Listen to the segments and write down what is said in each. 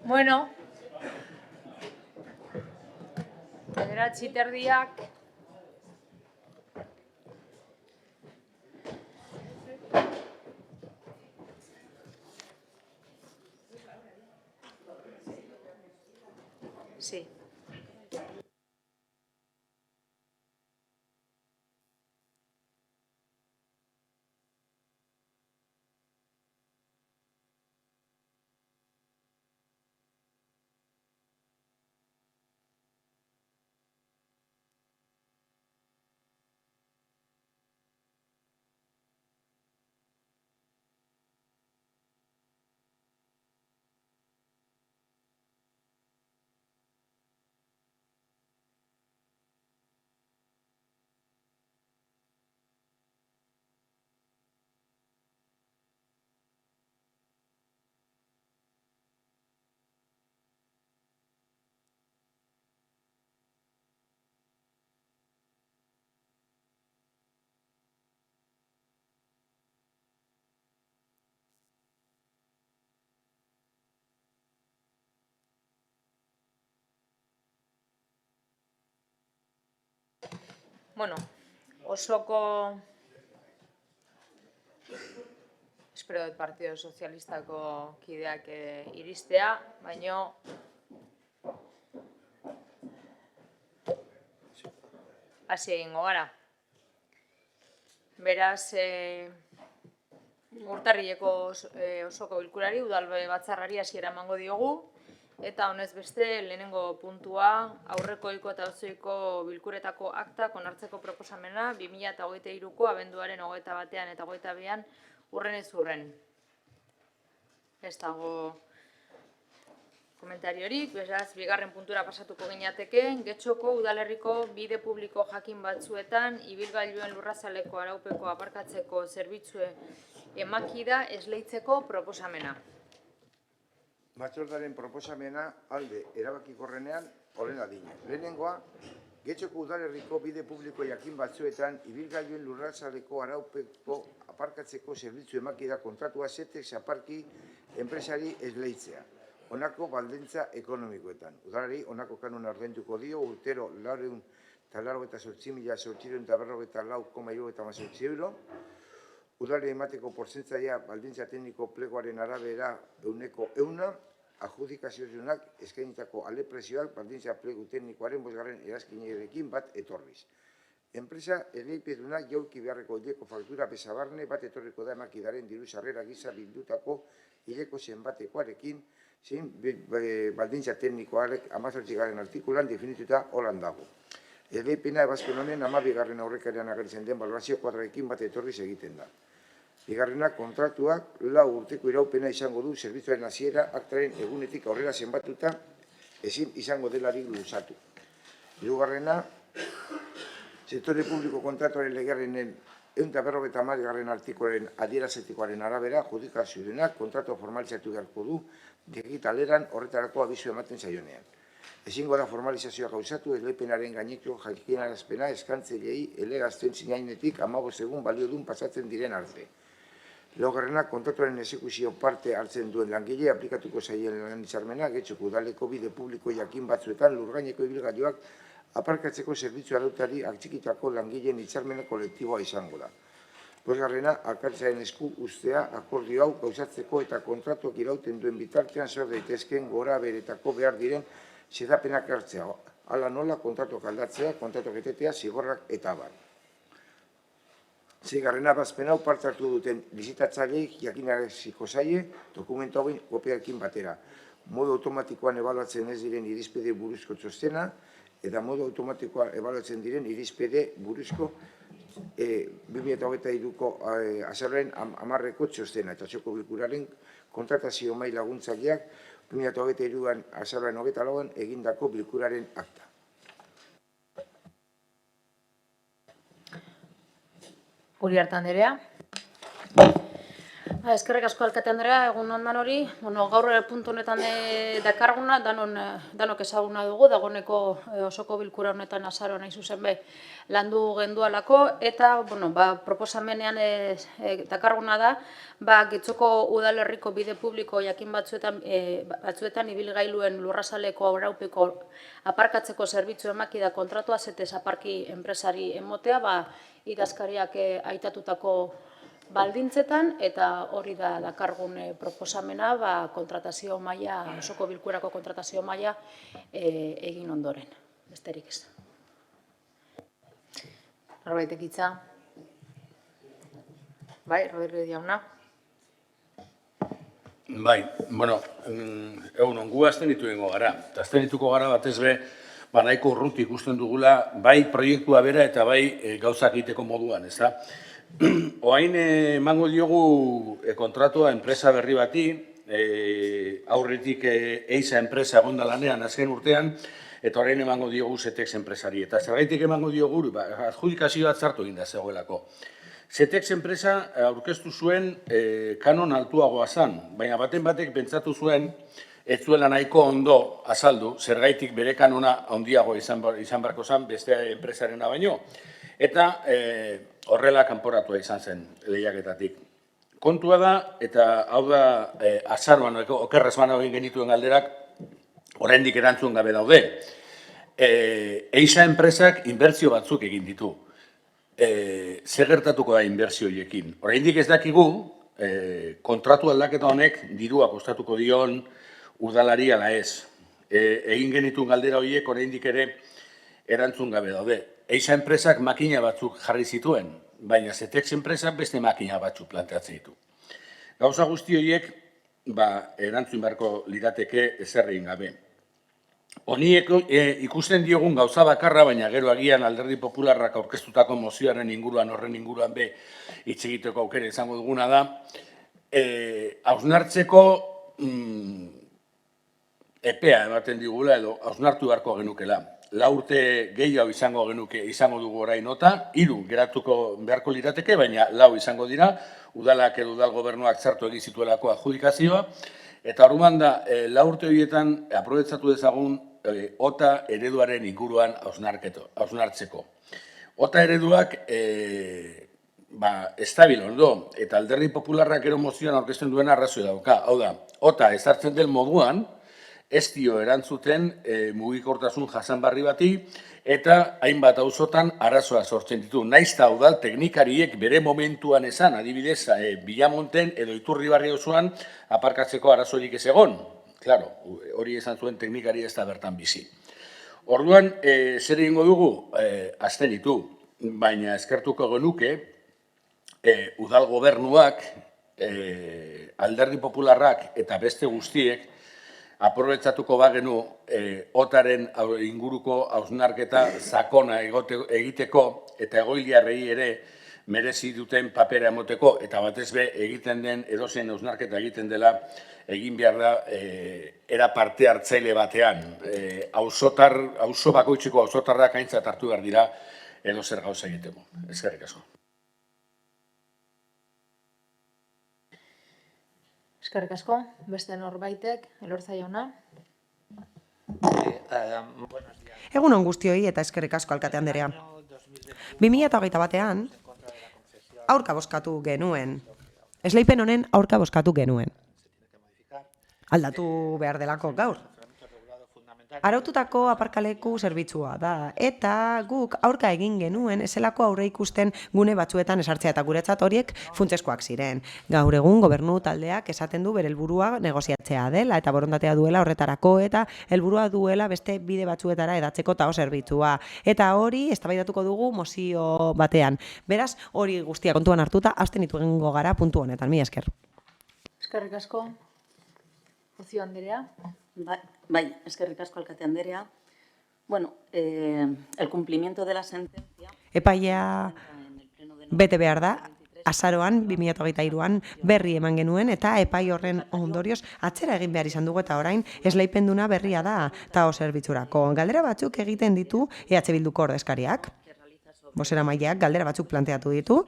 Bueno, 9:30. Sí. Bueno, osoko espero dut Partido Sozialistako kideak iristea, baino hasi egingo gara. Beraz, urtarrileko osoko bilkurari, udal batzarrari hasiera emango diogu, eta honez beste lehenengo puntua aurrekoiko eta ozoiko bilkuretako aktak onartzeko proposamena 2023ko abenduaren 21 eta 22 urrenez urren. Ez dago komentariorik, beraz, bigarren puntura pasatuko gineateke, Getxoko udalerriko bide publiko jakin batzuetan ibilgailuen lurrazaleko araupeko aparkatzeko zerbitzue emakida esleitzeko proposamena. Batzordaren proposamena alde erabakikorrenean horren adina. Lehenengoa, Getxoko udalerriko bide publiko jakin batzuetan ibilgailuen lurrazaleko araupeko aparkatzeko zerbitzu emakida kontratua Setex aparki enpresari esleitzea. Honako baldintza ekonomikoetan. Udalari honako kanuna ordainduko dio urtero 488.894,74 euro. Udalari emateko portzentzaia baldintza tekniko plegoaren arabera 100%, adjudikaziozunak eskainitako aleprezioak baldintza plegu teknikoaren 5. erazkinerekin bat etorriz. Enpresa esleipedunak jaulki beharreko hileko faktura bezabarne bat etorriko da emakidaren diru sarrera gisa bildutako hileko zenbatekoarekin, zein baldintza teknikoarek 18. artikulan definituta holan dago. Esleipena ebazpen honen 12. aurrekarian agertzen den balorazio kuadrarekin bat etorriz egiten da. Bigarrena, kontratuak 4 urteko iraupena izango du zerbitzuaren hasiera aktaren egunetik aurrera zenbatuta ezin izango delarik luzatu. Hirugarrena, sektore publiko kontratuaren legearen 150. artikuaren adierazitikoaren arabera, adjudikaziodunak kontratu formalizatu beharko du digitaleran horretarako abizu ematen zaionean. Ezingo da formalizazioa gauzatu esleipenaren gaineko jakinarazpena eskantzailei elegazten zinainetik 15 egun baliodun pasatzen diren arte. Laugarrena, kontratuaren exekuzio parte hartzen duen langile aplikatuko zaien lan hitzarmena Getxoko udaleko bide publiko jakin batzuetan lurgaineko ibilgailuak aparkatzeko zerbitzu arautari atxikitako langileen hitzarmena kolektiboa izango da. Bosgarrena, alkatearen esku ustea akordio hau gauzatzeko eta kontratuak irauten duen bitartean zor daitezkeen gora beretako behar diren xedapenak hartzea, hala nola kontratuak aldatzea, kontratuak etetea, zigorrak eta abar. Seigarrena, ebazpen hau parte hartu duten lizitatzaileek jakinaraziko zaie dokumentu hauen kopiarekin batera. Modu automatikoan ebaluatzen ez diren irizpide buruzko txostena eta modu automatikoan ebaluatzen diren irizpide buruzko 2023ko azaroaren 10. txostena eta osoko bilkuraren kontratazio mail laguntzaileak 2023an azaroaren 24an egindako bilkuraren akta. Uriarte Anderea. Eskerrik asko alkate Andrea, egun ondan hori. Gaur puntu honetan dakarguna, danok ezaguna dugu, dagoeneko osoko bilkura honetan azaroan nahi zuzen be landu gendualako, eta proposamenean dakarguna da, Getxoko udalerriko bide publiko jakin batzuetan ibilgailuen lurrazaleko auraupeko aparkatzeko zerbitzu emaki da kontratua zetez aparki enpresari emotea, idazkariak aitatutako baldintzetan, eta hori da dakargun proposamena kontratazio maila, osoko bilkurako kontratazio maila egin ondoren. Besterik ez. Norbaitek hitza? Bai, Rodríguez jauna. Bai, egun ongu aztenitu egingo gara. Aztenituko gara batez be, nahiko urruti ikusten dugula, bai proiektua bera eta bai gauzak egiteko moduan, ez da? Oain emango diogu kontratua enpresa berri bati, aurretik Eisa enpresa egonda lanean azken urtean, eta orain emango diogu Zetex enpresari. Eta zergaitik emango diogu, adjudikazioa zartu egin da zegoelako. Zetex enpresa aurkeztu zuen kanon altuagoa zan, baina baten batek pentsatu zuen, ez zuela nahiko ondo azaldu, zergaitik bere kanona handiago izan barko zan beste enpresarena baino. Eta horrela kanporatua izan zen lehiaketatik. Kontua da, eta hau da azaroan, okerrez bana egin genituen galderak, oraindik erantzun gabe daude. Eisa enpresak inbertsio batzuk egin ditu. Zer gertatuko da inbertsioiekin? Oraindik ez dakigu, kontratu aldaketa honek dirua kostatuko dion udalari ala ez. Egin genituen galdera horiek oraindik ere erantzun gabe daude. Eisa enpresak makina batzuk jarri zituen, baina Zetex enpresak beste makina batzuk planteatzen ditu. Gauza guzti horiek, erantzun beharko lirateke ezer egin gabe. Honi ikusten diogun gauza bakarra, baina gero agian Alderdi Popularrak aurkeztutako mozioaren inguruan, horren inguruan be hitz egiteko aukera izango duguna da, hausnartzeko epea ematen digula edo hausnartu beharko genukela. 4 urte gehiago izango dugu orain nota, 3 geratuko beharko lirateke, baina 4 izango dira, udalak edo udal gobernuak zartu egin zituelako adjudikazioa, eta orduan da, 4 urte horietan aprobetxatu dezagun OTA ereduaren inguruan hausnartzeko. OTA ereduak estabil ondo, eta Alderdi Popularrak ero mozioan aurkezten duen arrazoi dauka. Hau da, OTA ezartzen den moduan, ez dio erantzuten mugikortasun jasanbarri bati, eta hainbat auzotan arazoa sortzen ditu. Naiz eta udal teknikariek bere momentuan esan, adibidez, Bilamonten edo Iturribarri osoan aparkatzeko arazorik ez egon. Claro, hori esan zuen teknikari ez da bertan bizi. Orduan, zer egingo dugu? Abstenitu, baina eskertuko genuke, udal gobernuak, Alderdi Popularrak eta beste guztiek, aprobetxatuko bagenu OTAren inguruko hausnarketa sakona egiteko eta egoiliarrei ere merezi duten papera emoteko eta batez be egiten den edozein hausnarketa egiten dela egin behar da era parte hartzaile batean. Auzo bakoitzeko auzotarrak aintzat hartu behar dira edozer gauza egiteko. Eskerrik asko. Eskerrik asko, beste norbaitek, Elorza jauna. Egun on guztioi eta eskerrik asko alkate Andrea. 2021ean aurka bozkatu genuen. Esleipen honen aurka bozkatu genuen. Aldatu behar delako gaur. Araututako aparkaleku zerbitzua da, eta guk aurka egin genuen ezelako aurre ikusten gune batzuetan esartzea eta guretzat horiek funtseskoak ziren. Gaur egun gobernu taldeak esaten du bere helburua negoziatzea dela eta borondatea duela horretarako eta helburua duela beste bide batzuetara edatzeko tao zerbitzua. Eta hori eztabaidatuko dugu mozio batean. Beraz, hori guztia kontuan hartuta abstenitu egingo gara puntu honetan. Mila esker. Eskerrik asko. Rocío Andrea. Bai, eskerrik asko alkate Andrea. Bueno, el cumplimiento de la sentencia... Epaia bete behar da, azaroan, 2023an berri eman genuen, eta epai horren ondorioz atzera egin behar izan dugu eta orain esleipenduna berria da tao zerbitzurako. Galdera batzuk egiten ditu EH Bilduko ordezkariak. Bozeramaileak galdera batzuk planteatu ditu.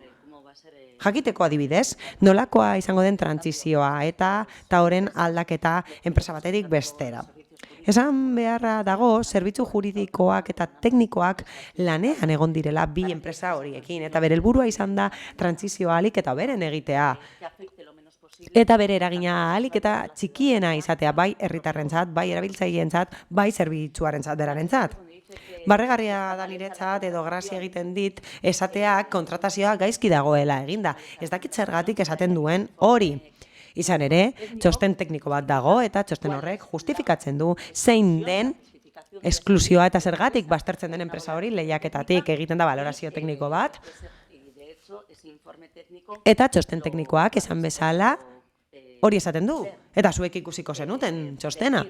Jakiteko adibidez, nolakoa izango den trantsizioa eta horren aldaketa enpresa batetik bestera. Esan beharra dago, zerbitzu juridikoak eta teknikoak lanean egon direla bi enpresa horiekin, eta bere helburua izan da trantsizioa ahalik eta hoberen egitea. Eta bere eragina ahalik eta txikiena izatea, bai herritarrentzat, bai erabiltzaileentzat, bai zerbitzuarentzat berarentzat. Barregarria da niretzat edo grazia egiten dit esateak kontratazioa gaizki dagoela eginda. Ez dakit zergatik esaten duen hori. Izan ere, txosten tekniko bat dago eta txosten horrek justifikatzen du zein den esklusioa eta zergatik baztertzen den enpresa hori lehiaketatik egiten da balorazio tekniko bat. Eta txosten teknikoak esan bezala hori esaten du. Eta zuek ikusiko zenuten txostena.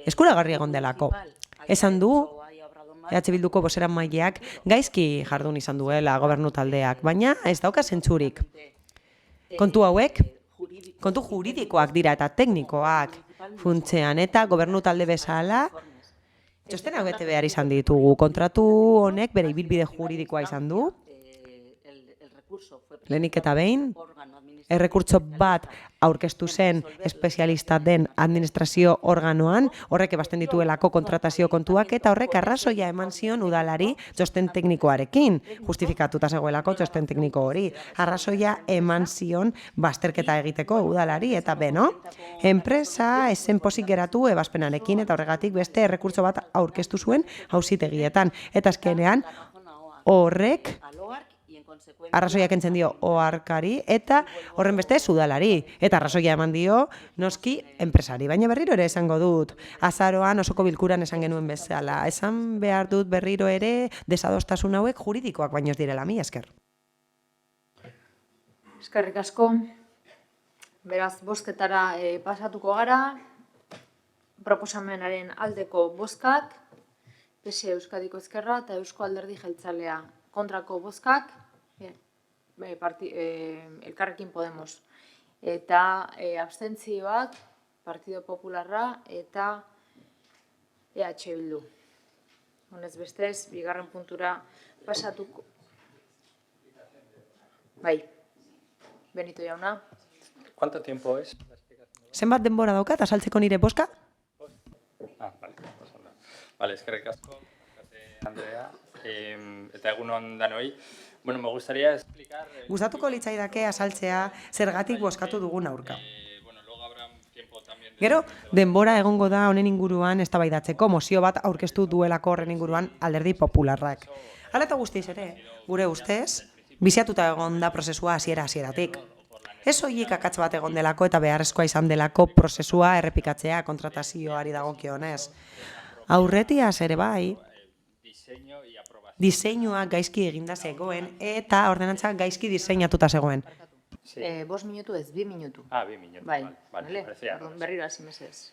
Eskuragarri egon delako. Esan du EH Bilduko bozeramaileak gaizki jardun izan duela gobernu taldeak, baina ez dauka zentzurik. Kontu hauek, kontu juridikoak dira eta teknikoak funtsean eta gobernu talde bezala txostenak bete behar izan ditugu. Kontratu honek bere ibilbide juridikoa izan du. Lehenik eta behin, errekurtso bat aurkeztu zen espezialista den administrazio organoan, horrek ebasten dituelako kontratazio kontuak eta horrek arrazoia eman zion udalari txosten teknikoarekin. Justifikatuta zegoelako txosten tekniko hori. Arrazoia eman zion bazterketa egiteko udalari eta beno, enpresa esen pozik geratu ebazpenarekin eta horregatik beste errekurtso bat aurkeztu zuen auzitegietan. Eta azkenean horrek arrazoia kentzen dio oharkari eta horren beste udalari. Eta arrazoia eman dio noski enpresari. Baina berriro ere esango dut. Azaroan osoko bilkuran esan genuen bezala. Esan behar dut berriro ere desadostasun hauek juridikoak baino ez direla. Mila esker. Eskerrik asko. Beraz, bozketara pasatuko gara. Proposamenaren aldeko bozkak, PSE Euskadiko Ezkerra eta Eusko Alderdi Jeltzalea. Kontrako bozkak, Elkarrekin Podemos. Eta abstentzioak, Partido Popularra eta EH Bildu. Honez bestez, bigarren puntura pasatuko. Bai, Benito jauna. ¿Cuánto tiempo es? Zenbat denbora daukat azaltzeko nire bozka? Vale, eskerrik asko, Andrea, eta egun on danoi. Bueno, me gustaría explicar... Gustatuko litzaidake azaltzea zergatik bozkatu dugun aurka. luego habrá tiempo también... Gero, denbora egongo da honen inguruan eztabaidatzeko mozio bat aurkeztu duelako horren inguruan Alderdi Popularrak. Hala eta guztiz ere, gure ustez, biziatuta egon da prozesua hasieratik. Ez soilik akats bat egon delako eta beharrezkoa izan delako prozesua errepikatzea kontratazioari dagokionez. Aurretiaz ere bai, diseinua gaizki eginda zegoen eta ordenantza gaizki diseinatuta zegoen. 5 minutu ez, 2 minutu. 2 minutu. Bai, vale. berriro hasi mesedez.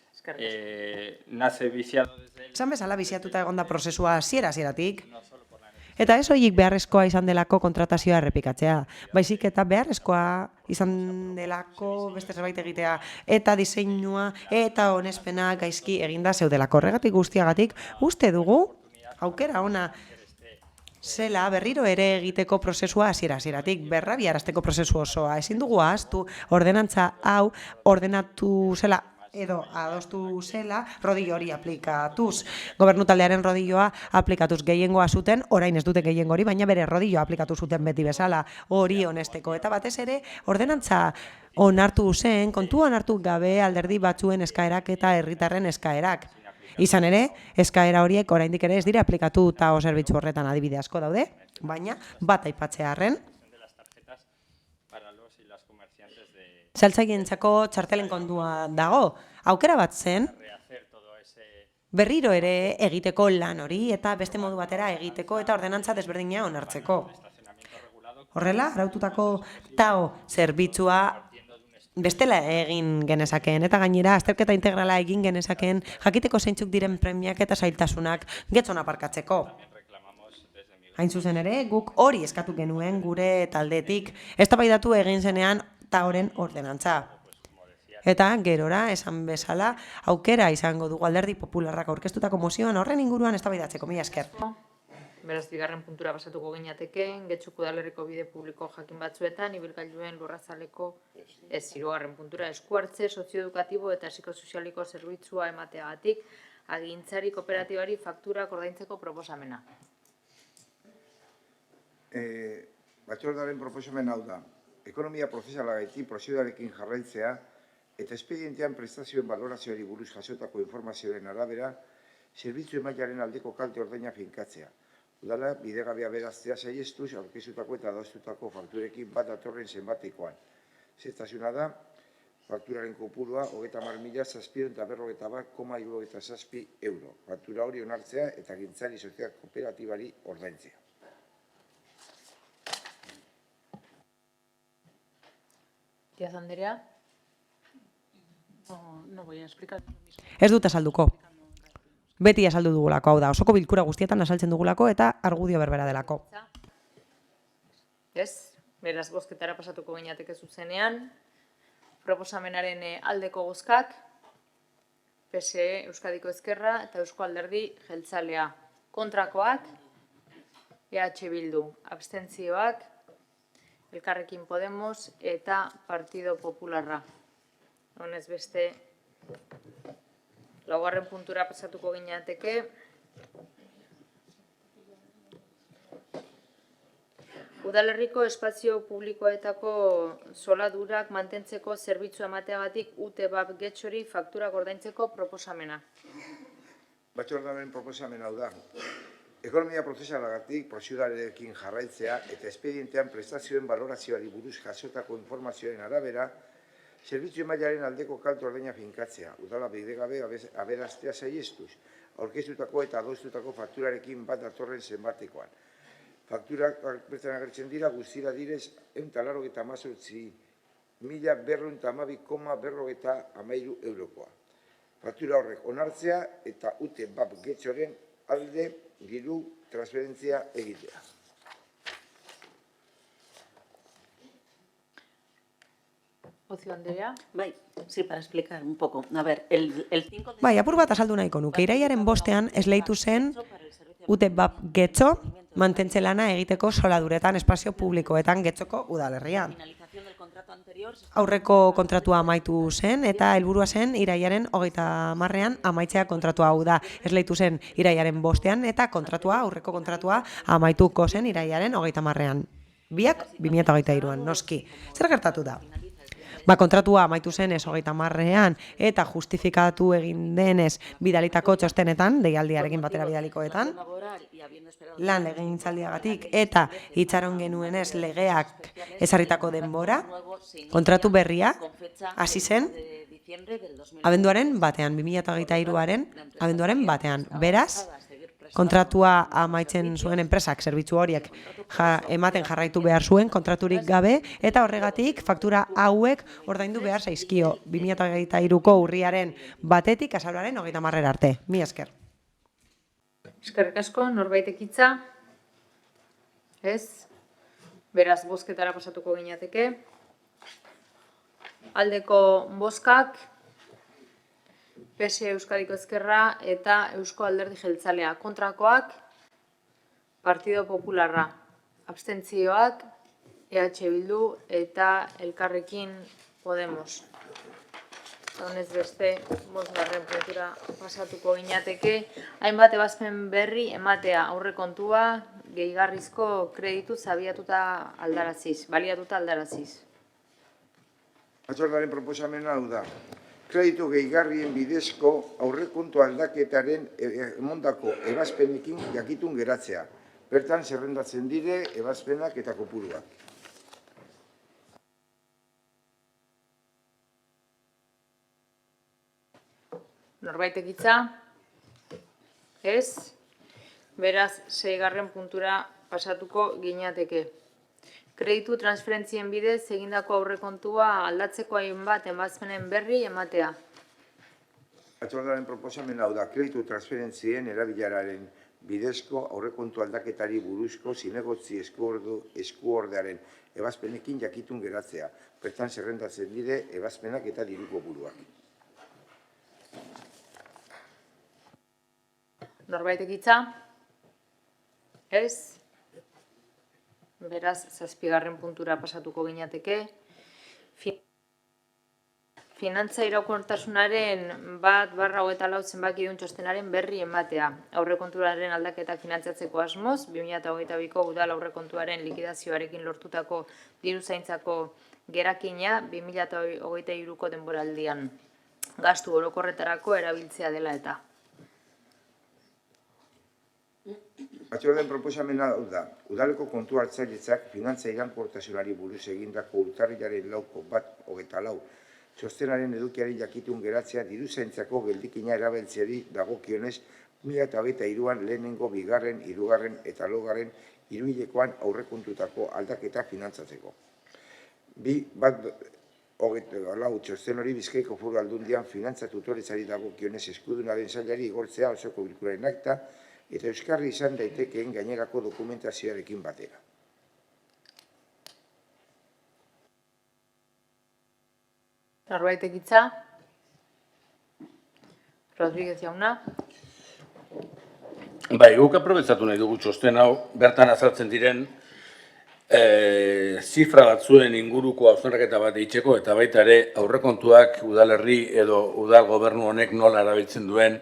Nace viciado desde... Esan bezala biziatuta egon da prozesua hasieratik. Eta ez soilik beharrezkoa izan delako kontratazioa errepikatzea. Baizik eta beharrezkoa izan delako beste zerbait egitea. Eta diseinua eta onespena gaizki eginda zeudelako. Horregatik guztiagatik uste dugu aukera ona zela berriro ere egiteko prozesua hasieratik, berrabiarazteko prozesu osoa. Ezin dugu ahaztu ordenantza hau ordenatu zela edo adostu zela rodillo hori aplikatuz. Gobernu taldearen rodilloa aplikatuz gehiengoa zuten, orain ez dute gehiengo hori, baina bere rodilloa aplikatu zuten beti bezala hori honesteko. Eta batez ere ordenantza onartu zen, kontuan hartu gabe alderdi batzuen eskaerak eta herritarren eskaerak. Izan ere, eskaera horiek oraindik ere ez dira aplikatu eta zerbitzu horretan adibide asko daude, baina bat aipatzearren saltzaileentzako txartelen kontua dago. Aukera bat zen berriro ere egiteko lan hori eta beste modu batera egiteko eta ordenantza desberdina onartzeko. Horrela, araututako TAO zerbitzua bestela egin genezakeen eta gainera azterketa integrala egin genezakeen jakiteko zeintzuk diren premiak eta zailtasunak getzon aparkatzeko. Hain zuzen ere, guk hori eskatu genuen gure taldetik eztabaidatu egin zenean TAOren ordenantza. Eta gerora, esan bezala, aukera izango dugu Alderdi Popularrak aurkeztutako mozioan horren inguruan eztabaidatzeko. Mila esker. Beraz, bigarren puntura pasatuko ginateke, Getxoko udalerriko bide publiko jakin batzuetan, ibilgailuen lurrazaleko hirugarren puntura esku hartze sozioedukatibo eta psikosozialiko zerbitzua emateagatik agintzari kooperatibari fakturak ordaintzeko proposamena. Batzordearen proposamen hau da, ekonomia prozesalagatik prozedurarekin jarraitzea eta espedientean prestazioen balorazioari buruz jasotako informazioaren arabera, zerbitzu emailearen aldeko kalte ordaina finkatzea. Udala, bidegabea beraztea saihestuz, aurkeztutako eta adostutako fakturekin bat datorren zenbatekoan. Zehaztasuna da, fakturaren kopurua 30.751,77 euro. Faktura hori onartzea eta agintzari sozial kooperatibari ordaintzea. Díaz Andrea. No voy a explicar. Ez dut azalduko. Beti azaldu dugulako, hau da, osoko bilkura guztietan azaltzen dugulako eta argudio berbera delako. Ez, beraz bozketara pasatuko ginateke zuzenean. Proposamenaren aldeko bozkak, PSE, Euskadiko Ezkerra eta Eusko Alderdi Jeltzalea. Kontrakoak, EH Bildu, abstentzioak, Elkarrekin Podemos eta Partido Popularra. Honez beste, laugarren puntura pasatuko ginateke. Udalerriko espazio publikoetako soladurak mantentzeko zerbitzua emateagatik UTEBAP Getxori fakturak ordaintzeko proposamena. Batzordearen proposamen hau da, ekonomia prozesalagatik prozedurarekin jarraitzea eta espedientean prestazioen balorazioari buruz jasotako informazioaren arabera, zerbitzu emailearen aldeko kalte ordaina finkatzea, udala bidegabe aberastea saihestuz, aurkeztutako eta adostutako fakturarekin bat datorren zenbatekoan. Fakturak bertan agertzen dira, guztira direz 188.212,13 eurokoa. Faktura horrek onartzea eta UTEBAP Getxoren alde diru transferentzia egitea. Ocio Andrea. Bai, sí, para explicar un poco. A ver, el 5 de... Bai, apur bat azaldu nahiko nuke, irailaren bostean esleitu zen UTEBAP Getxo mantentze lana egiteko soladuretan espazio publikoetan Getxoko udalerrian. finalización del contrato anterior... Aurreko kontratua amaitu zen eta helburua zen irailaren 30ean amaitzea kontratua, hau da. Esleitu zen irailaren bostean eta aurreko kontratua amaituko zen irailaren 30ean. Biak 2023an, noski. Zer gertatu da? Kontratua amaitu zen ez 30ean eta justifikatu egin denez bidalitako txostenetan, deialdiarekin batera bidalikoetan, lan legegintzaldiagatik eta itxaron genuenez legeak ezarritako denbora, kontratu berria hasi zen abenduaren batean, 2023aren abenduaren batean. Beraz, kontratua amaitzen zuen enpresak zerbitzu horiek ematen jarraitu behar zuen kontraturik gabe eta horregatik faktura hauek ordaindu behar zaizkio 2023ko urriaren batetik azaroaren 30 arte. Mila esker. Eskerrik asko, norbaitek hitza? Ez? Beraz, bozketara pasatuko ginateke. Aldeko bozkak, PSE Euskadiko Ezkerra eta Eusko Alderdi Jeltzalea. Kontrakoak, Partido Popularra. Abstentzioak, EH Bildu eta Elkarrekin Podemos. Honez beste, bosgarren puntura pasatuko ginateke. Hainbat ebazpen berri ematea aurrekontua gehigarrizko kreditu baliatuta aldaraziz. Batzordearen proposamena hau da, kreditu gehigarrien bidezko aurrekontu aldaketaren emondako ebazpenekin jakitun geratzea. Bertan zerrendatzen dire ebazpenak eta kopuruak. Norbaitek hitza? Ez? Beraz, 6. puntura pasatuko ginateke. Kreditu transferentzien bidez egindako aurrekontua aldatzeko hainbat ebazpenen berri ematea. Batzordearen proposamena hau da, kreditu transferentzien erabileraren bidezko aurrekontu aldaketari buruzko zinegotzi eskuordearen ebazpenekin jakitun geratzea. Bertan zerrendatzen dire ebazpenak eta diru kopuruak. Norbaitek hitza? Ez? Beraz, 7. puntura pasatuko ginateke. Finantza iraunkortasunaren 1/24 zenbakidun txostenaren berri ematea. Aurrekontuaren aldaketak finantzatzeko asmoz, 2022ko udal aurrekontuaren likidazioarekin lortutako diruzaintzako gerakina 2023ko denboraldian gastu orokorretarako erabiltzea dela eta. Batzordearen proposamena da, udaleko kontu hartzailetzak finantza iraunkortasunari buruz egindako urtarrilaren 1/24 txostenaren edukiari jakitun geratzea diruzaintzako geldikina erabiltzeari dagokionez 2023an lehenengo, 2., 3. eta 4. hiruhilekoan aurrekontutako aldaketa finantzatzeko. 1/24 txosten hori Bizkaiko Foru Aldundian finantza tutoretzari dagokionez eskudunaren sailari igortzea osoko bilkuraren akta eta euskarri izan daitekeen gainerako dokumentazioarekin batera. Norbaitek hitza? Rodríguez jauna. Bai, guk aprobetxatu nahi dugu txosten hau, bertan azaltzen diren zifra batzuen inguruko hausnarketa bat eitzeko eta baita ere aurrekontuak udalerri edo udal gobernu honek nola erabiltzen duen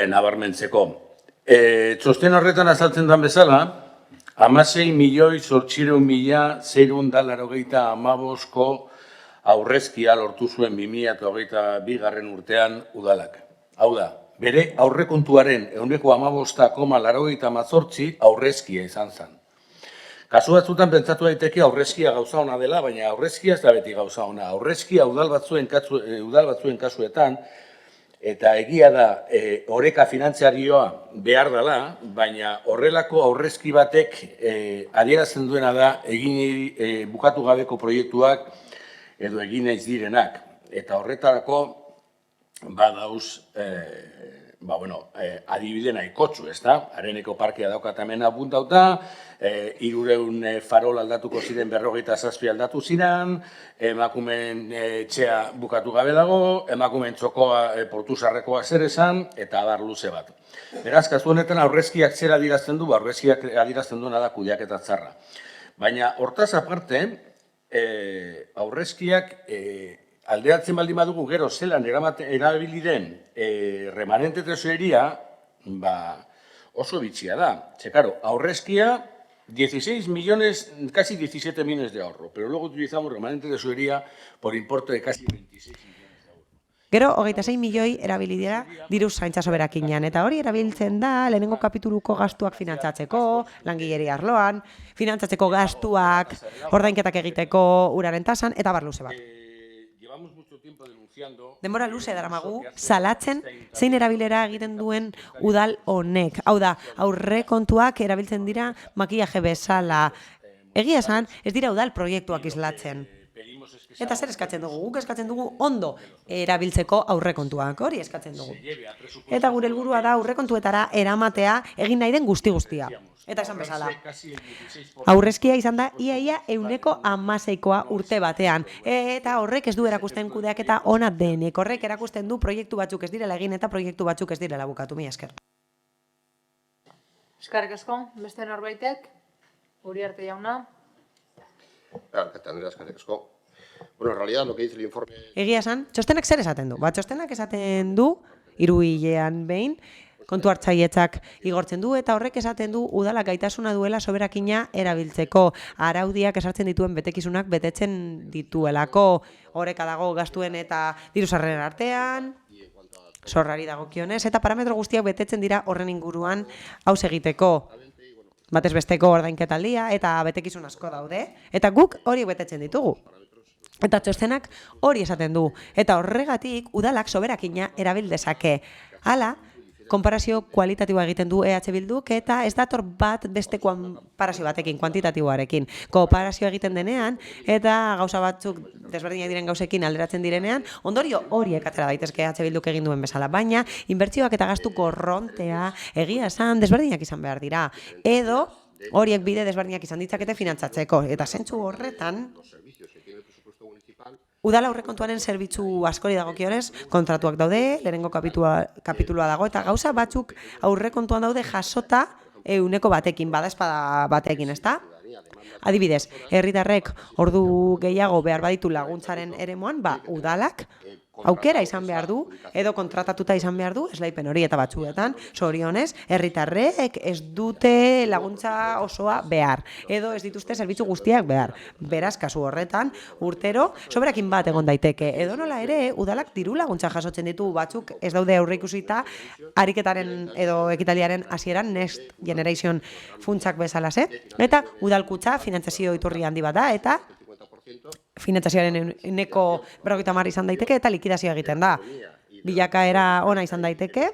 nabarmentzeko. Txosten horretan azaltzen duen bezala, 16.800.685 aurrezkia lortu zuen 2022 urtean udalak. Hau da, bere aurrekontuaren 15,88% aurrezkia izan zen. Kasu batzutan pentsatu daiteke aurrezkia gauza ona dela, baina aurrezkia ez da beti gauza ona. Aurrezkia udal batzuen kasuetan, eta egia da oreka finantziarioa behar dela, baina horrelako aurrezki batek adierazten duena da egin bukatu gabeko proiektuak edo egin ez direnak. Eta horretarako badauz adibide nahikotxu, ez da? Areneko parkea daukat hemen apuntauta, 300 farol aldatuko ziren 57 aldatu ziren, emakumeen etxea bukatu gabe dago, emakumeen txokoa portusarrekoa zer esan, eta abar luze bat. Beraz, kasu honetan aurrezkiak zer adierazten du, aurrezkiak adierazten duena da kudeaketa txarra. Baina, hortaz aparte, aurrezkiak alderatzen baldin badugu gero zelan erabili den remanente tesorería oso bitxia da. Karo, aurrezkia 16 millones, casi 17 millones de ahorro, pero luego utilizamos remanente tesorería por importe de casi 26 millones de euros. Gero, 26 milioi erabili dira diru zaintza soberakinean, eta hori erabiltzen da lehenengo kapituluko gastuak finantzatzeko, langileri arloan, finantzatzeko gastuak, ordainketak egiteko uraren tasan, eta bar luze bat. Denbora luze daramagu salatzen zein erabilera egiten duen udal honek. Hau da, aurrekontuak erabiltzen dira makillaje bezala. Egia esan, ez dira udal proiektuak islatzen. Eta zer eskatzen dugu? Guk eskatzen dugu ondo erabiltzeko aurrekontuak, hori eskatzen dugu. Eta gure helburua da aurrekontuetara eramatea egin nahi den guzti-guztia. Eta esan bezala. Aurrezkia izan da iaia 116koa urte batean. Eta horrek ez du erakusten kudeaketa ona denik. Horrek erakusten du proiektu batzuk ez direla egin eta proiektu batzuk ez direla bukatu. Mila esker. Eskerrik asko, beste norbaitek? Uriarte jauna. Eskerrik asko. Bueno, en realidad lo que dice el informe... Egia esan, txostenak zer esaten du? Txostenak esaten du, 3 hilean behin, kontu hartzailetzak igortzen du, eta horrek esaten du udalak gaitasuna duela soberakina erabiltzeko. Araudiak esartzen dituen betekizunak betetzen dituelako. Horreka dago gastuen eta diru-sarreren artean, zorrari dagokionez, eta parametro guztiak betetzen dira horren inguruan hauz egiteko. Batez besteko ordainketaldia eta betekizun asko daude, eta guk hori betetzen ditugu. Eta txostenak hori esaten du, eta horregatik udalak soberakina erabil dezake. Hala, konparazio kualitatiboa egiten du EH Bilduk eta ez dator bat beste konparazio batekin, kuantitatiboarekin. Konparazio egiten denean eta gauza batzuk desberdinak diren gauzekin alderatzen direnean, ondorio horiek atera daitezke EH Bilduk egin duen bezala, baina inbertsioak eta gastu korrontea egia esan desberdinak izan behar dira. Edo horiek bide desberdinak izan ditzakete finantzatzeko. Eta zentzu horretan, udal aurrekontuaren zerbitzu askori dagokionez kontratuak daude, lehenengo kapitulua dago, eta gauza batzuk aurrekontuan daude jasota 1%, badaezpada batekin, ezta? Adibidez, herritarrek ordu gehiago behar baditu laguntzaren eremuan, udalak aukera izan behar du, edo kontratatuta izan behar du, esleipen hori eta batzuetan, zorionez, herritarrek ez dute laguntza osoa behar, edo ez dituzte zerbitzu guztiak behar. Beraz, kasu horretan, urtero, soberakin bat egon daiteke, edo nola ere, udalak diru laguntza jasotzen ditu, batzuk ez daude aurreikusita ariketaren edo ekitaliaren hasieran Next Generation funtsak bezalase, eta udalkutza finantzazio iturri handi bat da, eta finantzazioaren 50% izan daiteke eta likidazioa egiten da. Bilakaera ona izan daiteke,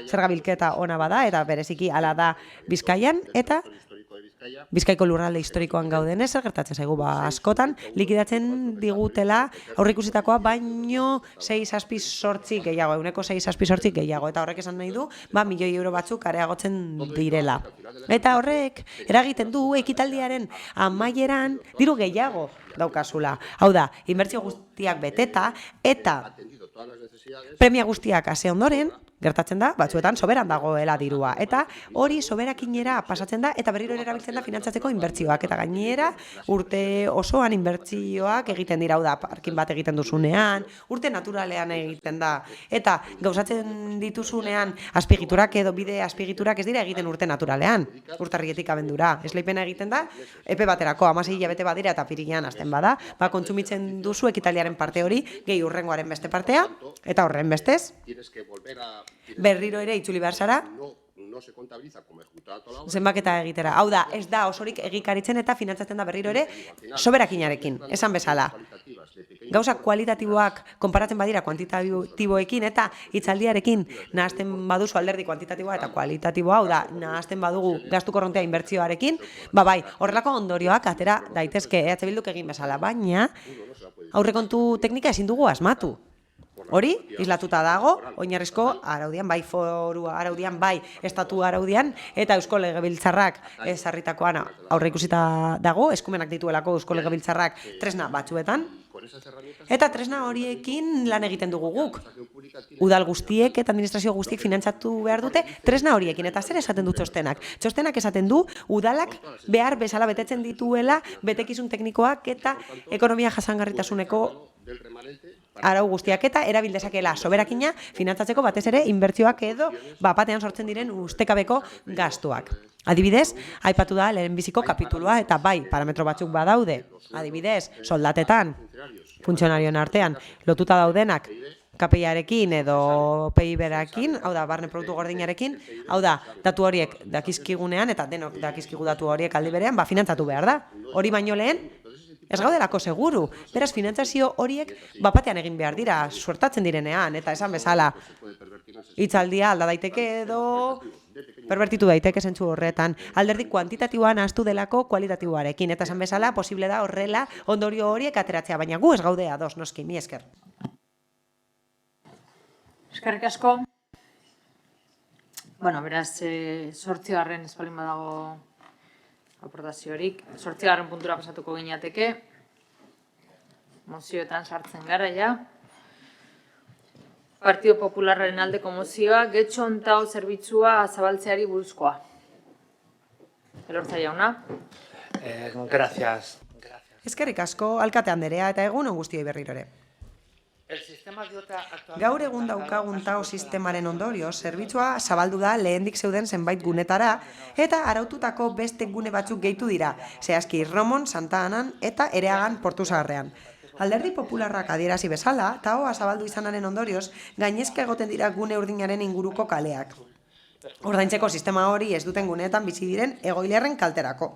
zerga bilketa ona bada, eta bereziki hala da Bizkaian, eta Bizkaiko lurralde historikoan gaudenez, zer gertatzen zaigu, askotan, likidatzen digutela aurreikusitakoa baino 6,8 gehiago, 6,8 gehiago, eta horrek esan nahi du, milioi euro batzuk areagotzen direla. Eta horrek, eragiten du, ekitaldiaren amaieran, diru gehiago daukazula. Hau da, inbertsio guztiak beteta, eta premia guztiak hase ondoren, gertatzen da, batzuetan soberan dagoela dirua. Eta hori soberakinera pasatzen da, eta berriro erabiltzen da finantzatzeko inbertsioak. Eta gainera, urte osoan inbertsioak egiten dira, hau da, parkin bat egiten duzunean, urte naturalean egiten da. Eta gauzatzen dituzunean, azpigiturak edo bide azpigiturak ez dira egiten urte naturalean, urtarrietik abendura. Esleipena egiten da, epe baterako, 16 hilabete badira eta apirilean hasten bada, kontsumitzen duzu ekitaliaren parte hori, gehi hurrengoaren beste partea, eta horren bestez, berriro ere itzuli behar zara, zenbaketa egitera. Hau da, ez da osorik egikaritzen eta finantzatzen da berriro ere soberakinarekin, esan bezala. Gauza kualitatiboak konparatzen badira kuantitatiboekin eta hitzaldiarekin nahazten baduzu alderdi kuantitatiboa eta kualitatiboa, hau da, nahazten badugu gastu korrontea inbertsioarekin, bai, horrelako ondorioak atera daitezke EH Bilduk egin bezala, baina aurrekontu teknika ezin dugu asmatu. Hori, islatuta dago, oinarrizko araudian, bai foru araudian, bai estatu araudian, eta Eusko Legebiltzarrak ezarritakoan aurreikusita dago, eskumenak dituelako Eusko Legebiltzarrak tresna batzuetan, eta tresna horiekin lan egiten dugu guk. Udal guztiek eta administrazio guztiek finantzatu behar dute tresna horiekin, eta zer esaten du txostenak? Txostenak esaten du, udalak behar bezala betetzen dituela betekizun teknikoak eta ekonomia jasangarritasuneko arau guztiak eta erabil dezakela soberakina finantzatzeko batez ere inbertsioak edo batean sortzen diren ustekabeko gastuak. Adibidez, aipatu da lehenbiziko kapitulua eta bai parametro batzuk badaude. Adibidez, soldatetan, funtzionarioen artean, lotuta daudenak KPI-arekin edo PIB-arekin, hau da, barne produktu gordinarekin, hau da, datu horiek dakizkigunean eta denok dakizkigu datu horiek aldi berean, finantzatu behar da. Hori baino lehen, ez gaudelako seguru, beraz finantzazio horiek bapatean egin behar dira, suertatzen direnean, eta esan bezala, hitzaldia alda daiteke edo perbertitu daiteke zentzu horretan, alderdi kuantitatiboan ahaztu delako kualitatiboarekin, eta esan bezala, posible da horrela ondorio horiek ateratzea, baina gu ez gaude ados, noski, mi esker. Eskerrik asko. Beraz, 8. espalin badago aportaziorik. 8. puntura pasatuko gineateke. Mozioetan sartzen gara, ja. Partido Popularraren aldeko mozioa, getxo ontao zerbitzua zabaltzeari buruzkoa. Elorza jauna. Gracias. Eskerrik asko, alkate anderea eta egun on guztioi berriro ere. Gaur egun daukagun tao sistemaren ondorioz, zerbitzua zabaldu da lehendik zeuden zenbait gunetara eta araututako beste gune batzuk gehitu dira, zehazki Romon, Santa Anan eta Ereagan Portuzaharrean. Alderdi Popularrak adierazi bezala, taoa zabaldu izanaren ondorioz, gainezka egoten dira gune urdinaren inguruko kaleak. Ordaintzeko sistema hori ez duten guneetan bizi diren egoilerren kalterako.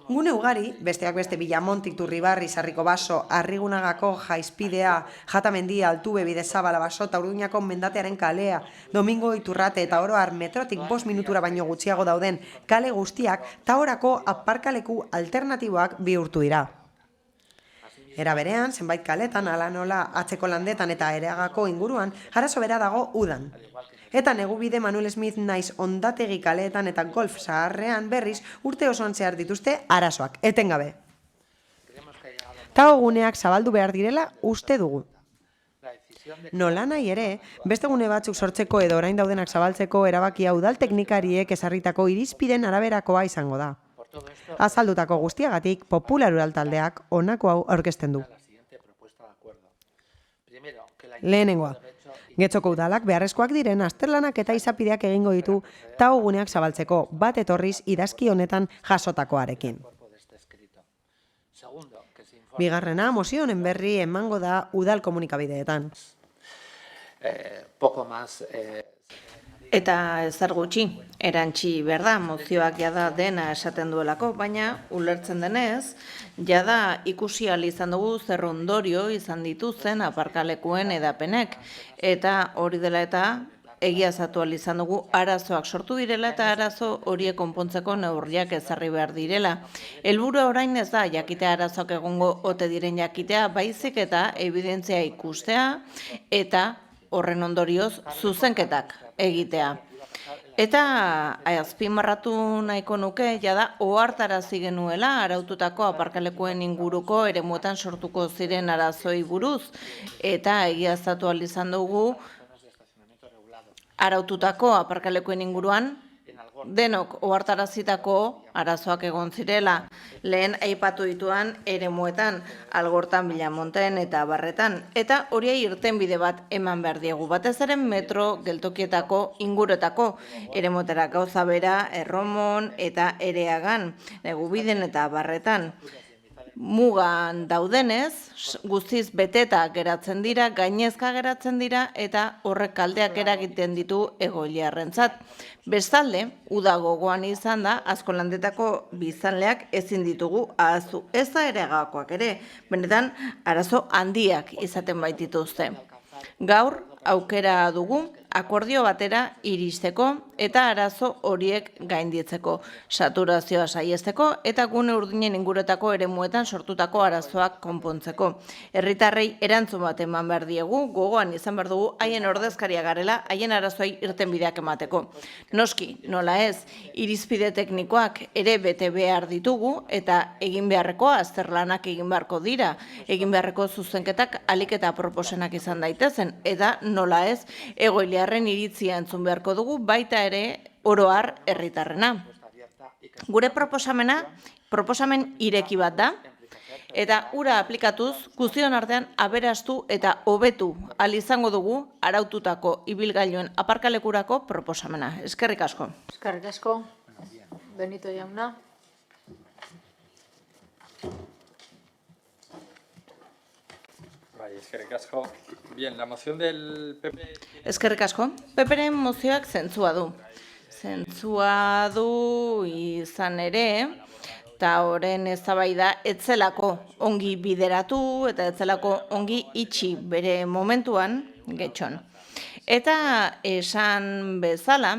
Gune ugari, besteak beste Bilamontik, Turribarri, Sarriko Baso, Arrigunagako, Jaizpidea, Jatamendia, Altube, Bidezabala, Baso, Urduñako Mendatearen kalea, Domingo Iturrate eta oroar metrotik 5 minutura baino gutxiago dauden kale guztiak taorako aparkaleku alternatiboak bihurtu dira. Era berean, zenbait kaletan, ala nola atzeko landetan eta Ereagako inguruan, arazo bera dago udan. Eta negubide Manuel Smith naiz ondategi kaleetan eta golf zaharrean berriz urte osoan zehar dituzte arazoak, etengabe. Tao guneak zabaldu behar direla uste dugu. Nolanahi ere, beste gune batzuk sortzeko edo orain daudenak zabaltzeko erabakia udal teknikariek ezarritako irizpiden araberakoa izango da. Azaldutako guztiagatik, Popular Udal taldeak honako hau aurkezten du. Lehenengoa, Getxoko udalak beharrezkoak diren azterlanak eta izapideak egingo ditu TAO guneak zabaltzeko, bat etorriz idazki honetan jasotakoarekin. Bigarrena, mozio honen berri emango da udal komunikabideetan. Eta ezer gutxi, erantsi behar da, mozioak jada dena esaten duelako, baina ulertzen denez, jada ikusi ahal izan dugu zer ondorio izan dituzten aparkalekuen edapenek, eta hori dela eta egiaztatu ahal izan dugu arazoak sortu direla eta arazo horiek konpontzeko neurriak ezarri behar direla. Helburua orain ez da jakitea arazoak egongo ote diren jakitea, baizik eta evidentzia ikustea eta horren ondorioz zuzenketak egitea. Eta azpimarratu nahiko nuke, jada ohartarazi genuela araututako aparkalekuen inguruko eremuetan sortuko ziren arazoi buruz, eta egiaztatu ahal izan dugu araututako aparkalekuen inguruan denok ohartarazitako arazoak egon zirela. Lehen aipatu dituan eremuetan, Algortan, Villamonten eta Barretan. Eta horiei irtenbide bat eman behar diegu. Batez ere metro geltokietako inguruetako eremuetara gauza bera, Erromon eta Ereagan, Negubiden eta Barretan. Mugan daudenez, guztiz beteta geratzen dira, gainezka geratzen dira eta horrek kaldeak eragiten ditu egoiliarrentzat. Bestalde, uda gogoan izan da, askolandetako biztanleak ezin ditugu ahaztu. Ez da Ereagakoak ere, benetan arazo handiak izaten baitituzte. Gaur, aukera dugu, akordio batera iristeko eta arazo horiek gainditzeko, saturazioa saiesteko eta gune urdinen inguruetako eremuetan sortutako arazoak konpontzeko. Herritarrei erantzun bat eman behar diegu, gogoan izan behar dugu haien ordezkaria garela, haien arazoei irtenbideak emateko. Noski, nola ez, irizpide teknikoak ere bete behar ditugu eta egin beharreko azterlanak egin beharko dira, egin beharreko zuzenketak ahalik eta proposenak izan daitezen, eta nola ez, egoiliarren iritzia entzun beharko dugu, baita ere oro har herritarrena. Gure proposamen ireki bat da, eta ura aplikatuz guztion artean aberastu eta hobetu ahal izango dugu araututako ibilgailuen aparkalekurako proposamena. Eskerrik asko. Eskerrik asko, Benito jauna. Eskerrik asko. Bien, la moción del PP... Eskerrik asko. PPren mozioak zentzua du. Zentzua du izan ere, eta horren eztabaida etzelako ongi bideratu eta etzelako ongi itxi bere momentuan Getxon. Eta esan bezala,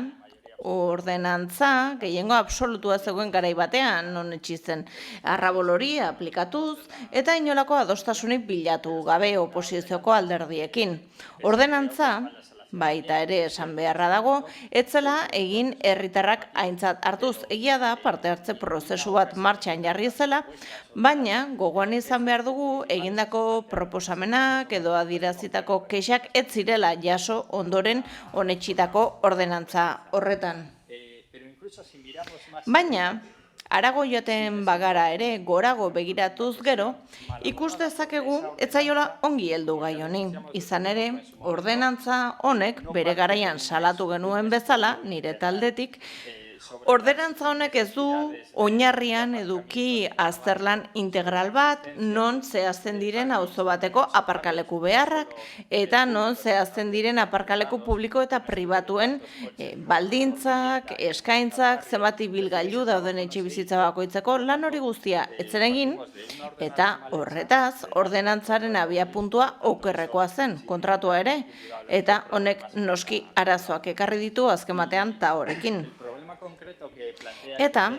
ordenantza gehiengo absolutua zegoen garai batean, non etxizen arrabolori aplikatuz, eta inolako adostasunik bilatu gabe oposizioko alderdiekin. Ordenantza, baita ere esan beharra dago, etzela egin herritarrak aintzat hartuz. Egia da parte hartze prozesu bat martxan jarri zela, baina gogoan izan behar dugu egindako proposamenak edo adierazitako kexak ez zirela jaso ondoren onetsitako ordenantza horretan. Baina, harago joaten bagara ere gorago begiratuz gero, ikus dezakegu etzaiola ongi heldu gai honi. Izan ere, ordenantza honek bere garaian salatu genuen bezala, nire taldetik, ordenantza honek ez du oinarrian eduki azterlan integral bat, non zehazten diren auzo bateko aparkaleku beharrak, eta non zehazten diren aparkaleku publiko eta pribatuen baldintzak, eskaintzak, zenbat ibilgailu dauden etxebizitza bakoitzeko lan hori guztia etzen egin, eta horretaz, ordenantzaren abiapuntua okerrekoa zen, kontratua ere, eta honek noski arazoak ekarri ditu azken batean ta horrekin. Eta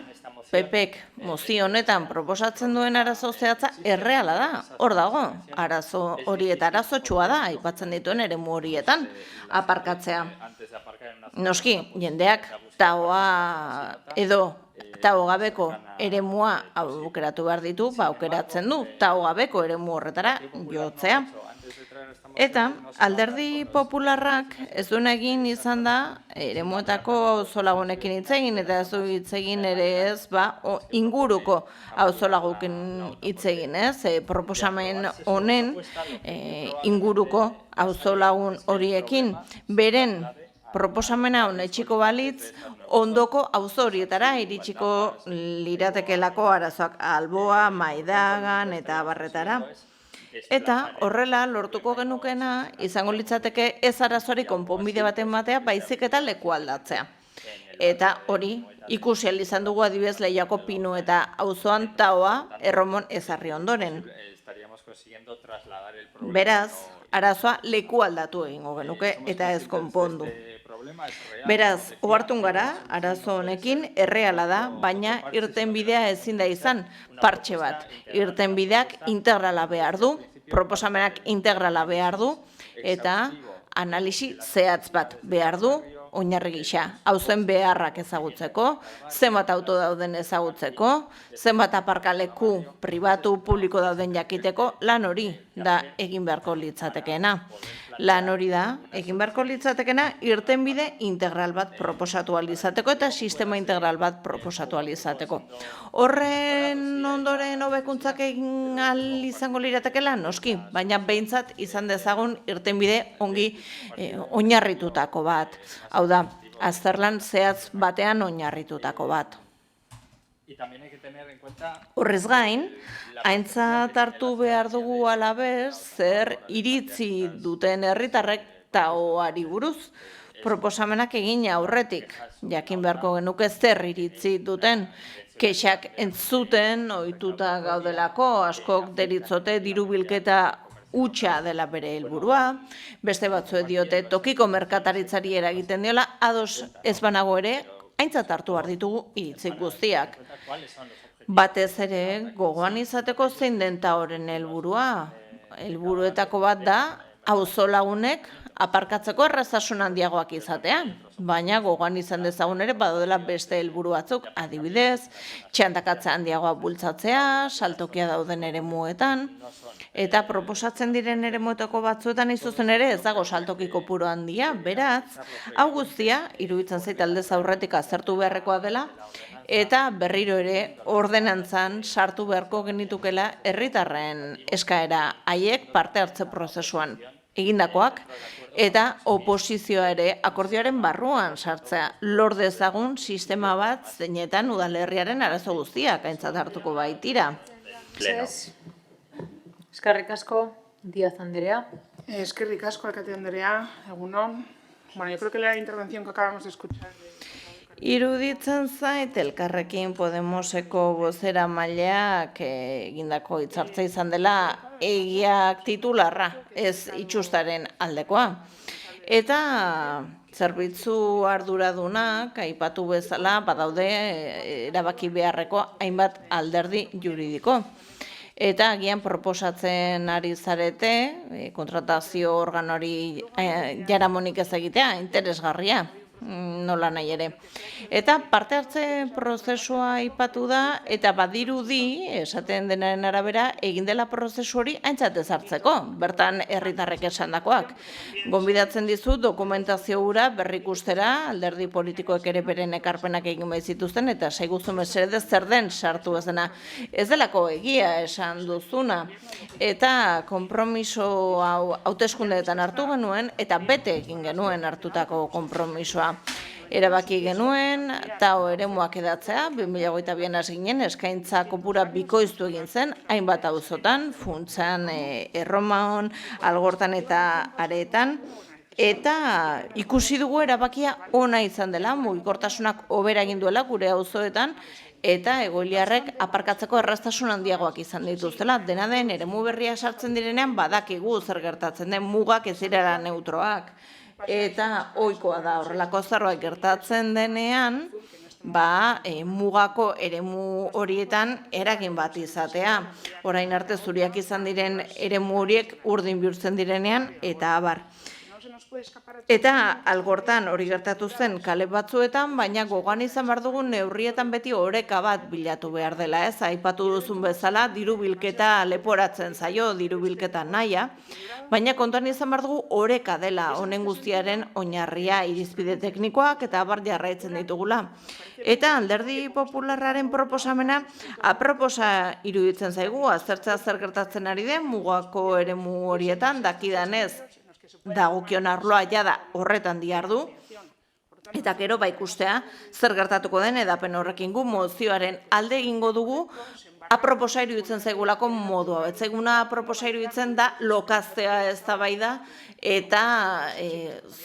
PPek mozio honetan proposatzen duen arazo zehatza erreala da, hor dago, arazo hori eta arazotsua da, aipatzen dituen eremu horietan aparkatzea. Noski, jendeak taoa edo tao gabeko eremua aukeratu behar ditu, aukeratzen du, tao gabeko eremu horretara jotzea. Eta alderdi popularrak ez duena egin izan da eremuetako auzolagunekin hitz egin eta ez du hitz egin ere ez inguruko auzolagunekin hitz egin, proposamen honen inguruko auzolagun horiekin beren proposamena onetsiko balitz ondoko auzo horietara iritsiko liratekelako arazoak Alboa, Maidagan eta Barretara. Eta horrela lortuko genukena izango litzateke ez arazoari konponbide baten batea, baizik eta leku aldatzea. Eta hori ikusi ahal izan dugu adibidez Leioako Pinu eta auzoan Taoa Erromon ezarri ondoren. Beraz, arazoa leku aldatu egingo genuke eta ez konpondu. Beraz, ohartun gara, arazo honekin erreala da, baina irtenbidea ezin da izan partxe bat. Irtenbideak integrala behar du, proposamenak integrala behar du, eta analisi zehatz bat behar du, oinarri gisa, auzoen beharrak ezagutzeko, zenbat auto dauden ezagutzeko, zenbat aparkaleku pribatu publiko dauden jakiteko, lan hori da egin beharko litzatekeena. Lan hori da, egin beharko litzatekeena, irtenbide integral bat proposatu ahal izateko eta sistema integral bat proposatu ahal izateko. Horren ondoren hobekuntzak egin ahal izango liratekeela, noski, baina behintzat izan dezagun irtenbide ongi oinarritutako bat. Hau da, azterlan zehatz batean oinarritutako bat. Horrez gain, aintzat hartu behar dugu alabez, zer iritzi duten herritarrek Taoari buruz proposamenak egin aurretik. Jakin beharko genuke zer iritzi duten, kexak entzuten ohituta gaudelako, askok deritzote diru bilketa hutsa dela bere helburua, beste batzuek diote tokiko merkataritzari eragiten diola, ados ez banago ere, aintzat hartu behar ditugu iritzi guztiak. Batez ere, gogoan izateko zein den Taoren helburua. Helburuetako bat da, auzolagunek aparkatzeko errazasun handiagoak izatea. Baina gogoan izan dezagun ere, badodela beste helburu batzuk, adibidez, txandakatze handiagoa bultzatzea, saltokia dauden eremuetan, eta proposatzen diren eremuetako batzuetan izuzen ere ez dago saltoki kopuru handia, beraz, hau guztia, iruditzen zait aldez aurretik aztertu beharrekoa dela, eta berriro ere ordenantzan sartu beharko genitukela herritarren eskaera haiek parte hartze prozesuan egindakoak, eta oposizioa ere akordioaren barruan sartzea. Lor dezagun sistema bat zeinetan udalerriaren arazo guztiak aintzat hartuko baitira. Eskerrik asko, Díaz Andrea. Eskerrik asko, alkate Andrea, egunon. Bueno, yo creo que la intervención que acabamos de escuchar... Iruditzen zait, Elkarrekin Podemoseko bozera maileak egindako hitzartza izan dela egiak titularra, ez itxustaren aldekoa. Eta zerbitzu arduradunak, aipatu bezala, badaude erabaki beharreko hainbat alderdi juridiko. Eta agian proposatzen ari zarete, kontratazio organori jaramonik ez egitea, interesgarria. Nola nahi ere. Eta parte hartze prozesua aipatu da, eta badirudi, esaten denaren arabera, egin dela prozesu hori aintzat ez hartzeko, bertan herritarrek esandakoak. Gonbidatzen dizut dokumentazio hura berrikustera, alderdi politikoek ere beren ekarpenak egin zituzten, eta saiguzu mesedez zer den sartu ez dena. Ez delako egia esan duzuna. Eta konpromiso hau hauteskundeetan hartu genuen, eta bete egin genuen hartutako konpromisoa. Erabaki genuen, Tao eremuak edatzea, 2022an hasi ginen, eskaintza kopura bikoiztu egin zen, hainbat auzotan, Funtsan, Erromaon, Algortan eta Areetan, eta ikusi dugu erabakia ona izan dela, mugikortasunak hobera egin duela gure auzoetan, eta egoiliarrek aparkatzeko erraztasun handiagoak izan dituztela. Dena den, eremu berria sartzen direnean badakigu zer gertatzen den, mugak ez direla neutroak. Eta ohikoa da horrelako zerbait gertatzen denean, mugako eremu horietan eragin bat izatea. Orain arte zuriak izan diren eremu horiek urdin bihurtzen direnean, eta abar. Eta algortan hori gertatu zen kale batzuetan, baina gogoan izan behar dugun neurrietan beti oreka bat bilatu behar dela, ez? Aipatu duzun bezala, diru bilketa leporatzen zaio, diru bilketa nahia, baina kontuan izan behar dugu oreka dela honen guztiaren oinarria, irizpide teknikoak eta abar jarraitzen ditugula. Eta Alderdi Popularraren proposamena aproposa iruditzen zaigu, aztertzea zer gertatzen ari den, mugako eremu horietan, dakidanez, dagokion arloa jada horretan dihardu, eta gero ikustea zer gertatuko den edapen horrekin gu mozioaren alde egingo dugu, aproposa iruditzen zaigulako modua. Etzaiguna aproposa iruditzen da lokaztea eztabaida eta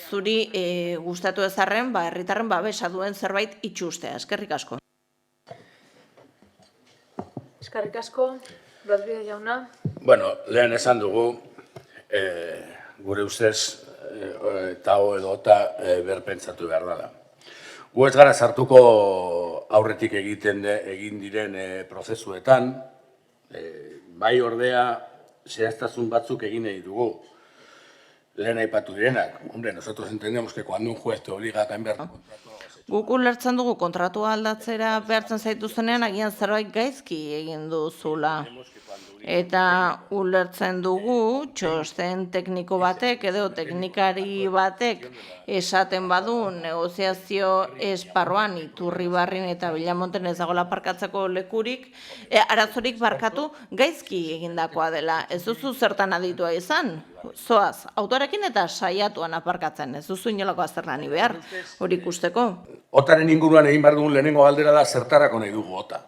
zuri gustatu ezarren, herritarren babesa duen zerbait itxustea. Eskerrik asko. Eskerrik asko, Rodríguez jauna. Bueno, lehen esan dugu, gure ustez, tao edo eta berpentsatu behar dela. Gu ez gara sartuko aurretik egin diren prozesuetan, bai ordea zehaztasun batzuk egin nahi dugu, lehen aipatu direnak. Hombre, nosotros entendemos que cuando un juez te obliga a cambiar tu contrato... Guk ulertzen dugu kontratua aldatzera behartzen zaitu zenean, agian zerbait gaizki egin duzula. Eta ulertzen dugu txosten tekniko batek edo teknikari batek esaten badu negoziazio esparruan Iturribarrin eta Villamonten ez dagoela parkatzeko lekurik, arazorik barkatu gaizki egindakoa dela. Ez duzu zertan aditua izan? Zoaz, autorekin eta saiatuan aparkatzen, ez duzu inolako azterlani behar, hori ikusteko. Otaren inguruan egin behar dugun lehenengo galdera da zertarako nahi dugu ota.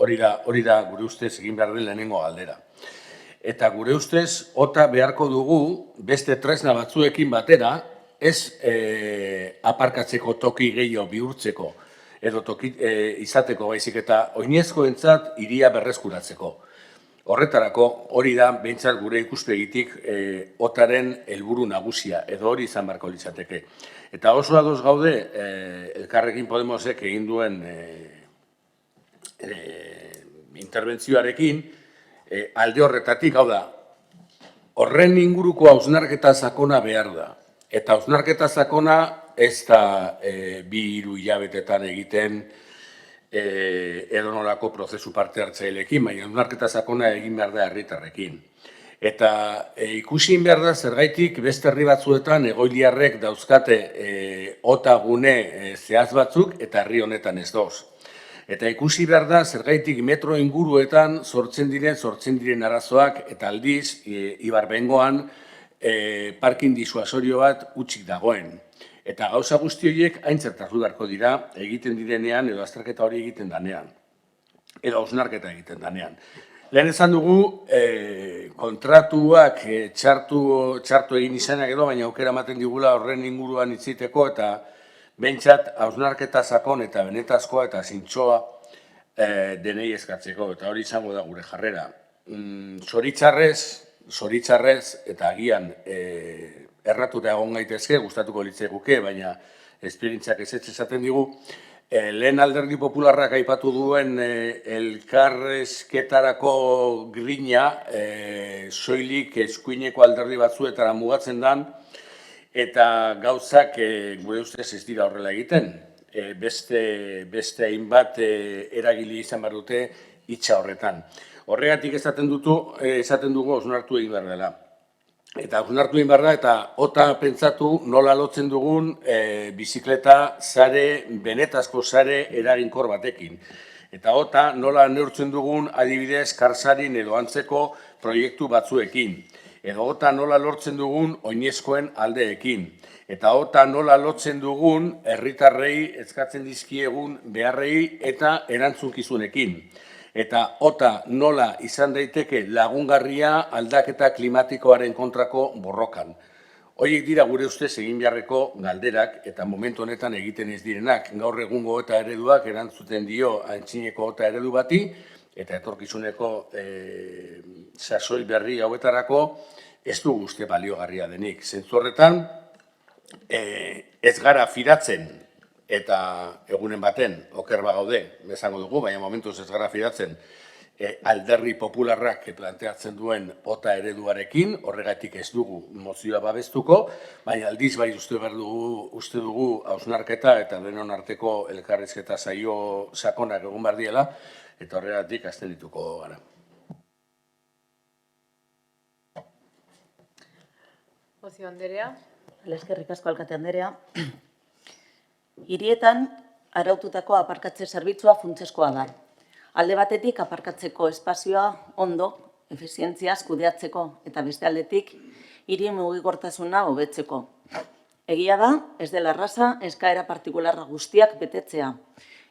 Hori da gure ustez egin behar den lehenengo galdera. Eta gure ustez, ota beharko dugu beste tresna batzuekin batera, ez aparkatzeko toki gehiago bihurtzeko, edo toki izateko baizik eta oinezkoentzat hiria berreskuratzeko. Horretarako, hori da, behintzat gure ikuspegitik otaren helburu nagusia, edo hori izan beharko litzateke. Eta oso ados gaude, Elkarrekin Podemosek egin duen interbentzioarekin, alde horretatik, hau da, horren inguruko hausnarketa sakona behar da. Eta hausnarketa sakona ez da 2-3 hilabetetan egiten edonolako prozesu parte hartzaileekin, baina hausnarketa sakona egin behar da herritarrekin. Eta ikusi behar da zergaitik beste herri batzuetan egoiliarrek dauzkate ota gune zehaz batzuk eta herri honetan ez doz. Eta ikusi behar da zergaitik metro inguruetan sortzen diren arazoak eta aldiz Ibarbengoan parkin disuasorio bat utzik dagoen. Eta gauza guzti horiek aintzat hartu beharko dira egiten direnean edo azterketa hori egiten danean. Edo hausnarketa egiten danean. Lehen esan dugu kontratuak txartu egin izanak edo, baina aukera ematen digula horren inguruan itziteko eta behintzat hausnarketa sakon eta benetazkoa eta zintzoa denei eskatzeko, eta hori izango da gure jarrera. Zoritxarrez eta agian erratuta egon gaitezke, gustatuko litzaiguke, baina esperientziak ez esaten digu, lehen Alderdi Popularrak aipatu duen elkarrezketarako grina soilik eskuineko alderdi batzuetara mugatzen dan, eta gauzak gure ustez ez dira horrela egiten. Beste hainbat eragile izan behar dute hitza horretan. Horregatik esaten dugu hausnartu egin behar dela. Eta hausnartu egin behar da, eta ota pentsatu nola lotzen dugun bizikleta sare, benetazko sare eraginkor batekin. Eta ota nola neurtzen dugun adibidez karsarin edo antzeko proiektu batzuekin. Edo ota nola lortzen dugun oinezkoen aldeekin. Eta ota nola lotzen dugun herritarrei eskatzen dizkiegun beharrei eta erantzunkizunekin. Eta ota nola izan daiteke lagungarria aldaketa klimatikoaren kontrako borrokan. Horiek dira gure ustez egin beharreko galderak eta momentu honetan egiten ez direnak. Gaur egungo ota ereduak erantzuten dio antzineko ota eredu bati, eta etorkizuneko sasoi berri hauetarako ez du uste baliogarria denik. Zentzu horretan, ez gara fidatzen, eta egunen baten, oker bagaude, bezango dugu, baina momentuz ez gara fidatzen, alderdi popularrak planteatzen duen OTA ereduarekin, horregatik ez dugu mozioa babestuko, baina aldiz bai uste dugu hausnarketa eta denon arteko elkarrizketa saio sakonak egon behar diela, eta horregatik abstenituko gara. Ozio Anderea. Eskerrik asko alkate Anderea. Hirietan araututako aparkatze zerbitzua funtsezkoa da. Alde batetik aparkatzeko espazioa ondo, efizientziaz kudeatzeko eta beste aldetik hirien mugikortasuna hobetzeko. Egia da, ez dela erraza eskaera partikularra guztiak betetzea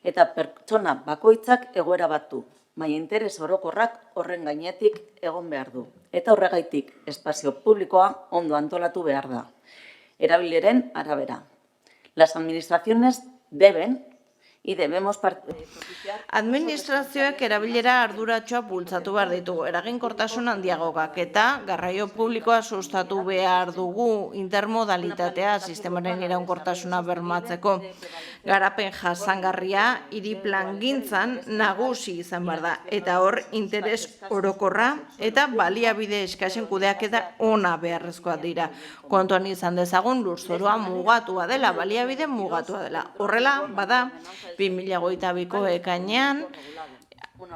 eta pertsona bakoitzak egoera bat du, baina interes orokorrak horren gainetik egon behar du. Eta horregaitik espazio publikoa ondo antolatu behar da. Erabileren arabera. Las administraciones deben y debemos Administrazioek erabilera arduratxoa bultzatu behar ditugu, eraginkortasun handiagokak eta garraio publikoa sustatu behar dugu intermodalitatea sistemaren iraunkortasuna bermatzeko. Garapen jasangarria hiri plangintzan nagusi izan behar da, eta hor interes orokorra eta baliabide eskasen kudeaketa ona beharrezkoa dira. Kontuan izan dezagun lurzorua mugatua dela, baliabide mugatua dela. Horrela, bada, 2022ko ekainean,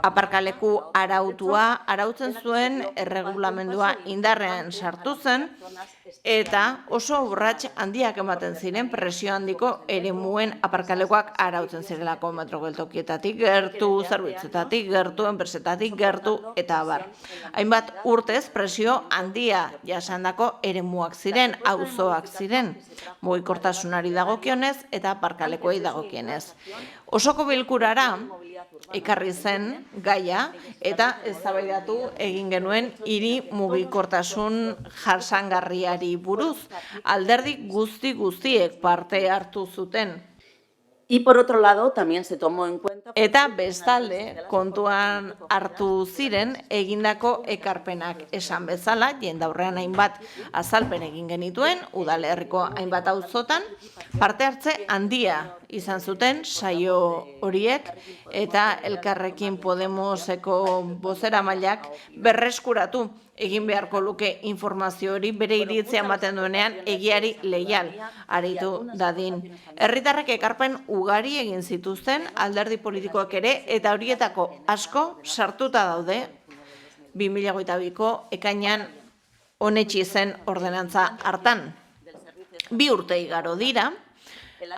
aparkaleku arautzen zuen erregulamendua indarrean sartu zen, eta oso urrats handiak ematen ziren presio handiko eremuen aparkalekuak arautzen zirelako metro geltokietatik gertu, zerbitzuetatik gertu, enpresetatik gertu, eta abar. Hainbat urtez presio handia jasandako eremuak ziren, auzoak ziren, mugikortasunari dagokionez eta aparkalekuei dagokienez. Osoko bilkurara ekarri zen gaia eta eztabaidatu egin genuen hiri mugikortasun jasangarriari buruz. Alderdi guztiek parte hartu zuten. Y por otro lado, también se tomó en cuenta... Eta bestalde, kontuan hartu ziren egindako ekarpenak esan bezala, jendaurrean hainbat azalpen egin genituen, udalerriko hainbat auzotan, parte hartze handia izan zuten saio horiek, eta Elkarrekin Podemoseko bozeramaileak berreskuratu egin beharko luke informazio hori bere iritzia ematen duenean egiari leial aritu dadin. Herritarrek ekarpen ugari egin zituzten alderdi politikoak ere eta horietako asko sartuta daude 2022ko ekainean onetsi zen ordenantza hartan. 2 urte igaro dira,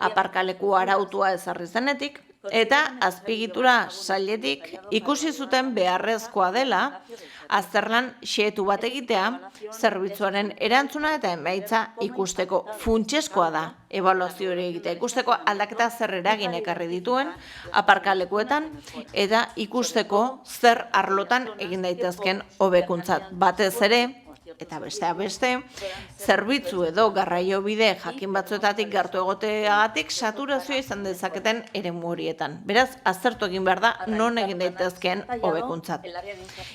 aparkaleku arautua ezarri zenetik, eta azpigitura sailetik ikusi zuten beharrezkoa dela azterlan xehetu bat egitea, zerbitzuaren erantzuna eta emaitza ikusteko funtsezkoa da. Ebaluazio hori egitea ikusteko aldaketa zer eragin ekarri dituen aparkalekuetan eta ikusteko zer arlotan egin daitezken hobekuntzat. Batez ere, eta besteak beste, zerbitzu edo garraio bide jakin batzuetatik gertu egoteagatik saturazioa izan dezaketen eremu horietan. Beraz, aztertu egin behar da non egin daitezkeen hobekuntzat.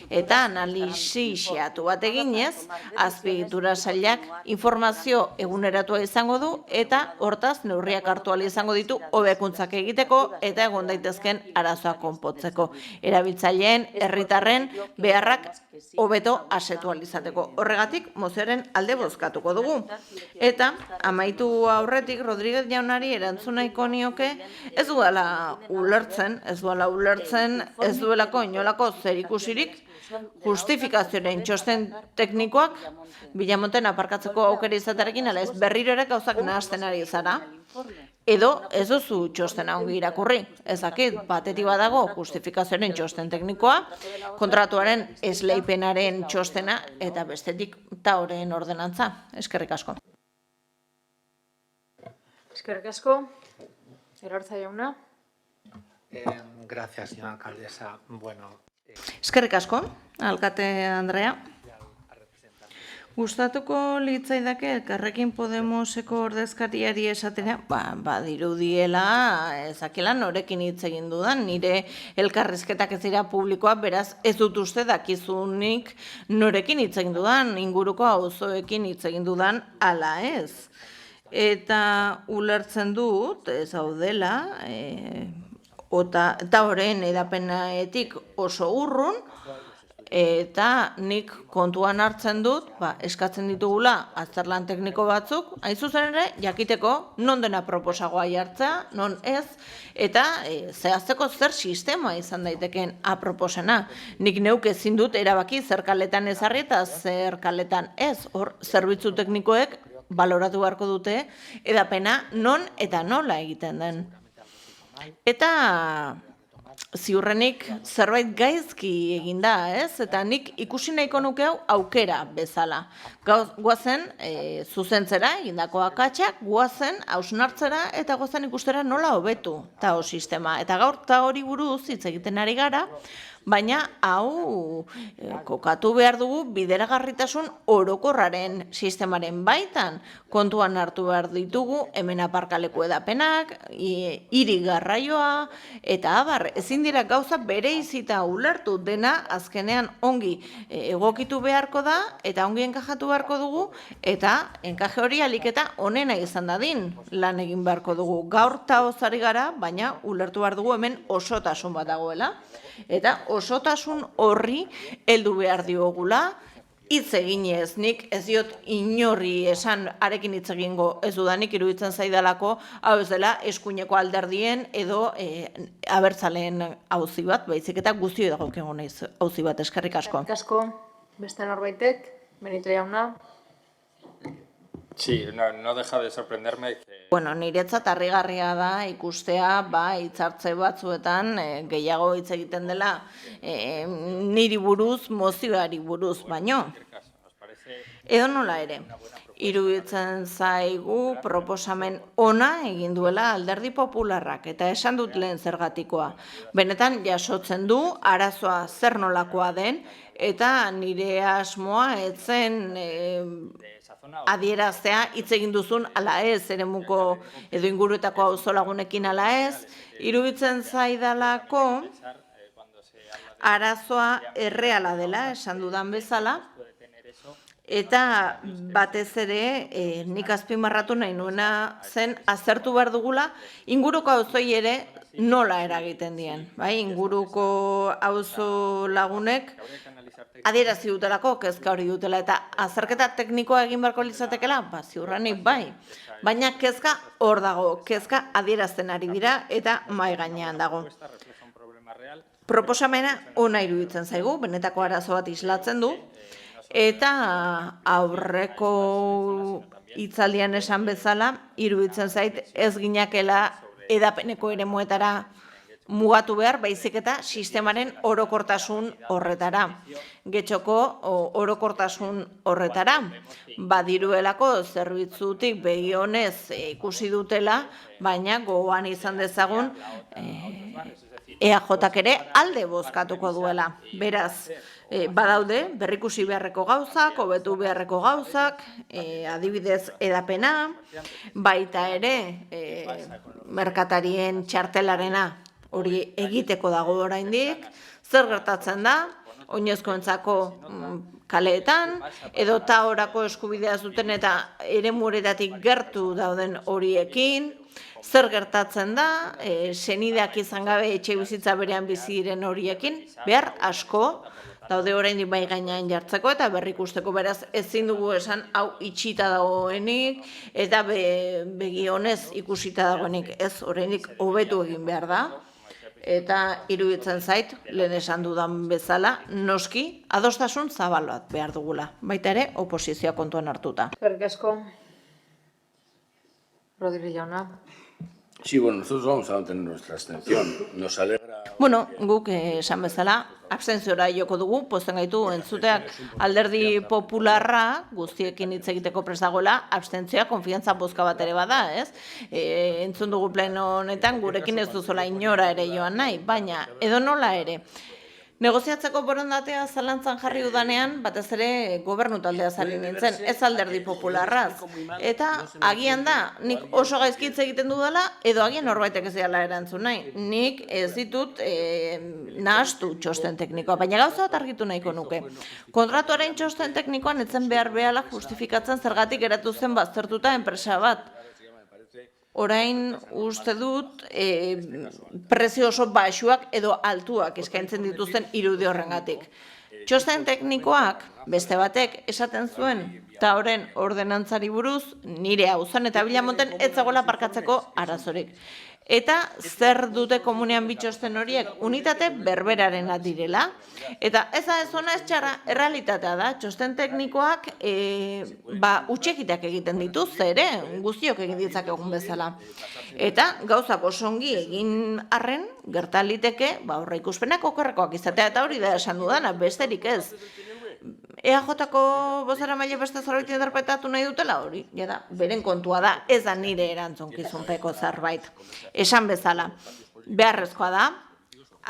Eta analisi xeatu bat eginez, azpiegitura sailak informazio eguneratua izango du eta hortaz neurriak hartu ahal izango ditu hobekuntzak egiteko eta egon daitezkeen arazoak konpontzeko. Erabiltzaileen, herritarren beharrak hobeto asetu ahal izateko. Horregatik, mozioaren alde bozkatuko dugu. Eta, amaitu aurretik, Rodríguez jaunari erantzun nahiko nioke, ez duela ulertzen, ez duelako inolako zerikusirik, justifikazioaren txosten teknikoak, Bilamonten aparkatzeko aukera izatearekin, ala ez berriro ere gauzak nahasten ari zara, edo ez duzu txostena ongi irakurri. Ezakit, batetik badago justifikazioaren txosten teknikoa, kontratuaren esleipenaren txostena, eta bestetik tauren ordenantza. Eskerrik asko. Eskerrik asko. Erortza jauna. Gracias, señora alcaldesa. Bueno... Eskerrik asko, alkate Andrea. Gustatuko litzaidake Elkarrekin Podemoseko ordezkariari esatera, badirudiela ezakela norekin hitz egin dudan, nire elkarrizketak ez dira publikoa, beraz ez dut uste dakizunik norekin hitz egin dudan, inguruko auzoekin hitz egin dudan ala ez. Eta ulertzen dut, ez daudela, eta horren edapenetik oso urrun, eta nik kontuan hartzen dut, eskatzen ditugula azterlan tekniko batzuk, hain zuzen ere, jakiteko non dena proposagoa jartzea, non ez, eta zehazteko zer sistema izan daiteken aproposena. Nik neuk ezin dut erabaki zer kaletan ezarri eta zer kaletan ez, hor zerbitzu teknikoek baloratu beharko dute edapena non eta nola egiten den. Eta ziurrenik zerbait gaizki eginda, ez? Eta nik ikusi nahiko nuke hau aukera bezala. Goazen zuzentzera egindako akatsak, goazen hausnartzera eta goazen ikustera nola hobetu ta sistema. Eta gaur ta hori buruz hitz egiten ari gara, baina hau kokatu behar dugu bideragarritasun orokorraren sistemaren baitan. Kontuan hartu behar ditugu hemen aparkaleku edapenak, hiri garraioa, eta abar, ezin dira gauza bereizita ulertu dena azkenean ongi egokitu beharko da, eta ongi enkajatu beharko dugu, eta enkaje hori aliketa onena izan dadin lan egin beharko dugu. Gaur ta ozari gara, baina ulertu behar dugu hemen osotasun bat dagoela. Eta osotasun horri heldu behar diogula, hitz eginez, nik ez diot inorri esan arekin hitz egingo ez dudanik iruditzen zaidalako, hau ez dela eskuineko alderdien edo abertzaleen auzi bat, baizik eta guztio dagokigun naiz auzi bat, eskerrik asko. Eskerrik asko, beste norbaitek, Benito jauna. Sí, no deja de sorprenderme que... Bueno, niretzat harrigarria da ikustea, hitzartze batzuetan gehiago hitz egiten dela niri buruz, mozioari buruz, baino. Edo nola ere, iruditzen zaigu proposamen ona egin duela Alderdi Popularrak, eta esan dut lehen zergatikoa. Benetan jasotzen du, arazoa zer nolakoa den, eta nire asmoa etzen adieraztea hitz egin duzun ala ez, eremuko edo inguruetako auzolagunekin ala ez, iruditzen zaidalako arazoa erreala dela, esan dudan bezala, eta batez ere nik azpimarratu nahi nuena zen aztertu behar dugula inguruko auzoi ere nola eragiten dien. Inguruko auzolagunek adierazi dutelako, kezka hori dutela, eta azterketa teknikoa egin beharko litzatekeela, ziurrenik bai. Baina kezka hor dago, kezka adierazten ari dira eta mahai gainean dago. Proposamena ona iruditzen zaigu, benetako arazo bat islatzen du, eta aurreko hitzaldian esan bezala, iruditzen zait ez ginakela edapeneko eremuetara mugatu behar, baizik eta sistemaren orokortasun horretara. Getxoko orokortasun horretara, badiruelako zerbitzutik begionez ikusi dutela, baina gogoan izan dezagun EAJak ere alde bozkatuko duela. Beraz, badaude berrikusi beharreko gauzak, hobetu beharreko gauzak, adibidez edapena, baita ere merkatarien txartelarena hori egiteko dago oraindik, zer gertatzen da, oinezkoentzako kaleetan, edo taorako eskubidea zuten eta eremuretatik gertu dauden horiekin, zer gertatzen da, senideak izan gabe etxe bizitza berean bizi diren horiekin, behar asko, daude oraindik bai gainean jartzeko eta berrikusteko, beraz ezin dugu esan hau itxita dagoenik eta begionez ikusita dagoenik, ez oraindik hobetu egin behar da. Eta iruditzen zait, lehen esan dudan bezala, noski adostasun zabal bat behar dugula, baita ere oposizioa kontuan hartuta. Eskerrik asko. Rodríguez jauna. Sí, bueno, nosotros vamos a mantener nuestra abstención. Nos alegra... Bueno, guk esan bezala, abstentziora joko dugu, pozten gaitu entzuteak Alderdi Popularra, guztiekin hitz egiteko prest dagoela, abstentzioa konfiantza bozka bat ere bada, ez? Entzun dugu pleno honetan, gurekin ez duzola inora ere joan nahi, baina edo nola ere. Negoziatzeko borondatea zalantzan jarri udanean, batez ere gobernu taldea zari nintzen, ez Alderdi Popularraz. Eta agian da, nik oso gaizkitz egiten dudala, edo agian norbaitek ez dela erantzun nahi. Nik ez ditut nahastu txosten teknikoa, baina gauza bat argitu nahiko nuke. Kontratuaren txosten teknikoan etzen behar behala justifikatzen zergatik geratu zen baztertuta enpresa bat. orain uste dut prezio oso baxuak edo altuak eskaintzen dituzten irudi horrengatik. Txosten teknikoak beste batek esaten zuen, eta horren ordenantzari buruz nire auzan eta Bilamonten ez zegoela aparkatzeko arazorik. Eta zer dute komunean bitxosten horiek unitate berberarena direla. Eta ez da ez ona ez txarra, errealitatea da, txosten teknikoak utxekiteak egiten dituz, ere, guztiok egin ditzak egun bezala. Eta gauzak osongi egin arren, gertaliteke, horra ikuspenak okerrekoak izatea, eta hori da esan dudana, besterik ez. EAJ-ko bozera maile beste zerbait interpretatu nahi dutela hori, beren kontua da, ez da nire erantzunkizunpeko zerbait. Esan bezala, beharrezkoa da,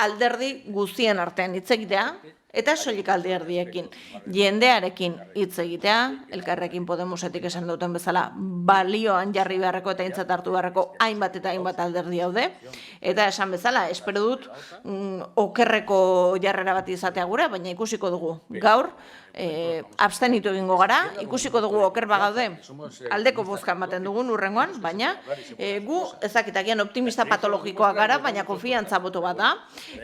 alderdi guztien artean hitz egitea, eta soilik alderdiekin. Jendearekin hitz egitea, Elkarrekin Podemosetik esan duten bezala, balioan jarri beharreko eta aintzat hartu beharreko hainbat eta hainbat alderdi daude, eta esan bezala, espero dut okerreko jarrera bat izatea gure, baina ikusiko dugu gaur, abstenitu egingo gara, ikusiko dugu oker bagaude, aldeko bozka ematen dugun urrengoan, baina gu ezakitagian optimista patologikoa gara, baina konfiantza boto bat da.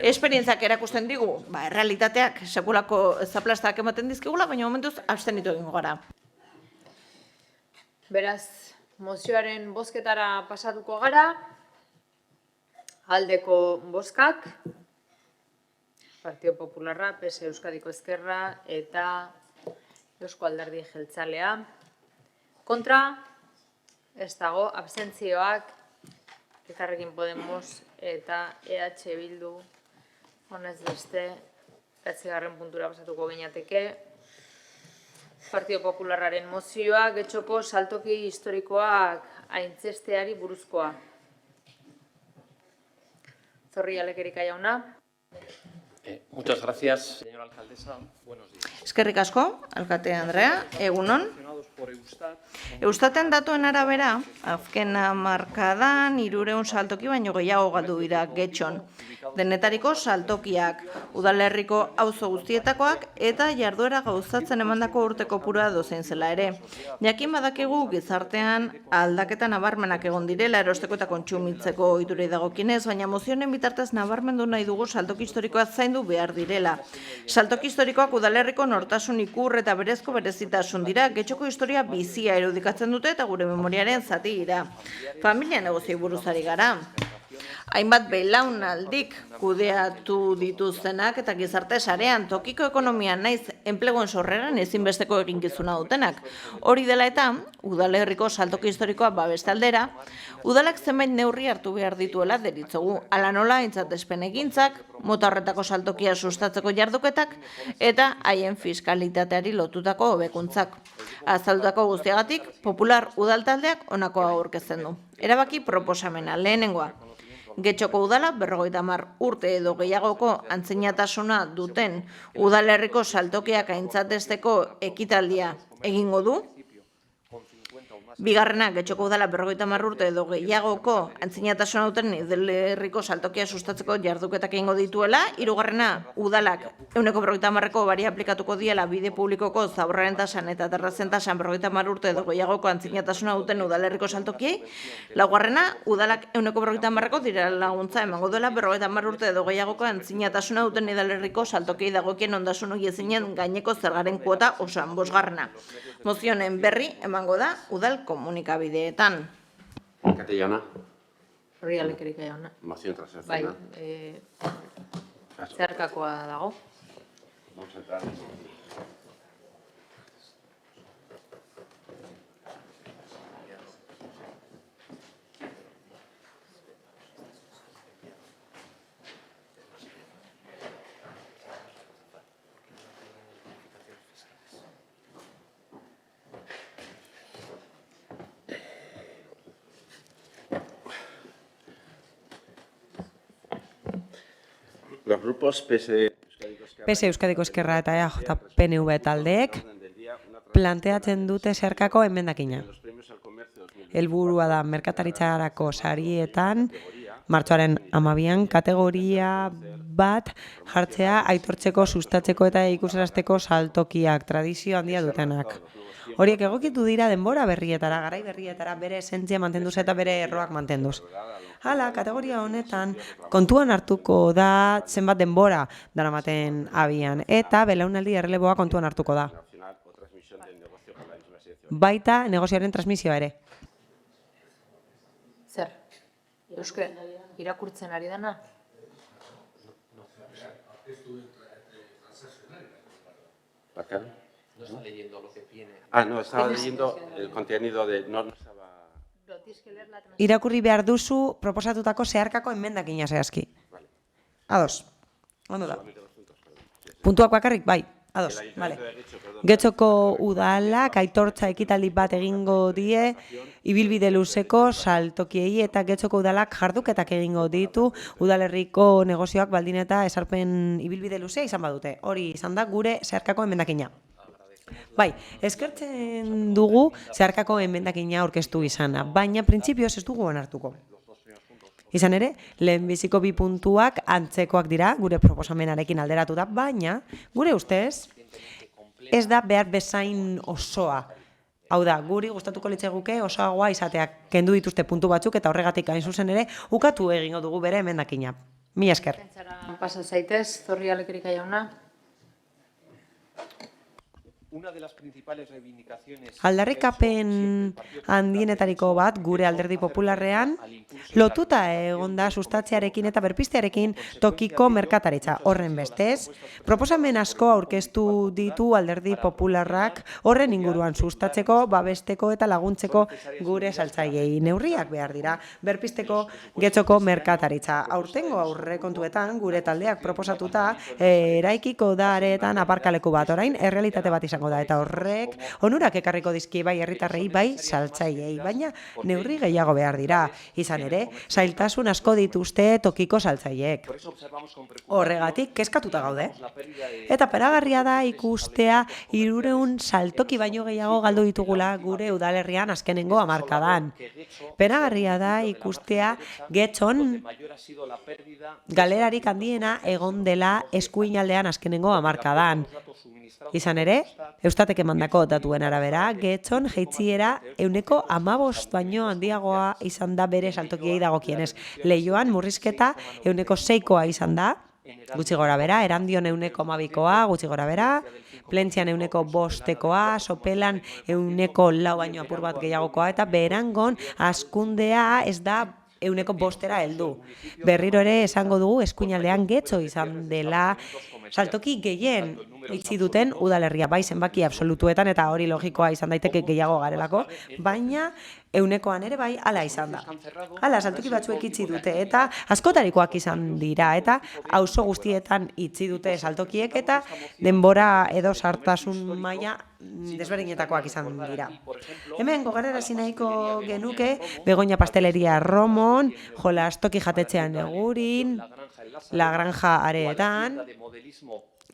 Esperientziak erakusten digu, errealitateak sekulako zaplastak ematen dizkigula, baina momentuz abstenitu egingo gara. Beraz, mozioaren bozketara pasatuko gara, aldeko bozkak, Partido Popularra, PS Euskadiko Ezkerra eta Eusko Alderdi Jeltzalea. Kontra, ez dago, abstentzioak, Elkarrekin Podemos eta EH Bildu, honez beste, 9. puntura pasatuko ginateke. Partido Popularraren mozioa, Getxoko saltoki historikoak aintzesteari buruzkoa. Zorrilla Lekerika jauna. Muchas gracias, señora alcaldesa. Buenos días. Eskerrik asko, alkate Andrea, egunon. Eustaten datuen arabera, azken hamarkadan 300 saltoki baino gehiago galdu dira Getxon. Denetariko saltokiak, udalerriko auzo guztietakoak eta jarduera gauzatzen emandako urte kopurua dozein zela ere. Jakin badakigu gizartean aldaketa nabarmenak egon direla erosteko eta kontsumitzeko ohiturei dagokienez, baina mozionen bitartez nabarmendu nahi dugu saltoki historikoa zaindu behar direla. Saltoki historikoak udalerriko nortasun ikur eta berezko berezitasun dira, Getxoko historia bizia erudikatzen dute eta gure memoriaren zati dira. Familia negozioi buruzari gara. Hainbat belaunaldik kudeatu dituztenak eta gizarte sarean tokiko ekonomian naiz enpleguen sorreran ezinbesteko eginkizuna dutenak. Hori dela eta, udalerriko saltoki historikoa babeste aldera, udalak zenbait neurri hartu behar dituela deritzogu. Hala nola, aintzatespen egintzak, mota horretako saltokia sustatzeko jarduketak eta haien fiskalitateari lotutako hobekuntzak. Azaldutako guztiagatik, Popular udaltaldeak honakoa aurkezten du. Erabaki proposamena, lehenengoa. Getxoko udala 50 urte edo gehiagoko antzinatasuna duten udalerriko saltokiak aintzatesteko ekitaldia egingo du. Bigarrena, Getxoko udala 50 urte edo gehiagoko antzinatasuna duten udalerriko saltokia sustatzeko jarduketak egingo dituela. Hirugarrena, udalak 150ko baria aplikatuko diela bide publikoko zaborraren tasan eta terrazen tasan 50 urte edo gehiagoko antzinatasuna duten udalerriko saltokiei. Laugarrena, udalak 150ko direla laguntza emango duela 50 urte edo gehiagoko antzinatasuna duten udalerriko saltokiei dagokien ondasun horiezinen gaineko zergaren kuota osoan. Bosgarrena, mozionen berri emango da udal komunikabideetan. Alkate jauna. Zorrilla Lekerika jauna. Mozion transakzionala. Zeharkakoa dago. Los grupos PS Euskadiko Ezkerra eta EAJ PNV taldeek planteatzen dute zeharkako emendakina. Helburua da merkataritzarako sarietan martxoaren 12an kategoria bat jartzea aitortzeko, sustatzeko eta ikusarazteko saltokiak tradizio handia dutenak. Horiek egokitu dira denbora berrietara, garai berrietara, bere esentzia mantenduz eta bere erroak mantenduz. Hala, kategoria honetan kontuan hartuko da zenbat denbora daramaten abian eta belaunaldi erreleboa kontuan hartuko da. Baita negozioaren transmisioa ere. Zer? Euske, irakurtzen ari dana? No, estaba leyendo el contenido de... No estaba... Irakurri behar duzu proposatutako zeharkako enmendakina zehazki. Ados. Ondo da. Puntuak bakarrik, bai. Ados, bale. Getxoko udalak aitortza ekitaldi bat egingo die ibilbide luzeko saltokiei eta Getxoko udalak jarduketak egingo ditu udalerriko negozioak baldin eta esarpen ibilbide luzea izan badute. Hori izan da gure zeharkako enmendakina. Bai, eskertzen dugu zeharkako enmendakina aurkeztu izana, baina printzipioz ez dugu onartuko. Izan ere, lehenbiziko 2 puntuak antzekoak dira, gure proposamenarekin alderatu da, baina gure ustez ez da behar bezain osoa. Hau da, guri gustatuko litzaiguke osoagoa izateak kendu dituzte puntu batzuk eta horregatik hain zuzen ere ukatu egingo dugu bere emendakina. Mila esker. Pasa zaitez, Zorri Alekerika jauna. Aldarrikapen handienetariko bat gure alderdi popularrean lotuta egonda sustatzearekin eta berpiztearekin tokiko merkataritza. Horren bestez, proposamen asko aurkeztu ditu alderdi popularrak horren inguruan sustatzeko, babesteko eta laguntzeko gure saltzaileei. Neurriak behar dira, berpizteko Getxoko merkataritza. Aurtengo aurrekontuetan gure taldeak proposatuta eraikiko da areetan aparkaleku bat, orain errealitate bat izango da eta horrek onurak ekarriko dizkie bai herritarrei bai saltzaileei, baina neurri gehiago behar dira. Izan ere, zailtasun asko dituzte tokiko saltzaileek. Horregatik kezkatuta gaude. Eta peragarria da ikustea 300 saltoki baino gehiago galdu ditugula gure udalerrian azkenengo hamarkadan. Peragarria da ikustea Getxon galerarik handiena egon dela eskuinaldean azkenengo hamarkadan. Izan ere, Eustatek emandako datuen arabera, Getxon jaitsiera 15% baino handiagoa izan da bere saltokiei dagokienez. Leioan murrizketa 6%koa izan da, gutxi gora bera, Erandion 12%koa, gutxi gora bera, Plentzian 5%koa, Sopelan 4% baino apur bat gehiagokoa, eta Berangon hazkundea ez da 5%ra heldu. Berriro ere esango dugu eskuinaldean Getxo izan dela saltoki gehien itxi duten udalerria, bai zenbaki absolutuetan eta hori logikoa izan daiteke gehiago garelako, baina 100koan ere bai hala izan da. Hala, saltoki batzuek itxi dute eta askotarikoak izan dira eta auzo guztietan itxi dute saltokiek eta denbora edo sartasun maila desberdinetakoak izan dira. Hemen gogorarazi nahiko genuke Begoña Pasteleria Romon, Jolastoki jatetxean Egurin, La Granja areetan,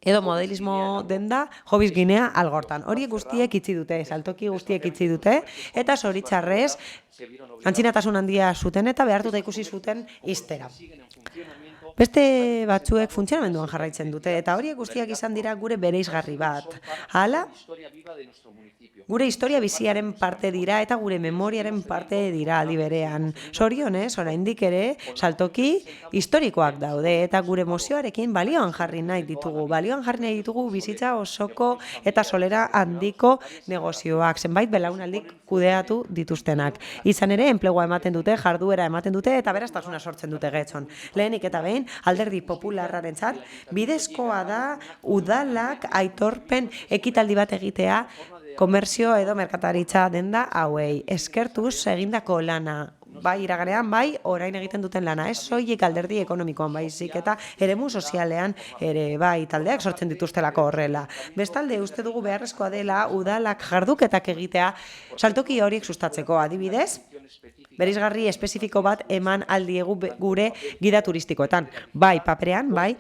edo modelismo denda Jobiz Ginea Algortan. Horiek guztiek itxi dute, saltoki guztiek itxi dute, eta zoritxarrez antzinatasun handia zuten eta behartuta ikusi zuten ixtera. Beste batzuek funtzionamenduan jarraitzen dute, eta horiek guztiak izan dira gure bereizgarri bat. Hala, gure historia biziaren parte dira eta gure memoriaren parte dira aldi berean. Zorionez, oraindik ere, saltoki historikoak daude eta gure mozioarekin balioan jarri nahi ditugu. Balioan jarri nahi ditugu bizitza osoko eta solera handiko negozioak, zenbait belaunaldik kudeatu dituztenak. Izan ere, enplegua ematen dute, jarduera ematen dute eta beraztasuna sortzen dute Getxon. Lehenik eta behin, alderdi popularrarentzat bidezkoa da udalak aitorpen ekitaldi bat egitea komerzio edo merkataritza denda hauei. Eskertuz egindako lana, bai iraganean, bai orain egiten duten lana, ez soilik alderdi ekonomikoan baizik eta eremu sozialean ere bai taldeak sortzen dituztelako horrela. Bestalde uste dugu beharrezkoa dela udalak jarduketak egitea saltoki horiek sustatzeko, adibidez, bereizgarri espezifiko bat eman aldiegu gure gida turistikoetan. Bai paperean, bai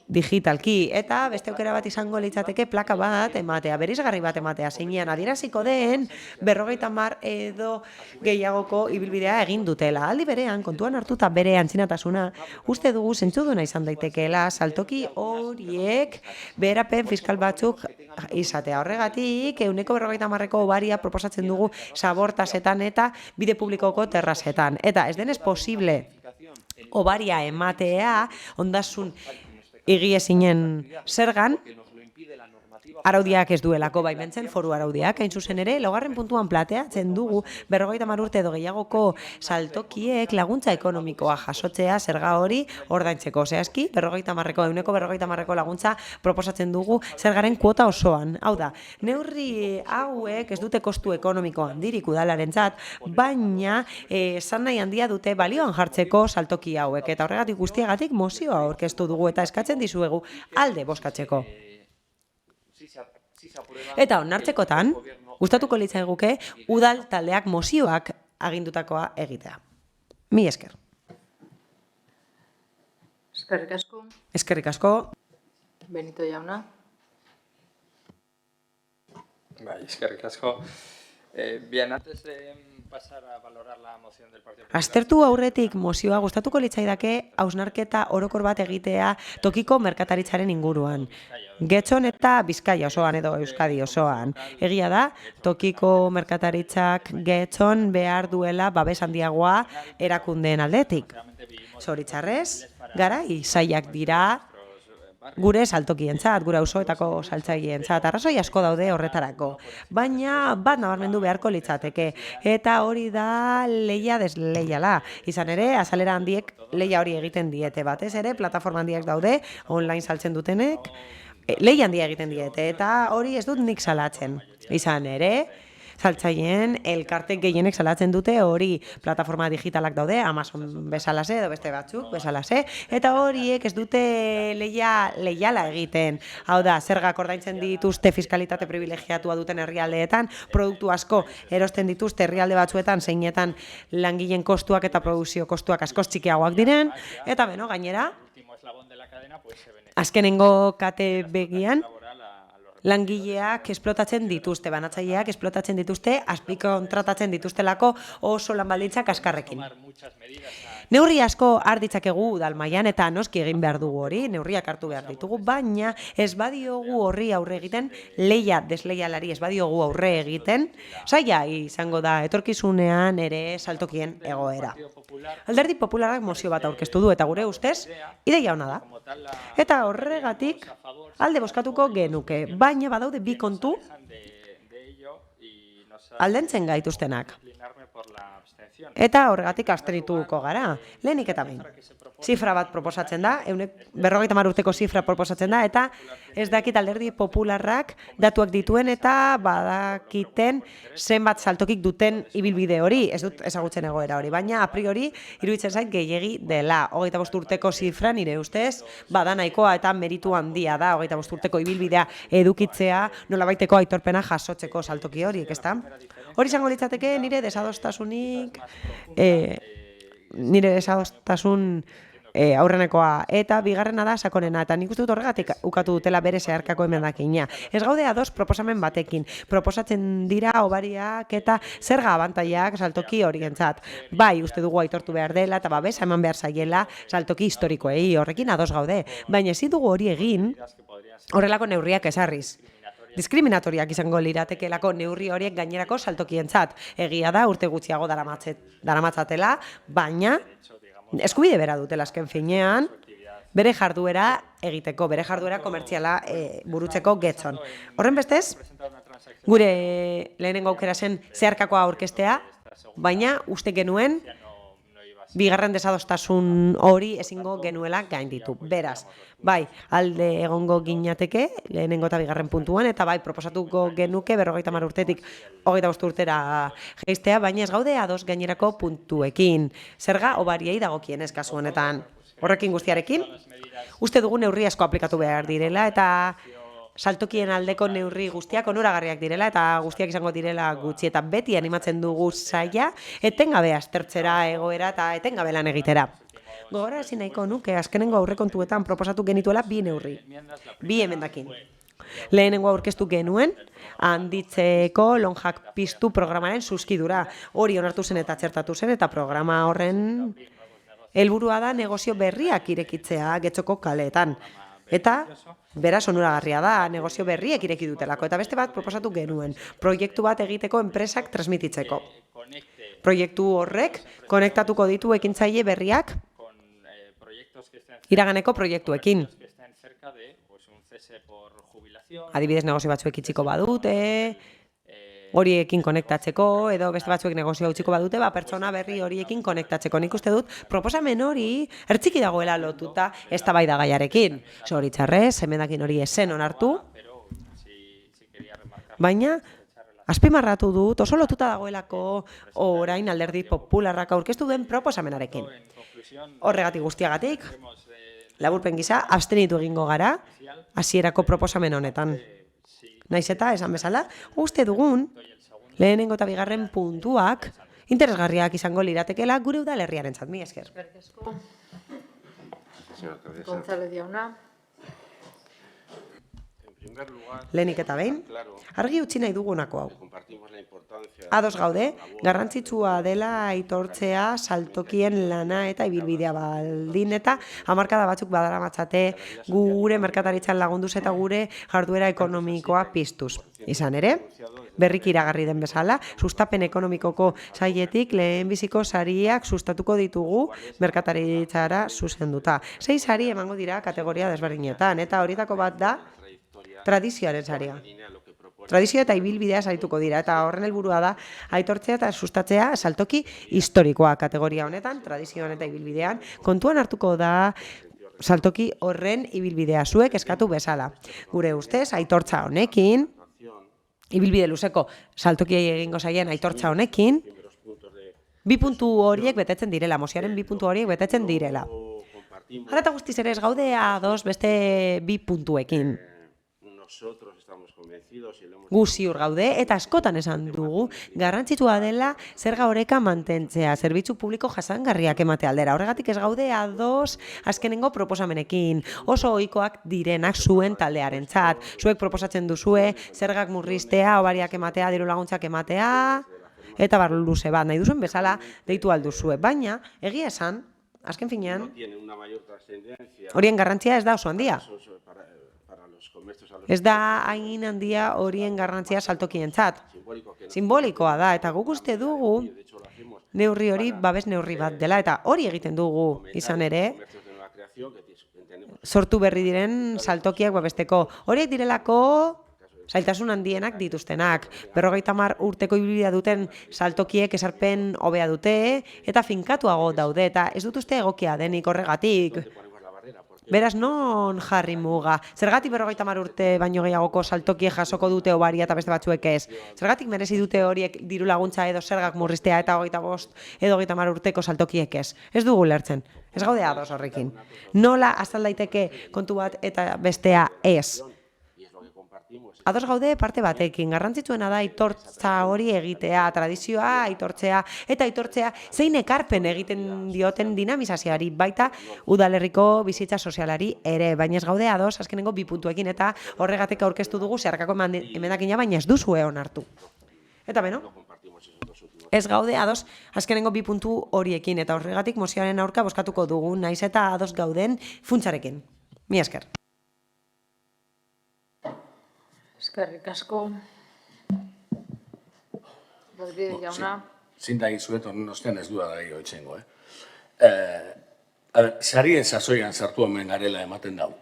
digitalki. Eta beste aukera bat izango litzateke plaka bat ematea, bereizgarri bat ematea, zeinean adieraziko den 50 edo gehiagoko ibilbidea egin dutela. Aldi berean, kontuan hartuta bere antzinatasuna, uste dugu zentzuduna izan daitekeela saltoki horiek beherapen fiskal batzuk izatea. Horregatik, 50%ko obaria proposatzen dugu zabortasetan eta bide publikoko terrazetan. Eta ez denez posible obaria ematea ondasun higiezinen zergan, araudiak ez duelako baimentzen, foru araudiak, hain zuzen ere, laugarren puntuan plateatzen dugu 50 urte edo gehiagoko saltokiek laguntza ekonomikoa jasotzea zerga hori ordaintzeko. Zehazki, 50%ko laguntza proposatzen dugu zergaren kuota osoan. Hau da, neurri hauek ez dute kostu ekonomiko handirik udalarentzat, baina esan nahi handia dute balioan jartzeko saltoki hauek. Eta horregatik guztiagatik mozioa aurkeztu dugu eta eskatzen dizuegu alde bozkatzeko. Eta onartzekotan, gustatuko litzaiguke udal taldeak mozioak agindutakoa egitea. Mi esker. Eskerrik asko. Eskerrik asko. Benito jauna. Bai, eskerrik asko. Bien, antes de pasar a valorar la moción del Partido Popular. Aztertu aurretik mozioa gustatuko litzaidake hausnarketa orokor bat egitea tokiko merkataritzaren inguruan. Getxon eta Bizkaia osoan edo Euskadi osoan. Egia da, tokiko merkataritzak Getxon behar duela babes handiagoa erakundeen aldetik. Zoritxarrez, garai zailak dira gure saltokientzat, gure auzoetako saltzaileentzat, arrazoi asko daude horretarako. Baina bat nabarmendu beharko litzateke, eta hori da lehia desleiala. Izan ere, azalera handiek lehia hori egiten diete, batez ere, plataforma handiak daude, online saltzen dutenek, lehia handia egiten diete, eta hori ez dut nik salatzen. Izan ere, saltzaileen elkartek gehienek salatzen dute hori plataforma digitalak daude, Amazon bezalase edo beste batzuk bezalase, eta horiek ez dute leiala egiten. Hau da, zergak ordaintzen dituzte fiskalitate privilegiatua duten herrialdeetan, produktu asko erosten dituzte herrialde batzuetan zeinetan langileen kostuak eta produkzio kostuak askoz txikiagoak diren, eta beno, gainera, azkenengo kate begian, langileak esplotatzen dituzte, banatzaileak esplotatzen dituzte, azpikontratatzen dituztelako oso lan baldintzak kaskarrekin. Neurri asko har ditzakegu udalmailan eta noski egin behar dugu hori, neurriak hartu behar ditugu, baina ez badiogu horri aurre egiten, leia desleialari ez badiogu aurre egiten, zaila izango da etorkizunean ere saltokien egoera. Alderdi Popularrak mozio bat aurkeztu du eta gure ustez, ideia ona da. Eta horregatik alde bozkatuko genuke, baina badaude bi kontu aldentzen gaituztenak. Eta horregatik abstenituko gara, lehenik eta behin. Zifra bat proposatzen da, 50 urteko zifra proposatzen da, eta ez dakit Alderdi Popularrak datuak dituen eta badakiten zenbat saltokik duten ibilbide hori, ez dut ezagutzen egoera hori, baina a priori iruditzen zait gehiegi dela. 25 urteko zifra nire ustez, bada nahikoa eta meritu handia da, 25 urteko ibilbidea edukitzea, nolabaiteko aitorpena jasotzeko saltoki horiek, ezta? Hori izango litzateke nire desadostasunik, nire desadostasun aurrenekoa, eta bigarrena da sakonena, eta nik uste dut horregatik ukatu dutela bere zeharkako emendakina. Ez gaude ados proposamen batekin, proposatzen dira obariak eta zerga abantaiak saltoki horientzat. Bai, uste dugu aitortu behar dela eta babesa eman behar zaiela saltoki historikoei, horrekin ados gaude, baina ezin dugu hori egin horrelako neurriak ezarriz. Diskriminatoriak izango liratekelako neurri horiek gainerako saltokientzat. Egia da, urte gutxiago daramatzatela, baina eskubide bera dutela azken finean, bere jarduera egiteko, bere jarduera komertziala burutzeko Getxon. Horren bestez, gure lehenengo aukera zen zeharkakoa aurkeztea, baina uste genuen bigarren desadostasun hori ezingo genuela gainditu. Beraz, bai, alde egongo ginateke, lehenengo eta bigarren puntuan, eta bai, proposatuko genuke 50 urtetik 25 urtera jaistea, baina ez gaude ados gainerako puntuekin. Zerga obariei dagokienez kasu honetan. Horrekin guztiarekin, uste dugu neurri asko aplikatu behar direla, eta saltokien aldeko neurri guztiak onuragarriak direla eta guztiak izango direla gutxi, eta beti animatzen dugu saia etengabe aztertzera egoera eta etengabe lan egitera. Gogorarazi nahiko nuke azkenengo aurrekontuetan proposatu genituela bi neurri, bi emendakin. Lehenengo aurkeztu genuen handitzeko lonjak piztu programaren zuzkidura. Hori onartu zen eta txertatu zen, eta programa horren helburua da negozio berriak irekitzea Getxoko kaleetan. Eta, beraz onuragarria da, negozio berriek ireki dutelako. Eta beste bat proposatu genuen, proiektu bat egiteko enpresak transmititzeko. Proiektu horrek konektatuko ditu ekintzaile berriak iraganeko proiektuekin. Adibidez, negozio batzuek itxiko badute, horiekin konektatzeko, edo beste batzuek negozio utziko badute, pertsona berri horiekin konektatzeko. Nik uste dut, proposamen hori ertziki dagoela lotuta eztabaidagaiarekin. Zoritxarrez, emendakin hori esen onartu, baina azpimarratu dut, oso lotuta dagoelako orain Alderdi Popularrak aurkeztu duen proposamenarekin. Horregatik guztiagatik, laburpen gisa, abstenitu egingo gara, hasierako proposamen honetan. Naiz eta, esan bezala, uste dugun, lehenengo eta bigarren puntuak interesgarriak izango liratekela gure udalerriarentzat. Mi esker. González jauna. Lehenik eta behin, argi utzi nahi dugunako hau. Ados gaude, garrantzitsua dela aitortzea saltokien lana eta ibilbidea baldin eta hamarkada batzuk badaramatzate gure merkataritzan lagunduz eta gure jarduera ekonomikoa piztuz. Izan ere, berriki iragarri den bezala, sustapen ekonomikoko sailetik lehenbiziko sariak sustatuko ditugu merkataritzara zuzenduta. 6 sari emango dira kategoria desberdinetan eta horietako bat da tradizioaren saria. Tradizio eta ibilbidea sarituko dira, eta horren helburua da aitortzea eta sustatzea saltoki historikoa kategoria honetan, tradizioan eta ibilbidean. Kontuan hartuko da saltoki horren ibilbidea zuek eskatu bezala. Gure ustez, aitortza honekin, ibilbide luzeko saltoki egingo zaien aitortza honekin, 2 puntu horiek betetzen direla, mozioaren 2 puntu horiek betetzen direla. Hala eta guztiz ere ez gaude ados beste 2 puntuekin. Gu ziur gaude eta askotan esan dugu garrantzitsua dela zerga oreka mantentzea, zerbitzu publiko jasangarriak emate aldera. Horregatik ez gaude ados azkenengo proposamenekin, oso ohikoak direnak zuen taldearentzat. Zuek proposatzen duzue zergak murriztea, hobariak ematea, diru laguntzak ematea, eta bar luze bat nahi duzuen bezala deitu alduzue. Baina, egia esan, azken finean, horien garrantzia ez da oso handia. Ez da hain handia horien garrantzia saltokientzat. Simbolikoa da, eta guk uste dugu neurri hori babes neurri bat dela, eta hori egiten dugu izan ere, sortu berri diren saltokiak babesteko. Horiek direlako zailtasun handienak dituztenak. 50 urteko ibilbidea duten saltokiek esarpen hobea dute, eta finkatuago daude, eta ez dut uste egokia denik horregatik. Beraz, non jarri muga? Zergatik 50 urte baino gehiagoko saltokiek jasoko dute hobaria eta beste batzuek ez? Zergatik merezi dute horiek diru laguntza edo zergak murriztea eta 25 edo 30 urteko saltokiek ez? Ez dugu lertzen. Ez gaude ados horrekin. Nola azal daiteke kontu bat eta bestea ez? Ados gaude parte batekin, garrantzitsuena da aitortza hori egitea, tradizioa aitortzea, eta aitortzea zein ekarpen egiten dioten dinamizazioari, baita udalerriko bizitza sozialari ere, baina ez gaude ados azkenengo 2 puntuekin, eta horregatik aurkeztu dugu zeharkako emendakina, baina ez duzue onartu. Eta beno, ez gaude ados azkenengo 2 puntu horiekin, eta horregatik mozioaren aurka bozkatuko dugu, naiz eta ados gauden funtsarekin. Mi esker. Eskerrik asko. Rodríguez jauna. Zinta egin zuet, honen ostean ez duda da itxengo. Sarien sasoian sartu hemen garela ematen dau.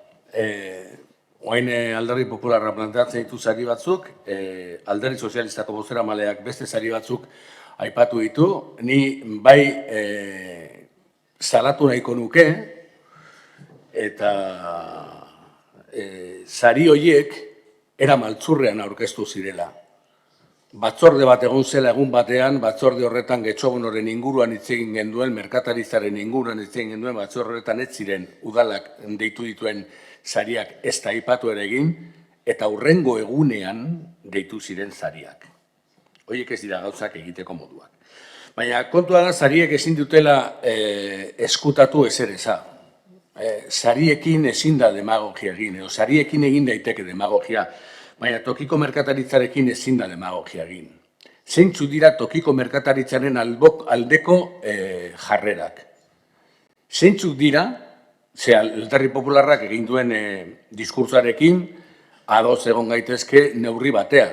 Oain Alderdi Popularra planteatzen ditu sari batzuk, Alderdi Sozialistako bozeramaleak beste sari batzuk aipatu ditu, ni bai salatu nahiko nuke, eta sari horiek era maltzurrean aurkeztu zirela. Batzorde bat egon zela egun batean, batzorde horretan Getxogon horren inguruan hitz egin genduen, merkataritzaren inguruan hitz egin genduen, batzorde horretan ez ziren udalak deitu dituen sariak ez da aipatu ere egin, eta hurrengo egunean deitu ziren sariak. Horiek ez dira gauzak egiteko moduak. Baina kontua da sariek ezin dutela eskutatu ezer eza. Sariekin ezin da demagogia egin, edo sariekin egin daiteke demagogia, baina tokiko merkataritzarekin ezin da demagogia egin. Zeintzu dira tokiko merkataritzaren aldeko jarrerak. Zeintzuk dira Ze Alderdi Popularrak egin duen diskurtzarekin ados egon gaitezke neurri batean.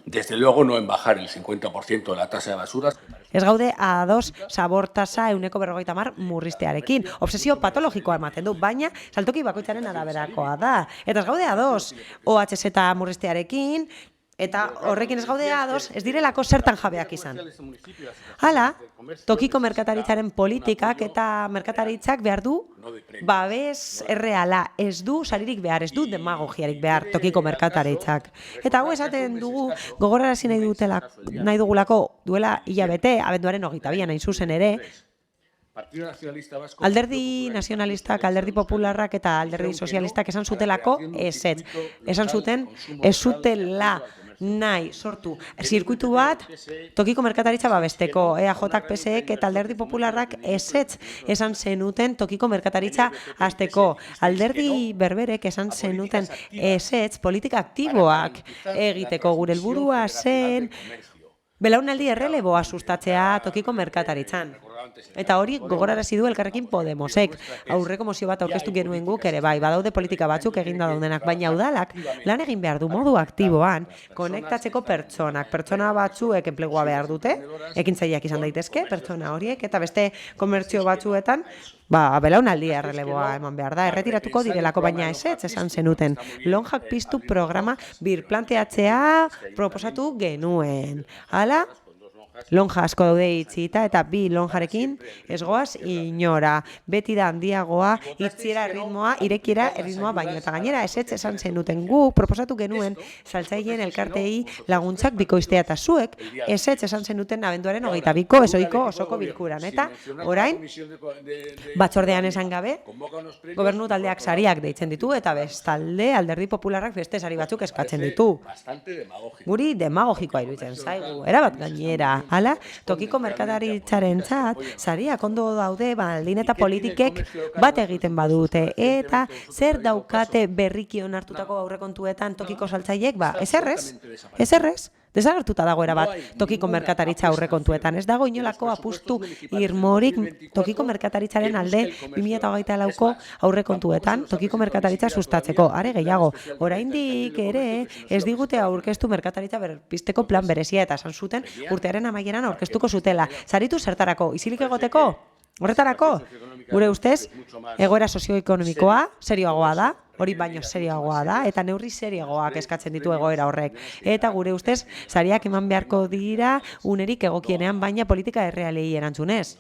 Desde luego no en bajar el 50% de la tasa de basuras. Ez gaude ados sabortasa 150 murriztearekin. Obsesio patologikoa ematen du, baina saltoki bakoitzaren araberakoa da. Eta ez gaude ados OHZ murriztearekin, eta horrekin ez gaude ados, ez direlako zertan jabeak izan. Hala, tokiko merkataritzaren politikak eta merkataritzak behar du babes erreala, ez du saririk behar, ez du demagogiarik behar tokiko merkataritzak. Eta hau esaten dugu gogorarazi nahi dugulako duela hilabete, abenduaren 22 hain zuzen ere, Alderdi nazionalistak, alderdi popularrak eta alderdi sozialistak esan zutelako ezetz. Esan zuten ez zutela nahi sortu zirkuitu bat tokiko merkataritza babesteko. EAJak, PSEek eta alderdi popularrak ezetz esan zenuten tokiko merkataritza hasteko. Alderdi berberek esan zenuten ezetz politika aktiboak egiteko. Gure helburua zen belaunaldi erreleboa sustatzea tokiko merkataritzan. Eta hori gogorarazi du Elkarrekin Podemosek. Aurreko mozio bat aurkeztu genuen guk ere bai, badaude politika batzuk eginda daudenak, baina udalak lan egin behar du modu aktiboan konektatzeko pertsonak. Pertsona batzuek enplegua behar dute, ekintzaileak izan daitezke, pertsona horiek, eta beste komertzio batzuetan belaunaldi erreleboa eman behar da, erretiratuko direlako, baina ezetz esan zenuten. Lonjak piztu programa birplanteatzea proposatu genuen. Hala, lonja asko daude itxita eta bi lonjarekin ez goaz inora. Beti da handiagoa itxiera erritmoa, irekiera erritmoa baino. Eta gainera ezetz esan zenuten guk proposatu genuen saltzaileen elkartei laguntzak bikoiztea eta zuek ezetz esan zenuten abenduaren 22ko ezoiko osoko bilkuran. Eta orain batzordean esan gabe gobernu taldeak sariak deitzen ditu eta bestalde alderdi popularrak beste sari batzuk eskatzen ditu. Guri demagogikoa iruditzen zaigu, erabat gainera. Hala, tokiko merkataritzarentzat sariak ondo daude, baldin eta politikek bat egiten badute. Eta zer daukate berriki onartutako aurrekontuetan tokiko saltzaileek? Ezerrez. Desagertuta dago erabat tokiko merkataritza aurrekontuetan. Ez dago inolako apustu irmorik tokiko merkataritzaren alde 2024ko aurrekontuetan tokiko merkataritza sustatzeko. Are gehiago, oraindik ere ez digute aurkeztu merkataritza berpizteko plan berezia eta esan zuten urtearen amaieran aurkeztuko zutela. Saritu zertarako, isilik egoteko? Horretarako, gure ustez, egoera sozioekonomikoa serioagoa da, hori baino serioagoa da, eta neurri serioagoak eskatzen ditu egoera horrek. Eta gure ustez, sariak eman beharko dira unerik egokienean, baina politika errealei erantzunez.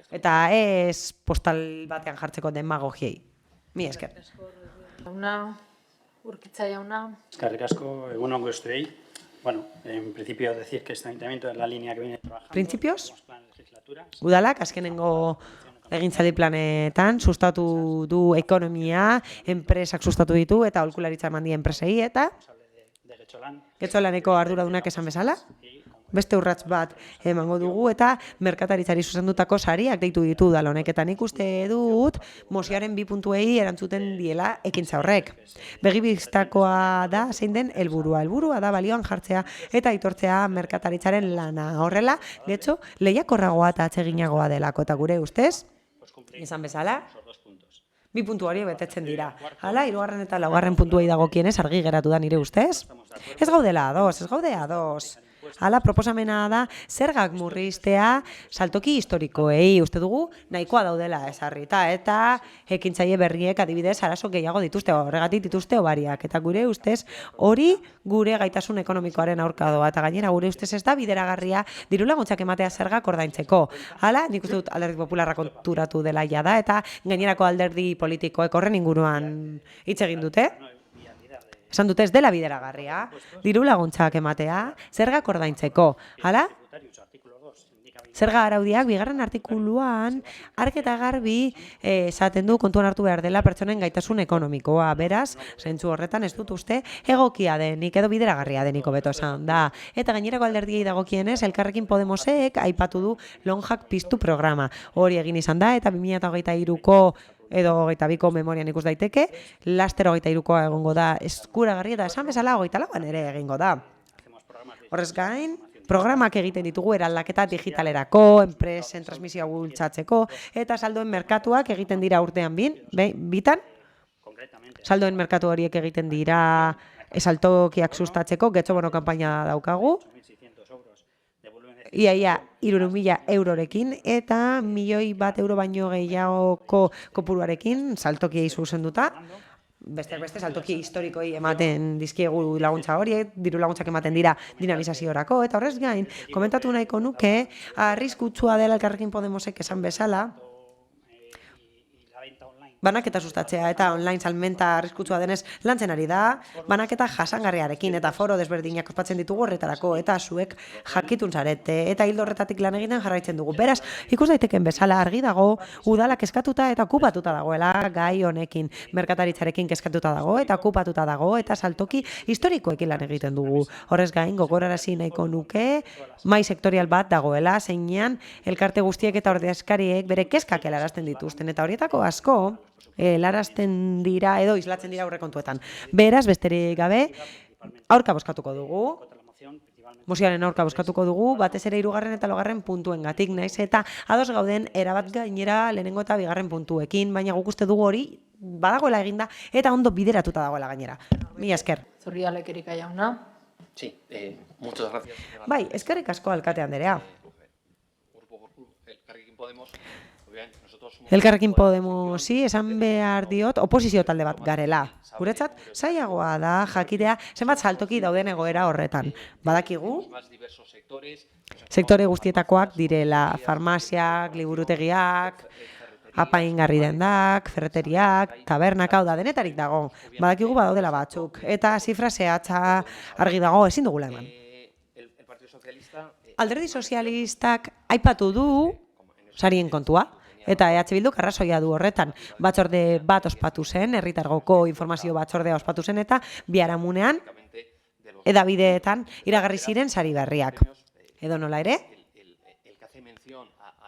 Eta ez postal batean jartzeko demagogiei. Mi esker. Urkitza jauna. Eskerrik asko, egun ongo estuei. Bueno, en principio decir que este ayuntamiento es la línea que viene trabajando. Principios? Udalak azkenengo egintzaldi planetan sustatu du ekonomia, enpresak sustatu ditu eta aholkularitza eman die enpresei eta Getxolaneko arduradunak esan bezala. Beste urrats bat emango dugu eta merkataritzari zuzendutako sariak deitu ditu udal honek eta nik uste dut mozioaren 2 puntuei erantzuten diela ekintza horrek. Begibistakoa da zein den helburua. Helburua da balioan jartzea eta aitortzea merkataritzaren lana. Horrela, de hecho, lehiakorragoa eta atseginagoa delako eta gure ustez, izan bezala, 2 puntu hori betetzen dira. Hala, 3. eta 4. puntuei dagokienez argi geratu da nire ustez. Ez gaudela ados. Hala, proposamena da zergak murriztea saltoki historikoei. Uste dugu nahikoa daudela ezarrita eta ekintzaile berriek adibidez arazo gehiago dituzte, horregatik dituzte hobariak. Eta gure ustez hori gure gaitasun ekonomikoaren aurka doa eta gainera gure ustez ez da bideragarria dirulaguntzak ematea zergak ordaintzeko. Hala, nik uste dut alderdi popularra konturatu dela jada eta gainerako alderdi politikoek horren inguruan hitz egin dute. Esan dute ez dela bideragarria, diru laguntzak ematea, zergak ordaintzeko. Hala? Zerga araudiak 2. artikuluan argi eta garbi esaten du kontuan hartu behar dela pertsonen gaitasun ekonomikoa. Beraz, zentzu horretan ez dut uste egokia denik edo bideragarria deniko beto esan da. Eta gainerako alderdiei dagokienez Elkarrekin Podemosek aipatu du lonjak piztu programa. Hori egin izan da eta 2023ko edo 22ko memorian ikus daiteke, laster 23koa egongo da eskuragarri eta esan bezala 24an ere egingo da. Horrez gain, programak egiten ditugu eraldaketa digitalerako, enpresen transmisioa bultzatzeko, eta saldoen merkatuak egiten dira urtean bitan. Saldoen merkatu horiek egiten dira saltokiak sustatzeko, getxobono kanpaina daukagu. Ia 300.000 eurorekin eta 1.000.000 euro baino gehiagoko kopuruarekin saltokiei zuzenduta. Besteak beste saltoki historikoi ematen dizkiegu laguntza horiek, diru laguntzak ematen dira dinamizaziorako, eta horrez gain, komentatu nahiko nuke, arriskutsua dela Elkarrekin Podemosek esan bezala, banaketa sustatzea eta online salmenta arriskutsua denez lantzen ari da, banaketa jasangarriarekin eta foro desberdinak ospatzen ditugu horretarako, eta zuek jakitun zarete, eta hildo horretatik lan egiten jarraitzen dugu. Beraz, ikus daiteken bezala argi dago, udalak eskatuta eta okupatuta dagoela gai honekin, merkataritzarekin eskatuta dago eta okupatuta dago, eta saltoki historikoekin lan egiten dugu. Horrez gain, gogorarazi nahiko nuke, mai sektorial bat dagoela, zeinean elkarte guztiek eta ordezkariek bere kezkak helarazten dituzten, eta horietako asko, helarazten dira edo islatzen dira aurrekontuetan. Beraz, besterik gabe, aurka bozkatuko dugu. Mozioaren aurka bozkatuko dugu, batez ere 3. eta 4. puntuengatik, naiz eta ados gauden erabat gainera lehenengo eta 2. puntuekin, baina guk uste dugu hori badagoela eginda eta ondo bideratuta dagoela gainera. Mila esker. Zurrialek Erika jauna. Sí, muchas gracias. Bai, eskerrik asko alkate anderea. Elkarrekin Podemosi esan behar diot oposizio talde bat garela. Guretzat, zailagoa da jakitea zenbat saltoki dauden egoera horretan. Badakigu, sektore guztietakoak direla, farmaziak, liburutegiak, apaingarri dendak, ferreteriak, tabernak, hau da, denetarik dago. Badakigu badaudela batzuk, eta zifra zehatza argi dago ezin dugula eman. Alderdi sozialistak aipatu du sarien kontua, eta EH Bilduk arrazoia du horretan. Batzorde bat ospatu zen, herritargoko informazio batzordea ospatu zen, eta biharamunean edabideetan iragarri ziren sari berriak. Edo nola ere,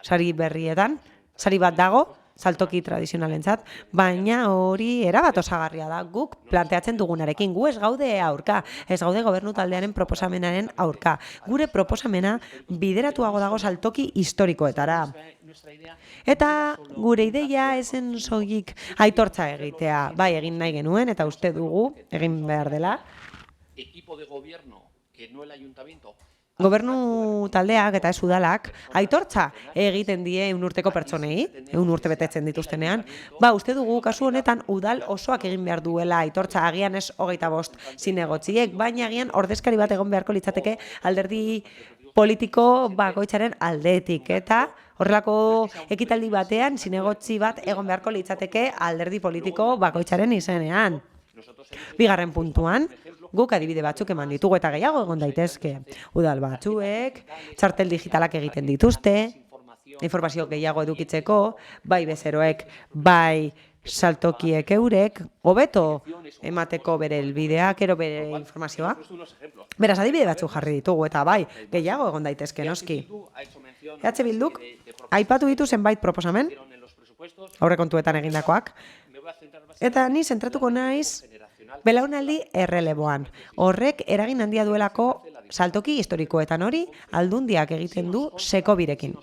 sari berrietan, sari bat dago, saltoki tradizionalentzat, baina hori erabat osagarria da guk planteatzen dugunarekin. Gu ez gaude aurka, ez gaude gobernu taldearen proposamenaren aurka. Gure proposamena bideratuago dago saltoki historikoetara. Eta gure ideia esen soilik aitortza egitea, bai egin nahi genuen eta uste dugu egin behar dela. Gobernu taldeak eta ez udalak aitortza egiten die 1 urteko pertsonei, 1 urte betetzen dituztenean, uste dugu kasu honetan udal osoak egin behar duela aitortza, agian ez 25 zinegotziek, baina agian ordezkari bat egon beharko litzateke alderdi politiko bakoitzaren aldetik, eta horrelako ekitaldi batean zinegotzi bat egon beharko litzateke alderdi politiko bakoitzaren izenean. 2. puntuan, guk adibide batzuk eman ditugu eta gehiago egon daitezke. Udal batzuek, txartel digitalak egiten dituzte, informazio gehiago edukitzeko, bai bezeroek, bai saltokiek eurek, hobeto emateko bere helbideak, ero bere informazioa. Beraz, adibide batzuk jarri ditugu eta bai, gehiago egon daitezke noski. EH Bilduk aipatu ditu zenbait proposamen, aurrekontuetan egindakoak, eta ni zentratuko naiz belaunaldi erreleboan. Horrek eragin handia duelako saltoki historikoetan hori aldundiak egiten du sekobirekin.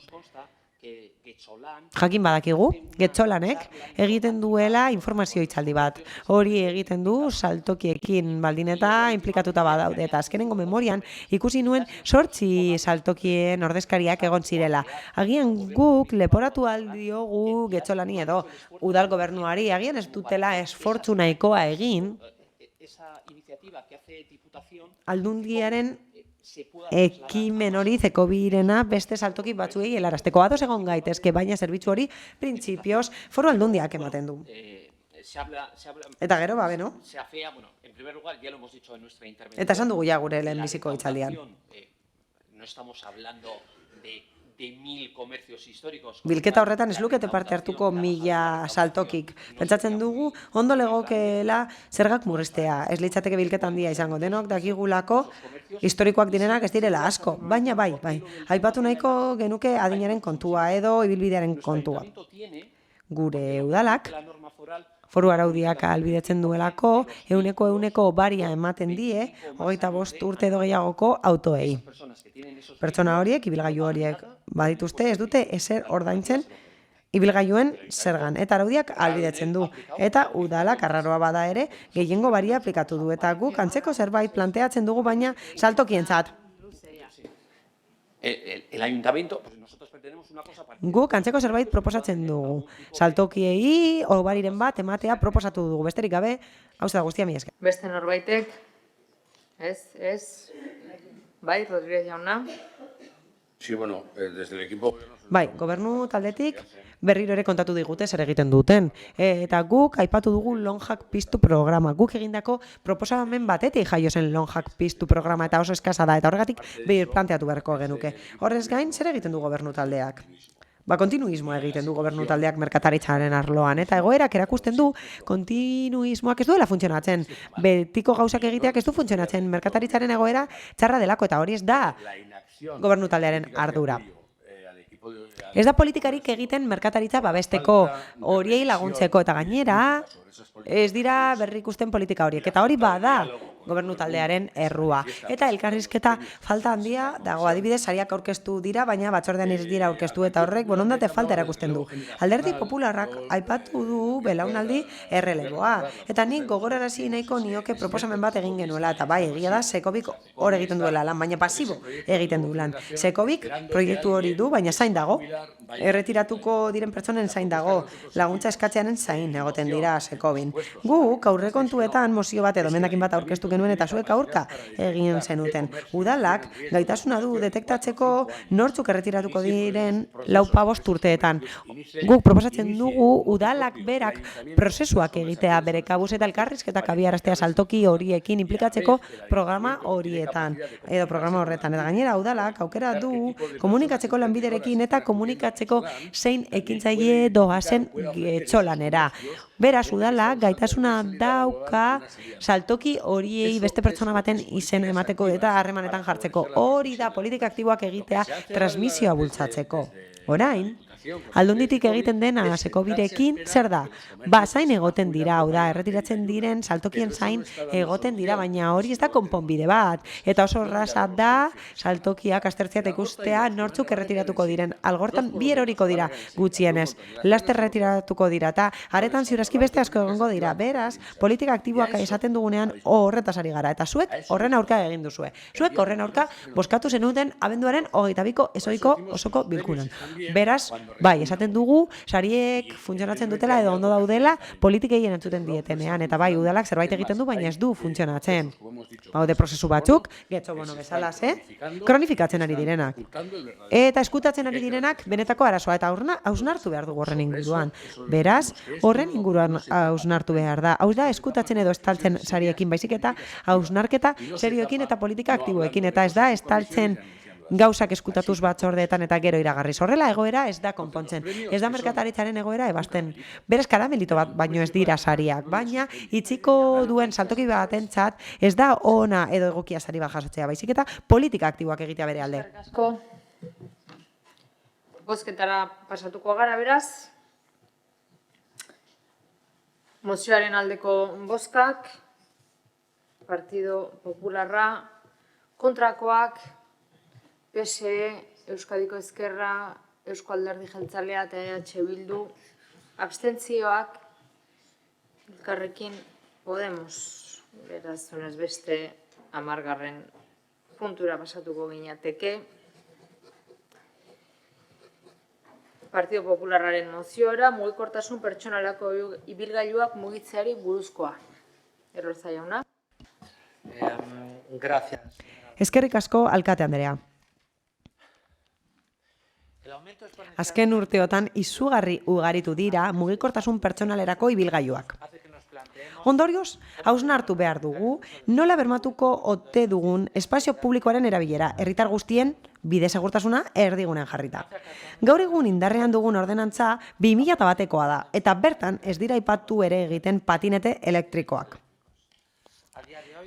Jakin badakigu, Getxolanek egiten duela informazio hitzaldi bat. Hori egiten du saltokiekin baldin eta implikatuta badaude. Eta azkenengo memorian ikusi nuen 8 saltokien ordezkariak egon zirela. Agian guk leporatu aldiogu Getxolani edo udal gobernuari, agian ez dutela esfortzu nahikoa egin aldundiaren ekimen hori zekobirena beste saltoki batzuei helarazteko. Ados egon gaitezke, baina zerbitzu hori printzipioz foru aldundiak ematen du. Eta gero, beno? Eta esan dugu ja gure lehenbiziko hitzaldian. Bilketa horretan ez lukete parte hartuko 1000 saltokik. Pentsatzen dugu, ondo legokeela zergak murriztea. Ez litzateke bilketa handia izango denok, dakigulako historikoak direnak ez direla asko. Baina bai. Aipatu nahiko genuke adinaren kontua edo ibilbidearen kontua. Gure udalak foru araudiak ahalbidetzen duelako, ehuneko baria ematen die, 25 urte edo gehiagoko autoei. Pertsona horiek, ibilgailu horiek badituzte, ez dute ezer ordaintzen ibilgailuen zergan, eta araudiak ahalbidetzen du. Eta udalak, arraroa bada ere, gehiengo baria aplikatu du, eta guk antzeko zerbait planteatzen dugu, baina saltokientzat. El ayuntamiento, pues nosotros pretendemos una cosa parecida. Guk antzeko zerbait proposatzen dugu. Saltokiei obariren bat ematea proposatu dugu. Besterik gabe, hau da guztia mila esker. Beste norbaitek, ez, bai, Rodríguez jauna. Sí, bueno, desde el equipo... Bai, gobernu taldetik berriro ere kontatu digute zer egiten duten. Eta guk aipatu dugu Lonjak Piztu programa. Guk egindako proposamen batetik jaio zen Lonjak Piztu programa eta oso eskasa da. Eta horregatik planteatu beharko genuke. Horrez gain, zer egiten du gobernu taldeak? Kontinuismoa egiten du gobernu taldeak merkataritzaren arloan. Eta egoerak erakusten du kontinuismoak ez duela funtzionatzen. Betiko gauzak egiteak ez du funtzionatzen. Merkataritzaren egoera txarra delako eta hori ez da gobernu taldearen ardura. Ez da politikarik egiten merkataritza babesteko, horiei laguntzeko eta gainera ez dira berrikusten politika horiek. Eta hori bada gobernu taldearen errua. Eta elkarrizketa falta handia dago, adibidez sariak aurkeztu dira, baina batzordean ez dira aurkeztu eta horrek borondate falta erakusten du. Alderdi Popularrak aipatu du belaunaldi erreleboa. Eta nik gogorarazi nahiko nioke proposamen bat egin genuela, eta bai, egia da Sekobik hor egiten duela lan, baina pasibo egiten du lan. Sekobik proiektu hori du, baina zain dago. Erretiratuko diren pertsonen zain dago, laguntza eskatzearen zain egoten dira Sekobin. Guk aurrekontuetan mozio bat edo emendakin bat aurkeztu genuen eta zuek aurka egin zenuten. Udalak gaitasuna du detektatzeko nortzuk erretiratuko diren 4-5 urteetan. Guk proposatzen dugu udalak berak prozesuak egitea bere kabuz eta elkarrizketak abiaraztea saltoki horiekin implikatzeko programa horietan edo programa horretan. Eta gainera udalak aukera du komunikatzeko lanbiderekin eta komunikatzeko zein ekintzaile doazen getxolanera. Beraz, udalak gaitasuna dauka saltoki horiei beste pertsona baten izen emateko eta harremanetan jartzeko. Hori da politika aktiboak egitea transmisioa bultzatzeko. Orain, aldunditik egiten dena Sekobirekin zer da? Zain egoten dira, hau da, erretiratzen diren saltokien zain egoten dira, baina hori ez da konponbide bat. Eta oso erraza da saltokiak aztertzea eta ikustea nortzuk erretiratuko diren. Algortan bi eroriko dira gutxienez. Laster erretiratuko dira eta aretan ziurazki beste asko egongo dira. Beraz, politika aktiboak esaten dugunean horretaz ari gara. Eta zuek horren aurka egin duzue. Zuek horren aurka bozkatu zenuten abenduaren 22ko ezoiko osoko bilkuran. Beraz, bai, esaten dugu, sariek funtzionatzen dutela edo ondo daudela politikei entzuten dietenean. Eta bai, udalak zerbait egiten du, baina ez du funtzionatzen. Baude prozesu batzuk, getxo bono bezalaz, kronifikatzen ari direnak. Eta eskutatzen ari direnak benetako arazoa eta hausnartu behar dugu horren inguruan. Beraz, horren inguruan hausnartu behar da. Hau da, eskutatzen edo estaltzen sariekin baizik eta hausnarketa serioekin eta politika aktiboekin. Eta ez da, estaltzen gauzak eskutatuz batzordeetan eta gero iragarriz. Horrela egoera ez da konpontzen. Ez da merkataritzaren egoera ebasten. Berez karamelito bat baino ez dira sariak, baina itziko duen saltoki batentzat ez da ona edo egokia sari bat jasotzea, baizik eta politika aktiboak egitea bere alde. Bozketara pasatuko gara beraz. Mozioaren aldeko bozkak, Partido Popularra, kontrakoak, PSE, Euskadiko Ezkerra, Eusko Alderdi Jeltzalea eta EH Bildu, abstentzioak, Elkarrekin Podemos, beraz, honez beste 10. puntura pasatuko ginateke. Partido Popularraren moziora, mugikortasun pertsonalako ibilgailuak mugitzeari buruzkoa. Errotza jauna. Eskerrik asko, alkate Andrea. Azken urteotan izugarri ugaritu dira mugikortasun pertsonalerako ibilgailuak. Ondorioz, hausnartu behar dugu, nola bermatuko ote dugun espazio publikoaren erabilera, herritar guztien bide segurtasuna erdigunean jarrita. Gaur egun indarrean dugun ordenantza 2001koa da, eta bertan ez dira aipatu ere egiten patinete elektrikoak.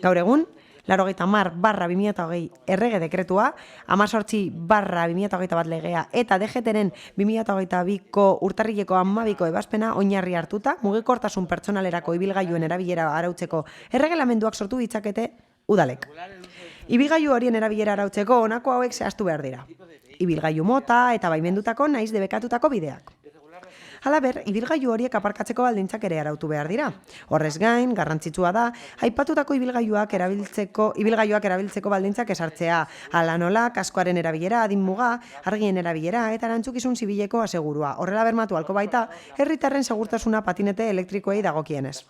Gaur egun, 80/2020 errege dekretua, 18/2021 legea eta DGT-ren 2022ko urtarrileko 12ko ebazpena oinarri hartuta, mugikortasun pertsonalerako ibilgailuen erabilera arautzeko erregelamenduak sortu ditzakete udalek. Ibilgailu horien erabilera arautzeko honako hauek zehaztu behar dira. Ibilgailu mota eta baimendutako naiz debekatutako bideak. Halaber, ibilgailu horiek aparkatzeko baldintzak ere arautu behar dira. Horrez gain, garrantzitsua da, aipatutako ibilgailuak erabiltzeko baldintzak esartzea, hala nola, kaskoaren erabilera, adin muga, argien erabilera eta erantzukizun zibileko asegurua. Horrela bermatu halko baita, herritarren segurtasuna patinete elektrikoei dagokienez.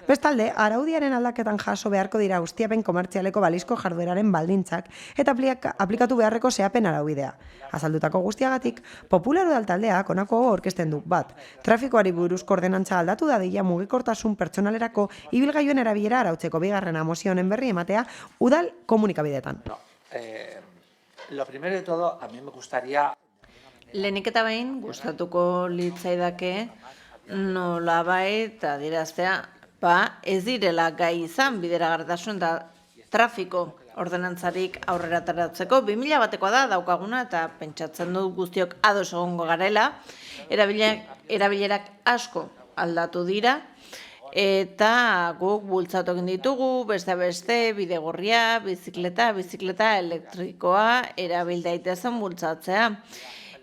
Bestalde, araudiaren aldaketan jaso beharko dira ustiapen komertzialeko balizko jardueraren baldintzak eta aplikatu beharreko zehapen araubidea. Azaldutako guztiagatik, Popular Udal taldeak honako aurkezten du bat. Trafikoari buruzko ordenantza aldatu dadila mugikortasun pertsonalerako ibilgailuen erabilera arautzeko bigarrena mozio honen berri ematea udal komunikabideetan. Lo primero de todo, a mí me gustaría... Lehenik eta behin, gustatuko litzaidake nolabait adieraztea ez direla gai izan bideragarritasun eta trafiko ordenantzarik aurrera ateratzeko. 2000 batekoa da daukaguna eta pentsatzen dut guztiok ados egongo garela. Erabilerak asko aldatu dira eta guk bultzatu egin ditugu, beste bidegorria, bizikleta elektrikoa erabil daitezen bultzatzea.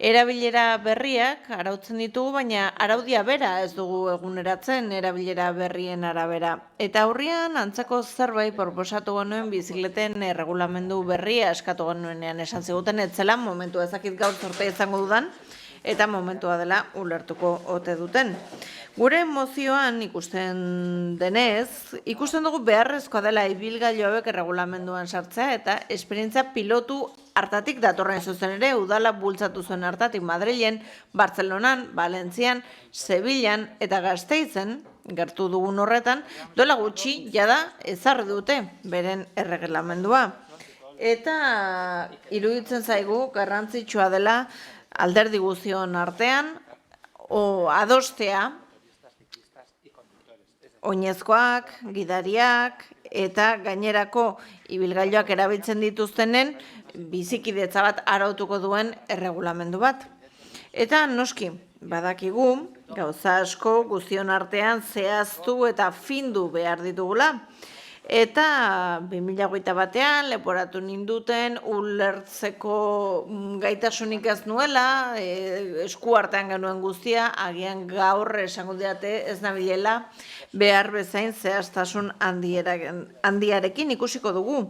Erabilera berriak arautzen ditugu, baina araudia bera ez dugu eguneratzen erabilera berrien arabera. Eta aurrian antzako zerbait proposatu genuen bizikleten erregulamendu berria eskatu genuenean esan ziguten etzela, momentu ezakit gaur zortea izango dudan, eta momentua dela ulertuko ote duten. Gure mozioan ikusten dugu beharrezkoa dela ibilgailu hauek erregulamenduan sartzea eta esperientzia pilotu hartatik datorren zuzen ere, udala bultzatu zuen hartatik Madrilen, Bartzelonan, Valentzian, Sevillan eta Gasteizen, gertu dugun horretan, dola gutxi jada ezarri dute beren erregelamendua. Eta iruditzen zaigu garrantzitsua dela alderdi guztion artean adostea oinezkoak, gidariak eta gainerako ibilgailuak erabiltzen dituztenen bizikidetza bat arautuko duen erregulamendu bat. Eta noski, badakigu, gauza asko guztion artean zehaztu eta findu behar ditugula. Eta 2008 batean leporatu ninduten ulertzeko gaitasunik ez nuela, esku artean genuen guztia, agian gaur esango diate ez nabilela behar bezain zehaztasun handiarekin ikusiko dugu.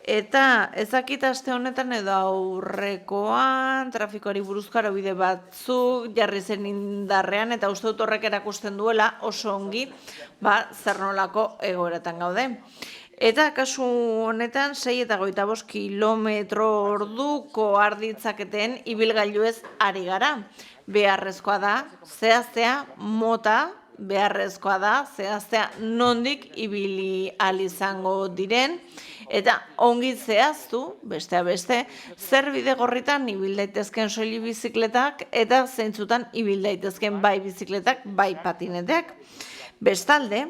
Eta ezakit aste honetan edo aurrekoan trafikoari buruzko araubide batzuk jarri zen indarrean eta uste dut horrek erakusten duela oso ongi zer nolako egoeratan gaude. Eta kasu honetan 6 eta 25 kilometro orduko arditzaketen ibilgailuez ari gara. Beharrezkoa da zehaztea mota, beharrezkoa da zehaztea nondik ibili ahal izango diren, eta ongi zehaztu, besteak beste, zer bidegorritan ibil daitezken soilik bizikletak eta zeintzutan ibil daitezken bai bizikletak, bai patineteak. Bestalde,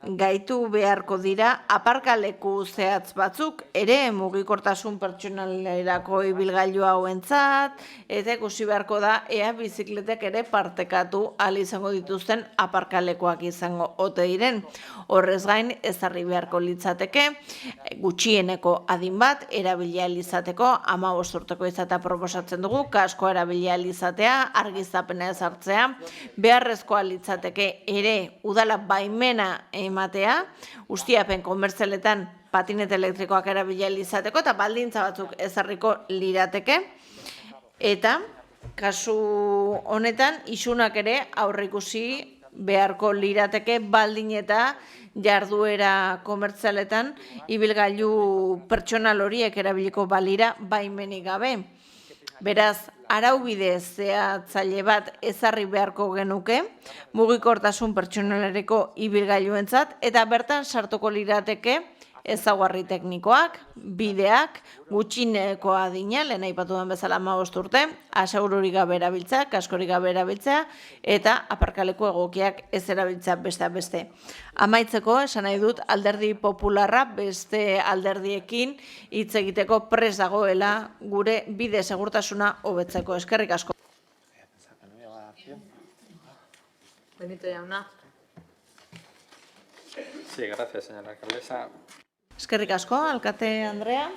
gaitu beharko dira aparkaleku zehatz batzuk ere mugikortasun pertsonalerako ibilgailu hauentzat eta ikusi beharko da ea bizikletek ere partekatu ahal izango dituzten aparkalekuak izango ote diren. Horrez gain ezarri beharko litzateke gutxieneko adin bat erabili ahal izateko 15 urteko izatea proposatzen dugu, kaskoa erabili ahal izatea, argiztapena ezartzea, beharrezkoa litzateke ere udala baimena ematea, ustiapen komertzialetan patinete elektrikoak erabili ahal izateko eta baldintza batzuk ezarriko lirateke. Eta kasu honetan isunak ere aurreikusi beharko lirateke baldin eta jarduera komertzialetan ibilgailu pertsonal horiek erabiliko balira baimenik gabe. Beraz, araubide zehatzaile bat ezarri beharko genuke mugikortasun pertsonalereko ibilgailuentzat eta bertan sartuko lirateke ezaugarri teknikoak, bideak, gutxineko adina, lehen aipatu den bezala 15 urte, asegururik gabe erabiltzea, kaskorik gabe erabiltzea, eta aparkaleku egokiak ez erabiltzea besteak beste. Amaitzeko, esan nahi dut, alderdi popularra beste alderdiekin hitz egiteko prest dagoela gure bide segurtasuna hobetzeko. Eskerrik asko. Benito jauna. Sí, gracias, señora alcaldesa. Eskerrik asko, alkate Andrea.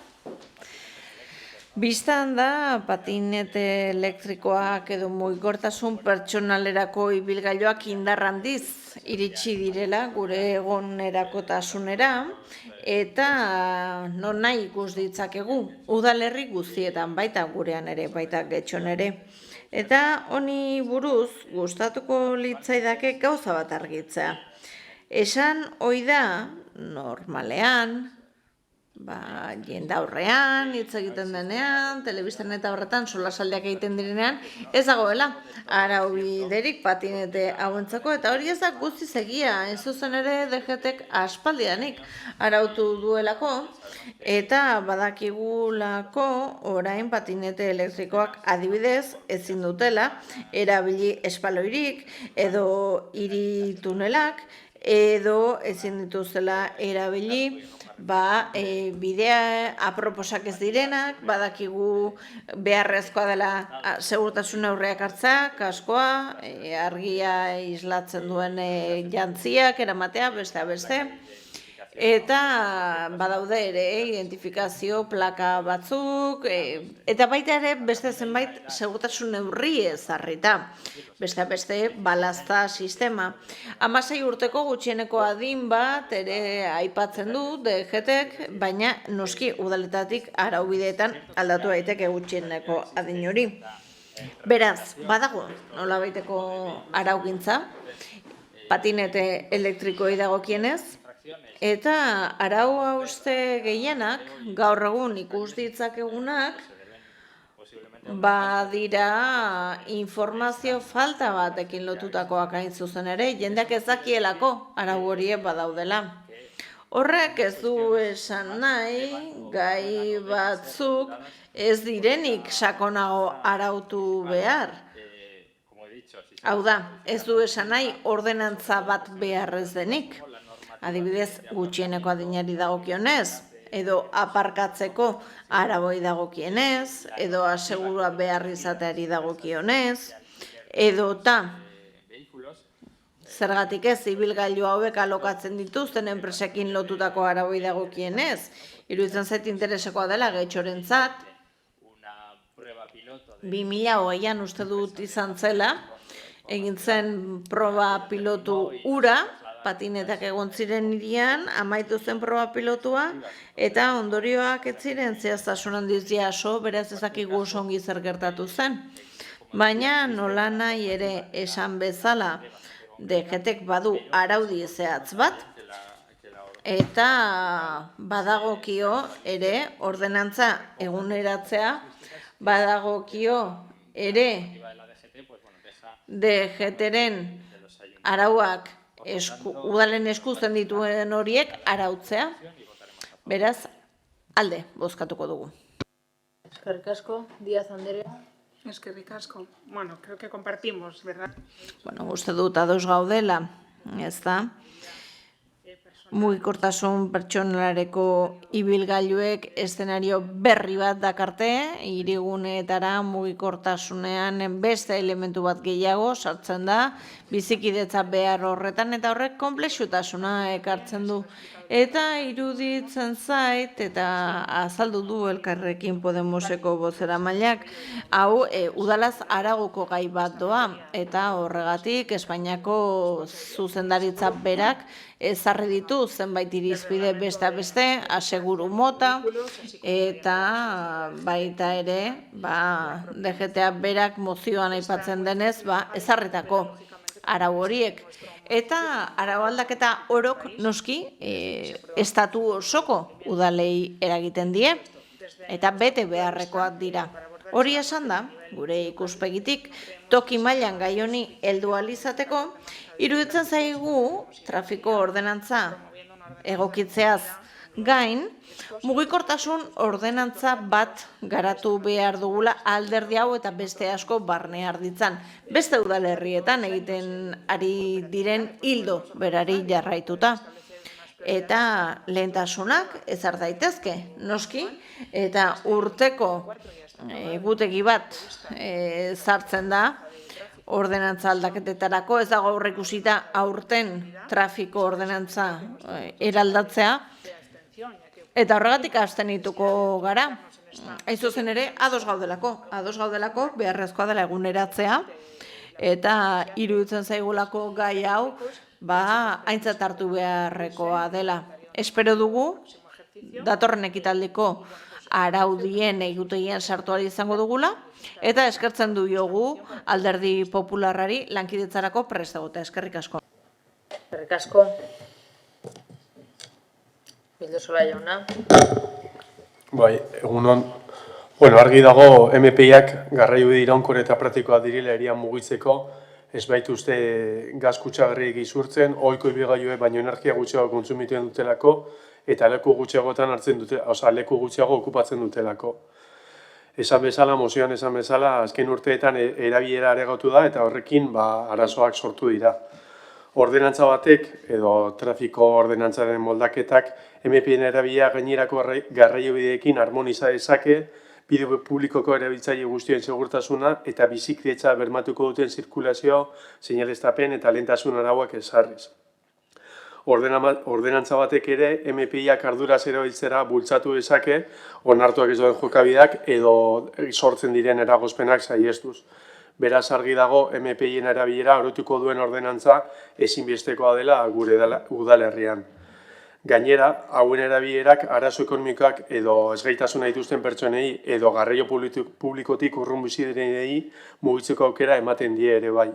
Bistan da, patinete elektrikoak edo mugikortasun pertsonalerako ibilgailuak indar handiz iritsi direla gure egunerakotasunera eta non nahi ikus ditzakegu udalerri guztietan, baita gurean ere, baita Getxon ere. Eta honi buruz gustatuko litzaidake gauza bat argitzea. Esan ohi da, normalean, jendaurrean, hitz egiten denean, telebistan eta horretan, solasaldiak egiten direnean, ez dagoela araubiderik patinete hauentzako, eta hori ez da guztiz egia, ez zuzen ere DGTek aspaldidanik arautu duelako, eta badakigulako orain patinete elektrikoak adibidez ezin dutela, erabili espaloirik, edo hiri tunelak, edo ezin dituzela erabili bidea aproposak ez direnak, badakigu beharrezkoa dela segurtasun neurriak hartzea, kaskoa, argia islatzen duen jantziak eramatea, beste. Eta badaude ere identifikazio plaka batzuk, eta baita ere beste zenbait segurtasun neurri ezarrita. Beste balazta sistema. 16 urteko gutxieneko adin bat ere aipatzen du DGTek, baina noski udaletatik araubideetan aldatu daiteke gutxieneko adin hori. Beraz, badago nolabaiteko araugintza, patinete elektrikoi dagokienez, eta arau hauste gehienak, gaur egun ikus ditzakegunak, badira informazio falta batekin lotutakoak hain zuzen ere, jendeak ez dakielako arau horiek badaudela. Horrek ez du esan nahi, gai batzuk ez direnik sakonago arautu behar. Hau da, ez du esan nahi ordenantza bat beharrez denik. Adibidez, gutxieneko adinari dagokionez, edo aparkatzeko araboi dagokienez, edo asegurua behar izateari dagokionez, edo zergatik ez ibilgailu hauek alokatzen dituzten enpresekin lotutako araboi dagokienez, iruditzen zait interesekoa dela Getxorentzat, 2008an uste dut izan zela, egin zen proba pilotu ura, patinetak egon ziren hirian, amaitu zen proba pilotua, eta ondorioak ez ziren zehaztasun handiz jaso, beraz ez dakigu oso ongi zer gertatu zen. Baina nola nahi ere esan bezala, DGTek badu araudi zehatz bat, eta badagokio ere ordenantza eguneratzea, badagokio ere DGTren arauak udalen eskuzen dituen horiek arautzea. Beraz, alde bozkatuko dugu. Eskerrik asko, Díaz Andrea. Eskerrik asko. Bueno, creo que compartimos, ¿verdad? Bueno, uste dut ados gaudela, ez da? Mugikortasun pertsonalareko ibilgailuek eszenario berri bat dakarte, hiriguneetara mugikortasunean beste elementu bat gehiago sartzen da, bizikidetza behar horretan, eta horrek konplexutasuna ekartzen du. Eta iruditzen zait, eta azaldu du Elkarrekin Podemoseko bozeramaileak, hau udalaz haragoko gai bat doa, eta horregatik Espainiako zuzendaritza berak ezarri ditu zenbait irizpide beste, aseguru mota, eta baita ere, DGTA berak mozioan aipatzen denez, ezarritako arau horiek. Eta arau aldaketa orok noski estatu osoko udalei eragiten die, eta bete beharrekoak dira. Hori esan da, gure ikuspegitik, toki mailan gai honi heldu ahal izateko, iruditzen zaigu trafiko ordenantza egokitzeaz gain, mugikortasun ordenantza bat garatu behar dugula alderdi hau eta beste asko barne arditzan. Beste udalerrietan egiten ari diren hildo berari jarraituta. Eta lehentasunak ezar daitezke, noski, eta urteko egutegi bat sartzen da, ordenantza aldaketetarako, ez dago aurreikusita aurten trafiko ordenantza eraldatzea, eta horregatik abstenituko gara. Hain zuzen ere, ados gaudelako, beharrezkoa dela eguneratzea, eta iruditzen zaigulako gai hau, aintzat hartu beharrekoa dela. Espero dugu, datorren ekitaldeko araudien egutegien sartu ahal izango dugula, eta eskertzen du jogu alderdi popularrari lankidetzarako prest egotea. Eskerrik asko. Eskerrik asko. Bildosola jauna. Bai, egunon. Argi dago MPIak garraio iraunkor eta praktikoa direla erian mugitzeko, ez baituzte gaz kutsagarriek izurtzen, ohiko ibilgailuek baino energia gutxiago kontsumitzen dutelako, eta leku gutxiagotan hartzen dute, leku gutxiago okupatzen dutelako. Esan bezala, mozioan esan bezala, azken urteetan erabilera areagotu da eta horrekin arazoak sortu dira. Ordenantza batek, edo trafiko ordenantzaren moldaketak, MPN erabilera gainerako garraiobideekin harmoniza dezake, bide publikoko erabiltzaile guztien segurtasuna eta bizikletza bermatuko duten zirkulazio, seinaleztapen eta lehentasun arauak ezarriz. Ordenantza batek ere, MPIak arduraz erabiltzera bultzatu dezake, onartuak ez duen jokabideak edo sortzen diren eragozpenak saihestuz. Beraz argi dago, MPIen erabilera orotuko duen ordenantza ezinbestekoa dela gure udalerrian. Gainera, hauen erabilerak arazo ekonomikoak edo ezgaitasuna dituzten pertsonei edo garraio publikotik urrun bizi direnei mugitzeko aukera ematen die ere bai.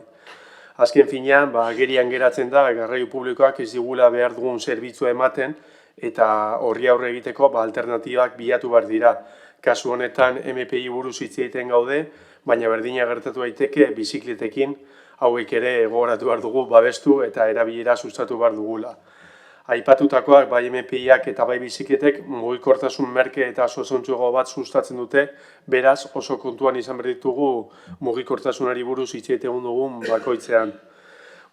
Azken finean, agerian geratzen da garraio publikoak ez digula behar dugun zerbitzua ematen eta horri aurre egiteko alternatibak bilatu behar dira. Kasu honetan MPI buruz hitz egiten gaude, baina berdina gertatu daiteke bizikletekin hauek ere gogoratu behar dugu babestu eta erabilera sustatu behar dugula. Aipatutakoak bai MPIak eta bai bizikletek mugikortasun merke eta osasuntsua bat sustatzen dute, beraz oso kontuan izan behar ditugu mugikortasunari buruz hitz egiten dugun bakoitzean.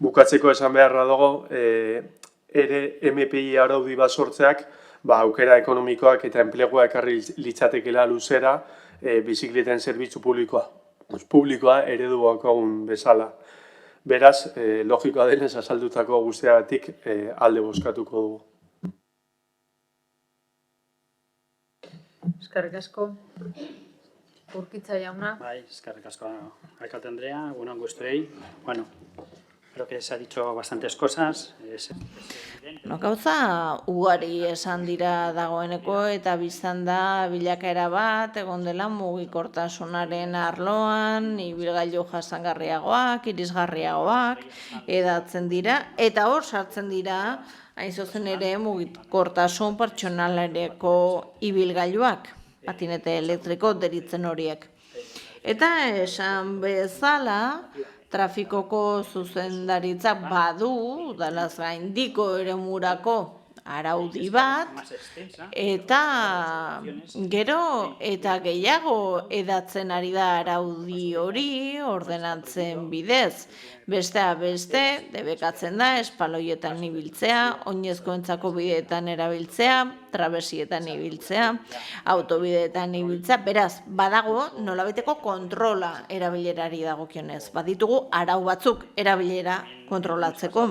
Bukatzeko esan beharra dago, ere MPI araudi bat sortzeak, aukera ekonomikoak eta enplegua ekarri litzatekeela luzera bizikleten zerbitzu publikoa ereduak bezala. Beraz, logikoa denez azaldutako guztiagatik alde bozkatuko dugu. Eskerrik asko. Urkitza jauna. Bai, eskerrik asko. Alkate Andrea, egunon guztiei. Bueno, creo que se ha dicho bastantes cosas. Gauza ugari esan dira dagoeneko eta biztan da bilakaera bat, egon dela mugikortasunaren arloan, ibilgailu jasangarriagoak, irisgarriagoak, edatzen dira, eta hor sartzen dira, hain zuzen ere mugikortasun pertsonalereko ibilgailuak, patinete elektriko deritzen horiek. Eta esan bezala, trafikoko zuzendaritzak badu, udalaz gaindiko eremurako araudi bat, eta gero eta gehiago edatzen ari da araudi hori ordenatzen bidez. Besteak beste, debekatzen da espaloietan ibiltzea, oinezkoentzako bideetan erabiltzea, trabesietan ibiltzea, autobideetan ibiltzea, beraz, badago nolabaiteko kontrola erabilerari dagokionez. Baditugu arau batzuk erabilera kontrolatzeko.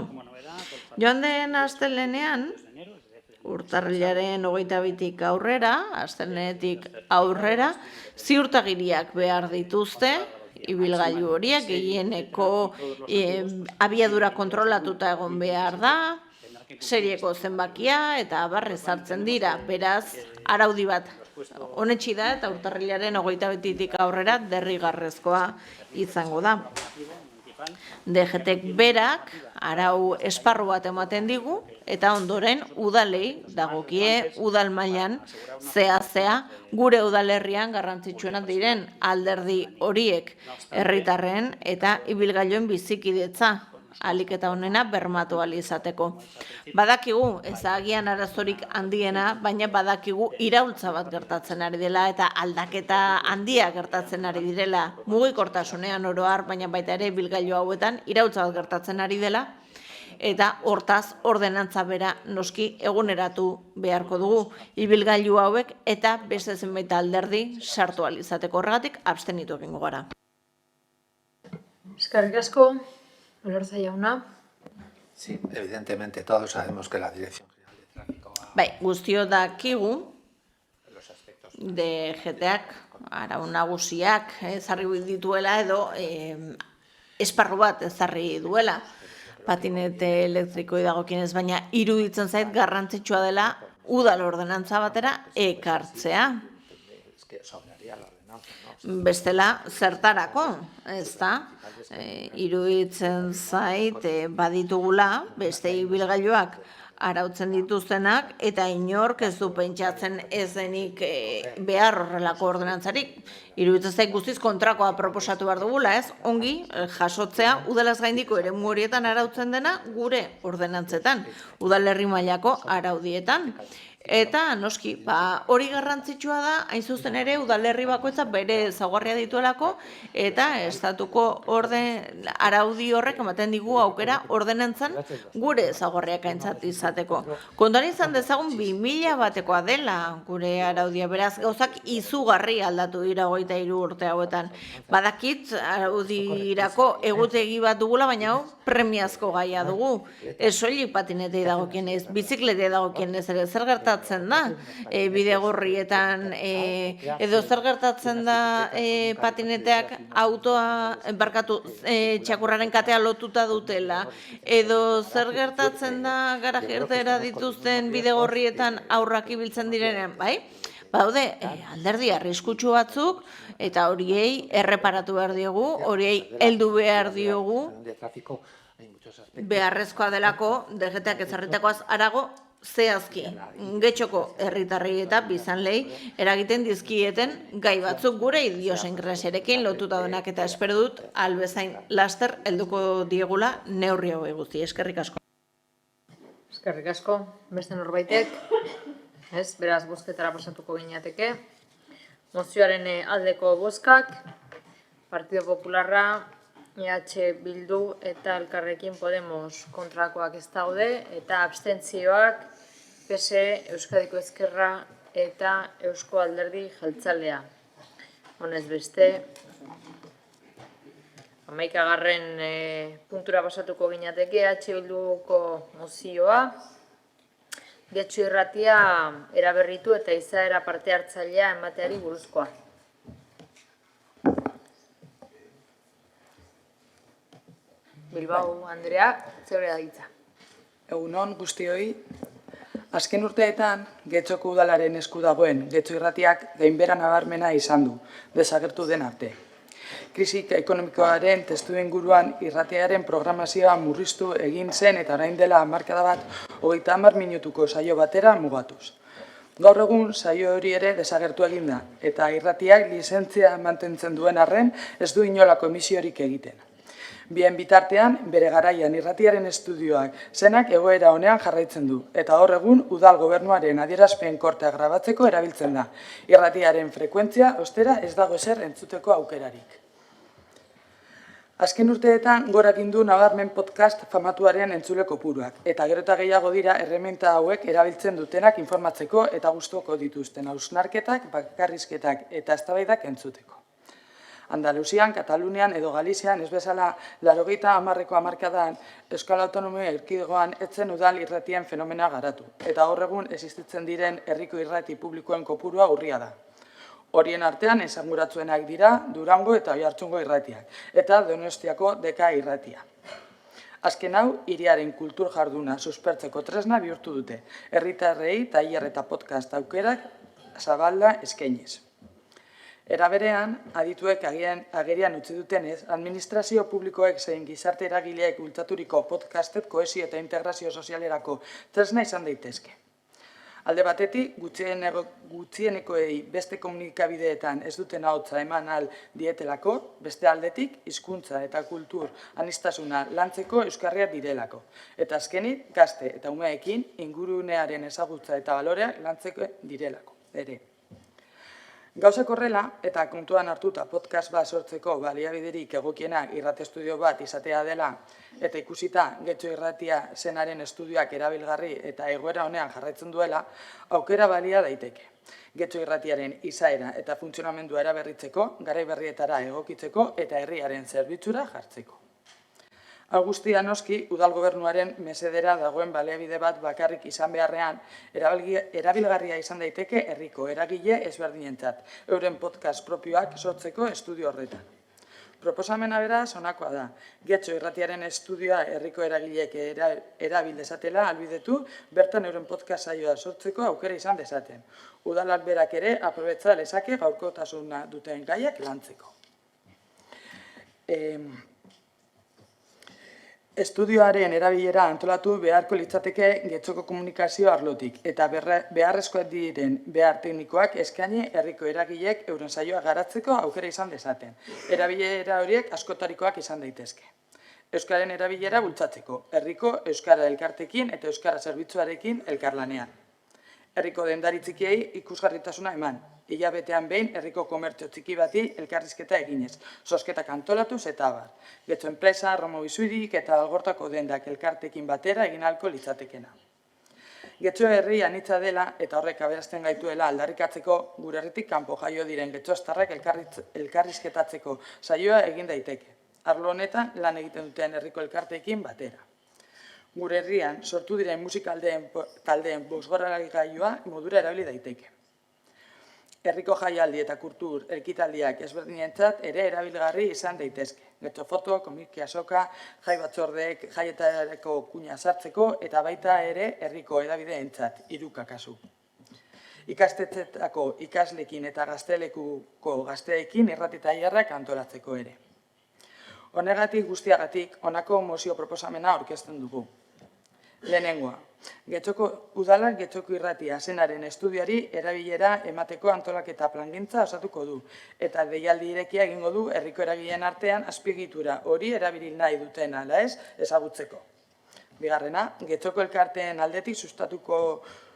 Joan den astelehenean, urtarrilaren 22tik aurrera, astelehenetik aurrera, ziurtagiriak behar dituzte, ibilgailu horiek, gehieneko abiadura kontrolatuta egon behar da, serieko zenbakia eta abarre sartzen dira, beraz, araudi bat honetxi da eta urtarrilaren 22tik aurrera derrigarrezkoa izango da. DGTek berak arau esparru bat ematen digu eta ondoren udalei dagokie udal mailan zehazea gure udalerrian garrantzitsuenak diren alderdi horiek herritarren eta ibilgailuen bizikidetza ahalik eta honena bermatu ahal izateko. Badakigu, ez da agian arazorik handiena, baina badakigu iraultza bat gertatzen ari dela eta aldaketa handia gertatzen ari direla mugikortasunean oro har, baina baita ere ibilgailu hauetan iraultza bat gertatzen ari dela. Eta hortaz ordenantza bera noski eguneratu beharko dugu ibilgailu hauek eta beste zenbait alderdi sartu ahal izateko. Horregatik abstenitu egingo gara. Eskerrik asko, Elorza jauna. Sí, evidentemente todos sabemos que la Dirección General de Tráfico Bai, guztio dakigu DGTak arau nagusiak ezarri dituela edo esparru bat ezarri duela. Patinete elektrikoi dagokienez, baina iruditzen zait garrantzitsua dela udal ordenantza batera ekartzea. Bestela zertarako, ez da? Iruditzen zait baditugula beste ibilgailuak arautzen dituztenak eta inork ez du pentsatzen ez denik behar horrelako ordenantzarik. Iruditzen zait guztiz kontrakoa proposatu behar dugula, ez? Ongi jasotzea udalaz gaindiko eremu horietan arautzen dena gure ordenantzetan, udalerri mailako araudietan. Eta noski, hori garrantzitsua da, hain zuzen ere udalerri bakoitza bere ezaugarria dituelako eta estatuko araudi horrek ematen digu aukera ordenantzan gure ezaugarriak aintzat izateko. Kontuan izan dezagun 2000 batekoa dela gure araudia, beraz gauzak izugarri aldatu dira 23 urte hauetan. Badakit araudirako egutegi bat dugula, baina hau premiazko gaia dugu. Ez soilik patinetei dagokienez, bizikletei dagokienez ere zer gertatzen da bidegorrietan edo zer gertatzen da patineteak autoa txakurraren katea lotuta dutela edo zer gertatzen da garaje irteera dituzten bidegorrietan aurrak ibiltzen direnean, bai? Baude, alderdi arriskutsu batzuk eta horiei erreparatu behar diogu, horiei heldu behar diogu beharrezkoa delako DGTak ezarritakoaz harago zehazki, getxoko herritarrei eta bizanlei eragiten dizkieten gai batzuk gure idiosinkrasiarekin lotuta denak eta espero dut albezain laster helduko diegula neurri hauei guzti. Eskerrik asko. Eskerrik asko, beste norbaitek, ez, beraz bozketara pasatuko ginateke. Mozioaren aldeko bozkak, Partido Popularra, EH Bildu eta Elkarrekin Podemos kontrakoak ez daude, eta abstentzioak PSE, Euskadiko Ezkerra eta Eusko Alderdi Jeltzalea. Honez beste, 11. puntura pasatuko ginateke EH Bilduko mozioa, Getxo Irratia eraberritu eta izaera parte hartzailea emateari buruzkoa. Bilbao Andrea, zeure da hitza. Egunon guztioi, azken urteetan Getxoko udalaren esku dagoen Getxo Irratiak gainbehera nabarmena izan du, desagertu den arte. Krisi ekonomikoaren testu inguruan irratiaren programazioa murriztu egin zen eta orain dela hamarkada bat 30 minutuko saio batera mugatuz. Gaur egun saio hori ere desagertu egin da eta irratiak lizentzia mantentzen duen arren ez du inolako emisiorik egiten. Bien bitartean, bere garaian irratiaren estudioak zenak egoera honean jarraitzen du, eta hor egun udal gobernuaren adierazpen kortea grabatzeko erabiltzen da. Irratiaren frekuentzia, ostera, ez dago ezer entzuteko aukerarik. Azken urteetan gora egin du nabarmen podcast famatuaren entzule kopuruak, eta gero eta gehiago dira erreminta hauek erabiltzen dutenak informatzeko eta gustuko dituzten hausnarketak, bakarrizketak eta eztabaidak entzuteko. Andaluzian, Katalunian edo Galizian ez bezala 80ko hamarkadan Euskal Autonomia Erkidegoan etzen udal irratien fenomena garatu, eta hor egun existitzen diren herriko irrati publikoen kopurua urria da. Horien artean esanguratsuenak dira Durango eta Oiartzungo irratiak, eta Donostiako Deka irratia. Azken hau, hiriaren kultur jarduna suspertzeko tresna bihurtu dute, herritarrei tailer eta podcast aukerak zabalda eskainiz. Era berean, adituek agerian utzi dutenez, administrazio publikoek zein gizarte eragileek bultzaturiko podcastet kohesio eta integrazio sozialerako tresna izan daitezke. Alde batetik, gutxienekoei beste komunikabideetan ez duten ahotsa eman ahal dietelako, beste aldetik, hizkuntza eta kultur aniztasuna lantzeko euskarria direlako. Eta azkenik, gazte eta umeekin ingurunearen ezagutza eta baloreak lantzeko direlako ere. Gauzak horrela, eta kontuan hartuta podcast bat sortzeko baliabiderik egokiena irratestudio bat izatea dela, eta ikusita Getxo Irratia zenaren estudioak erabilgarri eta egoera honean jarraitzen duela, aukera balia daiteke. Getxo Irratiaren izaera eta funtzionamendua eraberritzeko, garai berrietara egokitzeko eta herriaren zerbitzura jartzeko. Hau guztia noski, udal gobernuaren mesedera dagoen baliabide bat bakarrik izan beharrean, erabilgarria izan daiteke herriko eragile ezberdinentzat, euren podcast propioak sortzeko estudio horretan. Proposamena beraz honakoa da, Getxo Irratiaren estudioa herriko eragileek erabil dezatela albidetu, bertan euren podcast saioa sortzeko aukera izan dezaten. Udalak berak ere aprobetza lezake gaurkotasuna duten gaiak lantzeko. Estudioaren erabilera antolatu beharko litzateke Getxoko komunikazio arlotik eta beharrezkoak diren behar teknikoak eskaini herriko eragileek euren saioa garatzeko aukera izan dezaten. Erabilera horiek askotarikoak izan daitezke. Euskararen erabilera bultzatzeko, herriko euskara elkartekin eta euskara zerbitzuarekin elkarlanean. Herriko dendari txikiei ikusgarritasuna eman. Hilabetean behin herriko komertzio txiki bati elkarrizketa eginez, zozketak antolatuz eta abar. Getxo enpresa, Romo Bizuirik eta Algortako dendak elkartekin batera egin ahalko litzatekena. Getxo herri anitza dela eta horrek aberazten gaituela aldarrikatzeko gure herritik kanpo jaio diren getxoztarrak elkarrizketatzeko saioa egin daiteke. Arlo honetan lan egiten duten herriko elkarteekin batera. Gure herrian sortu diren musikaldeen bosgorragailua modura erabili daiteke. Herriko jaialdi eta kultur ekitaldiak ezberdinentzat ere erabilgarri izan daitezke. Getxo foto, komiki azoka, jai batzordeek jaietarako kuña sartzeko eta baita ere herriko hedabideentzat, hiruka kasu. Ikastetxeetako ikasleekin eta gaztelekuko gazteekin irrati tailerrak antolatzeko ere. Honegatik guztiagatik honako mozio proposamena aurkezten dugu. Lehenengoa, Getxoko udalak Getxoko Irratia zenaren estudioari erabilera emateko antolaketa plangintza osatuko du eta deialdi irekia egingo du herriko eragileen artean azpiegitura hori erabili nahi duten ala ez ezagutzeko. Bigarrena, Getxoko elkarteen aldetik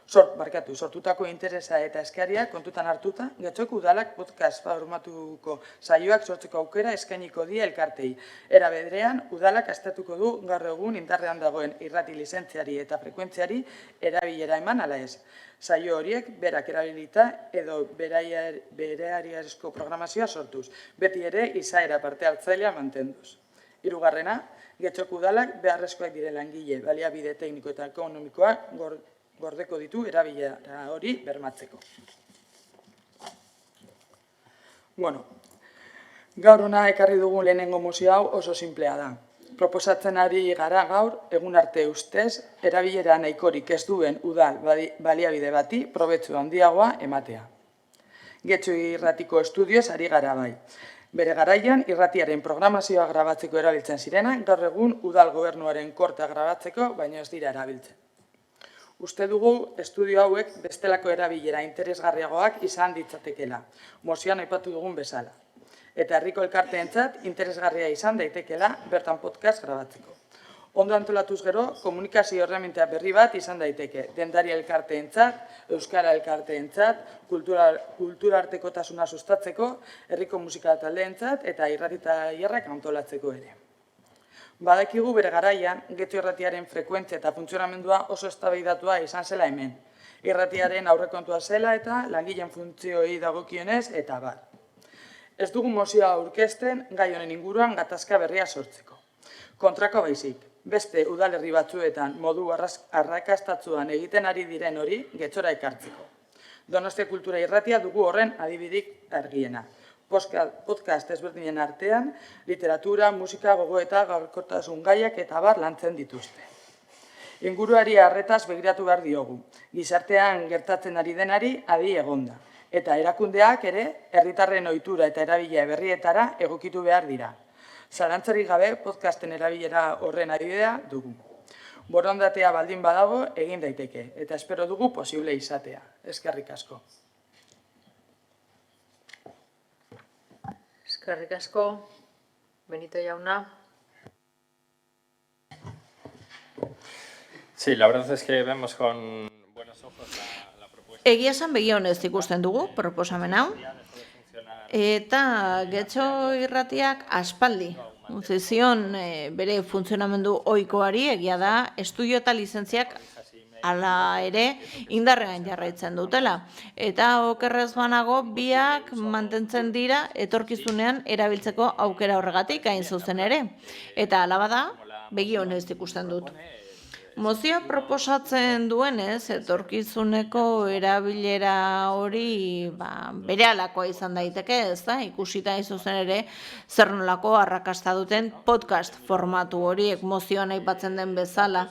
sortutako interesa eta eskaria kontutan hartuta, Getxoko udalak podcast formatuko saioak sortzeko aukera eskainiko die elkartei. Era berean, udalak aztertuko du gaur egun indarrean dagoen irrati lizentziari eta frekuentziari erabilera eman ala ez. Saio horiek berak erabilita edo bereariazko programazioa sortuz, beti ere izaera parte hartzailea mantenduz. Hirugarrena, Getxoko udalak beharrezkoak dire langile, baliabide tekniko eta ekonomikoak gordeko ditu erabilera hori bermatzeko. Gaur hona ekarri dugun lehenengo mozio hau oso sinplea da. Proposatzen ari gara gaur, egun arte ustez, erabilera nahikorik ez duen udal baliabide bati probetxu handiagoa ematea. Getxo Irratiko estudioz ari gara bai. Bere garaian, irratiaren programazioa grabatzeko erabiltzen zirenak, gaur egun udal gobernuaren kortea grabatzeko, baino ez dira erabiltzen. Uste dugu estudio hauek bestelako erabilera interesgarriagoak izan ditzatekela, mozioan aipatu dugun bezala. Eta herriko elkarteentzat interesgarria izan daitekela bertan podcast grabatzeko. Ondo antolatuz gero, komunikazio herramienta berri bat izan daiteke, dendari elkarteentzat, euskara elkarteentzat, kulturartekotasuna sustatzeko, herriko musika taldeentzat eta irrati tailerrak antolatzeko ere. Badakigu bere garaian, Getxo Irratiaren frekuentzia eta funtzionamendua oso eztabaidatua izan zela hemen. Irratiaren aurrekontua zela eta langileen funtzioei dagokionez eta bar. Ez dugu mozioa aurkezten gai honen inguruan gatazka berria sortzeko. Kontrako baizik, beste udalerri batzuetan modu arrakastatsuan egiten ari diren hori Getxora ekartzeko. Donostia Kultura Irratia dugu horren adibidik argiena. Podcast ezberdinen artean, literatura, musika, gogoeta, gaurkotasun gaiak eta bar lantzen dituzte. Inguruari arretaz begiratu behar diogu. Gizartean gertatzen ari denari adi egonda. Eta erakundeak ere, herritarren ohitura eta erabilera berrietara egokitu behar dira. Zalantzarik gabe, podcasten erabilera horren adibidea dugu. Borondatea baldin badago egin daiteke, eta espero dugu posible izatea. Eskerrik asko. Eskerrik asko, Benito jauna. Sí, la verdad es que vemos con buenos ojos la propuesta. Egia esan begi honez ikusten dugu proposamen hau, eta Getxo Irratiak aspaldi utzi zion bere funtzionamendu ohikoari, egia da estudio eta lizentziak hala ere indarrean jarraitzen dutela. Eta okerrez banago biak mantentzen dira etorkizunean erabiltzeko aukera horregatik hain zuzen ere. Eta hala bada, begi honez ikusten dut. Mozioa proposatzen duenez, etorkizuneko erabilera hori berehalakoa izan daiteke, ez da? Ikusita zuzen ere zer nolako arrakasta duten podcast formatu horiek mozioan aipatzen den bezala.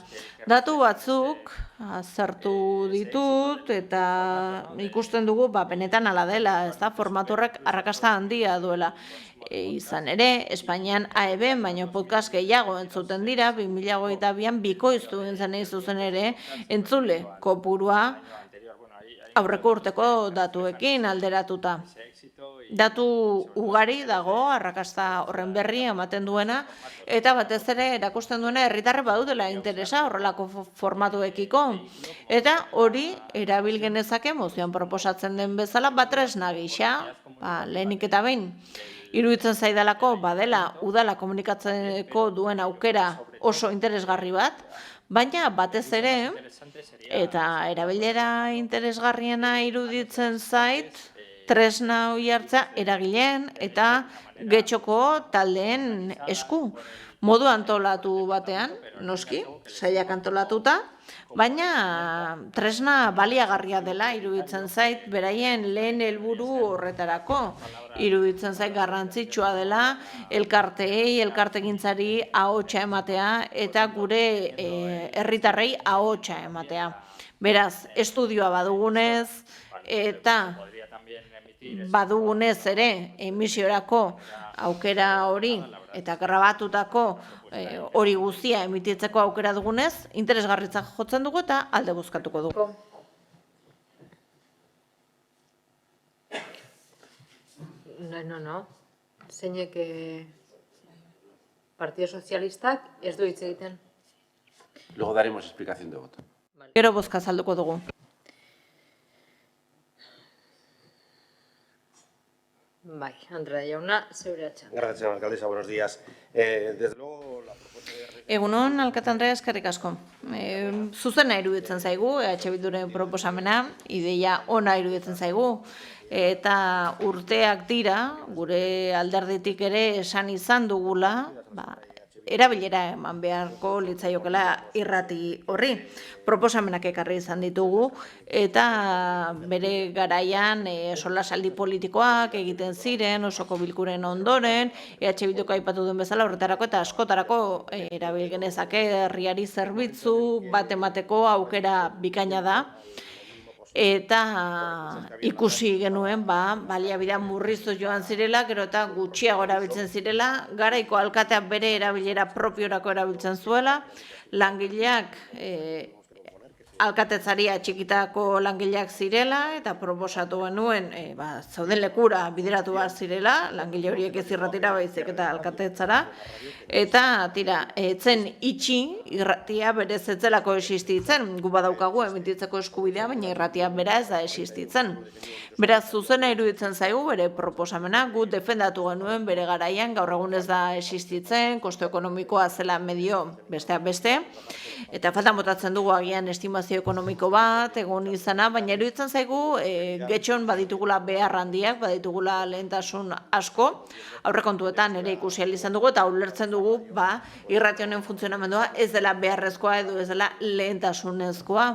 Datu batzuk aztertu ditut eta ikusten dugu benetan hala dela, ez da? Formatu horrek arrakasta handia duela. Izan ere, Espainian AEB, baino podcast gehiago entzuten dira, 2022an bikoiztu zen zuzen ere, entzule kopurua aurreko urteko datuekin alderatuta. Datu ugari dago, arrakasta horren berri ematen duena, eta batez ere erakusten duena herritarrek badutela interesa horrelako formatuekiko. Eta hori erabil genezake mozioan proposatzen den bezala, tresna gisa, lehenik eta behin. Iruditzen zaidalako badela udala komunikatzeko duen aukera oso interesgarri bat, baina batez ere, eta erabilera interesgarriena iruditzen zait, tresna hori hartza eragileen eta Getxoko taldeen esku. Modu antolatu batean, noski, sailak antolatuta, baina tresna baliagarria dela iruditzen zait beraien lehen helburu horretarako. Iruditzen zait garrantzitsua dela elkarteei, elkartegintzari ahotsa ematea eta gure herritarrei ahotsa ematea. Beraz, estudioa badugunez eta badugunez ere emisiorako aukera hori eta grabatutako hori guztia emititzeko aukera dugunez, interesgarritzak jotzen dugu eta alde bozkatuko dugu. No. Zeinek Partido Sozialistak ez du hitz egiten. Luego daremos explicación de voto. Gero bozka azalduko dugu. Bai, Andrea jauna, zeure atxa. Gracias, alcaldesa, buenos días. Desde luego, la propuesta de... Egunon, alkate Andrea, eskerrik asko. Zuzena iruditzen zaigu, EH Bilduren proposamena, ideia ona iruditzen zaigu, eta urteak dira, gure alderditik ere esan izan dugula, erabilera eman beharko litzaiokela irrati horri. Proposamenak ekarri izan ditugu, eta bere garaian solasaldi politikoak egiten ziren, osoko bilkuren ondoren, EH Bilduk aipatu duen bezala horretarako eta askotarako erabil genezake herriari zerbitzu bat emateko aukera bikaina da. Eta ikusi genuen baliabidea murriztu joan zirela, gero eta gutxiago erabiltzen zirela, garaiko alkateak bere erabilera propiorako erabiltzen zuela, langileak alkatetzari atxikitako langileak zirela, eta proposatu genuen zauden lekura bideratu bat zirela, langile horiek ez irratira baizik eta alkatetzara, eta etzen itxi irratia berez etzelako existitzen, gu badaukagu emititzeko eskubidea, baina irratia bera ez da existitzen. Beraz, zuzena iruditzen zaigu bere proposamena, gu defendatu genuen bere garaian, gaur egun ez da existitzen, kostu ekonomikoa zela medio besteak beste, eta faltan botatzen dugu agian estimazio ekonomiko bat, egon izana, baina iruditzen zaigu Getxon baditugula behar handiak, baditugula lehentasun asko, aurrekontuetan ere ikusi izan dugu, eta ulertzen dugu irrati honen funtzionamendua ez dela beharrezkoa edo ez dela lehentasunezkoa.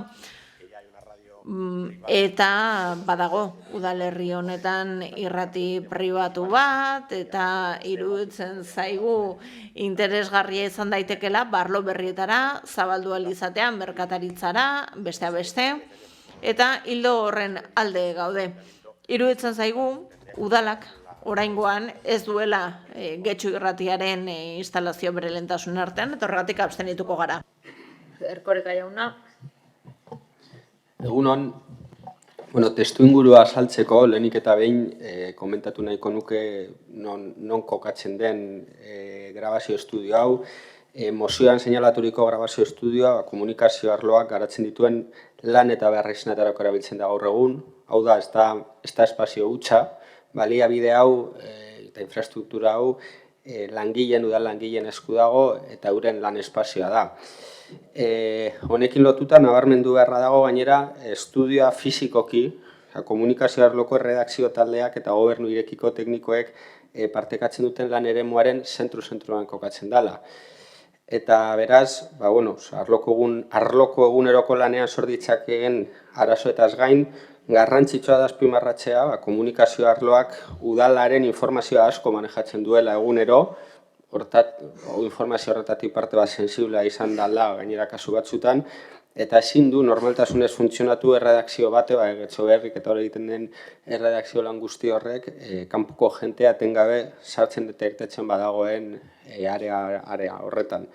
Eta badago udalerri honetan irrati pribatu bat, eta iruditzen zaigu interesgarria izan daitekela barlo berrietara, zabaldu alizatea, merkataritzara, bestea beste, eta hildo horren alde gaude. Iruditzen zaigu udalak oraingoan ez duela Getxo irratiaren instalazio bere lehentasun artean, eta horregatik abstenituko gara. Erkoreka jauna. Egunon, testu ingurua azaltzeko, lehenik eta behin komentatu nahiko nuke non kokatzen den grabazio estudio hau. Mozioan seinalaturiko grabazio estudioa komunikazio arloak garatzen dituen lan eta beharrizanetarako erabiltzen da gaur egun. Hau da, ez da espazio hutsa, baliabide hau eta infrastruktura hau udal langileen esku dago eta euren lan espazioa da. Honekin lotuta nabarmendu beharra dago gainera estudioa fisikoki, komunikazio arloko erredakzio taldeak eta gobernu irekiko teknikoek partekatzen duten lan eremuaren zentru-zentroan kokatzen dela. Eta beraz, arloko eguneroko lanean sor ditzakeen arazoetaz gain, garrantzitsua da azpimarratzea komunikazio arloak udalaren informazioa asko manejatzen duela egunero, informazio horretatik parte bat sensiblea izan dela gainera kasu batzutan, eta ezin du normaltasunez funtzionatu erredakzio bate, getxo berrik eta hori egiten den erredakzio lan guzti horrek, kanpoko jentea etengabe sartzen detektatzen badagoen area horretan.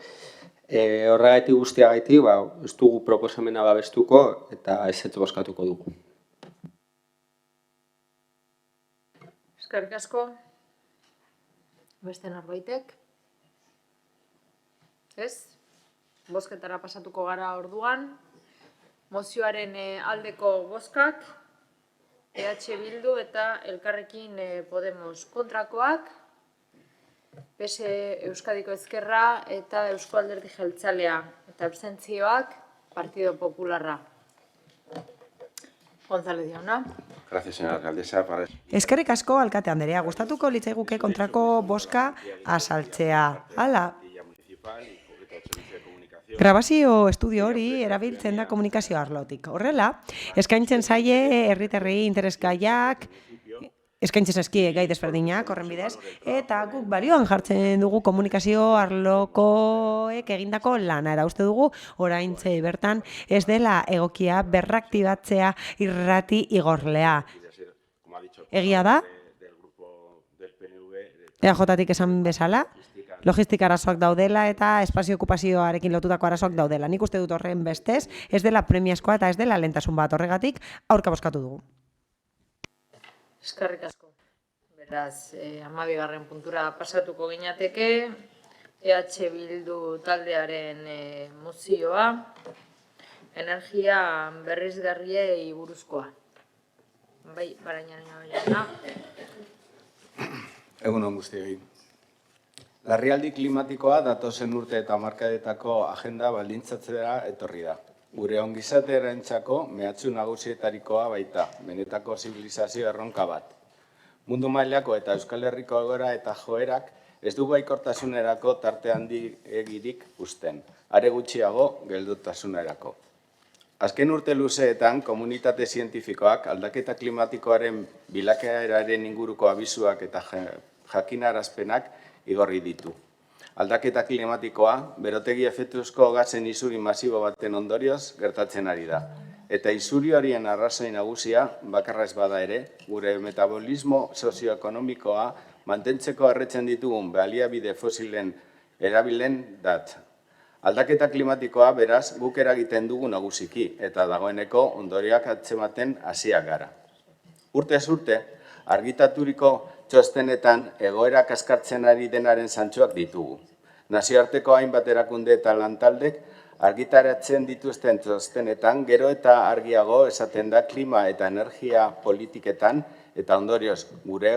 Horregatik guztiagatik, ez dugu proposamena babestuko eta ezetz bozkatuko dugu. Eskerrik asko. Beste norbaitek? Ez? Bozketara pasatuko gara orduan. Mozioaren aldeko bozkak, EH Bildu eta Elkarrekin Podemos kontrakoak, PSE Euskadiko Ezkerra eta Eusko Alderdi Jeltzalea eta abstentzioak Partido Popularra. González jauna. Gracias, señora alcaldesa. Eskerrik asko, alkate anderea, gustatuko litzaiguke kontrako bozka azaltzea. Hala. Grabazio estudio hori erabiltzen da komunikazio arlotik. Horrela, eskaintzen zaie herritarrei interesgaiak, eskaintzen zaizkie gai desberdinak, horren bidez, eta guk balioan jartzen dugu komunikazio arlokoek egindako lana. Eta uste dugu, oraintxe bertan, ez dela egokia berraktibatzea irrati igorlea. Egia da, EAJ-tik esan bezala, logistika arazoak daudela eta espazio okupazioarekin lotutako arazoak daudela. Nik uste dut horren bestez, ez dela premiazkoa eta ez dela lehentasun bat, horregatik aurka bozkatu dugu. Eskerrik asko. Beraz, 12. puntura pasatuko ginateke, EH Bildu taldearen mozioa, energia berrizgarriei buruzkoa. Bai, Barañaga. Egunon guztioi. Larrialdi klimatikoa datozen urte eta hamarkadetako agenda baldintzatzera etorri da. Gure ongizatearentzako mehatxu nagusietarikoa baita, benetako zibilizazio erronka bat. Mundu mailako eta Euskal Herriko egoera eta joerak ez du baikortasunerako tarte handi egirik usten, are gutxiago geldutasunerako. Azken urte luzeetan, komunitate zientifikoak aldaketa klimatikoaren bilakaeraren inguruko abizuak eta jakinarazpenak igorri ditu. Aldaketa klimatikoa, berotegi efektuzko gasen isuri masibo baten ondorioz gertatzen ari da. Eta isuri horien arrazoi nagusia, bakarra ez bada ere, gure metabolismo sozioekonomikoa mantentzeko erretzen ditugun baliabide fosilen erabilen dat. Aldaketa klimatikoa beraz guk eragiten dugu nagusiki eta dagoeneko ondorioak atzematen hasiak gara. Urtez urte, argitaturiko txostenetan egoera kaskartzen ari denaren zantzuak ditugu. Nazioarteko hainbat erakunde eta lantaldek argitaratzen dituzten txostenetan gero eta argiago esaten da klima eta energia politiketan eta ondorioz gure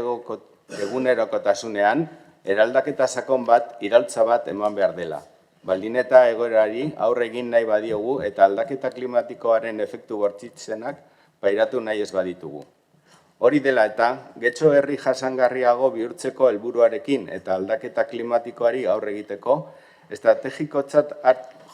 egunerokotasunean eraldaketa sakon bat, iraultza bat eman behar dela. Baldin eta egoerari aurre egin nahi badiogu eta aldaketa klimatikoaren efektu bortitzenak pairatu nahi ez baditugu. Hori dela eta, getxo herri jasangarriago bihurtzeko helburuarekin eta aldaketa klimatikoari aurre egiteko, estrategikotzat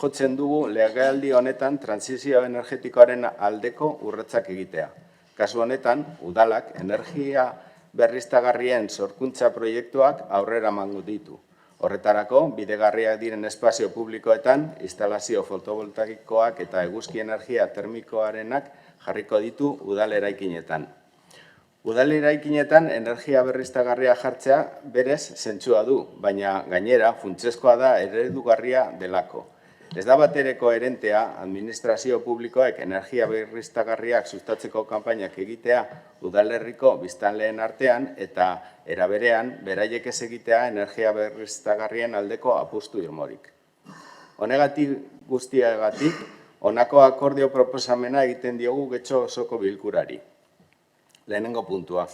jotzen dugu legealdi honetan transizio energetikoaren aldeko urratsak egitea. Kasu honetan, udalak energia berriztagarrien sorkuntza proiektuak aurrera emango ditu. Horretarako, bidegarriak diren espazio publikoetan, instalazio fotovoltaikoak eta eguzki energia termikoarenak jarriko ditu udal eraikinetan. Udal eraikinetan energia berriztagarria jartzea berez zentzua du, baina gainera funtsezkoa da eredugarria delako. Ez da batere koherentea administrazio publikoek energia berriztagarriak sustatzeko kanpainak egitea udalerriko biztanleen artean eta era berean beraiek ez egitea energia berriztagarrien aldeko apustu irmorik. Honegatik guztiagatik, honako akordio proposamena egiten diogu Getxo osoko bilkurari. Lehenengo puntua.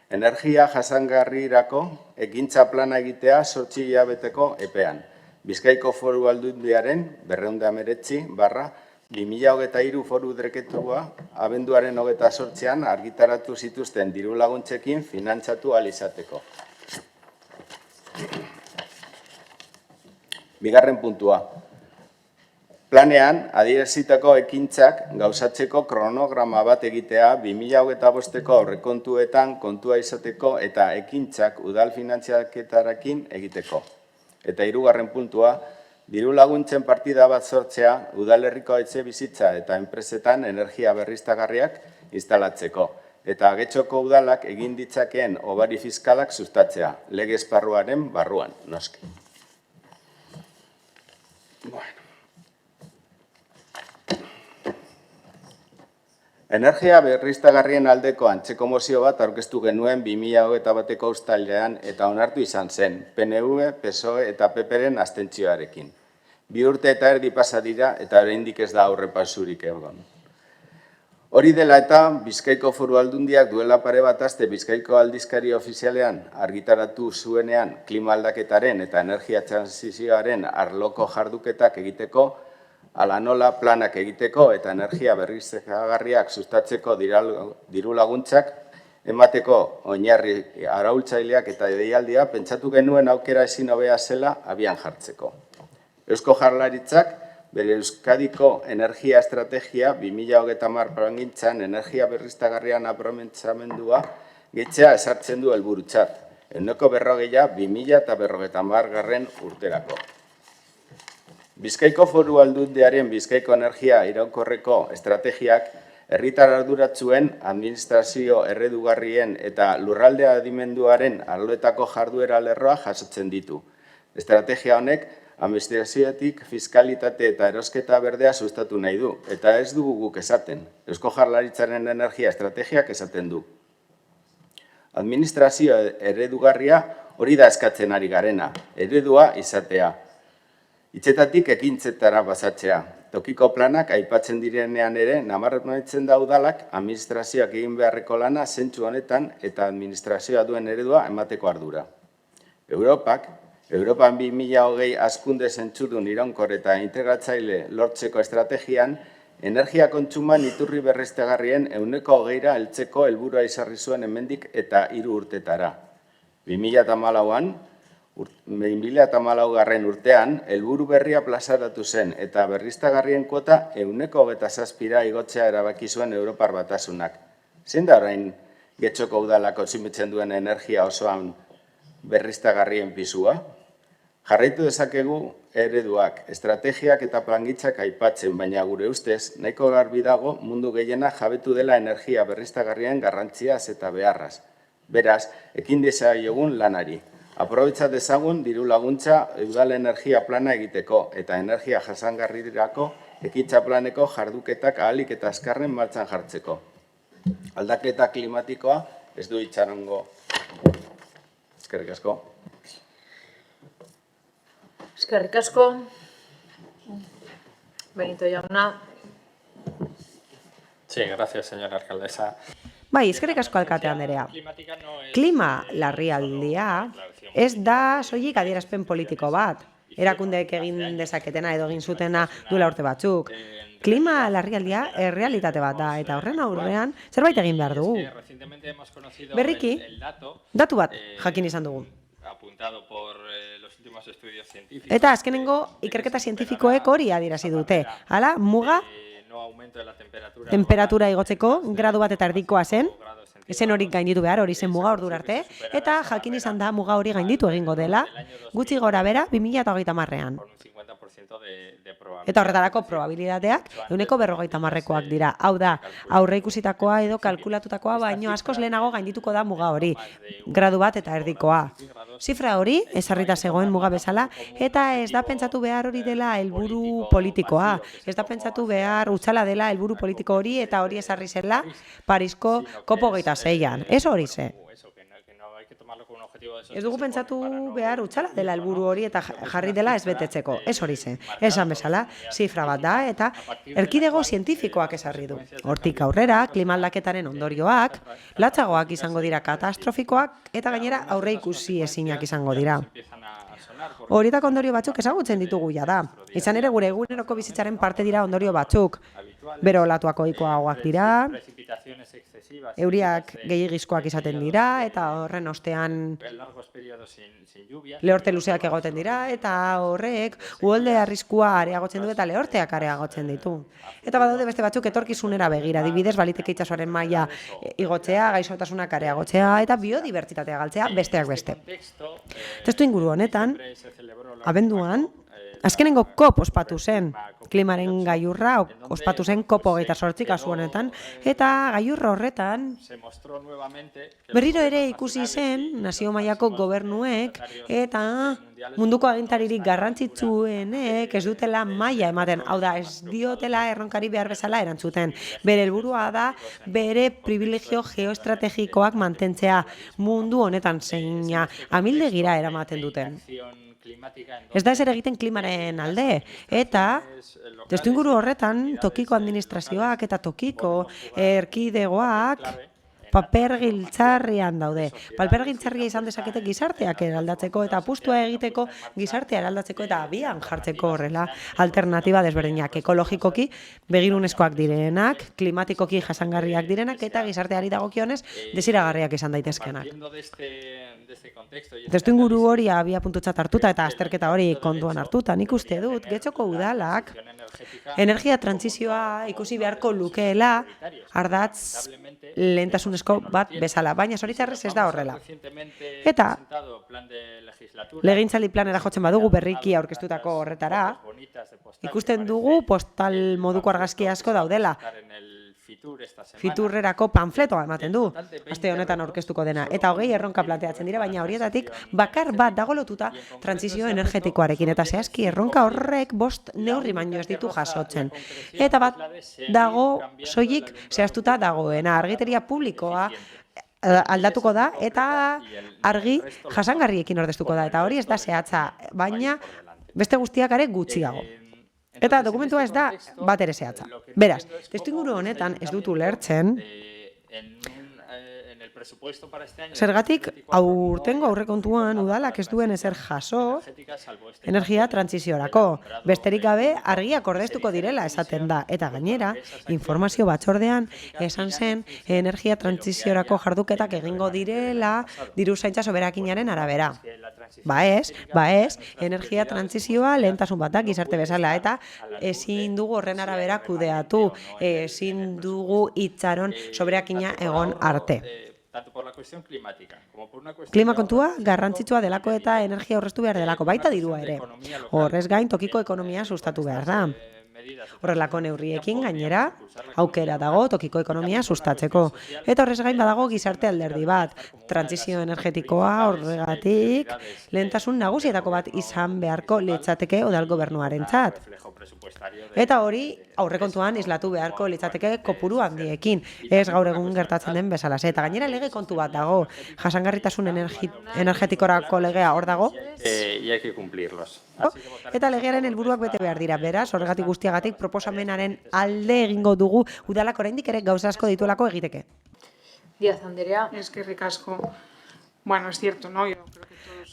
Energia jasangarrirako ekintza plana egitea 8 hilabeteko epean. Bizkaiko Foru Aldundiaren 219/2023 foru dekretua abenduaren 28an argitaratu zituzten diru laguntzekin finantzatu ahal izateko. Bigarren puntua. Planean, adierazitako ekintzak gauzatzeko kronograma bat egitea 2025ko aurrekontuetan kontua izateko eta ekintzak udal finantziaketarekin egiteko. Eta hirugarren puntua, diru laguntzen partida bat sortzea udalerriko etxebizitza eta enpresetan energia berriztagarriak instalatzeko. Eta Getxoko udalak egin ditzakeen hobari fiskalak sustatzea, lege esparruaren barruan, noski. Energia berriztagarrien aldeko antzeko mozio bat aurkeztu genuen 2021ko uztailean eta onartu izan zen, PNV, PSOE eta PPren abstentzioarekin. 2 urte eta erdi pasa dira eta oraindik ez da aurrerapausurik egon. Hori dela eta Bizkaiko Foru Aldundiak duela pare bat aste Bizkaiko aldizkari ofizialean argitaratu zuenean klima aldaketaren eta energia transizioaren arloko jarduketak egiteko, ala nola planak egiteko eta energia berriztagarriak sustatzeko diru laguntzak emateko oinarri araultzaileak eta deialdia pentsatu genuen aukera ezin hobea zela abian jartzeko. Eusko Jaurlaritzak bere Euskadiko energia estrategia 2030 plangintzan energia berriztagarrian aprobetxamendua gehitzea ezartzen du helburutzat, 40% 2050 urterako. Bizkaiko Foru Aldundiaren Bizkaiko energia iraunkorreko estrategiak herritar arduratsuen administrazio erredugarrien eta lurralde adimenduaren arloetako jarduera lerroa jasotzen ditu. Estrategia honek administraziotik fiskalitate eta erosketa berdea sustatu nahi du, eta ez dugu guk esaten. Eusko Jaurlaritzaren energia estrategiak esaten du. Administrazio eredugarria hori da eskatzen ari garena, eredua izatea. Hitzetatik ekintzetara pasatzea. Tokiko planak aipatzen direnean ere nabarmentzen da udalak administrazioak egin beharreko lana zentzu honetan eta administrazioa duen eredua emateko ardura. Europan 2020 hazkunde zentzudun iraunkor eta integratzaile lortzeko estrategian, energia kontsuman iturri berriztagarrien 20%ra heltzeko helburua ezarri zuen hemendik eta 3 urtetara. 2014 urtean, helburu berria plazaratu zen eta berriztagarrien kuota 27%ra igotzea erabaki zuen Europar Batasunak. Zein da orain Getxoko udalak kontsumitzen duen energia osoan berriztagarrien pisua? Jarraitu dezakegu ereduak, estrategiak eta plangintzak aipatzen, baina gure ustez, nahiko garbi dago mundu gehiena jabetu dela energia berriztagarrien garrantziaz eta beharraz. Beraz, ekin dezaiogun lanari. Aprobetxa dezagun diru laguntza udal energia plana egiteko eta energia jasangarrirako ekintza planeko jarduketak ahalik eta azkarren martxan jartzeko. Aldaketa klimatikoa ez du itxarongo. Eskerrik asko. Eskerrik asko. Benito jauna. Sí, gracias, señora alcaldesa. Bai, eskerrik asko alkate anderea. Klima larrialdia ez da soilik adierazpen politiko bat. Erakundeek egin dezaketena edo egin zutena duela urte batzuk. Klima larrialdia errealitate bat da eta horren aurrean zerbait egin behar dugu. Berriki, datu bat jakin izan dugu. Eta azkenengo ikerketa zientifikoek hori adierazi dute. Hala, muga temperatura igotzeko gradu bat eta erdikoa zen, zen hori gainditu behar, hori zen muga ordura arte, eta jakin izan da muga hori gainditu egingo dela, gutxi gora bera 2030ean. 50% de probabilidad. Eta horretarako probabilidadeak 50%koak dira. Hau da, aurre ikusitakoa edo kalkulatutakoa baino askoz lehenago gaindituko da muga hori, gradu bat eta erdikoa. Zifra hori, ezarrita zegoen muga bezala, eta ez da pentsatu behar hori dela helburu politikoa. Ez da pentsatu behar utzala dela helburu politiko hori eta hori ezarri zela Parisko COP26an. Ez hori ze. Ez dugu pentsatu behar utzala dela helburu hori eta jarri dela ez betetzeko. Ez hori ze. Esan bezala, zifra bat da eta erkidego zientifikoak ezarri du. Hortik aurrera, klima aldaketaren ondorioak, latzagoak izango dira katastrofikoak eta gainera aurre ikusi ezinak izango dira. Horietako ondorio batzuk ezagutzen ditugu jada. Izan ere gure eguneroko bizitzaren parte dira ondorio batzuk. Bero olatuak ohikoagoak dira, euriak gehiegizkoak izaten dira eta horren ostean lehorte luzeak egoten dira eta horrek uholde arriskua areagotzen du eta lehorteak areagotzen ditu. Eta badaude beste batzuk etorkizunera begira, adibidez baliteke itsasoaren maila igotzea, gaixotasunak areagotzea eta biodibertsitatea galtzea besteak beste. Testuinguru honetan, abenduan, azkenengo COP ospatu zen, klimaren gailurra ospatu zen COP28 kasu honetan, eta gailurra horretan berriro ere ikusi zen nazio mailako gobernuek eta munduko agintaririk garrantzitsuenek ez dutela maila ematen, hau da, ez diotela erronkari behar bezala erantzuten. Bere helburua da bere privilegio geoestrategikoak mantentzea mundu honetan zeina amildegira eramaten duten. Ez da ezer egiten klimaren alde, eta testuinguru horretan tokiko administrazioak eta tokiko erkidegoak paper giltzarrian daude. Paper giltzarria izan dezakete gizarteak eraldatzeko eta apustua egiteko gizartea eraldatzeko eta abian jartzeko horrela alternatiba desberdinak, ekologikoki begirunezkoak direnak, klimatikoki jasangarriak direnak eta gizarteari dagokionez desiragarriak izan daitezkenak. Testuinguru hori abiapuntutzat hartuta eta azterketa hori kontuan hartuta, nik uste dut Getxoko udalak energia trantsizioa ikusi beharko lukeela ardatz lehentasunezko bat bezala, baina zoritxarrez ez da horrela. Eta legintzaldi planera jotzen badugu berriki aurkeztutako horretara, ikusten dugu postal moduko argazki asko daudela. Fiturrerako panfletoa ematen du, aste honetan aurkeztuko dena. Eta 20 erronka planteatzen dira, baina horietatik bakar bat dago lotuta trantsizio energetikoarekin. Eta zehazki erronka horrek 5 neurri baino ez ditu jasotzen. Eta bat dago soilik zehaztuta dagoena, argiteria publikoa aldatuko da eta argi jasangarriekin ordeztuko da. Eta hori ez da zehatza, baina beste guztiak are gutxiago. Eta dokumentua ez da bat ere zehatza. Beraz, testuinguru honetan ez dut ulertzen zergatik aurtengo aurrekontuan udalak ez duen ezer jaso energia trantsiziorako. Besterik gabe argiak ordeztuko direla esaten da. Eta gainera, informazio batzordean esan zen energia trantsiziorako jarduketak egingo direla diru zaintza soberakinaren arabera. Ba ez, energia trantsizioa lehentasun bat da gizarte bezala eta ezin dugu horren arabera kudeatu, ezin dugu itxaron soberakina egon arte. Klima kontua garrantzitsua delako eta energia aurreztu behar delako, baita dirua ere. Horrez gain tokiko ekonomia sustatu behar da. Horrelako neurriekin gainera aukera dago tokiko ekonomia sustatzeko. Eta horrez gain badago gizarte alderdi bat. Trantsizio energetikoa horregatik lehentasun nagusietako bat izan beharko litzateke udal gobernuarentzat. Eta hori aurrekontuan islatu beharko litzateke kopuru handiekin, ez gaur egun gertatzen den bezala. Eta gainera lege kontu bat dago, jasangarritasun energetikorako legea hor dago. Y hay que cumplirlos. Eta legearen helburuak bete behar dira, beraz, horregatik guztiagatik proposamenaren alde egingo dugu udalak oraindik ere gauza asko dituelako egiteke. Díaz Andrea. Eskerrik asko. Bueno, es cierto, ¿no?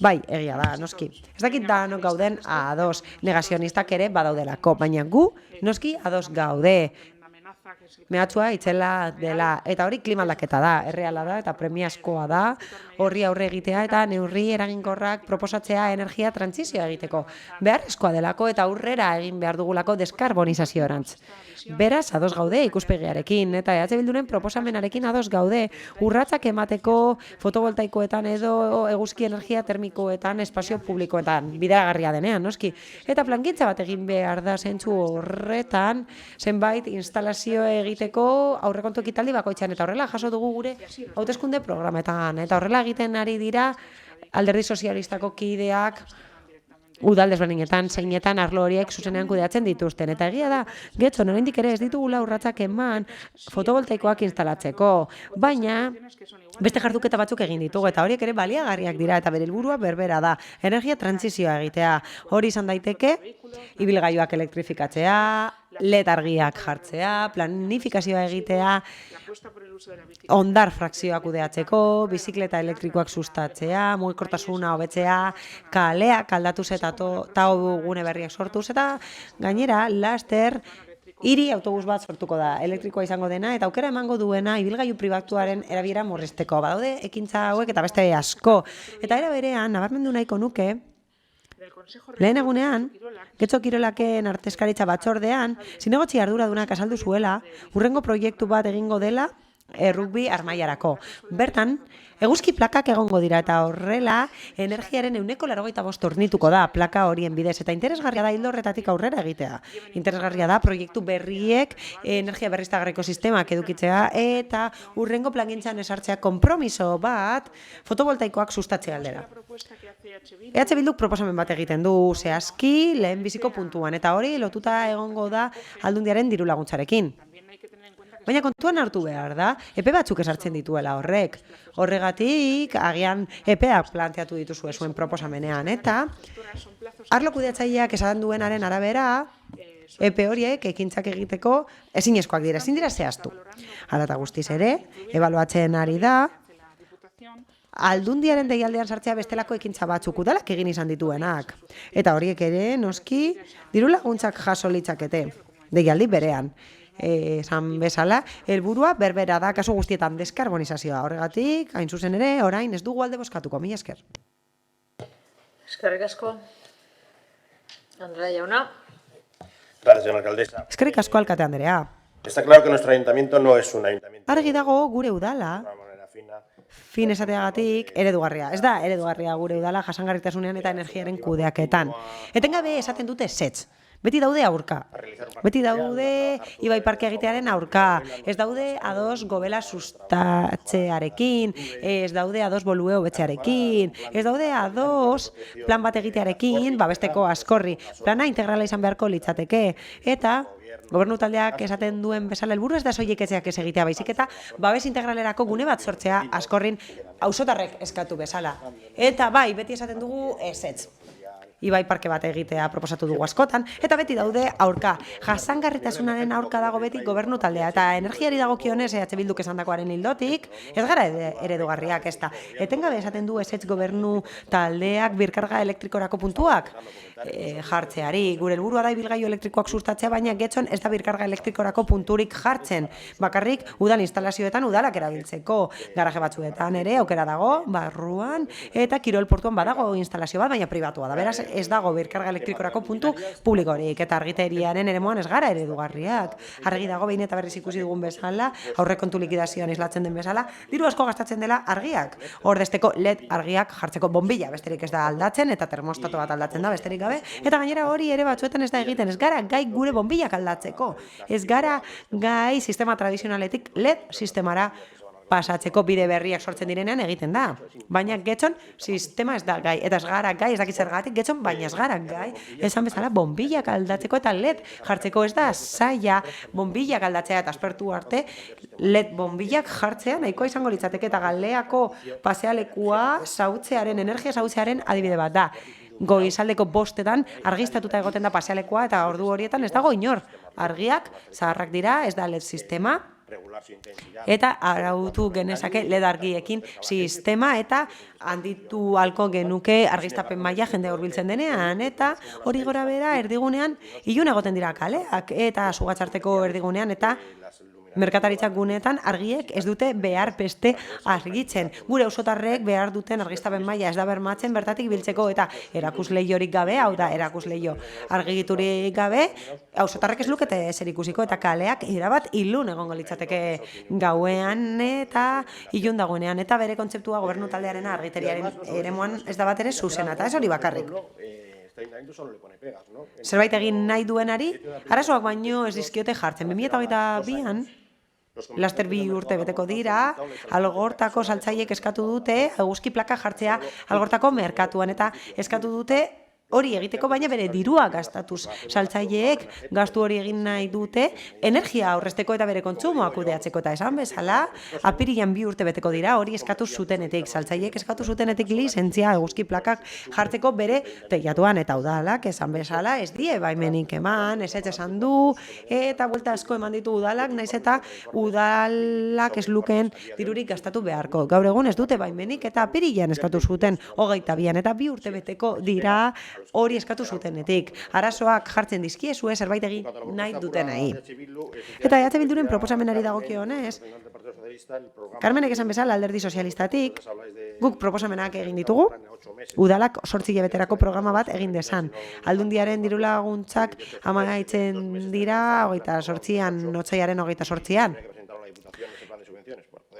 Bai, egia da, noski. Ez dakit danok gauden ados, negazionistak ere badaudelako, baina gu noski ados gaude. mehatxua itzela dela. Eta hori klima aldaketa da, erreala da eta premiazkoa da, horri aurre egitea eta neurri eraginkorrak proposatzea energia trantsizioa egiteko. Beharrezkoa delako eta aurrera egin behar dugulako deskarbonizaziorantz. Beraz, ados gaude ikuspegiarekin, eta EH Bilduren proposamenarekin ados gaude, urratsak emateko fotovoltaikoetan edo eguzki energia termikoetan, espazio publikoetan, bideragarria denean, noski. Eta plangintza bat egin behar da zentzu horretan, zenbait instalazio egiteko aurrekontu ekitaldi bakoitzan, eta horrela jaso dugu gure hauteskunde programetan, eta horrela egiten ari dira Alderdi Sozialistako kideak, udal desberdinetan, zeinetan arlo horiek zuzenean kudeatzen dituzten. Eta egia da, getxo, oraindik ere ez ditugula urratsak eman fotovoltaikoak instalatzeko, baina beste jarduketa batzuk egin ditugu, eta horiek ere baliagarriak dira, eta bere helburua berbera da, energia trantsizioa egitea. Hori izan daiteke, ibilgailuak elektrifikatzea, LED argiak jartzea, planifikazioa egitea, ondar frakzioak kudeatzeko, bizikleta elektrikoak sustatzea, mugikortasuna hobetzea, kaleak aldatuz eta tau gune berriak sortuz, eta gainera, laster, hiri autobus bat sortuko da, elektrikoa izango dena, eta aukera emango duena ibilgailu pribatuaren erabilera murrizteko. Badaude ekintza hauek eta beste asko. Eta era berean, nabarmendu nahiko nuke, lehen egunean, Getxo Kirolaken artezkaritza batzordean, zinegotzi arduradunak azaldu zuela, hurrengo proiektu bat egingo dela rugby armaiarako. Bertan, eguzki plakak egongo dira eta horrela energiaren 95% hornituko da plaka horien bidez, eta interesgarria da ildo horretatik aurrera egitea. Interesgarria da proiektu berriek energia berriztagarriko sistemak edukitzea eta hurrengo plangintzan esartzea konpromiso bat fotovoltaikoak sustatzea aldera. EH Bilduk proposamen bat egiten du zehazki lehenbiziko puntuan, eta hori lotuta egongo da Aldundiaren diru laguntzarekin. Baina kontuan hartu behar da, epe batzuk esartzen dituela horrek. Horregatik, agian epeak planteatu dituzue zuen proposamenean, eta arlo kudeatzaileak esan duenaren arabera, epe horiek ekintzak egiteko ezinezkoak dira, ezin dira zehaztu. Hala eta guztiz ere, ebaluatzen ari da, Aldundiaren deialdean sartzea bestelako ekintza batzuk udalak egin izan dituenak. Eta horiek ere, noski, diru laguntzak jaso litzakete, deialdi berean. Esan bezala, helburua berbera da kasu guztietan deskarbonizazioa. Horregatik, hain zuzen ere, orain ez dugu alde bozkatuko, mila esker. Eskerrik asko. Andrea jauna. Gracias, señora alcaldesa. Eskerrik asko, alkate Andrea. Está claro que nuestro ayuntamiento no es un ayuntamiento. Argi dago gure udala, fin esateagatik eredugarria. Ez da, eredugarria gure udala jasangarritasunean eta energiaren kudeaketan. Etengabe esaten dute setz. Beti daude aurka. Beti daude Ibai Parke egitearen aurka. Ez daude ados gobela sustatzearekin, ez daude ados bolue hobetzearekin, ez daude ados plan bat egitearekin, babesteko askorri. Plana integrala izan beharko litzateke. Eta gobernu taldeak esaten duen bezala helburu ez da soilik etxeak ez egitea, baizik eta babes integralerako gune bat sortzea askorrin auzotarrek eskatu bezala. Eta bai, beti esaten dugu ezetz. Ibai Parke bat egitea proposatu dugu askotan, eta beti daude aurka. Jasangarritasunaren aurka dago beti gobernu taldea, eta energiari dagokionez EH Bilduk esandakoaren ildotik, ez gara eredugarriak ez da. Etengabe esaten du ezetz gobernu taldeak birkarga elektrikorako puntuak jartzeari. Gure helburua da ibilgailu elektrikoak sustatzea, baina getxon ez da birkarga elektrikorako punturik jartzen. Bakarrik udal instalazioetan udalak erabiltzeko. Garaje batzuetan ere aukera dago, barruan, eta kirol portuan badago instalazio bat, baina pribatua da. Beraz, ez dago birkarga elektrikorako puntu publikorik, eta argiteriaren eremuan ez gara eredugarriak. Argi dago behin eta berriz ikusi dugun bezala, aurrekontu likidazioan islatzen den bezala, diru asko gastatzen dela argiak. Ordezteko LED argiak jartzeko bombilla besterik ez da aldatzen, eta termostato bat aldatzen da besterik gabe, eta gainera hori ere batzuetan ez da egiten, ez gara gai gure bombillak aldatzeko, ez gara gai sistema tradizionaletik LED sistemara pasatzeko bide berriak sortzen direnean egiten da. Baina getxon sistema ez da gai, eta ez gara gai, ez dakit zergatik getxon, baina ez gara gai, esan bezala bombillak aldatzeko eta LED jartzeko ez da zaila bombillak aldatzea eta aspertu arte LED bombillak jartzea nahikoa izango litzateke, eta Galeako pasealekua zautzearen, energia zautzearen adibide bat da. Goizaldeko 5etan argiztatuta egoten da pasealekua eta ordu horietan ez dago inor. Argiak zaharrak dira, ez da LED sistema, Eta arautu genezake LED argiekin sistema eta handitu halko genuke argiztapen maila jende hurbiltzen denean, eta hori gora bera erdigunean ilun egoten dira kaleak eta sugatxarteko erdigunean, eta merkataritzak guneetan argiek ez dute behar beste argitzen. Gure auzotarrek behar duten argiztapen maila ez da bermatzen bertatik biltzeko, eta erakusleiorik gabe, hau da erakuzleio argiturik gabe, auzotarrek ez lukete zer ikusiko, eta kaleak erabat ilun egongo litzateke gauean eta ilun dagoenean, eta bere kontzeptua gobernu taldearen argiteriaren eremuan ez da bat ere zuzena, eta ez hori bakarrik. Zerbait egin nahi duenari, arazoak baino ez dizkiote jartzen. 2022an, laster 2 urte beteko dira, Algortako saltzaileek eskatu dute eguzki plaka jartzea Algortako merkatuan, eta eskatu dute hori egiteko, baina bere dirua gastatuz. Saltzaileek gastu hori egin nahi dute energia aurrezteko eta bere kontsumoa kudeatzeko, eta esan bezala, apirilean 2 urte beteko dira, hori eskatu zutenetik. Saltzaileek eskatu zutenetik lizentzia eguzki plakak jartzeko bere teilatuan, eta udalak esan bezala ez die baimenik eman, ezetz esan du, eta buelta asko eman ditu udalak, naiz eta udalak ez lukeen dirurik gastatu beharko. Gaur egun ez dute baimenik, eta apirilean eskatu zuten 22an, eta 2 urte beteko dira hori eskatu zutenetik. Arazoak jartzen dizkiezue zerbait egin nahi dutenei. Eta EH Bilduren proposamenari dagokionez, Carmenek esan bezala Alderdi Sozialistatik, guk proposamenak egin ditugu, udalak 8 hilabeterako programa bat egin dezan. Aldundiaren dirulaguntzak amaitzen dira 28an, otsailaren 28an.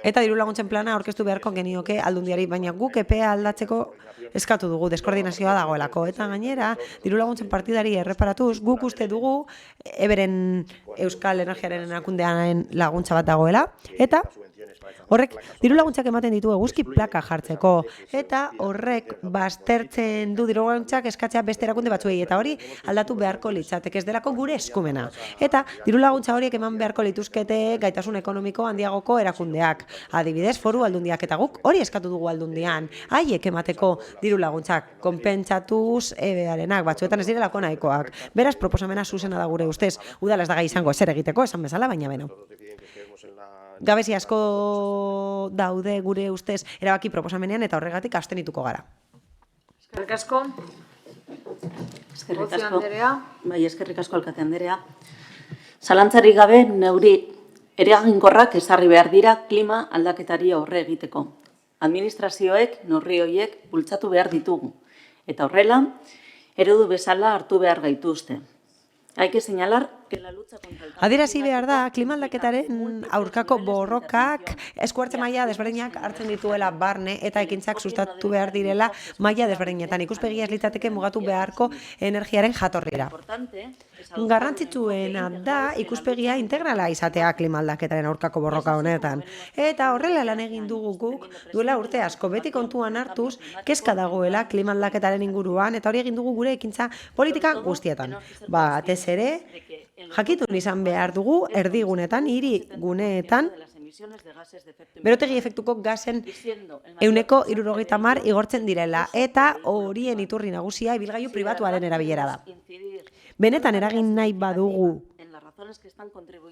Eta dirulaguntzen plana aurkeztu beharko genioke Aldundiari, baina guk epea aldatzeko eskatu dugu, deskoordinazioa dagoelako. Eta gainera, dirulaguntzen partidari erreparatuz, guk uste dugu Eberen Euskal Energiaren erakundearen laguntza bat dagoela, eta horrek dirulaguntzak ematen ditu eguzki plaka jartzeko, eta horrek baztertzen du dirulaguntzak eskatzea beste erakunde batzuei, eta hori aldatu beharko litzateke, ez delako gure eskumena. Eta dirulaguntza horiek eman beharko lituzkete gaitasun ekonomiko handiagoko erakundeak, adibidez Foru Aldundiak, eta guk hori eskatu dugu Aldundian, haiek emateko dirulaguntzak konpentsatuz ebearenak, batzuetan ez direlako nahikoak. Beraz, proposamena zuzena da gure ustez, udala ez da gai izango ezer egiteko, esan bezala, baina beno. Gabezi asko daude gure ustez erabaki proposamenean, eta horregatik abstenituko gara. Eskerrik asko. Eskerrik Rocio asko. Andrea. Bai, eskerrik asko alkate Andrea. Zalantzarik gabe neuri eraginkorrak ezarri behar dira klima aldaketari aurre egiteko. Administrazioek neurri horiek bultzatu behar ditugu, eta horrela eredu bezala hartu behar gaituzte. Hay que señalar que la lucha contra el Adierazi behar da, klima aldaketaren aurkako borrokak eskuartze maila desberdinak hartzen dituela barne, eta ekintzak sustatu behar direla maila desberdinetan. Ikuspegia ez litzateke mugatu beharko energiaren jatorrira. Garrantzitsuena da ikuspegia integrala izatea klima aldaketaren aurkako borroka honetan. Eta horrela lan egin dugu guk duela urte asko, beti kontuan hartuz kezka dagoela klima aldaketaren inguruan, eta hori egin dugu gure ekintza politika guztietan. Batez ere, jakitun izan behar dugu erdigunetan, hiri guneetan, berotegi efektuko gasen 70% igortzen direla, eta horien iturri nagusia ibilgailu pribatuaren erabilera da. Benetan eragin nahi badugu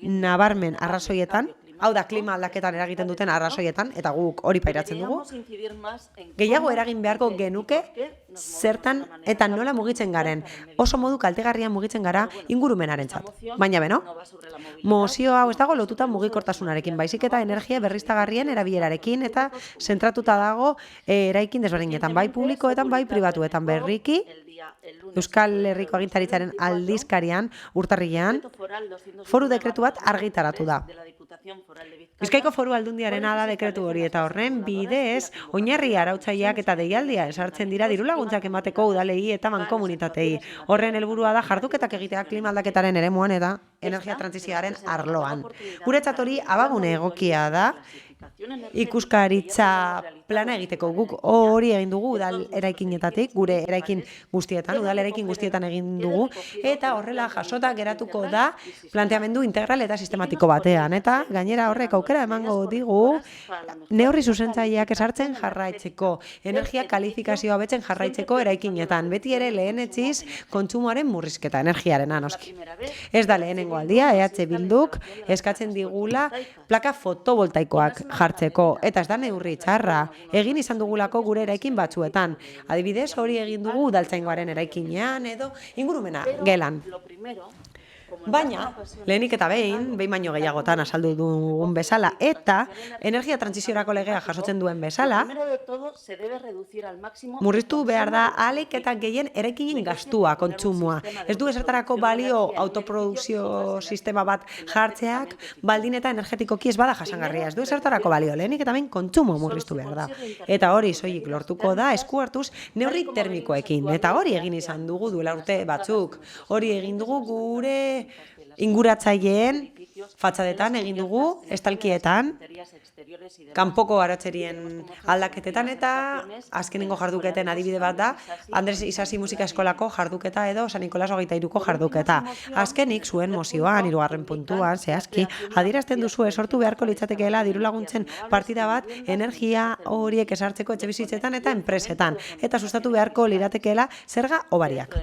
nabarmen arrazoietan, hau da klima aldaketan eragiten duten arrazoietan, eta guk hori pairatzen dugu, gehiago eragin beharko genuke zertan eta nola mugitzen garen. Oso modu kaltegarrian mugitzen gara ingurumenarentzat. Baina beno, mozio hau ez dago lotuta mugikortasunarekin, baizik eta energia berriztagarrien erabilerarekin, eta zentratuta dago eraikin desberdinetan, bai publikoetan, bai pribatuetan. Berriki Euskal Herriko Agintaritzaren aldizkarian, urtarrilean, foru dekretu bat argitaratu da. Bizkaiko Foru Aldundiarena da dekretu hori, eta horren bidez oinarri arautzaileak eta deialdia esartzen dira dirulaguntzak emateko udalei eta mankomunitatei. Horren helburua da jarduketak egitea klima aldaketaren eremuan eta energia trantsizioaren arloan. Guretzat hori abagune egokia da, ikuskaritza plana egiteko. Guk hori egin dugu udal eraikinetatik, gure eraikin guztietan, udal eraikin guztietan egin dugu, eta horrela jasota geratuko da planteamendu integral eta sistematiko batean. Eta gainera horrek aukera emango digu neurri zuzentzaileak esartzen jarraitzeko, energia kalifikazioa betzen jarraitzeko eraikinetan, beti ere lehenetsiz kontsumoaren murrizketa, energiarena noski. Ez da lehenengo aldia, EH Bilduk eskatzen digula plaka fotovoltaikoak jartzeko, eta ez da neurri txarra, egin izan dugulako gure eraikin batzuetan. Adibidez, hori egin dugu udaltzaingoaren eraikinean edo ingurumena gelan. Baina, lehenik eta behin baino gehiagotan azaldu dugun bezala, eta energia trantsiziorako legea jasotzen duen bezala, murriztu behar da ahalik eta gehien eraikinen gastua, kontsumoa. Ez du ezertarako balio autoprodukzio sistema bat jartzeak, baldin eta energetikoki ez bada jasangarria. Ez du ezertarako balio, lehenik eta behin kontsumo murriztu behar da. Eta hori soilik lortuko da esku hartuz neurri termikoekin. Eta hori egin izan dugu duela urte batzuk. Hori egin dugu gure inguratzaileen fatxadetan egin dugu, estalkietan, kanpoko aratzerien aldaketetan eta azkenengo jarduketen adibide bat da Andres Isasi Musika Eskolako jarduketa edo San Nikolas 23ko jarduketa. Azkenik zuen mozioan, 3. puntuan, zehazki, adierazten duzu sortu beharko litzatekeela dirulaguntzen partida bat energia horiek esartzeko etxebizitzetan eta enpresetan, eta sustatu beharko liratekeela zerga hobariak.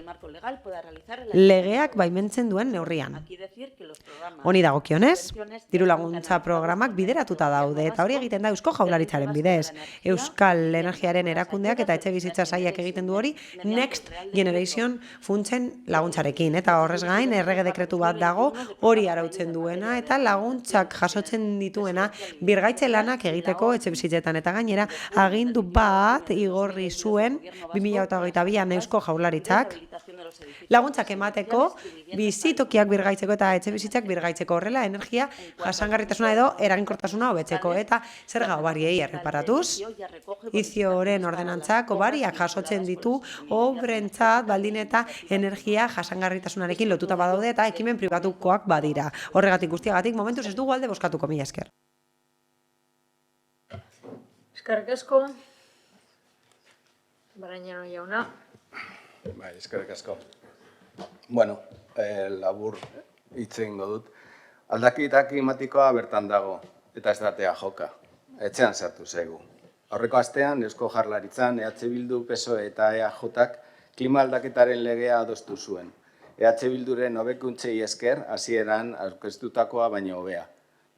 Legeak baimentzen duen neurrian. Honi dagokionez, dirulaguntza programak bideratuta daude, eta hori egiten da Eusko Jaurlaritzaren bidez. Euskal Energiaren erakundeak eta etxebizitza sailak egiten du hori Next Generation funtsen laguntzarekin. Eta horrez gain, errege dekretu bat dago hori arautzen duena eta laguntzak jasotzen dituena birgaitze lanak egiteko etxebizitzetan. Eta gainera, agindu bat igorri zuen 2022an Eusko Jaurlaritzak laguntzak emateko bizitokiak birgaitzeko eta etxebizitzak birgaitzeko, horrela energia jasangarritasuna edo eraginkortasuna hobetzeko, eta zerga hobariei erreparatuz. Izioren ordenantzak hobariak jasotzen ditu obrentzat baldin eta energia jasangarritasunarekin lotuta badaude eta ekimen pribatukoak badira. Horregatik guztiagatik momentuz ez dugu alde bozkatuko, mila esker. Eskerrik asko. Barañano jauna. Bai, eskerrik asko. Bueno, labur hitz egingo dut. Aldaketa klimatikoa bertan dago, eta ez datea joka. Etxean sartu zaigu. Aurreko astean, Eusko Jaurlaritzan, EH Bildu, PSOE eta EAJak klima aldaketaren legea adostu zuen. EH Bilduren hobekuntzei esker, hasieran aurkeztutakoa baino hobea.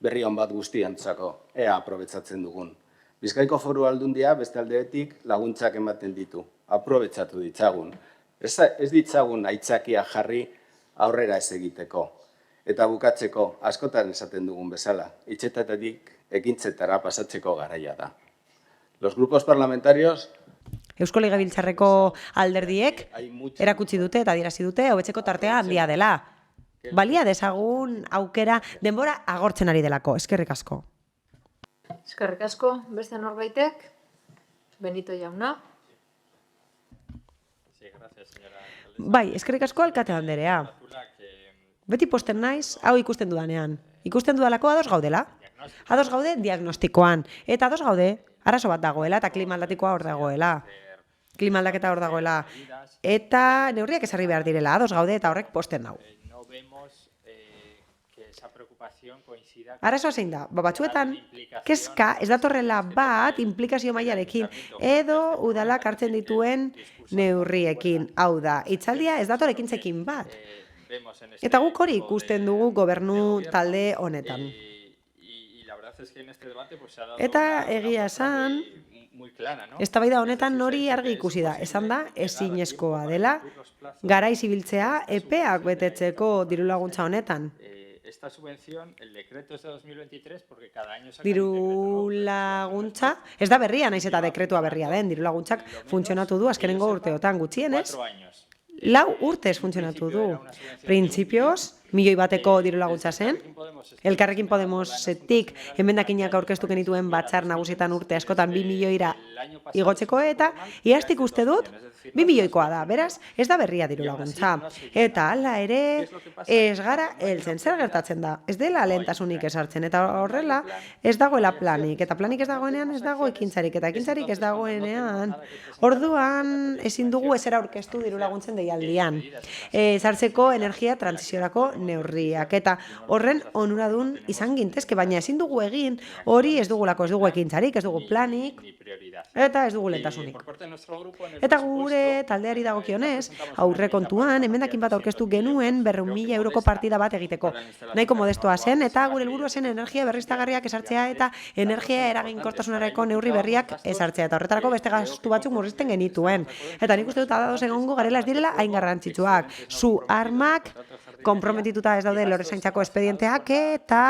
Berri on bat guztientzako, ea aprobetxatzen dugun. Bizkaiko Foru Aldundia beste aldetik laguntzak ematen ditu. Aprobetxatu ditzagun. Ez ditzagun aitzakia jarri aurrera ez egiteko. Eta bukatzeko, askotan esaten dugun bezala, hitzetatik ekintzetara pasatzeko garaia da. Los grupos parlamentarios Eusko Legebiltzarreko alderdiek erakutsi dute eta adierazi dute hobetzeko tartea handia dela. Balia dezagun aukera denbora agortzen ari delako. Eskerrik asko. Eskerrik asko, beste norbaitek, Benito jauna. Bai, eskerrik asko alkate anderea. Beti posten naiz, hau ikusten dudanean. Ikusten dudalako ados gaudela. Ados gaude diagnostikoan. Eta ados gaude, arazo bat dagoela eta klima aldatikoa hor dagoela. Klima aldaketa hor dagoela. Eta neurriak ezarri behar direla, ados gaude eta horrek posten nau. Arazoa zein da, batzuetan kezka ez datorrela bat implikazio mailarekin edo udalak hartzen dituen neurriekin. Hau da, hitzaldia ez dator ekintzekin bat. Eta guk hori ikusten dugu gobernu talde honetan. Eta egia esan, eztabaida honetan hori argi ikusi da. Esan da, ezinezkoa dela, garaiz ibiltzea epeak betetzeko dirulaguntza honetan. Dirulaguntza, ez da berria, naiz eta dekretua berria den, dirulaguntzak funtzionatu du azkenengo urteotan gutxienez. 4 urtez funtzionatu du. Printzipioz, milioi bateko diru laguntza zen. Elkarrekin Podemosetik emendakinak aurkeztu genituen batzar nagusietan urte askotan 2 milioira igotzeko eta iaztik uste dut 2 milioikoa da, beraz, ez da berria diru laguntza. Eta hala ere, ez gara heltzen, zer gertatzen da, ez dela lehentasunik esartzen, eta horrela ez dagoela planik, eta planik ez dagoenean ez dago ekintzarik, eta ekintzarik ez dagoenean, orduan ezin dugu ezera aurkeztu diru laguntzen deialdian. Sartzeko energia trantsiziorako neurriak, eta horren onuradun izan gintezke, baina ezin dugu egin, hori ez dugulako, ez dugu ekintzarik, ez dugu planik, eta ez dugu lehentasunik. Eta gure taldeari dagokionez, aurrekontuan emendakin bat aurkeztu genuen 200.000 euroko partida bat egiteko. Nahiko modestoa zen eta gure helburua zen energia berriztagarriak esartzea eta energia eraginkortasunareko neurri berriak esartzea eta horretarako beste gastu batzuk murrizten genituen. Eta nik uste dut ados egongo garela ez direla hain garrantzitsuak. Zu armak konprometituta ez daude lorezaintzako espedienteak eta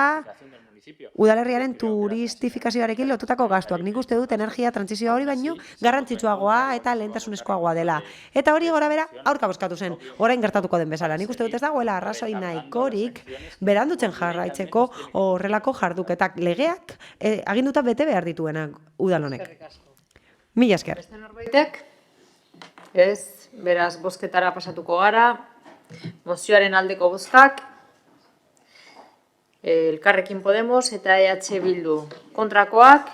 udalerriaren turistifikazioarekin lotutako gastuak. Nik uste dut energia trantsizioa hori baino garrantzitsuagoa eta lehentasunezkoagoa dela. Eta hori gora bera aurka bozkatu zen, orain gertatuko den bezala. Nik uste dut ez dagoela arrazoi nahikorik berandutzen jarraitzeko horrelako jarduketak legeak aginduta bete behar dituenak udal honek. Mila esker. Beste norbaitek? Ez, beraz bozketara pasatuko gara. Mozioaren aldeko bozkak. Elkarrekin Podemos eta EH Bildu kontrakoak,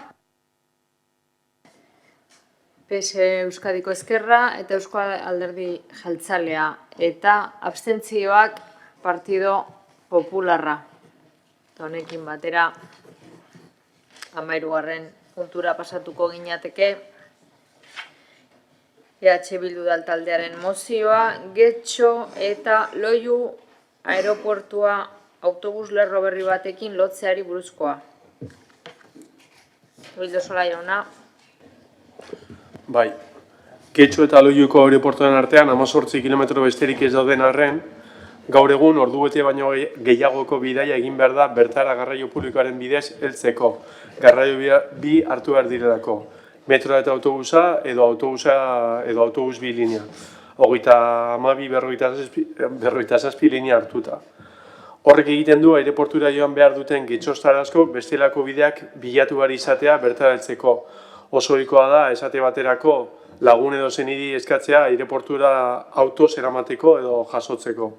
PS Euskadiko Ezkerra eta Euskal Alderdi Jeltzalea eta abstentzioak Partido Popularra. Eta honekin batera 13. puntura pasatuko ginateke EH Bildu taldearen mozioa, Getxo eta Loiu aeroportua autobus lerro berri batekin lotzeari buruzkoa. Bildosola jauna. Bai, Getxo eta Loiuko aeroportuaren artean 18 kilometro besterik ez dauden arren, gaur egun ordubete baino gehiagoko bidaia egin behar da bertara garraio publikoaren bidez heltzeko. Garraio bi hartu behar direlako. Metroa eta autobusa edo autobus bi linea. 32 linea hartuta. Horrek egiten du aireportura joan behar duten getxostarazko bestelako bideak bilatu behar izatea bertara heltzeko. Oso ohikoa da esate baterako lagun edo zenidi eskatzea aireportura autoz eramateko edo jasotzeko.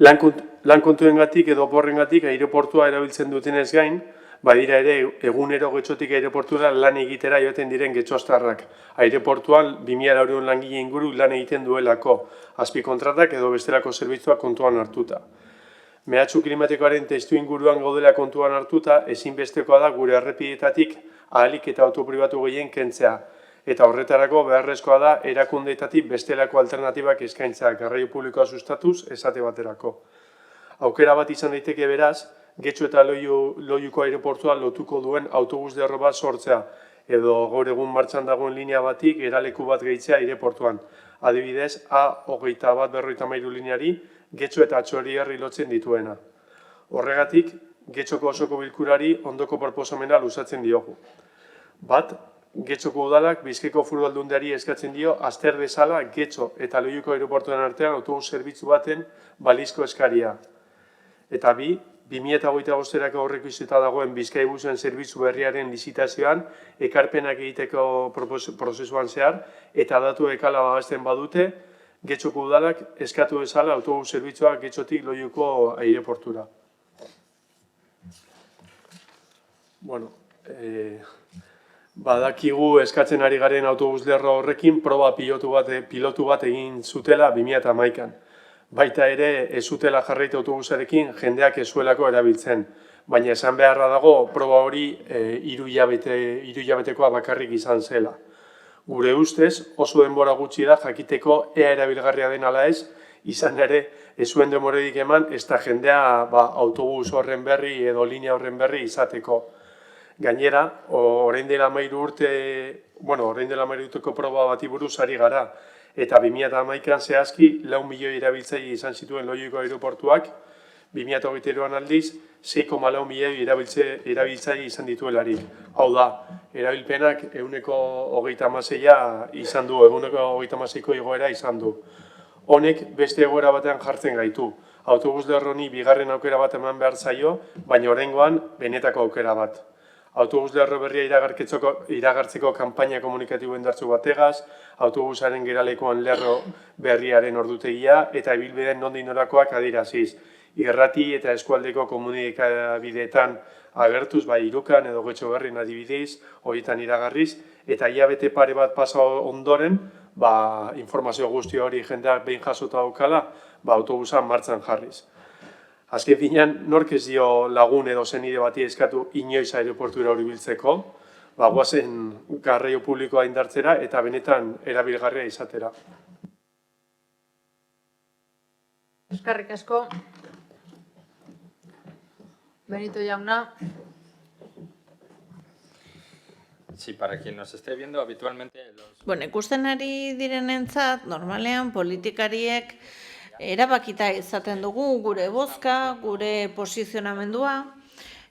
Lan kontuengatik edo oporrengatik aireportua erabiltzen dutenez gain, badira ere egunero getxotik aireportura lan egitera joaten diren getxostarrak. Aireportuan 2.400 langile inguru lan egiten duelako, azpikontratak edo bestelako zerbitzuak kontuan hartuta. Mehatxu klimatikoaren testu inguruan gaudela kontuan hartuta, ezinbestekoa da gure errepideetatik ahalik eta autopribatu gehien kentzea. Eta horretarako beharrezkoa da erakundeetatik bestelako alternatibak eskaintzea garraio publikoa sustatuz esate baterako. Aukera bat izan daiteke beraz, Getxo eta Loiuko aireportua lotuko duen autobus lerro bat sortzea, edo gaur egun martxan dagoen linea batik eraleku bat gehitzea aireportuan. Adibidez, A2153 lineari Getxo eta Txorierri lotzen dituena. Horregatik, Getxoko osoko bilkurari ondoko proposamena luzatzen diogu. Bat, Getxoko udalak Bizkaiko Foru Aldundiari eskatzen dio azter dezala Getxo eta Loiuko aireportuaren artean autobus zerbitzu baten balizko eskaria. Eta bi, 2025erako aurreikusita dagoen Bizkaibusen zerbitzu berriaren lizitazioan ekarpenak egiteko prozesuan zehar eta datu ekala babesten badute, Getxoko udalak eskatu dezala autobus zerbitzua Getxotik Loiuko aireportura. Badakigu eskatzen ari garen autobus lerro horrekin proba pilotu bat egin zutela 2011an. Baita ere ez zutela jarraitu autobusarekin jendeak ez zuelako erabiltzen. Baina esan beharra dago proba hori 3 hilabetekoa bakarrik izan zela. Gure ustez oso denbora gutxi da jakiteko ea erabilgarria den ala ez, izan ere ez zuen denborarik eman ez da jendea autobus horren berri edo linea horren berri izateko. Gainera, orain dela 13 urteko proba bati buruz ari gara. Eta 2011an zehazki 4 milioi erabiltzaile izan zituen Loiuko aireportuak, 2023an aldiz 6,4 milioi erabiltzaile izan dituelarik. Hau da, erabilpenak 136 izan du, 136ko igoera izan du. Honek beste egoera batean jartzen gaitu. Autobus lerroni bigarren aukera bat eman behar zaio, baina oraingoan benetako aukera bat. Autobus lerro berria iragartzeko kanpaina komunikatibo indartsu bategaz, autobusaren geralekuan lerro berriaren ordutegia eta ibilbideen nondik norakoak adieraziz. Irrati eta eskualdeko komunikabideetan agertuz, bai Irukan edo Getxoberrin adibidez, horietan iragarriz, eta hilabete pare bat pasa ondoren, informazio guzti hori jendeak behin jasota daukala, autobusa martxan jarriz. Azken finean, nork ez dio lagun edo zenide bati eskatu inoiz aireportura hori biltzeko, guazen garraio publikoa indartzera eta benetan erabilgarria izatera. Eskerrik asko. Benito jauna. Sí, para quien nos esté viendo, habitualmente... Bueno, ikusten ari direnentzat, normalean politikariek erabakita izaten dugu gure bozka, gure posizionamendua,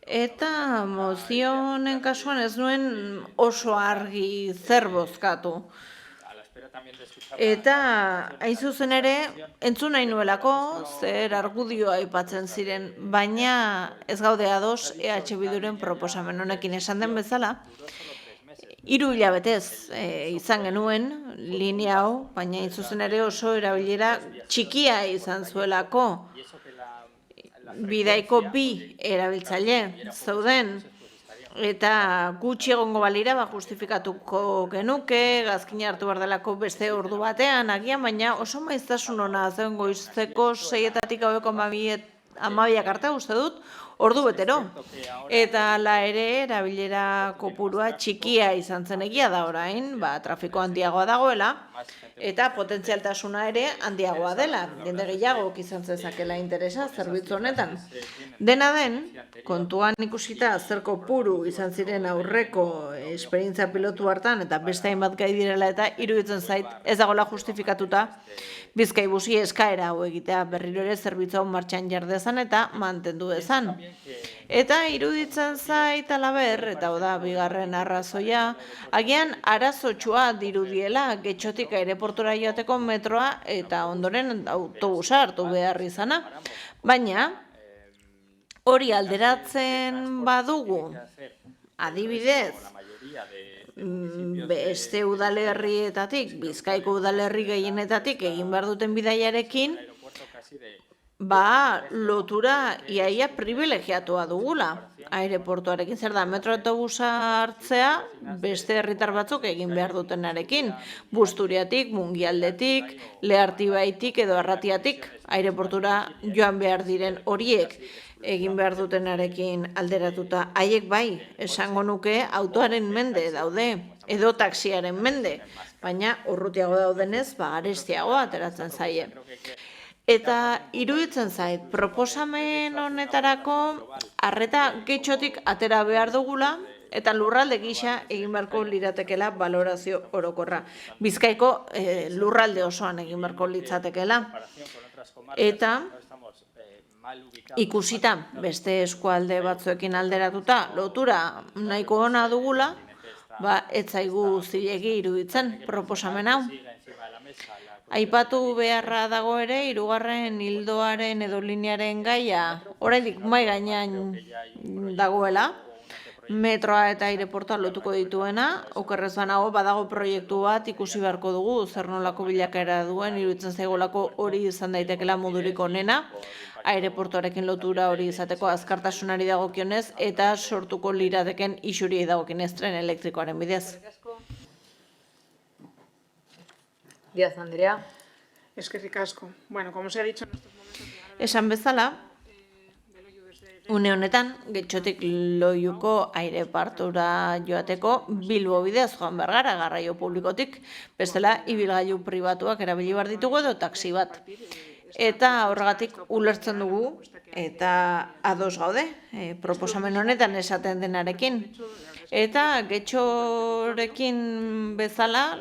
eta mozionen kasuan ez nuen oso argi zer bozkatu. Eta, hain zuzen ere, entzun nahi nuelako, zer argudioa aipatzen ziren, baina ez gaude ados EH Bilduren proposamen honekin esan den bezala, 3 hilabetez izan genuen linea hau, baina hain zuzen ere oso erabilera txikia izan zuelako. Bidaiko 2 erabiltzaile zeuden, eta gutxi egongo balira justifikatuko genuke, gazkina hartu behar delako beste ordu batean, agian, baina oso maiztasun hona zegoen goizeko 6-etatik gaueko 12 arte uste dut, ordu betero. Eta hala ere, erabilera kopurua txikia izan zen egia da orain, trafiko handiagoa dagoela, eta potentzialtasuna ere handiagoa dela, jende gehiago izan zezakela interesa zerbitzu honetan. Dena den, kontuan ikusita zer kopuru izan ziren aurreko esperientzia pilotu hartan, eta beste hainbat gai direla eta iruditzen zait ez dagoela justifikatuta Bizkaibusi eskaera hau egitea berriro ere zerbitzu hau martxan jar dezan eta mantendu dezan. Eta iruditzen zait alaber, eta da bigarren arrazoia, agian arazotsua dirudiela Getxotik aireportura joateko metroa eta ondoren autobusa hartu behar izana. Baina, hori alderatzen badugu, adibidez, beste udalerrietatik, Bizkaiko udalerri gehienetatik egin behar duten bidaiarekin, lotura iaia privilegiatua dugula aireportuarekin. Zer da, metro autobusa hartzea beste herritar batzuk egin behar dutenarekin. Busturiatik, Mungialdetik, Lehartibaitik edo Arratiatik aireportura joan behar diren horiek egin behar dutenarekin alderatuta. Haiek bai, esango nuke autoaren mende daude, edo taxiaren mende, baina urrutiago daudenez, arestiagoa ateratzen zaie. Eta iruditzen zait, proposamen honetarako arreta Getxotik atera behar dugula, eta lurralde gisa egin beharko liratekela balorazio orokorra. Bizkaiko lurralde osoan egin beharko litzatekela. Eta ikusita beste eskualde batzuekin alderatuta lotura nahiko ona dugula, ez zaigu zilegi iruditzen proposamen hau. Aipatu beharra dago ere, 3. ildoaren edo linearen gaia, oraindik mahai gainean dagoela, metroa eta aireportua lotuko dituena, okerrez banago badago proiektu bat ikusi beharko dugu, zer nolako bilakaera duen, iruditzen zaigolako hori izan daitekela modurik onena, aireportuarekin lotura hori izateko azkartasunari dagokionez eta sortuko lirateken isuriei dagokionez tren elektrikoaren bidez. Díaz Andrea. Eskerrik asko. Bueno, como se ha dicho en estos momentos... Esan bezala, une honetan, Getxotik Loiuko aireportura joateko Bilbo bidez joan behar gara garraio publikotik, bestela ibilgailu pribatuak erabili behar ditugu edo taxi bat. Eta horregatik ulertzen dugu eta ados gaude, proposamen honetan esaten denarekin. Eta Getxorekin bezala,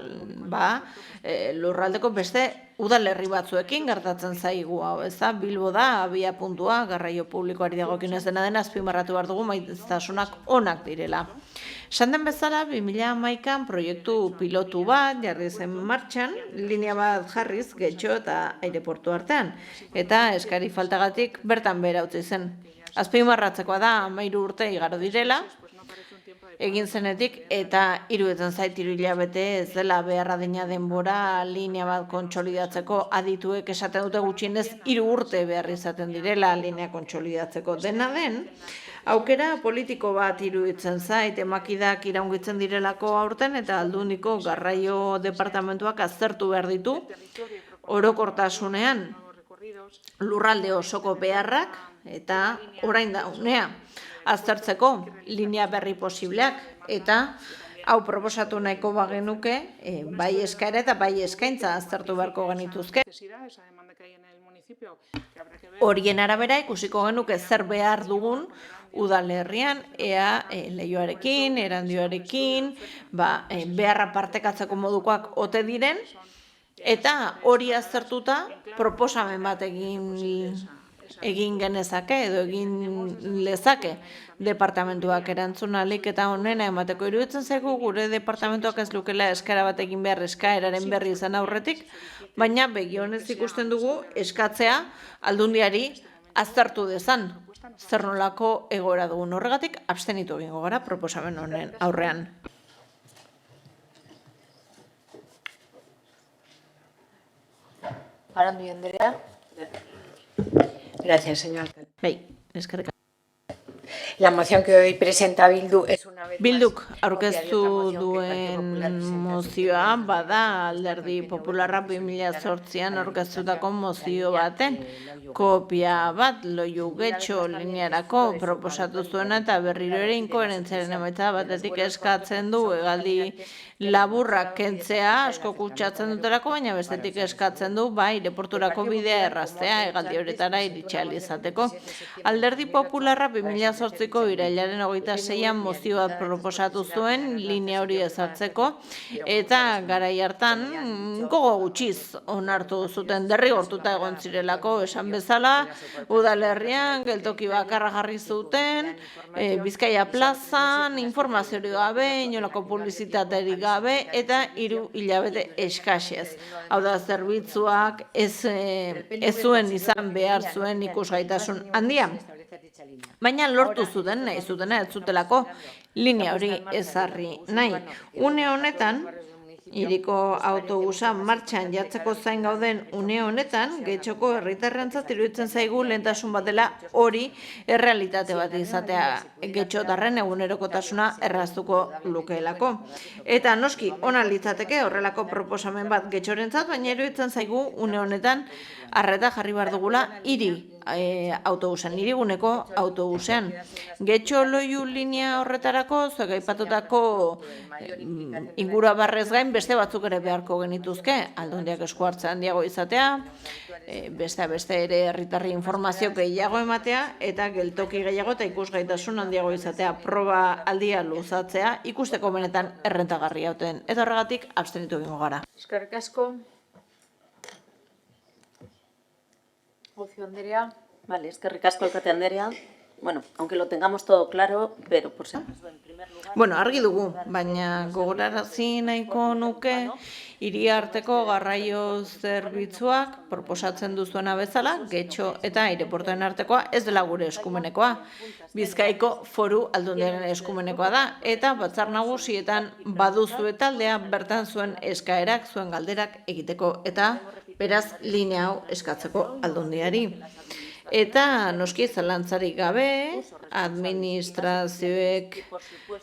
lurraldeko beste udalerri batzuekin gertatzen zaigu hau, ezta? Bilbo da abia puntua garraio publikoari dagokionez dena den azpimarratu behar dugu maiztasunak onak direla. Esan den bezala, 2011an proiektu pilotu bat jarri zen martxan, linea bat jarriz, Getxo eta aireportu artean, eta eskari faltagatik bertan behera utzi zen. Azpimarratzekoa da, 13 urte igaro direla, egin zenetik, eta iruditzen zait 3 hilabete ez dela beharra dena denbora linea bat kontsolidatzeko, adituek esaten dute gutxienez 3 urte behar izaten direla linea kontsolidatzeko. Dena den, aukera politiko bat iruditzen zait, emakidak iraungitzen direlako aurten, eta Aldundiko garraio departamentuak aztertu behar ditu, orokortasunean lurralde osoko beharrak, eta orain da unea aztertzeko linea berri posibleak, eta hau proposatu nahiko bagenuke, bai eskaera eta bai eskaintza aztertu beharko genituzke. Horien arabera ikusiko genuke zer behar dugun udalerrian, ea Leioarekin, Erandioarekin, beharra partekatzeko modukoak ote diren, eta hori aztertuta proposamen bat egin genezake edo egin lezake departamentuak erantzun ahalik eta honena emateko. Iruditzen zaigu gure departamentuak ez lukela eskaera bat egin behar eskaeraren berri izan aurretik, baina begionez ikusten dugu eskatzea Aldundiari aztertu dezan zer nolako egoera dugun. Horregatik abstenitu egingo gara proposamen honen aurrean. Arandi Andrea. Gracias, señor alcalde. La moción que hoy presenta Bildu es una vez Bilduk aurkeztu duen mozioa bada Alderdi Popularra 2008an aurkeztutako mozio baten kopia bat Loiu Getxo linearako proposatu zuena eta berriro ere inkoherentziaren emaitza batetik eskatzen du hegaldi laburrak kentzea asko kutsatzen dutelako, baina bestetik eskatzen du aireporturako bidea erraztea hegaldi horretara iritsi ahal izateko. Alderdi Popularra 2008ko irailaren 26an mozio bat proposatu zuen linea hori ezartzeko, eta garai hartan gogo gutxiz onartu zuten derrigortuta egon zirelako, esan bezala udalerrian geltoki bakarra jarri zuten, Bizkaia plazan informaziorik gabe, inolako publizitaterik gabe eta 3 hilabete eskasez. Hau da, zerbitzuak ez zuen izan behar zuen ikusgaitasun handia. Baina lortu zuten, nahi zutena ez zutelako linea hori ezarri nahi. Une honetan, hiriko autobusa martxan jartzeko zain gauden une honetan, Getxoko herritarrentzat iruditzen zaigu lehentasun bat dela hori errealitate bat izatea Getxotarren egunerokotasuna erraztuko lukeelako. Eta noski, ona litzateke horrelako proposamen bat Getxorentzat, baina iruditzen zaigu une honetan arreta jarri behar dugula autobusen, hiriguneko autobusean. Getxo Loiu linea horretarako, zuek aipatutako ingurua barrez gain beste batzuk ere beharko genituzke, Aldundiak esku hartze handiago izatea, beste ere herritarri informazio gehiago ematea, eta geltoki gehiago eta ikusgaitasun handiago izatea, proba aldia luzatzea, ikusteko benetan errentagarria hauten. Eta horregatik abstenitu egingo gara. Eskerrik asko. Ocio Andrea. Vale, eskerrik asko alkate Andrea. Bueno, aunque lo tengamos todo claro, pero por si acaso, en primer lugar... Bueno, argi dugu, baina gogorarazi nahiko nuke hiriarteko garraio zerbitzuak proposatzen duzuena bezala, Getxo eta aireportuen artekoa ez dela gure eskumenekoa. Bizkaiko Foru Aldundiaren eskumenekoa da, eta Batzar Nagusietan baduzue taldea bertan zuen eskaerak, zuen galderak egiteko, eta beraz linea hau eskatzeko Aldundiari. Eta noski zalantzarik gabe, administrazioek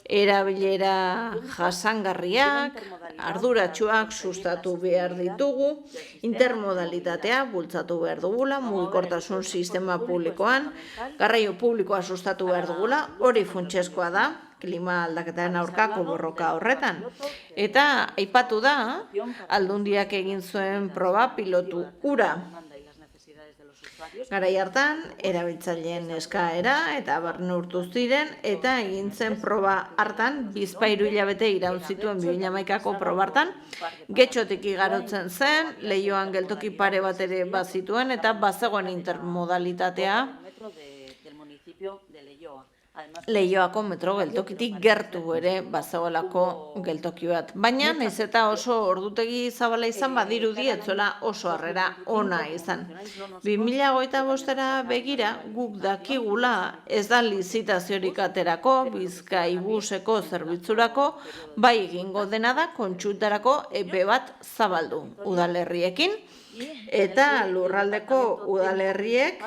erabilera jasangarriak, arduratsuak sustatu behar ditugu, intermodalitatea bultzatu behar dugula, mugikortasun sistema publikoan, garraio publikoa sustatu behar dugula, hori funtsezkoa da, klima aldaketaren aurkako borroka horretan. Eta aipatu da, Aldundiak egin zuen proba pilotu hura. Garai hartan, erabiltzaileen eskaera eta barne urtu ziren, eta egin zen proba hartan, 2 hilabete iraun zituen 2011ko proba hartan, Getxotik igarotzen zen, Leioan geltoki pare bat ere bazituen, eta bazegoen intermodalitatea. Leioako metro geltokitik gertu ere bazegoelako geltoki bat. Baina, nahiz eta oso ordutegi zabala izan, badirudi ez zuela oso harrera ona izan. 2025-era begira guk dakigula ez da lizitaziorik aterako Bizkaibuseko zerbitzurako, bai egingo dena da kontsultarako epe bat zabaldu udalerriekin, eta lurraldeko udalerriek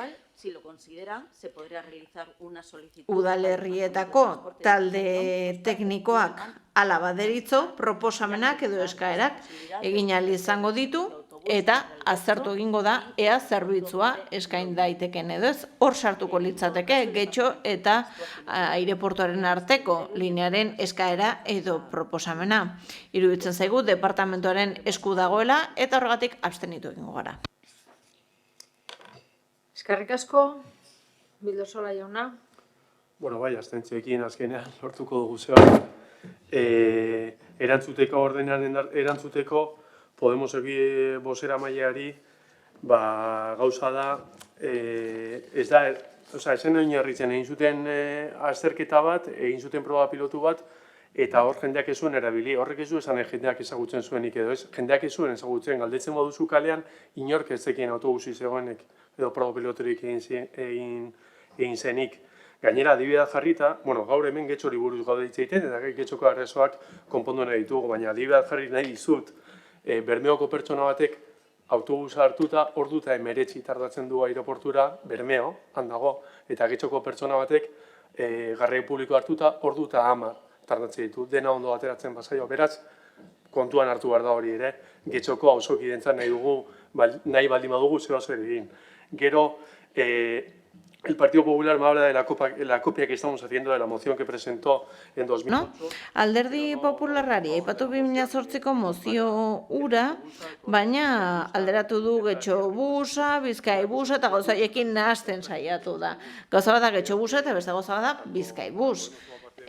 udalerrietako talde teknikoak hala baderitzo proposamenak edo eskaerak egin ahal izango ditu eta aztertu egingo da ea zerbitzua eskain daiteken edo ez. Hor sartuko litzateke Getxo eta aireportuaren arteko linearen eskaera edo proposamena. Iruditzen zaigu departamentuaren esku dagoela eta horregatik abstenitu egingo gara. Eskerrik asko, Bildosola jauna. Bueno, bai, abstentzioekin azkenean lortuko dugu zehar. Erantzuteko ordenaren erantzuteko Podemosek bozeramaileari gauza da, ez da, ezen oinarritzen egin zuten azterketa bat, egin zuten proba pilotu bat, eta hor jendeak ez zuen erabili, horrek ez du esan jendeak ezagutzen zuenik edo ez, jendeak ez zuen ezagutzen, galdetzen baduzu kalean, inork ez zekien autobusi zegoenek, edo proba piloturik egin zenik. Gainera, adibidea jarrita, gaur hemen Getxori buruz gaude hitz egiten, eta Getxoko arazoak konpondu nahi ditugu, baina adibidea jarri nahi dizut, Bermeoko pertsona batek autobusa hartuta, ordu eta 19 tardatzen du aireportura, Bermeo, handago, eta Getxoko pertsona batek garraio publiko hartuta, ordu eta 10 tardatzen ditu, dena ondo ateratzen bazaio. Beraz, kontuan hartu behar da hori ere, Getxoko auzokidentzan nahi baldin badugu zeba zer egin. Gero, el Partido Popular me habla de la copia que estamos haciendo de la moción que presentó en 2008. Alderdi Popularrari aipatu 2008ko mozio ura, baina alderatu du Getxo busa, Bizkai busa eta gauzaiekin nahasten saiatu da. Gauza bat da Getxo busa eta beste gauza bat da Bizkai bus.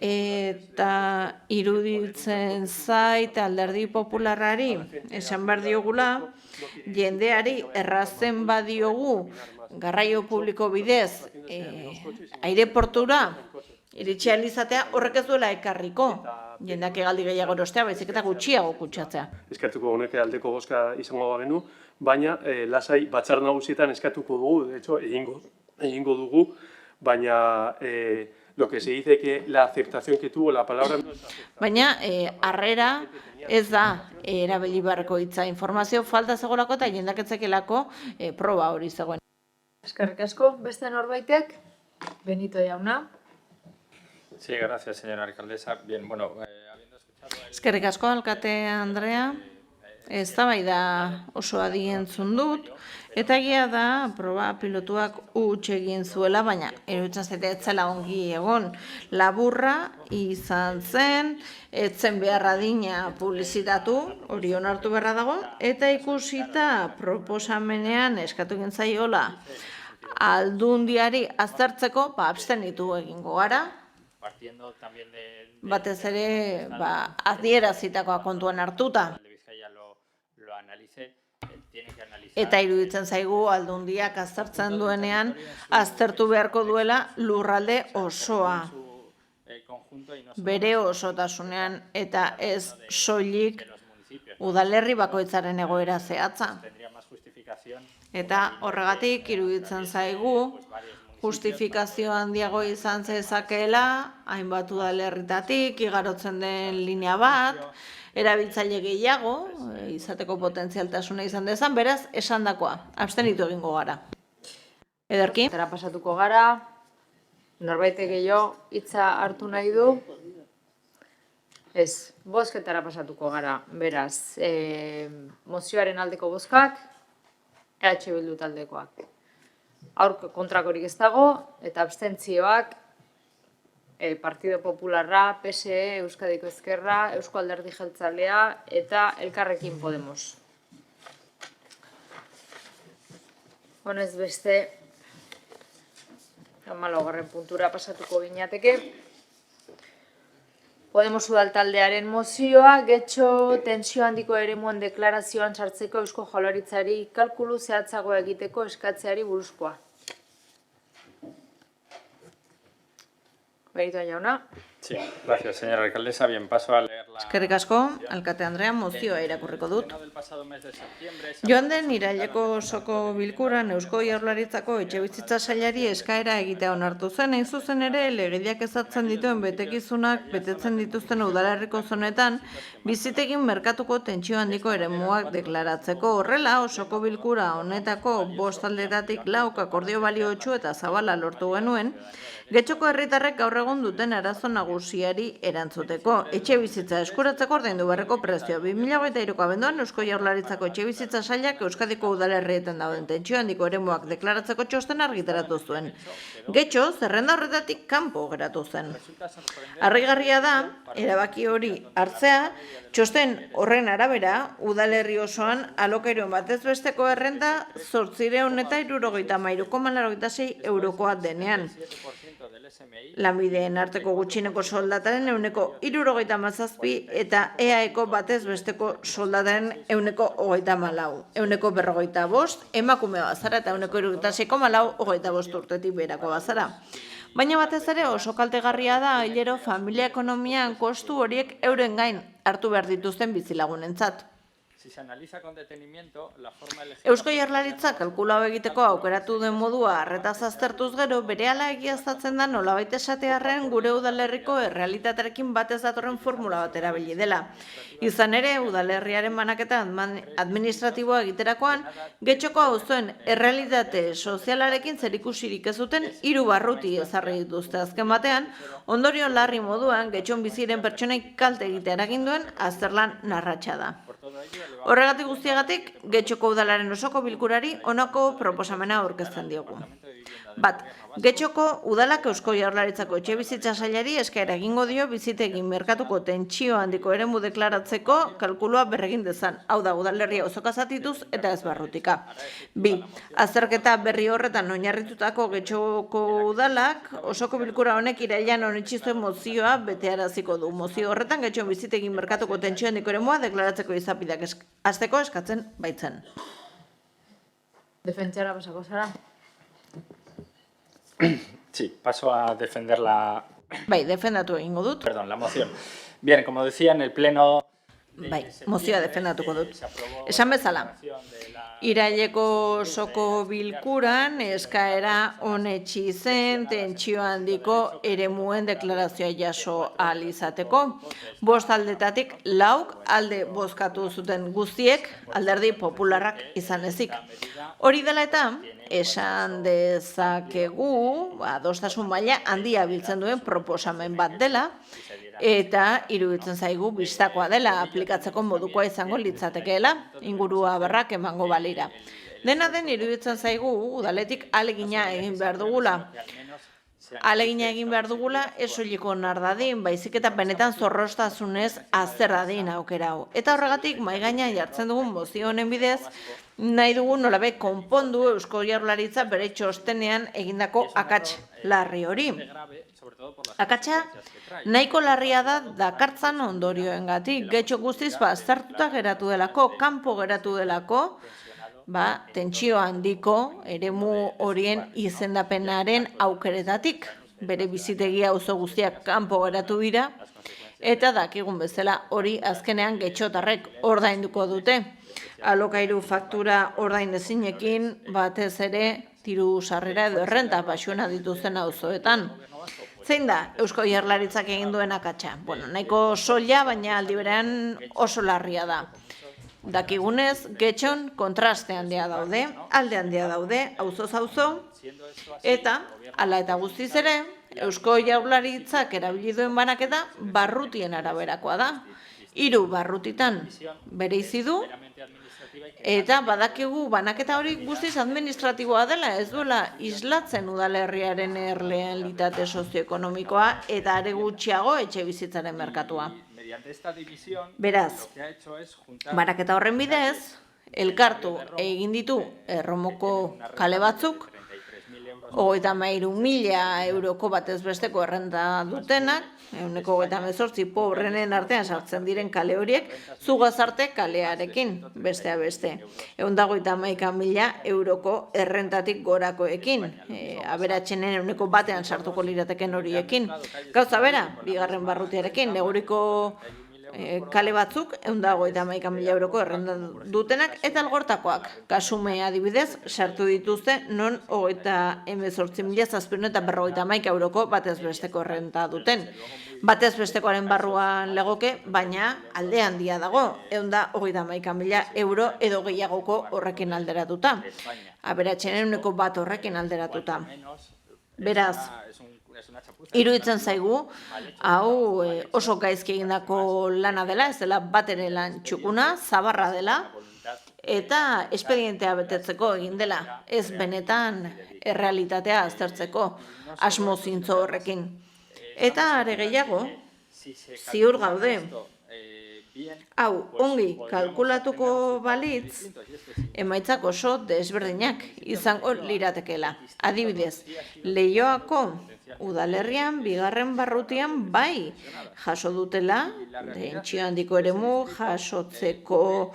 Eta iruditzen zait Alderdi Popularrari esan behar diogula, jendeari errazen badiogu garraio publiko bidez aireportura iritsi ahal izatea horrek ez duela ekarriko. Jendeak egaldi gehiago erostea, baizik eta gutxiago kutsatzea. Eskertuko honek aldeko bozka izango bagenu, baina lasai batzar nagusietan eskatuko dugu, de hecho, egingo dugu, baina lo que se dice que la aceptación que tuvo la palabra... Baina, harrera ez da erabili beharreko hitza, informazio falta zegoelako eta jendak etzekelako proba hori zegoen. Eskerrik asko, beste norbaitek, Benito jauna. Sí, gracias, señora alcaldesa. Bien, bueno, habiendo escuchado... Eskerrik asko, alkate Andrea. Eztabaida oso adi entzun dut, eta egia da proba pilotuak huts egin zuela, baina iruditzen zait ez zela ongi egon. Laburra izan zen, ez zen beharra adina publizitatu, hori onartu beharra dago, eta ikusita proposamenean eskatu egin zaiola Aldundiari aztertzeko, abstenitu egingo gara. Batez ere, adierazitakoa kontuan hartuta. Eta iruditzen zaigu Aldundiak aztertzen duenean aztertu beharko duela lurralde osoa. Bere osotasunean eta ez soilik udalerri bakoitzaren egoera zehatza. Eta horregatik iruditzen zaigu justifikazio handiago izan zezakeela, hainbat udalerritatik igarotzen den linea bat, erabiltzaile gehiago, izateko potentzialtasuna izan dezan, beraz, esandakoa, abstenitu egingo gara. Ederki? Tara pasatuko gara, norbaitek gehiago hitza hartu nahi du. Ez, bozketara pasatuko gara, beraz, mozioaren aldeko bozkak, EH Bildu taldekoak. Aurko kontrakorik ez dago, eta abstentzioak, Partido Popularra, PSE, Euskadiko Ezkerra, Eusko Alderdi Jeltzalea eta Elkarrekin Podemos. Honez beste, 14. puntura pasatuko ginateke. Podemos udal taldearen mozioa, Getxo tentsio handiko eremuan deklarazioan sartzeko Eusko Jaurlaritzari kalkulu zehatzagoa egiteko eskatzeari buruzkoa. Benito jauna. Sí, gracias, señora alcaldesa. Bien, paso a leer la... Eskerrik asko, alkate Andrea, mozioa irakurriko dut. Joan den iraileko osoko bilkuran Eusko Jaurlaritzako etxebizitza sailari eskaera egitea onartu zen, hain zuzen ere legediak ezartzen dituen betekizunak betetzen dituzten udalerriko zonetan bizitegin merkatuko tentsio handiko eremuak deklaratzeko. Horrela, osoko bilkura honetako 5 aldetatik 4 akordio baliotsu eta zabala lortu genuen, Getxoko herritarrek gaur egun duten arazo nagusiari erantzuteko. Etxebizitza eskuratzeko ordaindu beharreko prezioa. 2023ko abenduan Eusko Jaurlaritzako etxebizitza sailak Euskadiko udalerrietan dauden tentsio handiko eremuak deklaratzeko txosten argitaratu zuen. Getxo, zerrenda horretatik kanpo geratu zen. Harrigarria da, erabaki hori hartzea, txosten horren arabera, udalerri osoan alokairuen batez besteko errenta 873,86 eurokoa denean. Lanbideen arteko gutxieneko soldataren 67% eta EAEko batez besteko soldataren 34%. 145 emakume bazara eta 176,4 25 urtetik beherako bazara. Baina batez ere oso kaltegarria da hilero familia ekonomian kostu horiek euren gain hartu behar dituzten bizilagunentzat. Eusko Jaurlaritza kalkula hau egiteko aukeratu den modua arretaz aztertuz gero, berehala egiaztatzen da nolabait esatearren gure udalerriko errealitatearekin batez datorren formula bat erabili dela. Izan ere, udalerriaren banaketa administratiboa egiterakoan, Getxoko auzoen errealitate sozialarekin zerikusirik ez zuten 3 barruti ezarri dituzte azken batean, ondorio larri moduan Getxon biziren pertsonei kalte egitea eragin duen azterlan narratsa da. Horregatik guztiagatik, Getxoko udalaren osoko bilkurari honako proposamena aurkezten diogu. Bat, Getxoko udalak Eusko Jaurlaritzako etxebizitza sailari eskaera egingo dio bizitegin merkatuko tentsio handiko eremu deklaratzeko kalkulua berregin dezan. Hau da, udalerria osoka zatituz eta ez barrutika. Bi, azterketa berri horretan oinarritutako Getxoko udalak osoko bilkura honek irailean onetsi zuen mozioa betearaziko du. Mozio horretan Getxon bizitegin merkatuko tentsio handiko eremua deklaratzeko izapideak hasteko eskatzen baitzen. Defentsara pasako zara. Sí, paso a defender la... Bai, defendatu egingo dut. Perdón, la moción. Bien, como decía, en el pleno... Bai, mozioa defendatuko dut. Esan bezala, iraileko osoko bilkuran eskaera onetsi zen tentsio handiko eremuen deklarazioa jaso ahal izateko. 5 aldetatik 4 alde bozkatu zuten guztiek, alderdi popularrak izan ezik. Hori dela eta, esan dezakegu, adostasun maila handia biltzen duen proposamen bat dela, eta iruditzen zaigu bistakoa dela aplikatzeko modukoa izango litzatekeela, ingurua barrak emango balira. Dena den iruditzen zaigu udaletik ahalegina egin behar dugula. Ahalegina egin behar dugula ez soiliko onar dadin, baizik eta benetan zorroztasunez azter dadin aukera hau. Eta horregatik mahai gainean jartzen dugun mozio honen bidez, nahi dugu nolabe konpondu Eusko Jaurlaritza bere txostenean egindako akats larri hori. Akatsa nahiko larria da dakartzan ondorioengatik, Getxo guztiz aztertuta geratu delako, kanpo geratu delako, tentsio handiko eremu horien izendapenaren aukeretatik, bere bizitegia auzo guztiak kanpo geratu dira, eta dakigun bezala hori azkenean Getxotarrek ordainduko dute. Alokairu faktura ordain ezinekin batez ere diru sarrera edo errenta baxuena dituzten auzoetan. Zein da Eusko Jaurlaritzak egin duen akatsa? Bueno, nahiko soila, baina aldi berean oso larria da. Dakigunez, Getxon kontraste handia daude, alde handia daude, auzoz auzo, eta hala eta guztiz ere, Eusko Jaurlaritzak erabili duen banaketa barrutien araberakoa da. 3 barrutitan bereizi du, eta badakigu banaketa hori guztiz administratiboa dela, ez duela islatzen udalerriaren errealitate sozioekonomikoa eta are gutxiago etxe bizitzaren merkatua. Beraz, banaketa horren bidez, elkartu egin ditu erromoko kale batzuk, 33.000 euroko batez besteko errenta dutenak, 128 pobrenen artean sartzen diren kale horiek, Zugazarte kalearekin, bestea beste. 151.000 euroko errentatik gorakoekin, aberatsenen 1%ean sartuko lirateken horiekin. Gauza bera, bigarren barrutiarekin, Neguriko kale batzuk 151.000 euroko errenta dutenak eta Algortakoak. Kasume adibidez, sartu dituzte non 38.751 euroko batez besteko errenta duten. Batez bestekoaren barruan legoke, baina alde handia dago, 131.000 euro edo gehiagoko horrekin alderatuta. Aberatsenen 1% horrekin alderatuta. Beraz, iruditzen zaigu, hau oso gaizki egindako lana dela, ez dela bat ere lan txukuna, zabarra dela, eta espedientea betetzeko egin dela, ez benetan errealitatea aztertzeko asmo zintzo horrekin. Eta are gehiago, ziur gaude, hau ongi kalkulatuko balitz, emaitzak oso desberdinak izango liratekeela. Adibidez, Leioako udalerrian, bigarren barrutian bai jaso dutela, tentsio handiko eremu jasotzeko,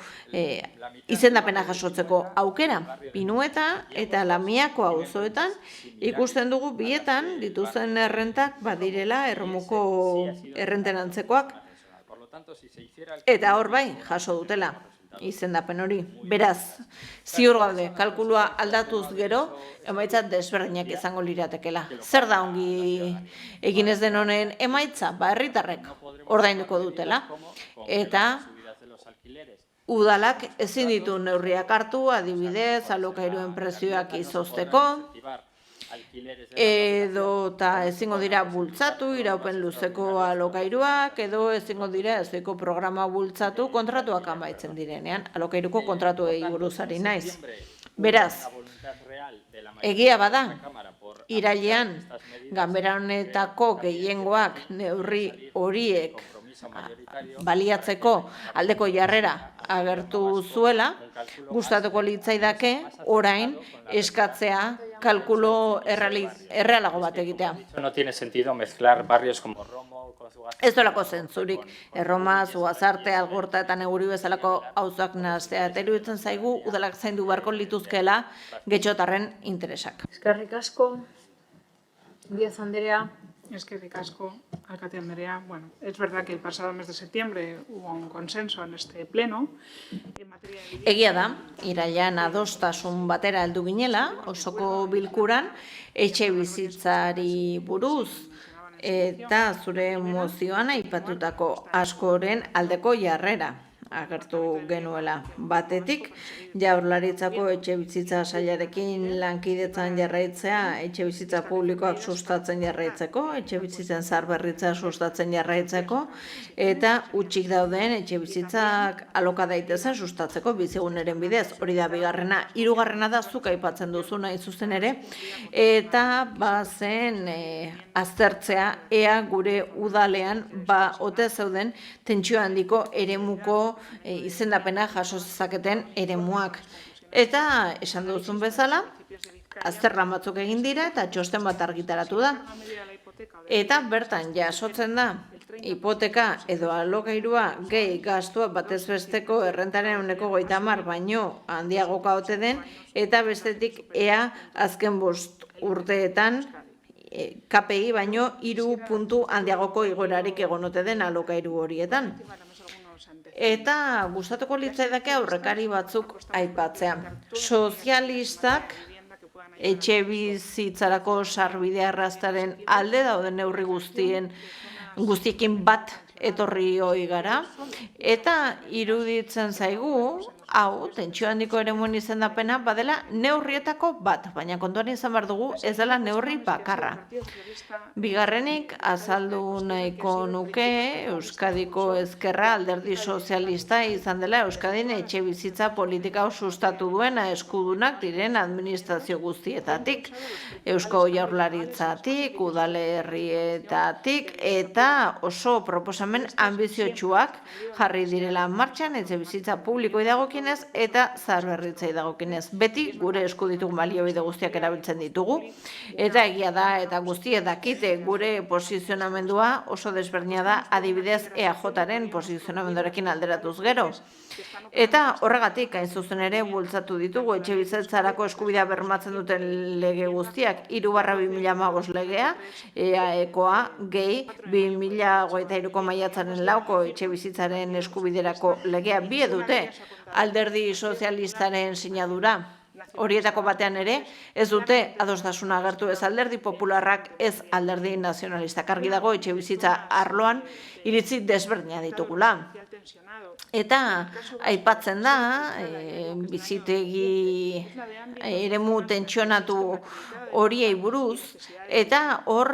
izendapena jasotzeko aukera. Pinueta eta Lamiako auzoetan ikusten dugu bietan dituzen errentak badirela erromuko errenten antzekoak. Eta hor bai jaso dutela izendapen hori. Beraz, ziur gaude, kalkulua aldatuz gero, emaitza desberdinak izango liratekela. Zer da ongi egin ez den honen emaitza? Herritarrek ordainduko dutela. Eta udalak ezin ditu neurriak hartu, adibidez, alokairuen prezioak izozteko, edo eta ezingo dira bultzatu, iraupen luzeko alokairuak, edo ezingo dira ezoiko programa bultzatu kontratuak amaitzen direnean, alokairuko kontratuei buruz ari naiz. Beraz, egia bada, irailean, ganbera honetako gehiengoak neurri horiek baliatzeko aldeko jarrera agertu zuela, gustatuko litzaidake orain eskatzea kalkulo errealago bat egitea. No tiene sentido mezclar barrios como Romo con Zugazarte. Ez dolako zentzurik, Erroma, Zugazarte, Algorta eta Neguri bezalako auzoak nahastea, eta iruditzen zaigu udalak zaindu beharko lituzkeela getxotarren interesak. Eskerrik asko, Díaz Andrea. Eskerrik asko, alkate Andrea. Bueno, es verdad que el pasado mes de septiembre hubo un consenso en este pleno en materia de vivienda. Egia da, irailean adostasun batera heldu ginela, osoko bilkuran, etxe bizitzari buruz, eta zure mozioan aipatutako askoren aldeko jarrera agertu genuela. Batetik, Jaurlaritzako etxe bizitza sailarekin lankidetzan jarraitzea, etxe bizitza publikoak sustatzen jarraitzeko, etxe bizitzen zaharberritza sustatzen jarraitzeko, eta utzik dauden etxe bizitzak aloka daitezen sustatzeko biziguneren bidez. Hori da bigarrena, hirugarrena da zuk aipatzen duzu nahi zuzen ere, eta bazen aztertzea ea gure udalean ote zeuden tentsio handiko eremuko izendapena jaso zezaketen eremuak. Eta esan duzun bezala, azterlan batzuk egin dira eta txosten bat argitaratu da. Eta bertan jasotzen da, hipoteka edo alokairua gehi gastua batez besteko errentaren 130 baino handiagoka ote den, eta bestetik ea azken 5 urteetan KPI baino 3 puntu handiagoko igoerarik egon ote den alokairu horietan. Eta gustatuko litzaidake aurrekari batzuk aipatzea. Sozialistak etxe bizitzarako sarbidea arrastaren alde dauden neurri guztiekin bat etorri hoi gara, eta iruditzen zaigu, hau, tentsio handiko eremuen izendapena badela neurrietako bat, baina kontuan izan behar dugu ez dela neurri bakarra. Bigarrenik, azaldu nahiko nuke Euskadiko Ezkerra alderdi sozialista izan dela Euskadin etxe bizitza politika sustatu duena eskudunak diren administrazio guztietatik, Eusko Jaurlaritzatik, udalerrietatik, eta oso proposamen anbiziotsuak jarri direla martxan etxe bizitza publikoi dagokienez dagokienez eta zaharberritzei dagokienez. Beti gure esku ditugun baliabide guztiak erabiltzen ditugu, eta egia da, eta guztiek dakite gure posizionamendua oso desberdina da, adibidez EAJaren posizionamenduarekin alderatuz gero. Eta horregatik, hain zuzen ere, bultzatu ditugu etxebizitzarako eskubidea bermatzen duten lege guztiak, 3/2015 legea, EAEkoa, gehi, 2023ko maiatzaren 4ko etxebizitzaren eskubiderako legea bi dute alderdi sozialistaren sinadura. Horietako batean ere, ez dute adostasuna agertu ez alderdi popularrak, ez alderdi nazionalistak. Argi dago etxebizitza arloan iritzi desberdina ditugula. Eta aipatzen da, bizitegi eremu tentsionatu horiei buruz, eta hor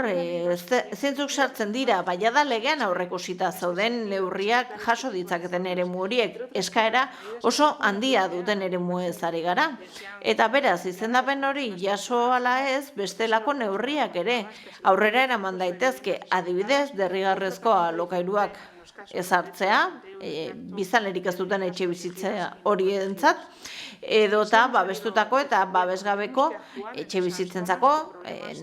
zentzuk sartzen dira, baina da legean aurreikusita zauden neurriak jaso ditzaketen eremu horiek, eskaera oso handia duten eremu ez ari gara. Eta beraz, izendapen hori jaso ala ez, bestelako neurriak ere aurrera eraman daitezke, adibidez, derrigarrezko alokairuak ezartzea, biztanlerik ez duten etxe bizitza horientzat, edota babestutako eta babesgabeko etxe bizitzentzako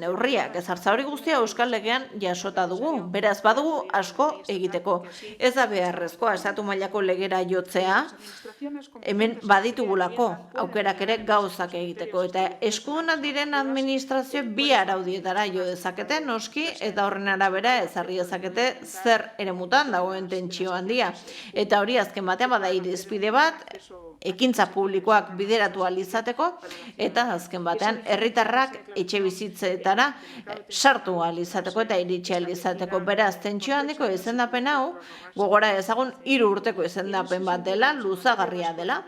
neurriak. Ezartza hori guztia Euskal Legean jasota dugu, beraz badugu asko egiteko. Ez da beharrezkoa, estatu mailako legera jotzea, hemen baditugulako aukerak ere gauzak egiteko. Eta eskudunak diren administrazio bi araudietara jo dezakete, noski, eta horren arabera ezarri dezakete zer eremutan dagoen tentsio handia. Eta hori azken batean bada irizpide bat, ekintza publikoak bideratu alizateko, eta azken batean herritarrak etxe bizitzetara sartu alizateko eta iritsi alizateko. Beraz, tentsio handiko izendapen hau, gogora ezagun 3 urteko izendapen bat dela, luzagarria dela.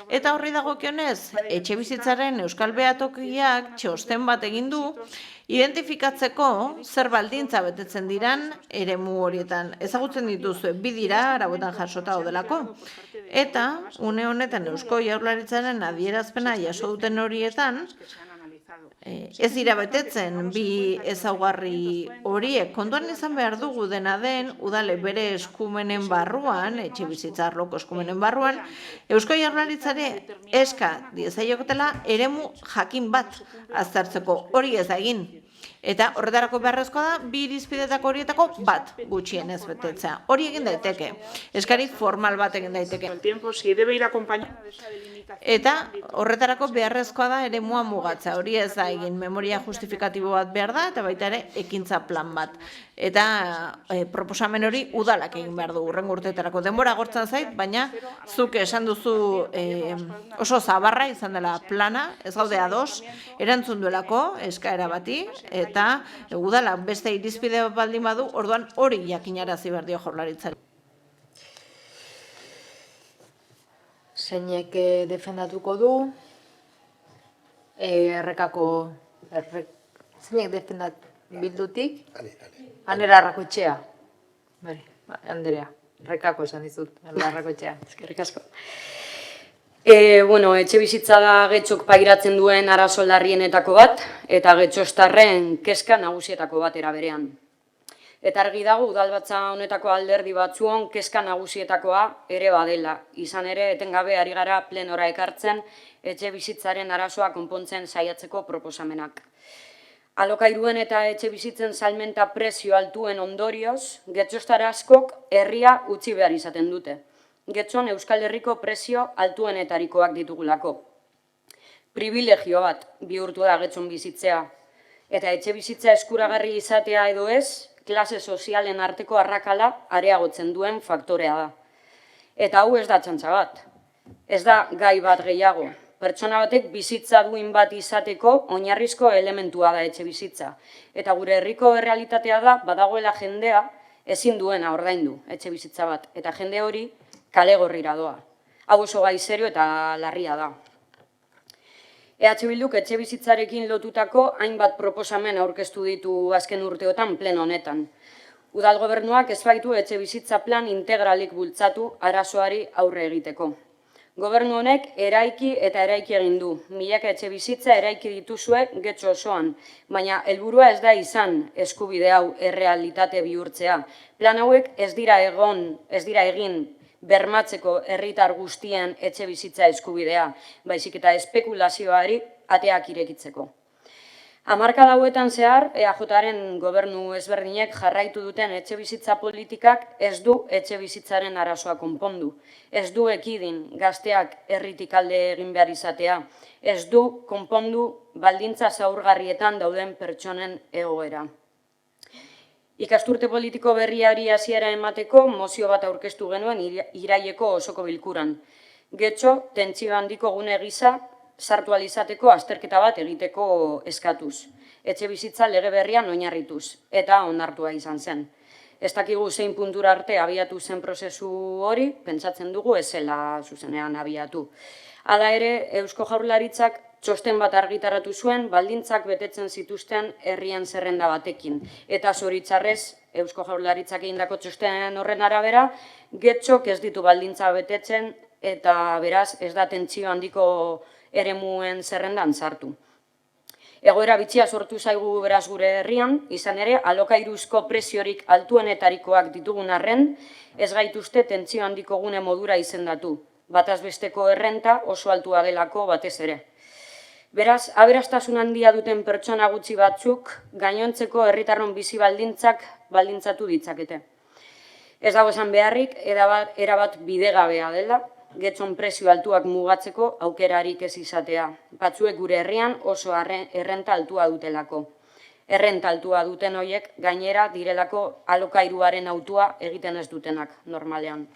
Eta horri dagokionez, etxe bizitzaren Euskal Behatokiak txosten bat egin du, identifikatzeko zer baldintza betetzen diran eremu horietan. Ezagutzen dituzue, bi dira arauetan jasota daudelako. Eta, une honetan Eusko Jaurlaritzaren adierazpena jaso duten horietan, ez dira betetzen bi ezaugarri horiek. Kontuan izan behar dugu dena den, udale bere eskumenen barruan, etxe bizitza arloko eskumenen barruan, Eusko Jaurlaritzare eska diezaioketela eremu jakin bat aztertzeko hori ez da egin. Eta horretarako beharrezkoa da, bi irizpidetako horietako bat gutxienez betetzea. Hori egin daiteke. Eskari formal bat egin daiteke. Eta horretarako beharrezkoa da eremua mugatza. Hori ez da egin memoria justifikatibo bat behar da, eta baita ere ekintza plan bat. Eta proposamen hori udalak egin behar du hurrengo urteetarako. Denbora agortzen zait, baina zuk esan duzu oso zabarra izan dela plana, ez gaude ados, erantzun duelako eskaera bati, eta udala beste irizpide baldin badu, orduan hori jakinarazi behar dio Jaurlaritzari. Zeinek defendatuko du, zeinek defendat Bildutik, Anera Arrakoetxea. Bale, Andrea, Rekako esan dizut, Arrakoetxea. Eskerrik asko. Etxe bizitza da Getxok pairatzen duen arazo larrienetako bat, eta getxostarren kezka nagusietako bat era berean. Eta argi dago udalbatza honetako alderdi batzuon kezka nagusietakoa ere badela. Izan ere, etengabe ari gara plenora ekartzen etxe bizitzaren arazoa konpontzen saiatzeko proposamenak. Alokairuen eta etxe bizitzen salmenta prezio altuen ondorioz, getxostar askok herria utzi behar izaten dute. Getxon Euskal Herriko prezio altuenetarikoak ditugulako. Privilegio bat bihurtu da Getxon bizitzea, eta etxe bizitza eskuragarri izatea edo ez, klase sozialen arteko arrakala areagotzen duen faktorea da. Eta hau ez da txantxa bat. Ez da gai bat gehiago. Pertsona batek bizitza duin bat izateko oinarrizko elementua da etxe bizitza. Eta gure herriko errealitatea da, badagoela jendea ezin duena ordaindu etxe bizitza bat. Eta jende hori kale gorrira doa. Hau oso gai serio eta larria da. EH Bilduk etxe bizitzarekin lotutako hainbat proposamen aurkeztu ditu azken urteotan pleno honetan. Udal gobernuak ez baitu etxe bizitza plan integralik bultzatu arazoari aurre egiteko. Gobernu honek eraiki eta eraiki egin du. Milaka etxe bizitza eraiki dituzue Getxo osoan, baina helburua ez da izan eskubide hau errealitate bihurtzea. Plan hauek ez dira egin bermatzeko herritar guztien etxe bizitza eskubidea, baizik eta espekulazioari ateak irekitzeko. Hamarkada hauetan zehar, EAJaren gobernu ezberdinek jarraitu duten etxe bizitza politikak ez du etxe bizitzaren arazoa konpondu. Ez du ekidin gazteak herritik alde egin behar izatea. Ez du konpondu baldintza zaurgarrietan dauden pertsonen egoera. Ikasturte politiko berriari hasiera emateko mozio bat aurkeztu genuen iraileko osoko bilkuran. Getxo, tentsio handiko gune gisa, sartu alizateko azterketa bat egiteko eskatuz. Etxe bizitza lege berrian oinarrituz, eta onartua izan zen. Ez dakigu zein puntura arte abiatu zen prozesu hori, pentsatzen dugu ez zela zuzenean abiatu. Hala ere, Eusko Jaurlaritzak txosten bat argitaratu zuen, baldintzak betetzen zituzten herrien zerrenda batekin. Eta zoritxarrez, Eusko Jaurlaritzak egindako txosten horren arabera, Getxok ez ditu baldintza betetzen, eta beraz ez da tentsio handiko eremuen zerrendan sartu. Egoera bitxia sortu zaigu beraz gure herrian, izan ere, alokairuzko preziorik altuenetarikoak ditugun arren, ez gaituzte tentsio handiko gune modura izendatu. Bataz besteko errenta oso altua delako batez ere. Beraz, aberastasun handia duten pertsona gutxi batzuk, gainontzeko herritarron bizi baldintzak baldintzatu ditzakete. Ez dago esan beharrik, erabat bidegabea dela, Getxon prezio altuak mugatzeko aukerarik ez izatea. Batzuek gure herrian oso errenta altua dutelako. Errenta altua duten horiek gainera direlako alokairuaren autua egiten ez dutenak normalean.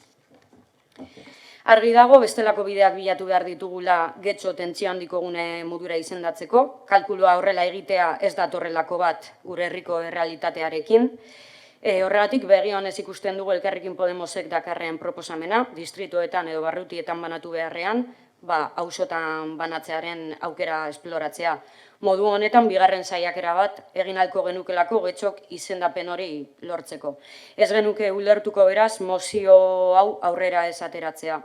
Argi dago bestelako bideak bilatu behar ditugula Getxo tentsio handiko gune modura izendatzeko. Kalkulua horrela egitea ez datorrelako bat gure herriko errealitatearekin. Horregatik begionez ikusten dugu Elkarrekin Podemosek dakarren proposamena, distrituetan edo barrutietan banatu beharrean, auzotan banatzearen aukera esploratzea. Modu honetan, bigarren saiakera bat egin ahalko genukelako Getxok izendapen hori lortzeko. Ez genuke ulertuko beraz mozio hau aurrera ez ateratzea.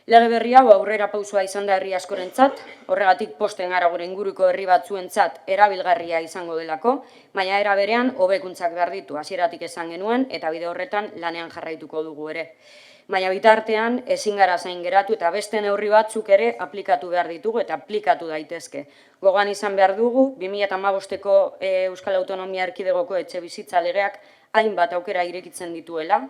Lege berri hau aurrera pausua izan da herri askorentzat, horregatik posten gara gure inguruko herri batzuentzat erabilgarria izango delako, baina era berean hobekuntzak behar ditu, hasieratik esan genuen eta bide horretan lanean jarraituko dugu ere. Baina bitartean ezin gara zain geratu eta beste neurri batzuk ere aplikatu behar ditugu eta aplikatu daitezke. Gogoan izan behar dugu, 2015ko Euskal Autonomia Erkidegoko etxe bizitza legeak hainbat aukera irekitzen dituela.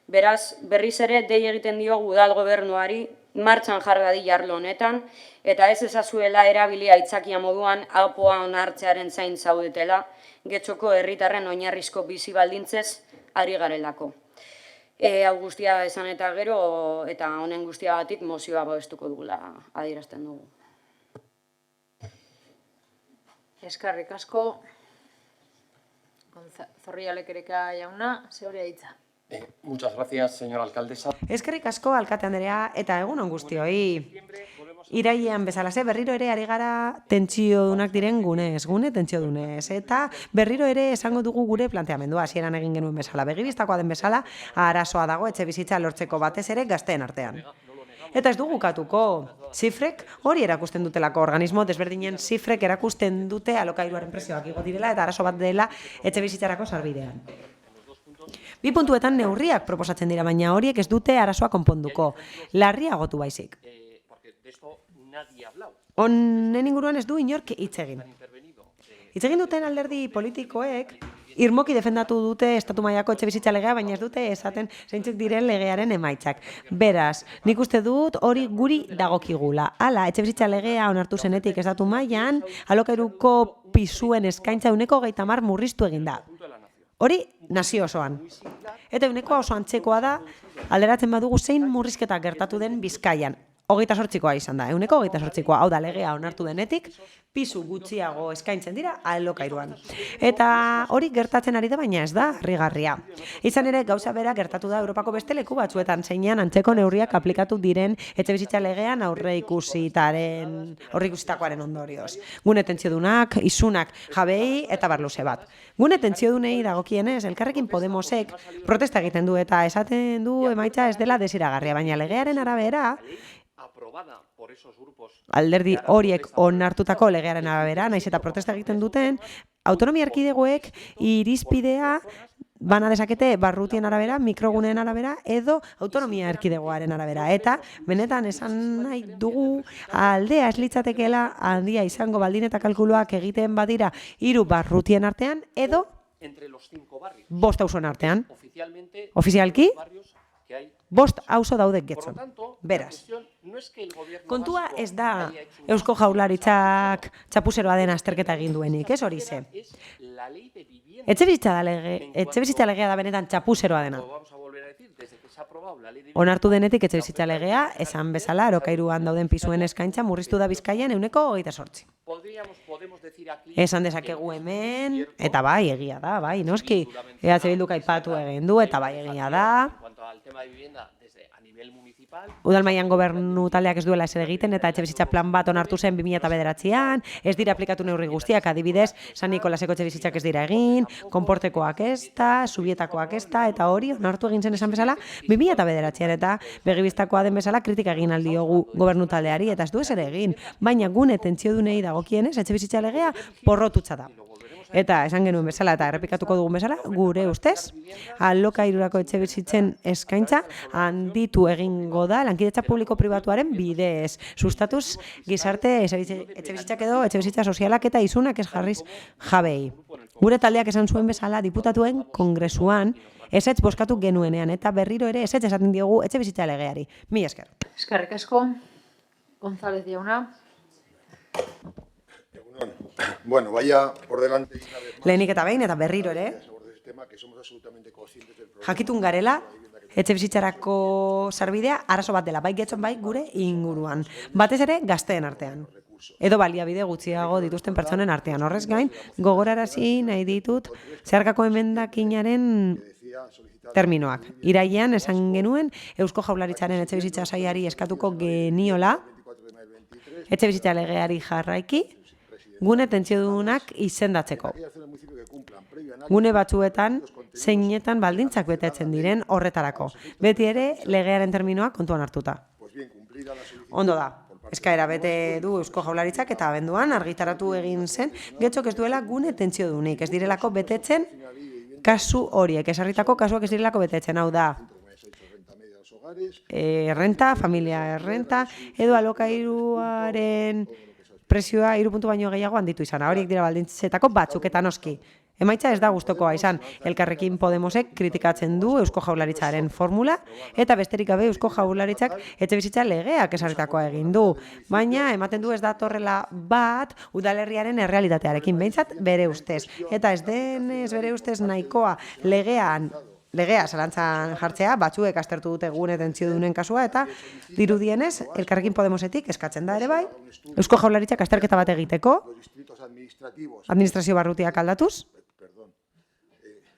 Beraz, berriz ere, dei egiten diogu udal gobernuari martxan jar dadila arlo honetan, eta ez ezazuela erabilia aitzakia moduan apoa onartzearen zain zaudetela, Getxoko herritarren oinarrizko bizi baldintzez ari garelako. Hau guztia esan eta gero, eta honen guztiagatik mozioa babestuko dugula adierazten dugu. Eskerrik asko, Zorrialek ereka jauna, zeurea hitza. Muchas gracias, señora alcaldesa. Eskerrik asko, alkate Andrea, eta egun on guztioi. Irailean bezalase, berriro ere ari gara tentsiodunak diren gune tentsiodunez. Eta berriro ere esango dugu gure planteamendua, hasieran egin genuen bezala. Begibistakoa den bezala, arazoa dago etxe bizitza lortzeko batez ere gazteen artean. Eta ez dugu katuko, zifrek hori erakusten dutelako, organismo desberdinen zifrek erakusten dute alokairuaren prezioak igo direla eta arazo bat dela etxe bizitzarako sarbidean. Bi puntuetan neurriak proposatzen dira, baina horiek ez dute arazoa konponduko. Larriagotu baizik. Honen inguruan ez du inork hitz egin. Hitz egin duten alderdi politikoek irmoki defendatu dute estatu mailako etxe bizitza legea, baina ez dute esaten zeintzuk diren legearen emaitzak. Beraz, nik uste dut hori guri dagokigula. Hala, etxe bizitza legea onartu zenetik estatu mailan, alokairuko pisuen eskaintza 30% murriztu egin da. Hori nazio osoan. Eta unekoa oso antzekoa da, alderatzen badugu zein murrizketa gertatu den Bizkaian. 28koa izan da, 28koa, hau da legea onartu denetik, pisu gutxiago eskaintzen dira alokairuan. Eta hori gertatzen ari da, baina ez da harrigarria. Izan ere, gauza bera gertatu da Europako beste leku batzuetan, zeinean antzeko neurriak aplikatu diren etxe bizitza legean aurreikusitakoaren ondorioz. Gune tentsiodunak, isunak, jabei eta barluze bat. Gune tentsiodunei dagokienez, Elkarrekin Podemosek protesta egiten du eta esaten du emaitza ez dela desiragarria, baina legearen arabera alderdi horiek onartutako legearen arabera, naiz eta protesta egiten duten, autonomia erkidegoek irizpidea bana dezakete barrutien arabera, mikroguneen arabera, edo autonomia erkidegoaren arabera. Eta benetan esan nahi dugu aldea ez litzatekeela handia izango baldin eta kalkuluak egiten badira 3 barrutien artean, edo 5 auzoen artean. Ofizialki, 5 auzo daude Getxon. Beraz, kontua ez da Eusko Jaurlaritzak txapuzeroa den azterketa egin duenik, ez hori ze. Etxebizitza legea da benetan txapuzeroa dena. Onartu denetik etxebizitza legea, esan bezala, alokairuan dauden pisuen eskaintza murriztu da Bizkaian 28%. Esan dezakegu hemen, eta bai, egia da, bai, noski. EH Bilduk aipatu egin du, eta bai, egia da. Udalmaian gobernu taldeak ez duela ezer egiten eta etxebizitza plan bat onartu zen 2009an, ez dira aplikatu neurri guztiak, adibidez, San Nikolaseko etxebizitzak ez dira egin, Konportekoak ez da, Zubietakoak ez da, eta hori onartu egin zen esan bezala 2009an, eta begibistakoa den bezala kritika egin aldiogu gobernu taldeari, eta ez du ezer egin, baina gune tentziodunei dagokienez etxebizitza legea porrotutza da. Eta esan genuen bezala eta errepikatuko dugun bezala, gure ustez, alokairurako etxebizitzen eskaintza handitu egingo da lankidetza publiko-pribatuaren bidez. Sustatuz gizarte etxebizitzak edo etxebizitza sozialak eta isunak ez jarriz jabei. Gure taldeak esan zuen bezala diputatuen kongresuan ezetz bozkatu genuenean eta berriro ere ezetz esaten diogu etxebizitza legeari. Mila esker. Eskerrik asko, González jauna. Bueno, vaya por delante. Lehenik eta behin eta berriro ere, jakitun garela, etxebizitzarako sarbidea arazo bat dela, bai Getxon bai gure inguruan. Batez ere gazteen artean. Edo baliabide gutxiago dituzten pertsonen artean. Horrez gain, gogorarazi nahi ditut zeharkako emendakinaren terminoak. Irailean esan genuen Eusko Jaurlaritzaren etxebizitza sailari eskatuko geniola etxebizitza legeari jarraiki gune tentsiodunak izendatzeko. Gune batzuetan, zeinetan baldintzak betetzen diren horretarako. Beti ere, legearen terminoak kontuan hartuta. Ondo da, eskaera bete du Eusko Jaurlaritzak eta abenduan argitaratu egin zen, Getxok ez duela gune tentsiodunik, ez direlako betetzen kasu horiek, esarritako kasuak ez direlako betetzen, hau da. Errenta, familia errenta, edo alokairuaren prezioa 3 puntu baino gehiago handitu izana. Horiek dira baldintzetako batzuk eta noski. Emaitza ez da gustokoa izan. Elkarrekin Podemosek kritikatzen du Eusko Jaurlaritzaren formula eta besterik gabe Eusko Jaurlaritzak etxebizitza legeak esarritakoa egin du. Baina ematen du ez datorrela bat udalerriaren errealitatearekin behintzat bere ustez. Eta ez denez bere ustez nahikoa legea zalantzan jartzea, batzuek aztertu dute gune tentsiodunen kasua, eta dirudienez, Elkarrekin Podemosetik eskatzen da ere bai, Eusko Jaurlaritzak azterketa bat egiteko, administrazio barrutiak aldatuz,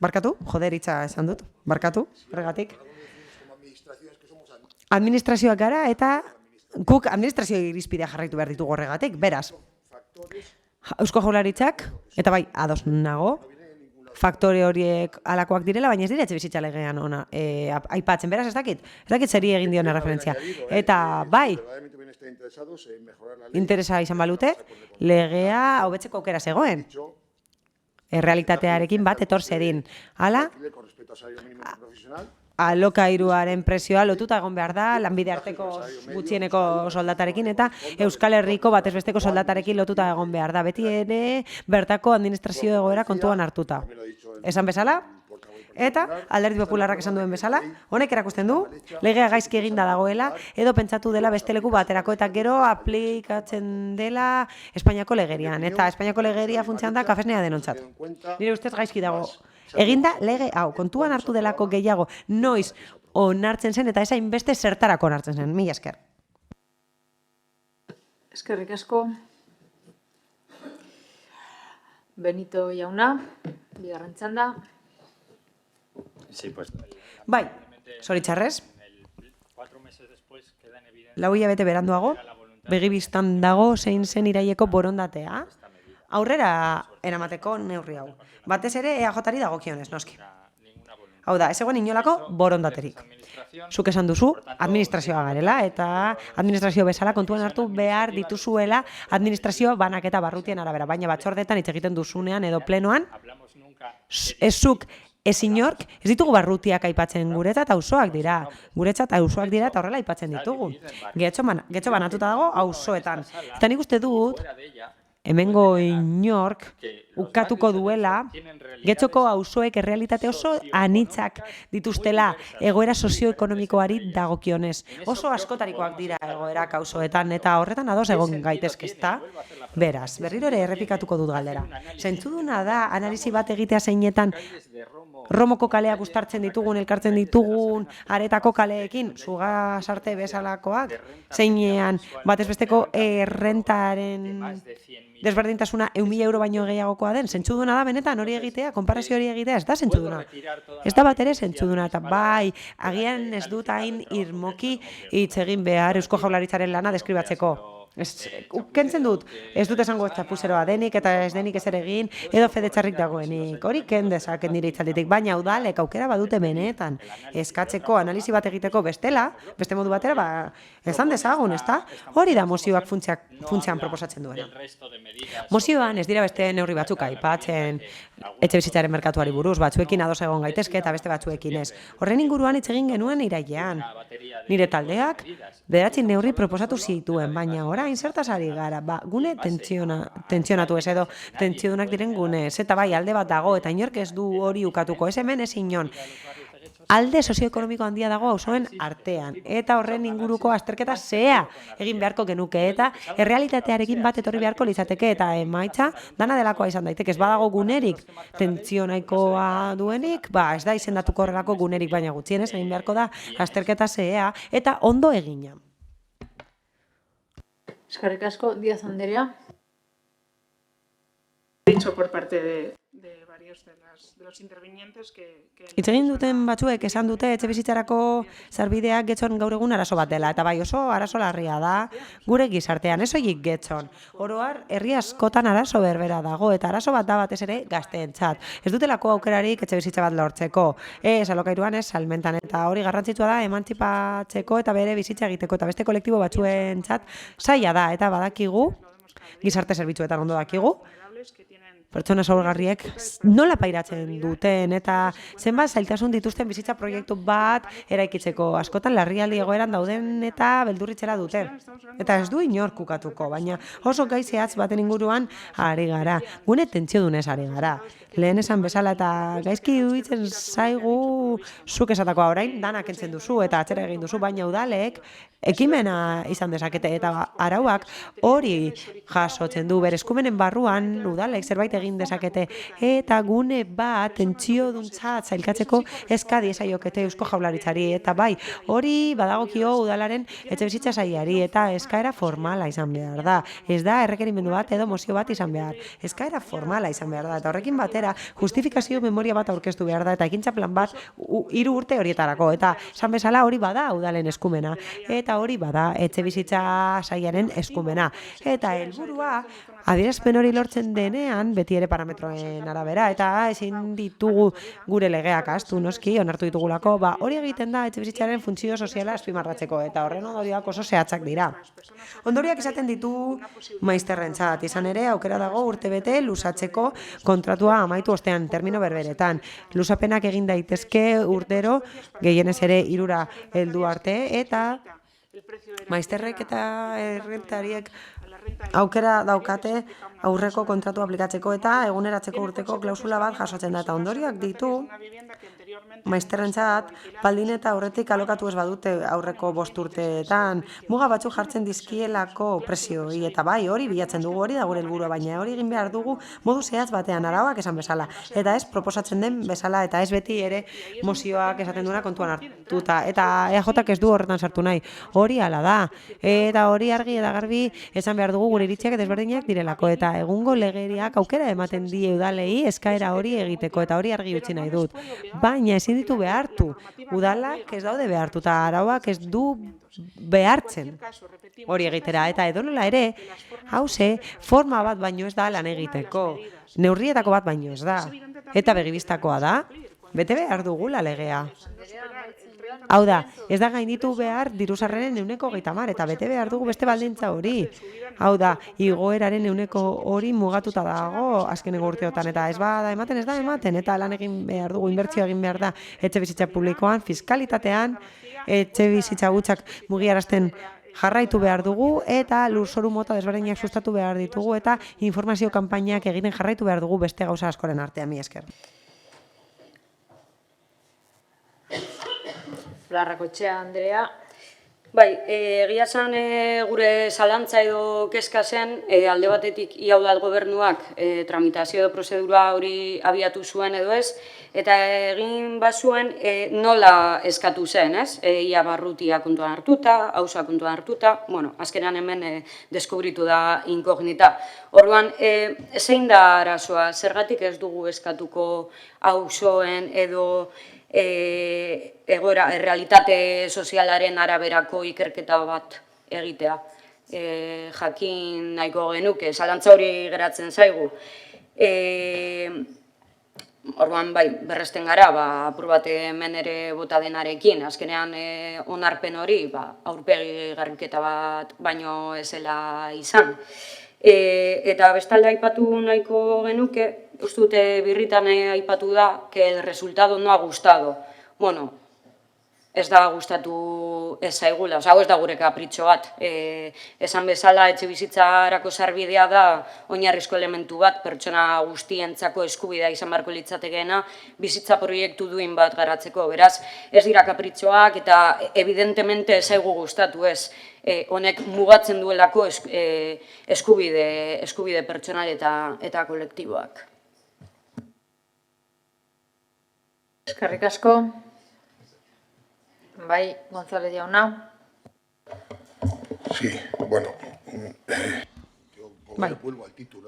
barkatu, joderitza esan dut, barkatu, horregatik. Administrazioak gara eta guk administrazio irizpidea jarraitu behar ditugu horregatik, beraz. Eusko Jaurlaritzak, eta bai, ados nago, faktore horiek alakoak direla, baina ez dira etxebizitza legean ona aipatzen, beraz ez dakit zeri egin diona referentzia. Eta bai, interesa izan balute, legea hobetzeko aukera zegoen. Errealitatearekin bat etor zedin. Hala, alokairuaren prezioa lotuta egon behar da, lanbide arteko gutxieneko soldatarekin eta Euskal Herriko batez besteko soldatarekin lotuta egon behar da. Beti ere bertako administrazio egoera kontuan hartuta. Esan bezala, eta Alderdi Popularrak esan duen bezala, honek erakusten du, legea gaizki eginda dagoela, edo pentsatu dela beste leku baterako, eta gero aplikatzen dela Espainiako legerian. Eta Espainiako legeria funtsean da kafesnea denontzat. Nire ustez gaizki dago. Eginda lege hau, kontuan hartu delako gehiago, noiz onartzen zen, eta esain beste zertarako onartzen zen. Mila esker. Eskerrik asko. Benito jauna, bigarren txanda. Bai, zoritxarrez. 4 hilabete beranduago, begibistan dago zein zen iraieko borondatea. Aurrera eramateko neurri hau. Batez ere EAJ-ari dagokionez, noski. Hau da, ez egoen inolako borondaterik. Zuk esan duzu, administrazioa garela, eta administrazio bezala kontuan hartu behar dituzuela administrazio banaketa barrutien arabera. Baina batzordetan hitz egiten duzunean edo plenoan, ez zuk ez inork, ez ditugu barrutiak aipatzen, guretzat auzoak dira. Guretzat auzoak dira eta horrela aipatzen ditugu. Getxo banatuta dago auzoetan. Eta nik uste dut, hemengo inork ukatuko duela, Getxoko auzoek errealitate oso anitzak dituztela egoera sozioekonomikoari dagokionez. Oso askotarikoak dira egoerak auzoetan eta horretan ados egon gaitezke, ezta? Beraz, berriro ere errepikatuko dut galdera. Zentzuduna da analisi bat egitea zeinetan Romoko kaleak uztartzen ditugun, elkartzen ditugun, aretako kaleekin, Zugasarte bezalakoak, zeinean batez besteko errentaren desberdintasuna 1.000 euro baino gehiagokoa den, zentzuduna da benetan hori egitea, konparazio hori egitea, ez da zentzuduna. Ez da bat ere zentzuduna, eta bai, agian ez dut hain irmoki hitz egin behar Eusko Jaurlaritzaren lana deskribatzeko. Kentzen dut, ez dut esango txapuzeroa denik eta ez denik ezer egin, edo fede txarrik dagoenik, hori ken dezaket nire itzalditik, baina udalek aukera badute benetan eskatzeko, analisi bat egiteko bestela, beste modu batera, esan dezagun, ezta? Hori da mozioak funtsean proposatzen duena. Mozioan ez dira beste neurri batzuk aipatzen etxe bizitzaren merkatuari buruz, batzuekin ados egon gaitezke eta beste batzuekin ez. Horren inguruan hitz egin genuen irailean. Nire taldeak 9 neurri proposatu zituen, baina orain zertaz ari gara, gune tentsionatu ez edo tentsiodunak diren gunez, eta bai alde bat dago eta inork ez du hori ukatuko, ez hemen ez inon. Alde sozioekonomiko handia dago auzoen artean, eta horren inguruko azterketa zea egin beharko genuke, eta errealitatearekin bat etorri beharko litzateke, eta emaitza dana delakoa izan daiteke, ez badago gunerik tentsionaikoa duenik, ez da izendatuko horrelako gunerik, baina gutxienez egin beharko da azterketa zea, eta ondo egina. Eskerrik asko, Díaz Anderea. Dicho por parte de varios de los intervinientes que... Hitz egin duten batzuek esan dute etxe bizitzarako sarbideak Getxon gaur egun arazo bat dela, eta bai oso arazo larria da gure gizartean, ez soilik Getxon. Oro har, herri askotan arazo berbera dago, eta arazo bat da batez ere gazteentzat. Ez dutelako aukerarik etxe bizitza bat lortzeko, ez alokairuan ez salmentan, eta hori garrantzitsua da emantzipatzeko eta bere bizitza egiteko, eta beste kolektibo batzuentzat zaila da, eta badakigu, gizarte zerbitzuetan ondo dakigu, pertsona zaurgarriek nola pairatzen duten eta zenbat zailtasun dituzten bizitza proiektu bat eraikitzeko, askotan larrialdi egoeran dauden eta beldurritzera dute. Eta ez du inork ukatuko, baina oso gai zehatz baten inguruan ari gara, gune tentsiodunez ari gara. Lehen esan bezala eta gaizki iruditzen zaigu zuk esatakoa orain, danak entzen duzu eta atzera egin duzu, baina udalek ekimena izan dezakete eta arauak hori jasotzen du, bere eskumenen barruan udalek zerbait egin dezakete eta gune bat tentsioduntzat zailkatzeko eskadi esaiokete Eusko Jaurlaritzari eta bai, hori badagokio udalaren etxebizitza sailari eta eskaera formala izan behar da. Ez da errekerimendu bat edo mozio bat izan behar. Eskaera formala izan behar da eta horrekin batera justifikazio memoria bat aurkeztu behar da eta ekintza plan bat 3 urte horietarako eta esan bezala hori bada udalen eskumena eta hori bada etxebizitza sailaren eskumena eta helburua adierazpen hori lortzen denean beti ere parametroen arabera eta ezin ditugu gure legeak ahaztu noski onartu ditugulako, hori egiten da etxebizitzaren funtzio soziala azpimarratzeko eta horren ondorioak oso zehatzak dira. Ondorioak izaten ditu maizterrentzat, izan ere aukera dago urtebete luzatzeko kontratua amaitu ostean termino berberetan. Luzapenak egin daitezke urtero gehienez ere 3 heldu arte eta maizterrek eta errentariek aukera daukate aurreko kontratu aplikatzeko eta eguneratzeko urteko klausula bat jasotzen da eta ondorioak ditu maizterrentzat baldin eta aurretik alokatu ez badute aurreko 5 urteetan muga batzuk jartzen dizkielako prezioi eta bai hori bilatzen dugu, hori da gure helburua, baina hori egin behar dugu modu zehatz batean arauak esan bezala eta ez proposatzen den bezala eta ez beti ere mozioak esaten duena kontuan hartuta eta EAJak ez du horretan sartu nahi, hori hala da eta hori argi eta garbi esan behar dugu gure iritziak desberdinak direlako eta egungo legeriak aukera ematen die udalei eskaera hori egiteko eta hori argi utzi nahi dut, baina ezin ditu behartu, udalak ez daude behartu eta arauak ez du behartzen hori egitera eta edonola ere hauze forma bat baino ez da lan egiteko, neurrietako bat baino ez da eta begibistakoa da, bete behar dugula legea. Hau da, ez da gainditu behar dirusarreren 130 eta bete behar dugu beste baldintza hori. Hau da, igoeraren 100 hori mugatuta dago azkeneko urteotan eta ez da ematen eta lan egin behar dugu, inbertsio egin behar da etxe bizitza publikoan, fiskalitatean, etxe bizitza gutxak mugiarazten jarraitu behar dugu eta lurzoru mota desberdinak sustatu behar ditugu eta informazio kanpainak egiten jarraitu behar dugu beste gauza askoren artean, mi esker. Larrakotxea, Andrea. Bai, egia esan gure zalantza edo kezka zen, alde batetik ia udal gobernuak tramitazio edo prozedura hori abiatu zuen edo ez, eta egin bazuen nola eskatu zen, ez? Ia barrutia kontuan hartuta, hauza kontuan hartuta, bueno, azkenean hemen deskubritu da inkognita. Orduan, zein da arazoa, zergatik ez dugu eskatuko hauzoen edo egoera, realitate sozialaren araberako ikerketa bat egitea. Jakin nahiko genuke, zalantza hori geratzen zaigu. Orduan, bai, berresten gara, apur bat hemen ere bota denarekin, azkenean onarpen hori, aurpegi garbiketa bat baino ezela izan. Eta bestalde aipatu nahiko genuke, uste dute birritan aipatu da, que el resultado no ha gustado. Bueno, ez da gustatu ez zaigula, hau ez da gure kapritxo bat. Esan bezala, etxe bizitzarako sarbidea da oinarrizko elementu bat, pertsona guztientzako eskubidea izan beharko litzatekeena, bizitza proiektu duin bat garatzeko. Beraz, ez dira kapritxoak eta evidentemente ez zaigu gustatu ez. Honek mugatzen duelako eskubide pertsonal eta kolektiboak. Eskerrik asko. Bai, González jauna. Sí, bueno. Bai.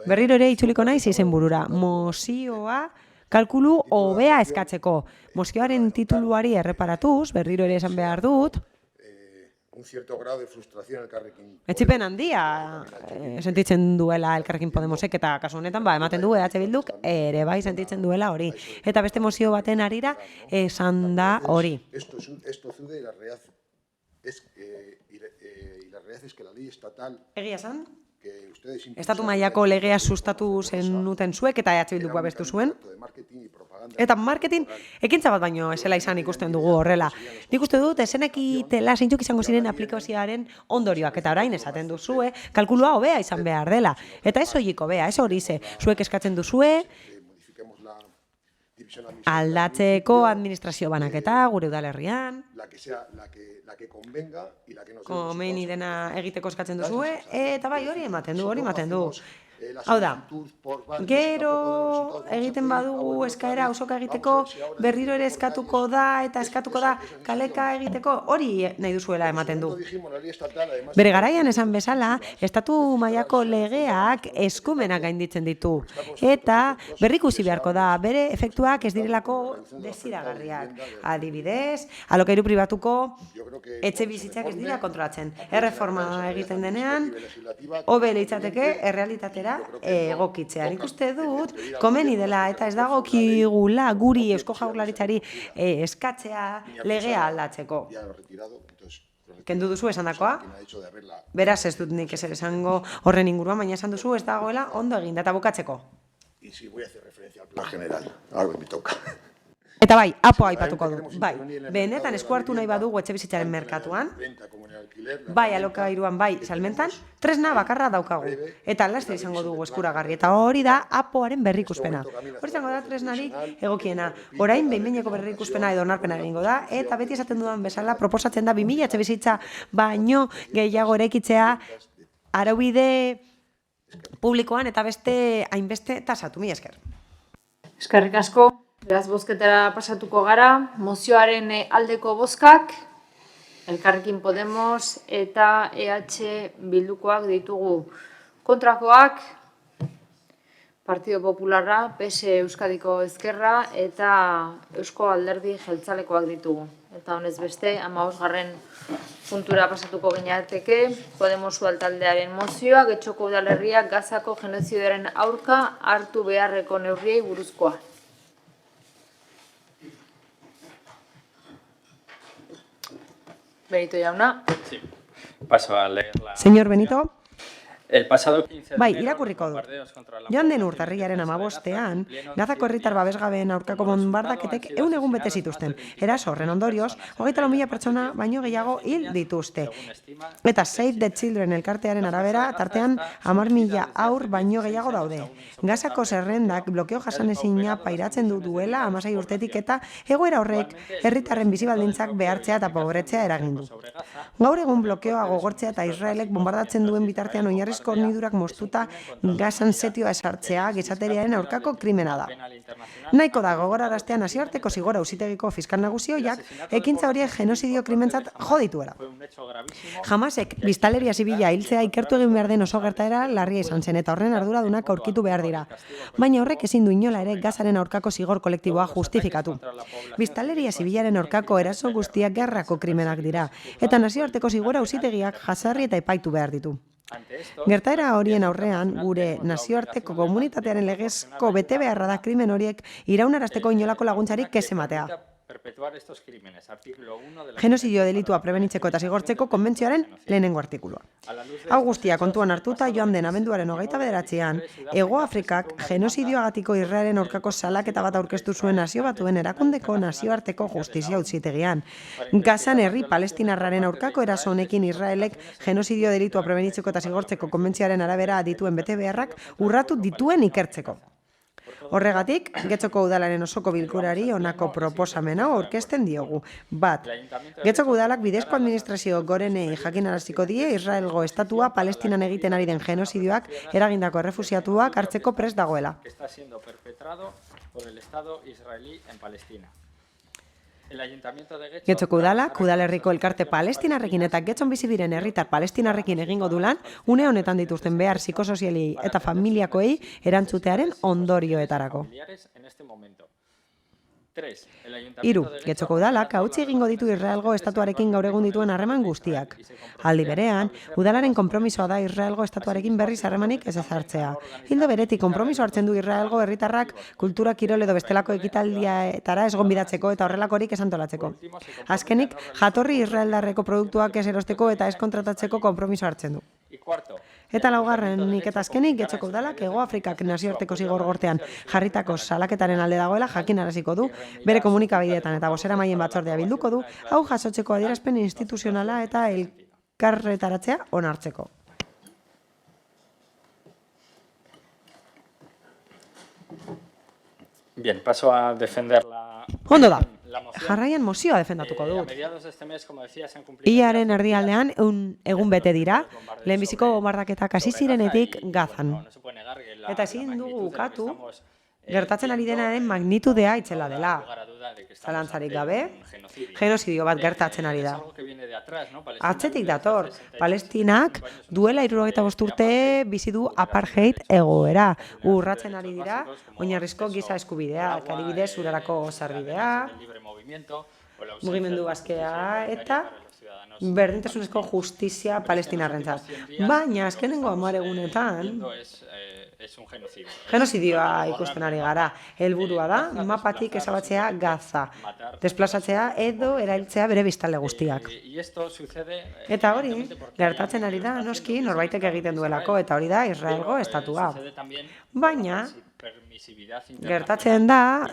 Berriro ere itzuliko naiz izenburura. Mozioa kalkulu hobea eskatzeko. Mozioaren tituluari erreparatuz, berriro ere esan behar dut, Un cierto grado de frustración Elkarrekin. etxipen handia sentitzen duela Elkarrekin Podemosek eta kasu honetan ematen du EH Bilduk ere bai sentitzen duela hori. Eta beste mozio baten arira esan da hori. Esto zude y la realidad es que la ley estatal. Egia esan? Estatu mailako legea sustatu zenuten zuek eta EH Bilduk babestu zuen. Eta marketing ekintza bat baino esela izan ikusten dugu horrela. Nik uste dut esenekitela zeintzuk izango ziren aplikazioaren ondorioak eta orain esaten duzue kalkulua hobea izan behar dela. Eta ez horiek hobea, ez hori ze. Zuek eskatzen duzue aldatzeko administrazio banaketa gure udalerrian. Komeni dena egiteko eskatzen duzue eta bai hori ematen du. Hau da, gero egiten badugu eskaera auzoka egiteko, berriro ere eskatuko da eta eskatuko da kaleka egiteko, hori nahi duzuela ematen du. Bere garaian esan bezala, estatu mailako legeak eskumenak gainditzen ditu. Eta berrikusi beharko da, bere efektuak ez direlako desiragarriak. Adibidez, alokairu pribatuko etxe bizitzak ez dira kontrolatzen. Erreforma egiten denean, hobe litzateke errealitatera egokitzea. Nik uste dut, komeni dela eta ez dagokigula guri Eusko Jaurlaritzari eskatzea legea aldatzeko. Kendu duzu esandakoa? Beraz ez dut nik ezer esango horren inguruan, baina esan duzu ez dagoela ondo egin, eta bukatzeko. Y si voy a hacer referencia al plan general, ahora me toca. Eta bai, apo aipatuko du. Bai, benetan esku hartu nahi badugu etxe bizitzaren merkatuan, bai alokairuan, bai salmentan, tresna bakarra daukagu. Eta laster izango dugu eskuragarri. Eta hori da apoaren berrikuspena. Hori izango da tresnarik egokiena. Orain behin-behineko berrikuspena edo onarpena egingo da, eta beti esaten dudan bezala proposatzen da 2000 etxe bizitza baino gehiago eraikitzea araubide publikoan eta beste hainbeste tasatu. Mila esker. Eskerrik asko. Beraz, bozketara pasatuko gara, mozioaren aldeko bozkak, Elkarrekin Podemos eta EH Bildukoak ditugu. Kontrakoak, Partido Popularra, PS Euskadiko Ezkerra eta Eusko Alderdi Jeltzalekoak ditugu. Eta honez beste, 15. puntura pasatuko gineateke, Podemos taldearen mozioa, Getxoko udalerriak Gazako genozidoaren aurka hartu beharreko neurriei buruzkoa. Benito jauna. Sí. Paso a leer la... Señor Benito. El pasado 15 de Bai, enero, irakurriko los dut. bombardeos contra la Joan den urtarrilaren 15ean, Gazako herritar babesgabeen aurkako bonbardaketek 100 egun bete zituzten. Eraso horren ondorioz, 24.000 pertsona baino gehiago hil dituzte. Eta Save the Children elkartearen arabera, tartean 10.000 haur baino gehiago daude. Gazako zerrendak blokeo jasanezina pairatzen du duela 16 urtetik eta egoera horrek herritarren bizibaldintzak behartzea eta pobretzea eragin du. Gaur egun blokeoa gogortzea eta Israelek bombardatzen duen bitartean oinarrizko hornidurak moztuta Gazan setioa esartzea gizateriaren aurkako krimena da. Nahiko da gogoraraztea nazioarteko zigor auzitegiko fiskal nagusioiak ekintza horiek genozidio krimentzat jo dituela. Hamasek biztanleria zibila hiltzea ikertu egin behar den oso gertaera larria izan zen eta horren arduradunak aurkitu behar dira. Baina horrek ezin du inola ere Gazaren aurkako zigor kolektiboa justifikatu. Biztanleria zibilaren aurkako eraso guztiak gerrako krimenak dira eta nazioarteko zigor auzitegiak jasarri eta epaitu behar ditu. Gertaera horien aurrean, gure nazioarteko komunitatearen legezko bete beharra da krimen horiek iraunarazteko inolako laguntzarik ez ematea. Genozidio delitua prebenitzeko eta zigortzeko konbentzioaren lehenengo artikulua. Hau guztia kontuan hartuta joan den abenduaren 29ean, Hego Afrikak genozidioagatiko Israelen aurkako salaketa bat aurkeztu zuen Nazio Batuen erakundeko nazioarteko justizia auzitegian. Gazan herri palestinarraren aurkako eraso honekin Israelek genozidio delitua prebenitzeko eta zigortzeko konbentzioaren arabera dituen bete beharrak urratu dituen ikertzeko. Horregatik, Getxoko udalaren osoko bilkurari honako proposamena aurkezten diogu. Bat, Getxoko udalak bidezko administrazio gorenei jakinaraziko die Israelgo estatua Palestinan egiten ari den genozidioak eragindako errefusiatuak hartzeko prest dagoela. Getxoko udalak, udalerriko elkarte palestinarrekin eta Getxon bizi diren herritar palestinarrekin egingo du lan, une honetan dituzten behar psikosozialei eta familiakoei erantzutearen ondorioetarako. 3. Getxoko udalak hautsi egingo ditu Israelgo estatuarekin gaur egun dituen harreman guztiak. Aldi berean, udalaren konpromisoa da Israelgo estatuarekin berriz harremanik ez ezartzea. Ildo beretik konpromiso hartzen du Israelgo herritarrak kultura kirol edo bestelako ekitaldietara ez gonbidatzeko eta horrelakorik ez antolatzeko. Azkenik, jatorri israeldarreko produktuak ez erosteko eta ez kontratatzeko konpromiso hartzen du. Eta laugarrenik eta azkenik, Getxoko udalak Hego Afrikak nazioarteko zigor gortean jarritako salaketaren alde dagoela jakinaraziko du, bere komunikabideetan eta boseramaien batzordea bilduko du, hau jasotzeko adierazpen instituzionala eta elkarretaratzea onartzeko. Bien, paso a defender la... Ondo da. Jarraian mozioa defendatuko dut. Hilaren erdialdean egun bete dira, lehenbiziko bombardaketak hasi zirenetik Gazan. Eta ezin dugu ukatu, gertatzen ari denaren magnitudea itzela dela. Zalantzarik gabe, genozidio bat gertatzen ari da. Atzetik dator, Palestinak duela 75 urte bizi du apartheid egoera. Urratzen ari dira, oinarrizko giza eskubideak, adibidez urarako sarbidea, mugimendu askea eta berdintasunezko justizia palestinarrentzat. Baina azkenengo 10 egunetan genozidioa ikusten ari gara. Helburua da mapatik ezabatzea Gaza, desplazatzea edo erailtzea bere biztanle guztiak. Eta hori gertatzen ari da noski norbaitek egiten duelako eta hori da Israelgo estatua. Baina gertatzen da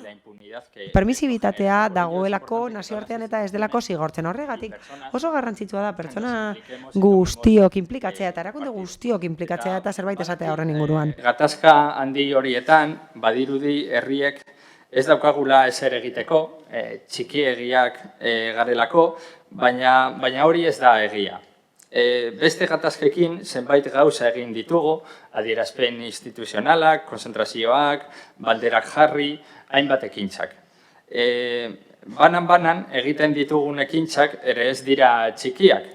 permisibitatea dagoelako nazioartean eta ez delako zigortzen. Horregatik oso garrantzitsua da pertsona guztiok inplikatzea eta erakunde guztiok inplikatzea eta zerbait esatea horren inguruan. Gatazka handi horietan badirudi herriek ez daukagula ezer egiteko, txikiegiak garelako, baina hori ez da egia. Beste gatazkekin zenbait gauza egin ditugu, adierazpen instituzionalak, konzentrazioak, banderak jarri, hainbat ekintzak. Banan egiten ditugun ekintzak ere ez dira txikiak.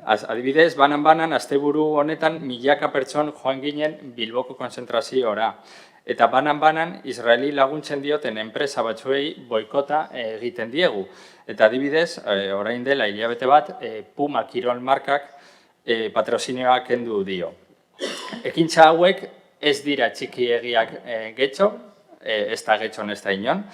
Adibidez, banan asteburu honetan milaka pertson joan ginen Bilboko konzentrazioora. Eta banan Israeli laguntzen dioten enpresa batzuei boikota egiten diegu. Eta adibidez, orain dela hilabete bat, Puma Kirol markak patrozinioa kendu dio. Ekintza hauek ez dira txikiegiak Getxo, ez da Getxon ez da inon,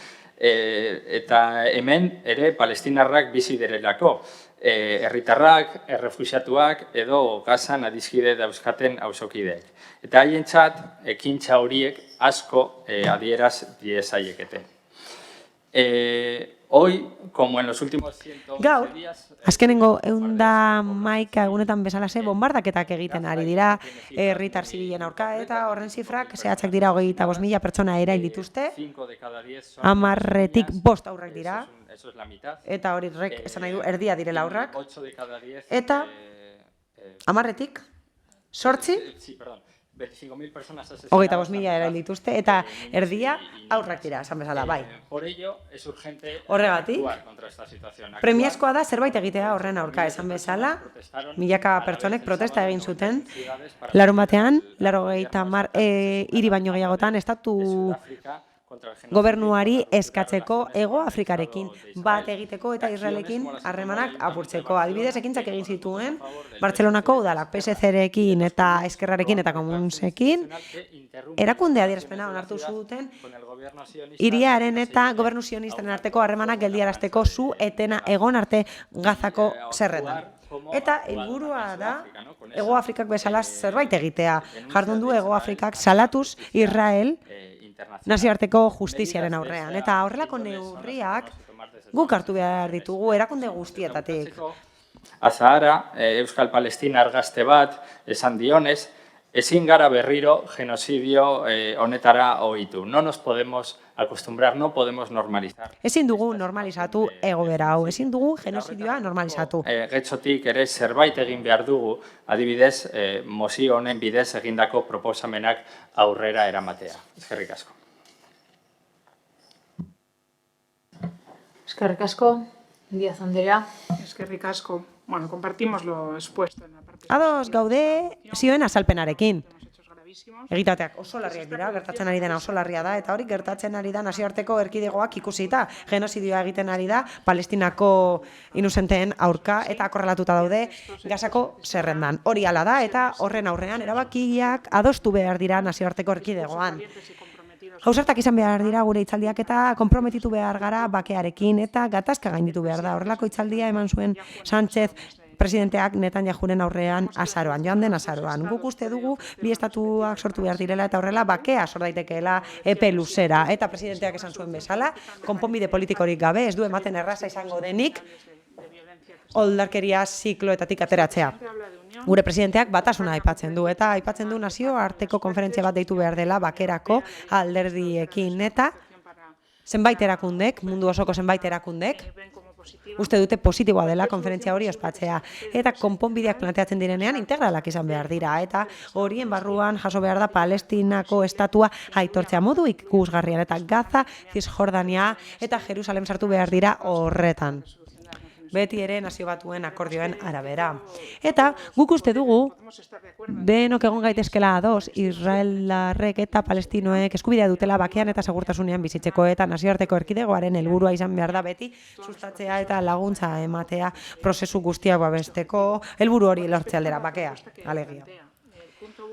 eta hemen ere palestinarrak bizi direlako. herritarrak, errefuxiatuak edo gazan adizkide dauzkaten auzokideek. Eta haientzat, ekintza horiek asko adieraz diezaiekete. Hoy, como en los últimos 111 días... Azkenengo 111 egunetan bezalase bombardaketak egiten ari dira herritar zibilen aurka eta horren zifrak zehatzak dira 25.000 pertsona erail dituzte, 10-tik 5 aurrak dira, eta horrek esan nahi du erdia direla aurrak, eta 10-tik 8 25.000 erail dituzte, eta erdia aurrak dira, esan bezala, bai. Horregatik, premiazkoa da zerbait egitea horren aurka, esan bezala, milaka pertsonek protesta egin zuten, larun batean, 80 hiri baino gehiagotan, estatu gobernuari eskatzeko Hego Afrikarekin bat egiteko eta Israelekin harremanak apurtzeko. Adibidez, ekintzak egin zituen Bartzelonako udalak, PSC-rekin eta Eskerrarekin eta Komunsekin, erakunde adierazpena onartu zuten hiriaren eta gobernu sionistaren arteko harremanak geldiarazteko zu etena egon arte Gazako zerretan. Eta helburua da Hego Afrikak bezala zerbait egitea. Jardun du Hego Afrikak salatuz Israel nazioarteko justiziaren aurrean. Eta horrelako neurriak guk hartu behar ditugu erakunde guztietatik. Azahara, Euskal Palestina argazte bat, esan dionez, ezin gara berriro genocidio honetara ohitu. No nos podemos acostumbrar, no podemos normalizar. Ezin dugu normalizatu egoera hau, ezin dugu genozidioa normalizatu. Getxotik ere zerbait egin behar dugu, adibidez, mozio honen bidez egindako proposamenak aurrera eramatea. Eskerrik asko. Eskerrik asko, Díaz Andrea. Eskerrik asko. Bueno, compartimos lo expuesto en la parte... Ados gaude zioen azalpenarekin. Egitateak oso larriak dira, gertatzen ari dena oso larria da, eta hori gertatzen ari da nazioarteko erkidegoak ikusita. Genozidioa egiten ari da Palestinako inuzenteen aurka eta akorralatuta daude Gazako zerrendan. Hori hala da eta horren aurrean erabakiak adostu behar dira nazioarteko erkidegoan. Hausartak izan behar dira gure hitzaldiak eta konprometitu behar gara bakearekin eta gatazka gainditu behar da. Horrelako hitzaldia eman zuen Sánchez presidenteak Netanyahuren aurrean azaroan, joan den azaroan. Guk uste dugu bi estatuak sortu behar direla eta horrela bakea sor daitekeela epe luzera. Eta presidenteak esan zuen bezala, konponbide politikorik gabe, ez du ematen erraza izango denik, oldarkeria zikloetatik ateratzea. Gure presidenteak batasuna aipatzen du, eta aipatzen du nazioarteko konferentzia bat deitu behar dela bakerako alderdiekin, eta zenbait erakundek, mundu osoko zenbait erakundek, uste dute positiboa dela konferentzia hori ospatzea. Eta konponbideak planteatzen direnean integralak izan behar dira. Eta horien barruan jaso behar da Palestinako estatua aitortzea modu ikusgarrian. Eta Gaza, Cisjordania eta Jerusalem sartu behar dira horretan. Beti ere nazio batuen akordioen arabera. Eta guk uste dugu, denok egon gaitezkela ados, Israelarrek eta Palestinoek eskubidea dutela bakean eta segurtasunean bizitzeko eta nazioarteko erkidegoaren helburua izan behar da beti sustatzea eta laguntza ematea prozesu guztiak babesteko helburu hori lortze aldera, bakea, alegia.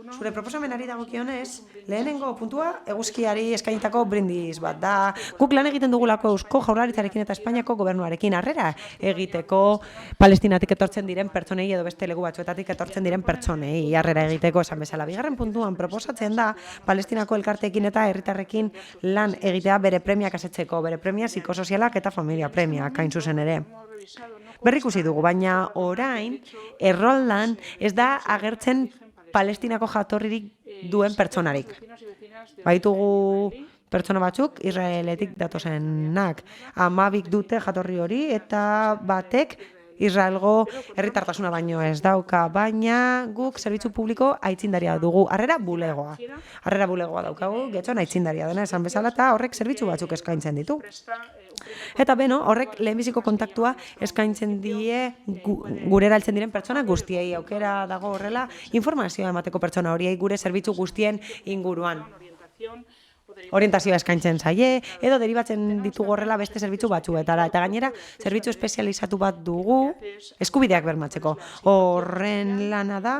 Zure proposamenari dagokionez, lehenengo puntua eguzkiari eskainitako brindis bat da. Guk lan egiten dugulako Eusko Jaurlaritzarekin eta Espainiako gobernuarekin harrera egiteko Palestinatik etortzen diren pertsonei edo beste legu batzuetatik etortzen diren pertsonei harrera egiteko esan bezala. Bigarren puntuan proposatzen da Palestinako elkarteekin eta herritarrekin lan egitea bere premiak asetzeko, bere premia psikosozialak eta familia premiak hain zuzen ere. Berrikusi dugu, baina orain erroldan ez da agertzen Palestinako jatorririk duen pertsonarik. Baitugu pertsona batzuk Israeletik datozenak. 12 dute jatorri hori eta batek Israelgo herritartasuna baino ez dauka, baina guk zerbitzu publiko aitzindaria dugu. Harrera bulegoa. Harrera bulegoa daukagu, getxon aitzindaria dena esan bezala eta horrek zerbitzu batzuk eskaintzen ditu. Eta beno, horrek lehenbiziko kontaktua eskaintzen die gurera heltzen diren pertsona guztiei. Aukera dago horrela informazioa emateko pertsona horiei gure zerbitzu guztien inguruan. Orientazioa eskaintzen zaie, edo deribatzen ditugu horrela beste zerbitzu batzuetara. Eta gainera, zerbitzu espezializatu bat dugu eskubideak bermatzeko. Horren lana da,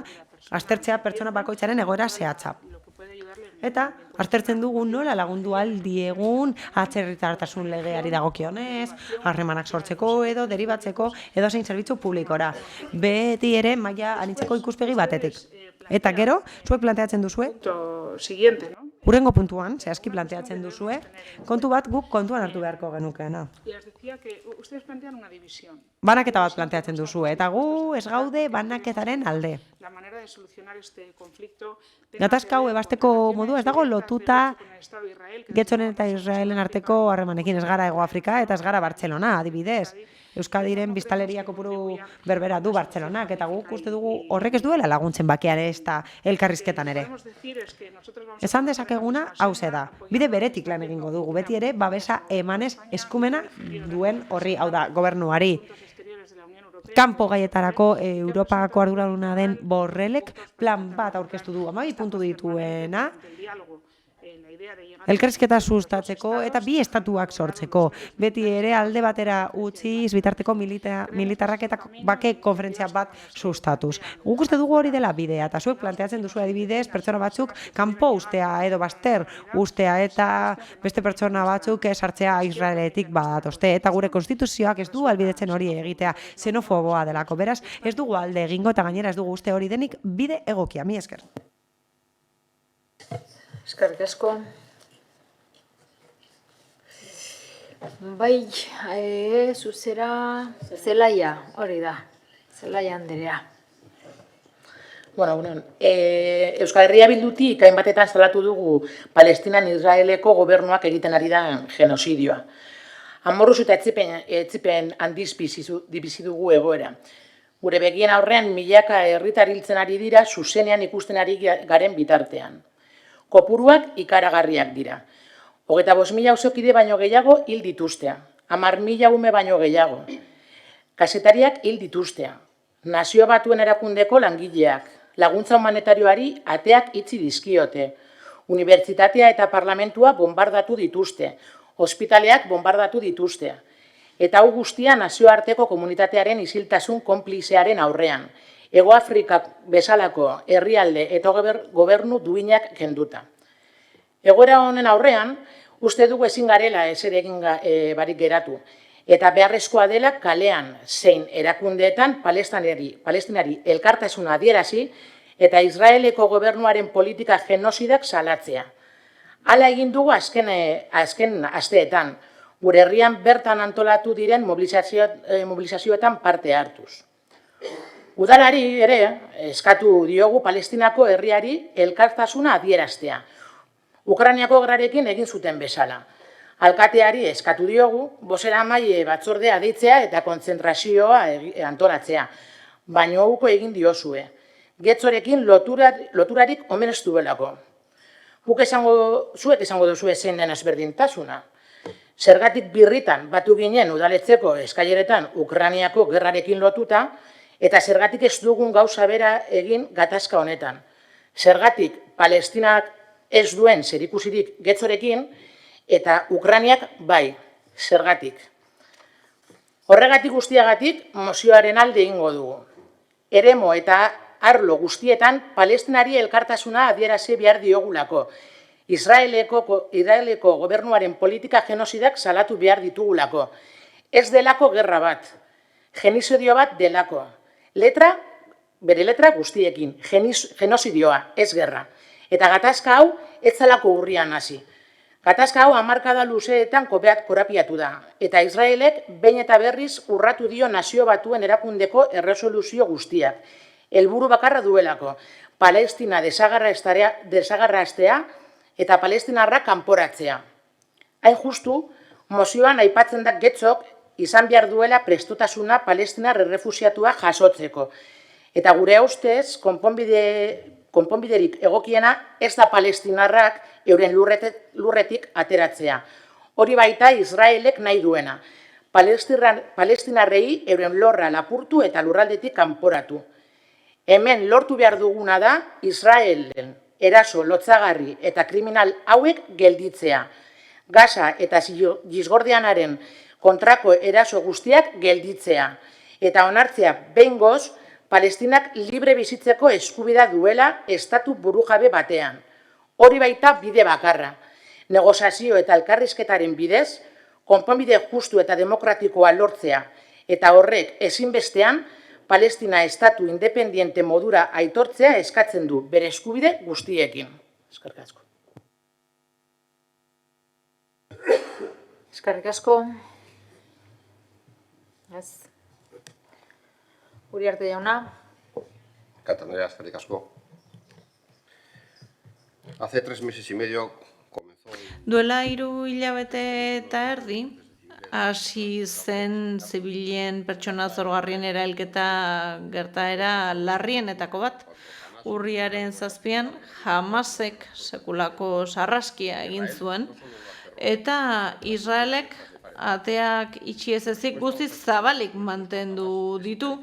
aztertzea pertsona bakoitzaren egoera zehatza. Eta aztertzen dugu nola lagundu ahal diegun atzerritartasun legeari dagokionez, harremanak sortzeko edo deribatzeko edo zein zerbitzu publikora. Beti ere maila anitzeko ikuspegi batetik. Eta gero, zuek planteatzen duzue? Siguiente, ¿no? Hurrengo puntuan, zehazki planteatzen duzue, kontu bat guk kontuan hartu beharko genukeena. Les decía que ustedes plantean una división. Banaketa bat planteatzen duzue, eta gu ez gaude banaketaren alde. La manera de solucionar este conflicto Gatazka hau ebasteko modua ez dago lotuta Getxonen eta Israelen arteko harremanekin, ez gara Hego Afrika eta ez gara Bartzelona, adibidez. Euskadiren biztaleria kopuru berbera du Bartzelonak, eta guk uste dugu horrek ez duela laguntzen bakean ez da elkarrizketan ere. Esan dezakeguna hauze da, bide beretik lan egingo dugu, beti ere babesa emanez eskumena duen horri, hau da, gobernuari. Kanpo gaietarako Europako arduraduna den Borrellek plan bat aurkeztu du, 12 puntu dituena, elkarrizketa sustatzeko eta bi estatuak sortzeko. Beti ere alde batera utziz bitarteko militarrak eta bake konferentzia bat sustatuz. Guk uste dugu hori dela bidea, eta zuek planteatzen duzu adibidez pertsona batzuk kanpo ustea edo bazter ustea eta beste pertsona batzuk sartzea Israeletik badatozte. Eta gure konstituzioak ez du albidetzen hori egitea, xenofoboa delako. Beraz, ez dugu alde egingo eta gainera ez dugu uste hori denik bide egokia. Mi esker. Eskerrik asko. Bai, zuzera Zelaia, hori da. Zelaia Anderea. Bueno, Euskal Herria Bildutik hainbatetan salatu dugu Palestinan Israeleko gobernuak egiten ari da genozidioa. Amorruz eta etzipen handiz bizi dugu egoera. Gure begien aurrean milaka herritar hiltzen ari dira zuzenean ikusten ari garen bitartean. Kopuruak ikaragarriak dira. 25.000 auzokide baino gehiago hil dituztea. 10.000 ume baino gehiago. Kazetariak hil dituztea. Nazio Batuen Erakundeko langileak. Laguntza humanitarioari ateak itxi dizkiote. Unibertsitatea eta parlamentua bombardatu dituzte. Ospitaleak bombardatu dituzte. Eta hau guztia nazioarteko komunitatearen isiltasun konplizearen aurrean. Hego Afrika bezalako herrialde eta gobernu duinak kenduta. Egoera honen aurrean, uste dugu ezin garela ezer egin barik geratu. Eta beharrezkoa dela kalean zein erakundeetan palestinari elkartasuna adierazi eta Israeleko gobernuaren politika genozidak salatzea. Hala egin dugu azken asteetan, gure herrian bertan antolatu diren mobilizazioetan parte hartuz. Udalari ere eskatu diogu Palestinako herriari elkartasuna adieraztea. Ukrainiako gerrarekin egin zuten bezala. Alkateari eskatu diogu, bozeramaile batzordea deitzea eta kontzentrazioa antolatzea. Baina uko egin diozue. Getxorekin loturarik omen ez duelako. Zuek esango duzue zein den ezberdintasuna. Zergatik birritan batu ginen udaletzeko eskaileretan Ukrainiako gerrarekin lotuta, eta zergatik ez dugun gauza bera egin gatazka honetan. Zergatik Palestinak ez duen zerikusirik Getxorekin, eta Ukrainiak bai, zergatik. Horregatik guztiagatik mozioaren alde egingo dugu. Eremo eta arlo guztietan Palestinari elkartasuna adierazi behar diogulako. Israeleko gobernuaren politika genozidak salatu behar ditugulako. Ez delako gerra bat, genozidio bat delako. Bere letra guztiekin, genozidioa, ez gerra. Eta gatazka hau ez zelako urrian hasi. Gatazka hau hamarkada luzeetan korapiatu da, eta Israelek behin eta berriz urratu dio Nazio Batuen Erakundeko erresoluzio guztiak. Helburu bakarra duelako, Palestina desagarraztea eta palestinarra kanporatzea. Hain justu, mozioan aipatzen da Getxok izan behar duela prestutasuna palestinar errefusiatua jasotzeko. Eta gure ustez, konponbiderik egokiena ez da palestinarrak euren lurretik ateratzea. Hori baita Israelek nahi duena. Palestinarrei euren lorra lapurtu eta lurraldetik kanporatu. Hemen lortu behar duguna da Israelen eraso lotzagarri eta kriminal hauek gelditzea. Gaza eta Cisjordianaren kontrako eraso guztiak gelditzea. Eta onartzea behingoz, Palestinak libre bizitzeko eskubidea duela estatu burujabe batean. Hori baita bide bakarra. Negoziazio eta elkarrizketaren bidez, konponbide justu eta demokratikoa lortzea, eta horrek ezinbestean Palestina estatu independiente modura aitortzea eskatzen du bere eskubide guztiekin. Eskerrik asko. Eskerrik asko. Uriarte jauna. Andrea, eskerrik asko. Hace 3 meses y medio comenzó... Duela 3 hilabete eta erdi, hasi zen zibilen pertsona zaurgarrien erailketa gertaera larrienetako bat. Urriaren 7an Hamasek sekulako sarraskia egin zuen, eta Israelek ateak itxi ez ezik guztiz zabalik mantendu ditu,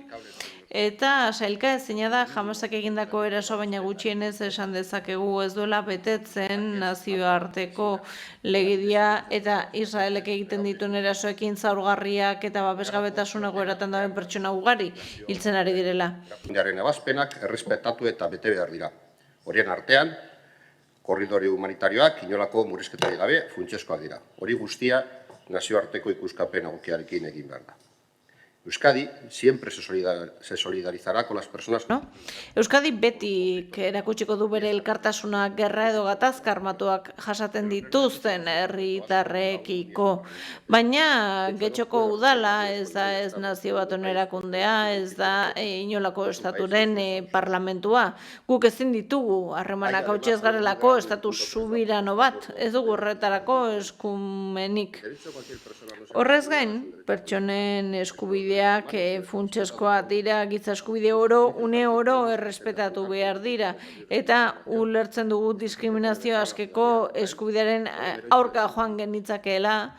eta sailka ezina da Hamasak egindako eraso, baina gutxienez esan dezakegu ez duela betetzen nazioarteko legedia eta Israelek egiten dituen erasoekin zaurgarriak eta babesgabetasun egoeratan dauden pertsona ugari hiltzen ari direla. Erakundearen ebazpenak errespetatu eta bete behar dira. Horien artean, korridore humanitarioak inolako murrizketarik gabe funtsezkoak dira. Hori guztia nazioarteko ikuskapen egokiarekin egin behar da. Euskadi siempre se solidarizará con las personas... Euskadi betik erakutsiko du bere elkartasuna gerra edo gatazka armatuak jasaten dituzten herritarrekiko. Baina getxoko udala ez da ez nazio batuen erakundea, ez da inolako estaturen parlamentua. Guk ezin ditugu harremanak hautsi ez garelako estatu subirano bat, ez dugu horretarako eskumenik. Horrez gain, pertsonen eskubide funtsezkoa dira, giza eskubide oro, une oro errespetatu behar dira. Eta ulertzen dugu diskriminazio askeko eskubidearen aurka joan genitzakeela,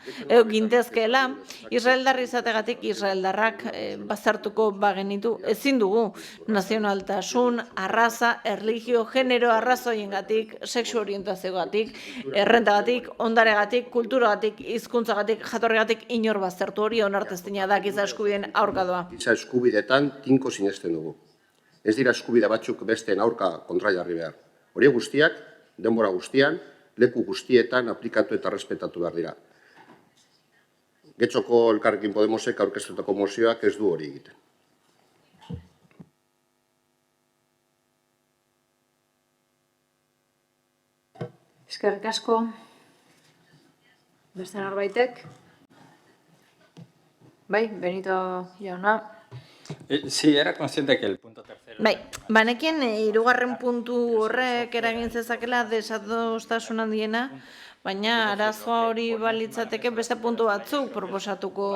gintezkeela, Israeldar izategatik Israeldarrak bazartuko bagenitu. Ezin dugu nazionaltasun, arraza, erlijio, genero arrazoiengatik, sexu orientaziogatik, errentagatik, ondaregatik, kulturagatik, hizkuntzagatik, jatorregatik inor baztertu. Hori onartezina da giza eskubideen aurka doa. Giza eskubidetan tinko sinesten dugu. Ez dira eskubide batzuk besteen aurka kontrajarri behar. Hori guztiak, denbora guztian, leku guztietan aplikatu eta respetatu behar dira. Getxoko Elkarrekin Podemosek aurkeztutako mozioak ez du hori egiten. Eskerrik asko. Beste norbaitek? Bai, Benito jauna. Sí, era consciente que el punto tercero... Bai, banekien hirugarren puntu horrek eragin zezakela desadostasun handiena, baina arazoa hori balitzateke beste puntu batzuk proposatuko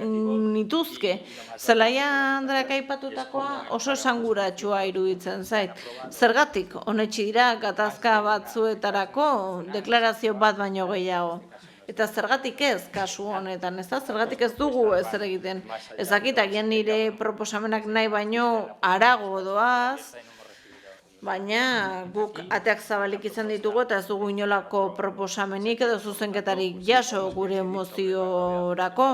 nituzke. Zelaia Andreak aipatutakoa oso esanguratsua iruditzen zait. Zergatik, honetxi dira gatazka batzuetarako deklarazio bat baino gehiago. Eta zergatik ez, kasu honetan, ez da? Zergatik ez dugu ezer egiten. Ezakit, agian nire proposamenak nahi baino harago doaz, baina guk ateak zabalik izan ditugu eta ez dugu inolako proposamenik edo zuzenketarik jaso gure moziorako.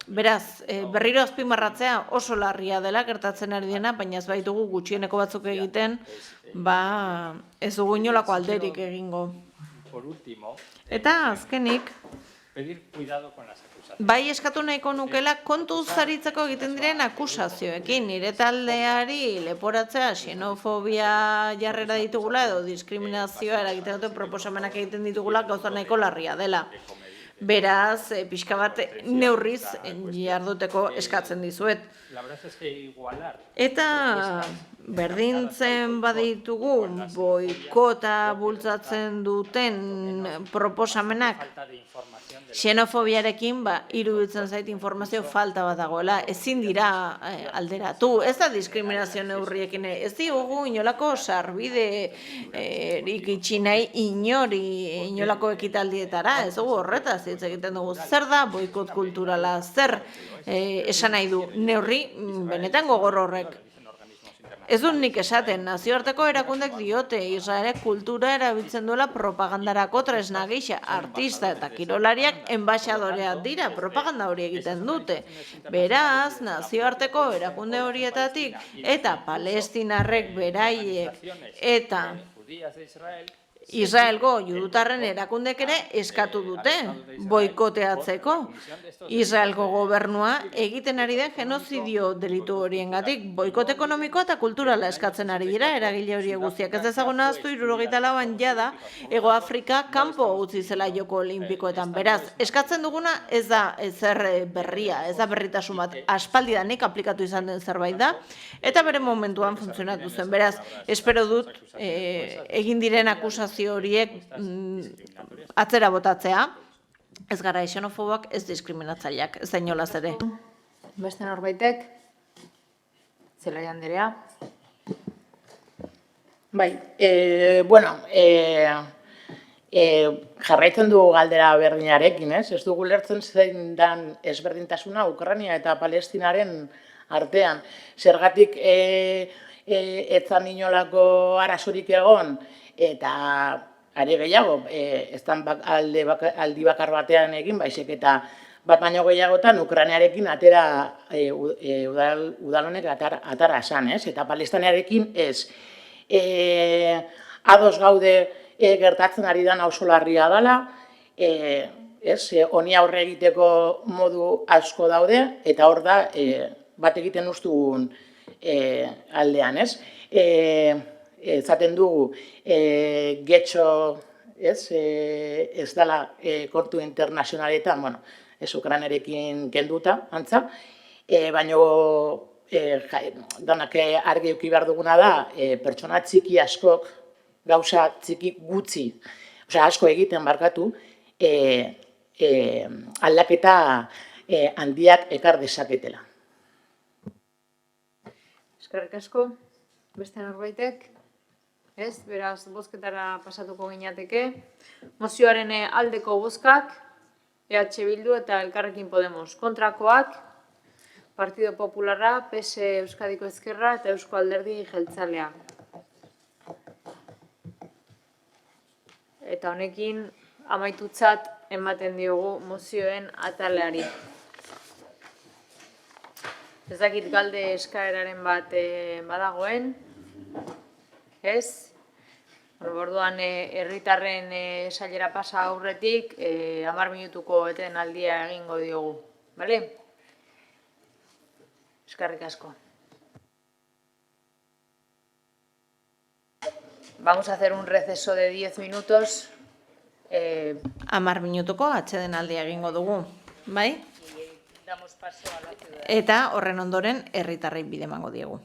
Beraz, berriro azpimarratzea oso larria dela gertatzen ari dena, baina ez baitugu gutxieneko batzuk egiten, ez dugu inolako alderik egingo. Eta azkenik, bai eskatu nahiko nukela kontuz aritzeko egiten diren akusazioekin, nire taldeari leporatzea xenofobia jarrera ditugula edo diskriminazioa eragiten duten proposamenak egiten ditugula gauza nahiko larria dela. Beraz, pixka bat neurriz jarduteko eskatzen dizuet. Eta berdintzen baditugu boikota bultzatzen duten proposamenak xenofobiarekin iruditzen zait informazio falta bat dagoela, ezin dira alderatu, ez da diskriminazio neurriekin, ez diogu inolako sarbide itxi nahi inolako ekitaldietara, ez dugu horretaz hitz egiten dugu, zer da boikot kulturala, zer esan nahi du neurri benetan gogor horrek. Ez dut nik esaten, nazioarteko erakundek diote, Israelek kultura erabiltzen duela propagandarako tresna gisa, artista eta kirolariak enbaixadoreak dira, propaganda hori egiten dute. Beraz, nazioarteko erakunde horietatik eta palestinarrek beraiek eta Israelgo judutarren erakundek ere eskatu dute boikoteatzeko. Israelgo gobernua egiten ari den genozidio delitu horiengatik boikot ekonomikoa eta kulturala eskatzen ari dira eragile horiek guztiak. Ez dezagun ahaztu 74an jada Hego Afrika kanpo utzi zela Joko Olimpikoetan. Beraz, eskatzen duguna ez da ezer berria, ez da berritasun bat, aspaldidanik aplikatu izan den zerbait da, eta bere momentuan funtzionatu zen. Beraz, espero dut egin diren akusazio horiek atzera botatzea, ez gara xenofobak, ez diskriminatzaileak, ez da inolaz ere. Beste norbaitek? Zelai Anderea? Bai, jarraitzen dugu galdera berdinarekin, ez dugu lertzen zein dan ezberdintasuna Ukraina eta Palestinaren artean. Zergatik etzan inolako arazorik egon, eta are gehiago, ez aldi bakar batean egin, baizik eta bat baino gehiagotan Ukrainarekin atera udal honek atara esan, ez? Eta Palestinarekin ez. Ados gaude gertatzen ari dan oso larria dela, honi aurre egiteko modu asko daude, eta hor da bat egiten ustugun aldean, ez? Ezaten dugu getxo ez dela kortu internazionaletan, ez Ukrainarekin kenduta, antza, baina danak argi eduki behar duguna da, pertsona txiki askok, gauza txiki gutxi, asko egiten barkatu, aldaketa handiak ekar dezaketela. Eskerrik asko, beste norbaitek? Ez, beraz, bozketara pasatuko gineateke. Mozioaren aldeko bozkak, EH Bildu eta Elkarrekin Podemos. Kontrakoak, Partido Popularra, PS Euskadiko Ezkerra eta Eusko Alderdi Jeltzalea. Eta honekin amaitutzat ematen diogu mozioen ataleari. Ez dakit galde eskaeraren bat badagoen, ez? Orduan herritarren sailera pasa aurretik 10 minutuko eten aldia egingo diogu, bale? Eskerrik asko. Vamos a hacer un receso de 10 minutos. 10 minutuko atxeden aldia egingo dugu, bai? Eta horren ondoren herritarrei bide emango diegu.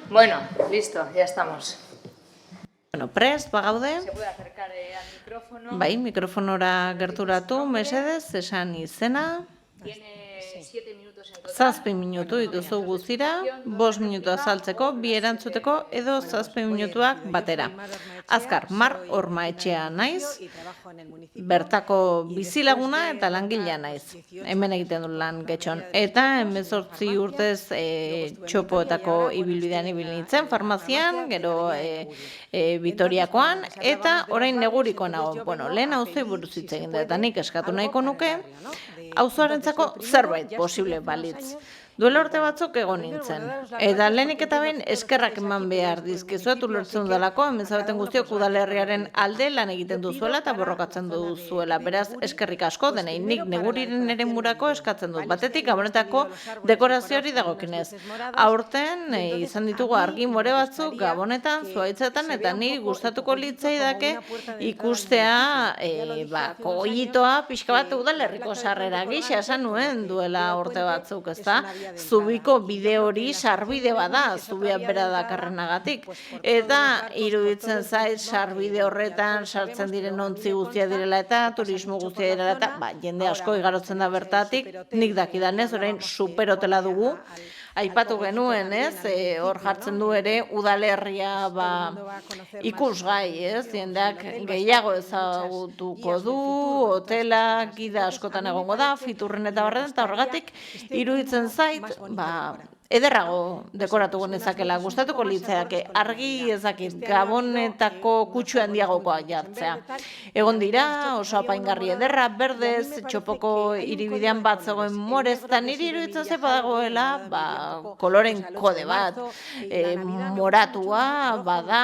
Bueno, listo, ya estamos. Bueno, prest, bagaude? Se puede acercar al micrófono. Bai, mikrofonora gerturatu, mesedez, esan izena. Tiene 7 minutos en total. 7 minutu dituzu guztira, 5 minutu azaltzeko, 2 erantzuteko edo 7 minutuak batera. Azkar, Mar Ormaetxea naiz, bertako bizilaguna eta langilea naiz. Hemen egiten du lan getxon. Eta 18 urtez txopoetako ibilbidean ibili nintzen, farmazian, gero Vitoriakoan, eta orain negurikoan nago. Bueno, lehen auzoi buruz hitz egin da, eta nik eskatu nahiko nuke, auzoarentzako zerbait posible balitz. Duela urte batzuk egon nintzen. Eta lehenik eta behin eskerrak eman behar dizkizuet ulertzen dudalako, hemen zaudeten guztiok udalerriaren alde lan egiten duzuela eta borrokatzen duzuela. Beraz, eskerrik asko denei, nik neguriren ere murako eskatzen dut. Batetik, gabonetako dekorazioari dagokinez. Aurten izan ditugu argi more batzuk gabonetan, zuaitzetan, eta ni gustatuko litzaidake ikustea kogitoa pixka bat udalerriko sarrera gisa esan nuen duela urte batzuk, ezta? Zubiko bide hori sarbide bada, zubia bera dakarrenagatik. Eta iruditzen zait sarbide horretan sartzen diren ontzi guztia direla eta turismo guztia direla eta jende asko igarotzen da bertatik, nik dakidanez, orain superhotela dugu. Aipatu genuen, hor jartzen du ere udalerria ikusgai, jendeak gehiago ezagutuko du, hotelak, gida askotan egongo da, fiturren eta barretan, eta horregatik iruditzen zait, ederrago dekoratu genezakela, gustatuko litzake, argi ezakit, gabonetako kutsu handiagokoa jartzea. Egon dira, oso apaingarri ederra, berdez, txopoko hiribidean bat zegoen morez, eta niri iruditzen zepa dagoela, koloren kode bat, moratua, bada,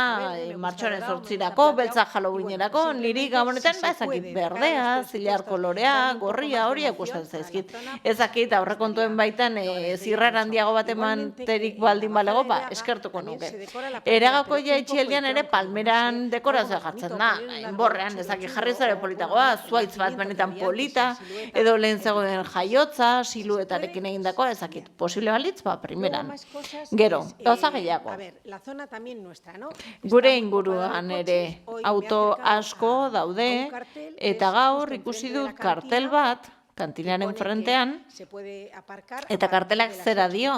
martxoaren 8irako, beltza Halloweenerako, niri gabonetan, ezakit, berdea, zilar kolorea, gorria, hori ikusten zaizkit. Ezakit, aurrekontuen baitan, zirrar handiago bat manterik baldin balego, eskertuko nuke. Eragako jaitxieldian ere palmeran dekorazioa jartzen da, enborrean, ezaki jarri zare politagoa, zuaitz bat benetan polita, edo lehen zegoen jaiotza, siluetarekin egindakoa, ezakit, posible balitz, primeran. Gero, gauza gehiago. Gure inguruan ere auto asko daude, eta gaur ikusi dut kartel bat, kantinaren frentean, eta kartelak zera dio,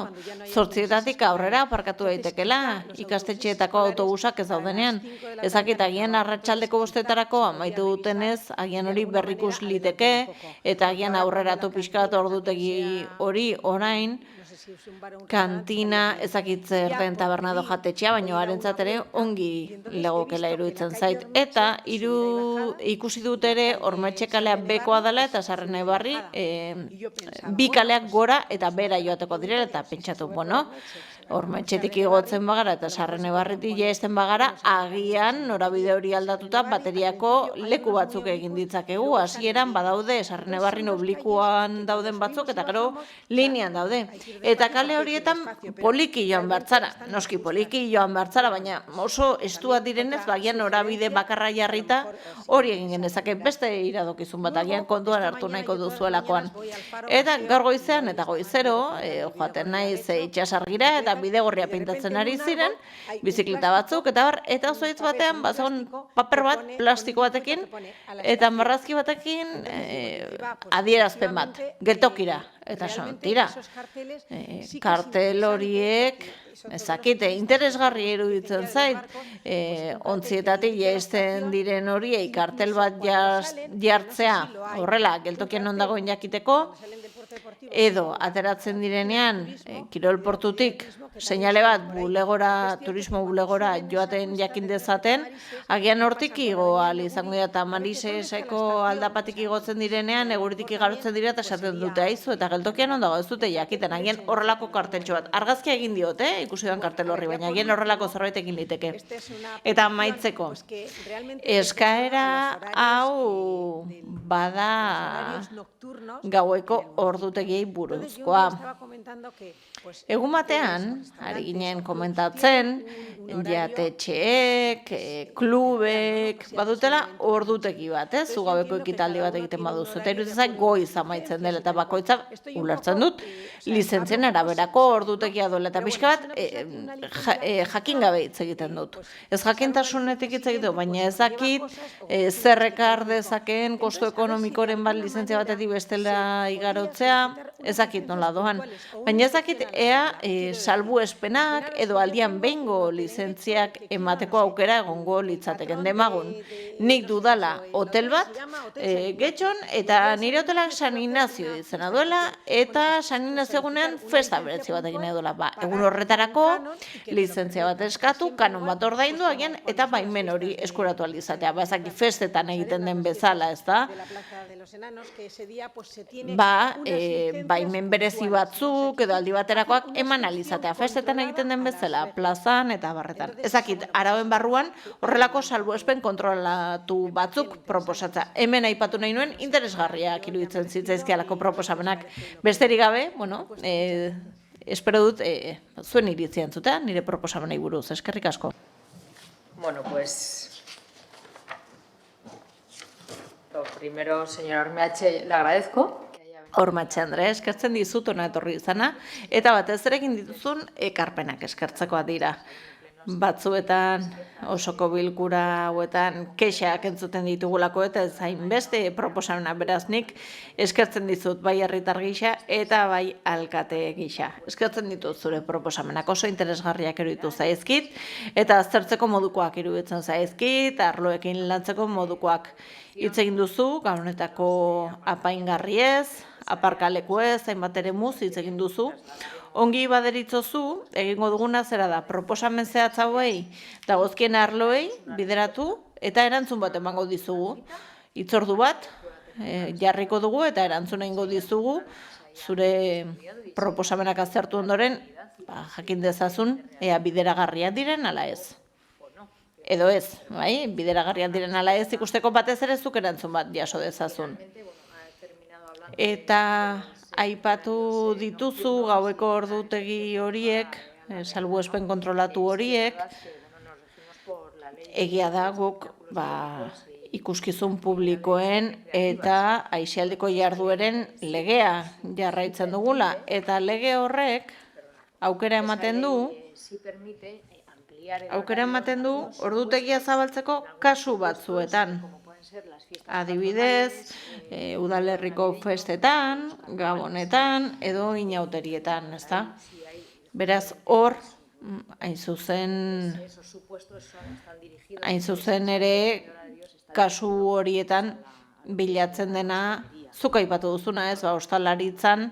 8 aurrera aparkatu daitekela, ikastetxeetako autobusak ez daudenean. Ezakit, agian arratsaldeko 5 amaitu dutenez, agian hori berrikus liteke, eta agian aurreratu pixka bat ordutegi hori orain, kantina ezakitze erden tabernado jatetxea, baina harentzat ere ongi legokela iruditzen zait. Eta ikusi dut ere Ormaetxe kalea bekoa dela eta Sarrene Barri bi kaleak gora eta bera joateko direla eta pentsatu, Ormaetxetik igotzen bagara eta Sarrene Barritik jaisten bagara, agian norabide hori aldatuta bateriako leku batzuk egin ditzakegu. Hasieran badaude Sarrene Barrin oblikuan dauden batzuk eta gero linean daude. Eta kale horietan poliki joan bertzara, noski poliki joan bertzara, baina oso estua direnez, bagian norabide bakarra jarrita hori egin genezake beste iradokizun bat, agian kontuan hartu nahiko duzuelakoan. Eta gaur goizean eta goizero, joaten naiz itsasargira eta bidegorria pintatzen ari ziren, bizikleta batzuk, eta zoitz batean, bazagon paper bat, plastiko batekin, eta marrazki batekin adierazpen bat, geltokira. Eta tira, kartel horiek, ezakite, interesgarri eruditzen zait, ontzietatik jaisten diren horiei kartel bat jartzea, horrela, geltokien ondagoen jakiteko, edo ateratzen direnean kirolportutik seinale bat bulegora, turismo bulegora joaten jakin dezaten, agian hortik igo izango dira eta Mariseseko aldapatik igotzen direnean, eguritik igarotzen dira eta esaten dute aizu eta geltokian ondago ez dute jakiten, agian horrelako karteltxo bat. Argazkia egin diote, ikusi den kartel horri, baina agian horrelako zerbait egin liteke. Eta amaitzeko, eskaera hau bada gaueko ordutegiei buruzkoa. Egun batean, ari ginen komentatzen, jatetxeek, klubek, badutela ordutegi bat, zugabeko ekitaldi bat egiten baduzu. Eta iruditzen zait goiz amaitzen dela eta bakoitza ulertzen dut, lizentzien araberako ordutegia duela eta pixka bat jakin gabe hitz egiten dut. Ez jakintasunetik hitz egiten dut, baina ez dakit zer ekar dezakeen kostu ekonomikoren bat lizentzia batetik bestela igarotzea, ez dakit nola doan. Baina ez dakit ea salbuespenak edo aldian behingo lizentziak emateko aukera egongo litzateken demagun. Nik dudala hotel bat, getxon, eta nire hotelak San Ignacio izena duela, eta San Ignacio egunean festa berezi bat egin duela. Egun horretarako lizentzia bat eskatu, kanon bat ordaindu agian, eta baimen hori eskuratu alizatea. Ezaki festetan egiten den bezala, ez da? Baimen berezi batzuk, edo aldi baterakoak eman alizatea. Festetan egiten den bezala, plazan eta barretan. Ezakit, arauen barruan horrelako salbuespen kontrolatu batzuk proposatza. Hemen aipatu nahi nuen interesgarriak iruditzen zitzaizkialako proposamenak. Besterik gabe, bueno, espero dut zuen iritzi entzutea, nire proposamenei buruz. Eskerrik asko. Bueno, pues... Primero, señora Ormeatxe, le agradezco. Ormeatxe Andre, eskertzen dizut hona etorri izana, eta batez ere egin dituzun ekarpenak eskertzekoa dira. Batzuetan, osoko bilkura hauetan kexak entzuten ditugulako eta ez hainbeste proposamena beraznik eskertzen dizut bai herritar gisa eta bai alkate gisa. Eskertzen ditut zure proposamenak oso interesgarriak iruditu zaizkit eta aztertzeko modukoak iruditzen zaizkit, arloekin lantzeko modukoak. Hitz egin duzu, gaur honetako apaingarriez, aparkalekuez, hainbat eremuz hitz egin duzu. Ongi baderitzozu, egingo duguna zera da, proposamen zehatz hauei, dagozkien arloei, bideratu, eta erantzun bat emango dizugu. Hitzordu bat, jarriko dugu eta erantzun egingo dizugu, zure proposamenak aztertu ondoren, jakin dezazun, ea bideragarriak diren ala ez. Edo ez, bai? Bideragarriak diren ala ez, ikusteko batez ere zuk erantzun bat jaso dezazun. Eta aipatu dituzu gaueko ordutegi horiek, salbuespen kontrolatu horiek, egia da guk ikuskizun publikoen eta aisialdiko jardueren legea jarraitzen dugula. Eta lege horrek aukera ematen du ordutegia zabaltzeko kasu batzuetan. Adibidez, udalerriko festetan, gabonetan, edo inauterietan, ezta? Beraz, hor, hain zuzen ere, kasu horietan bilatzen dena, zuk aipatu duzuna ez, ostalaritzan,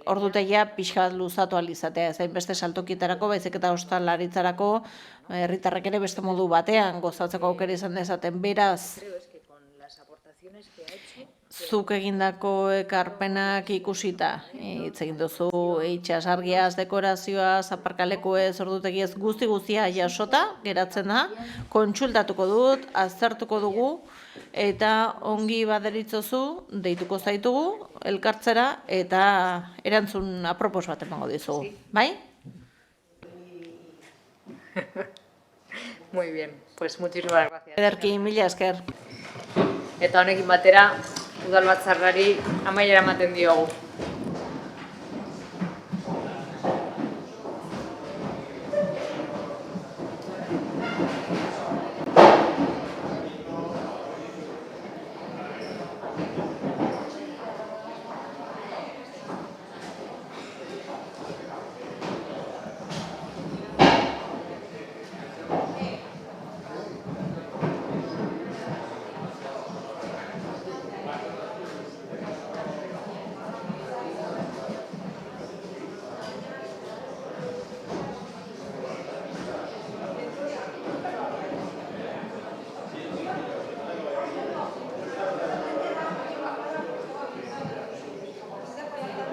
ordutegia pixka bat luzatu alizatea, ez hainbeste saltokietarako, baizik eta ostalaritzarako, herritarrek ere beste modu batean, gozatzeko aukera izan dezaten, beraz, zuk egindako ekarpenak ikusita, hitz egin duzu itsasargiaz, dekorazioaz, aparkalekuez, ordutegiez guzti-guztia jasota, geratzen da, kontsultatuko dut, aztertuko dugu, eta ongi baderitzozu, deituko zaitugu, elkartzera, eta erantzun apropos bat emango dizugu, bai? Muy bien, pues muchísimas gracias. Ederki, mila esker. Eta honekin batera, udalbatzarrari amaiera ematen diogu.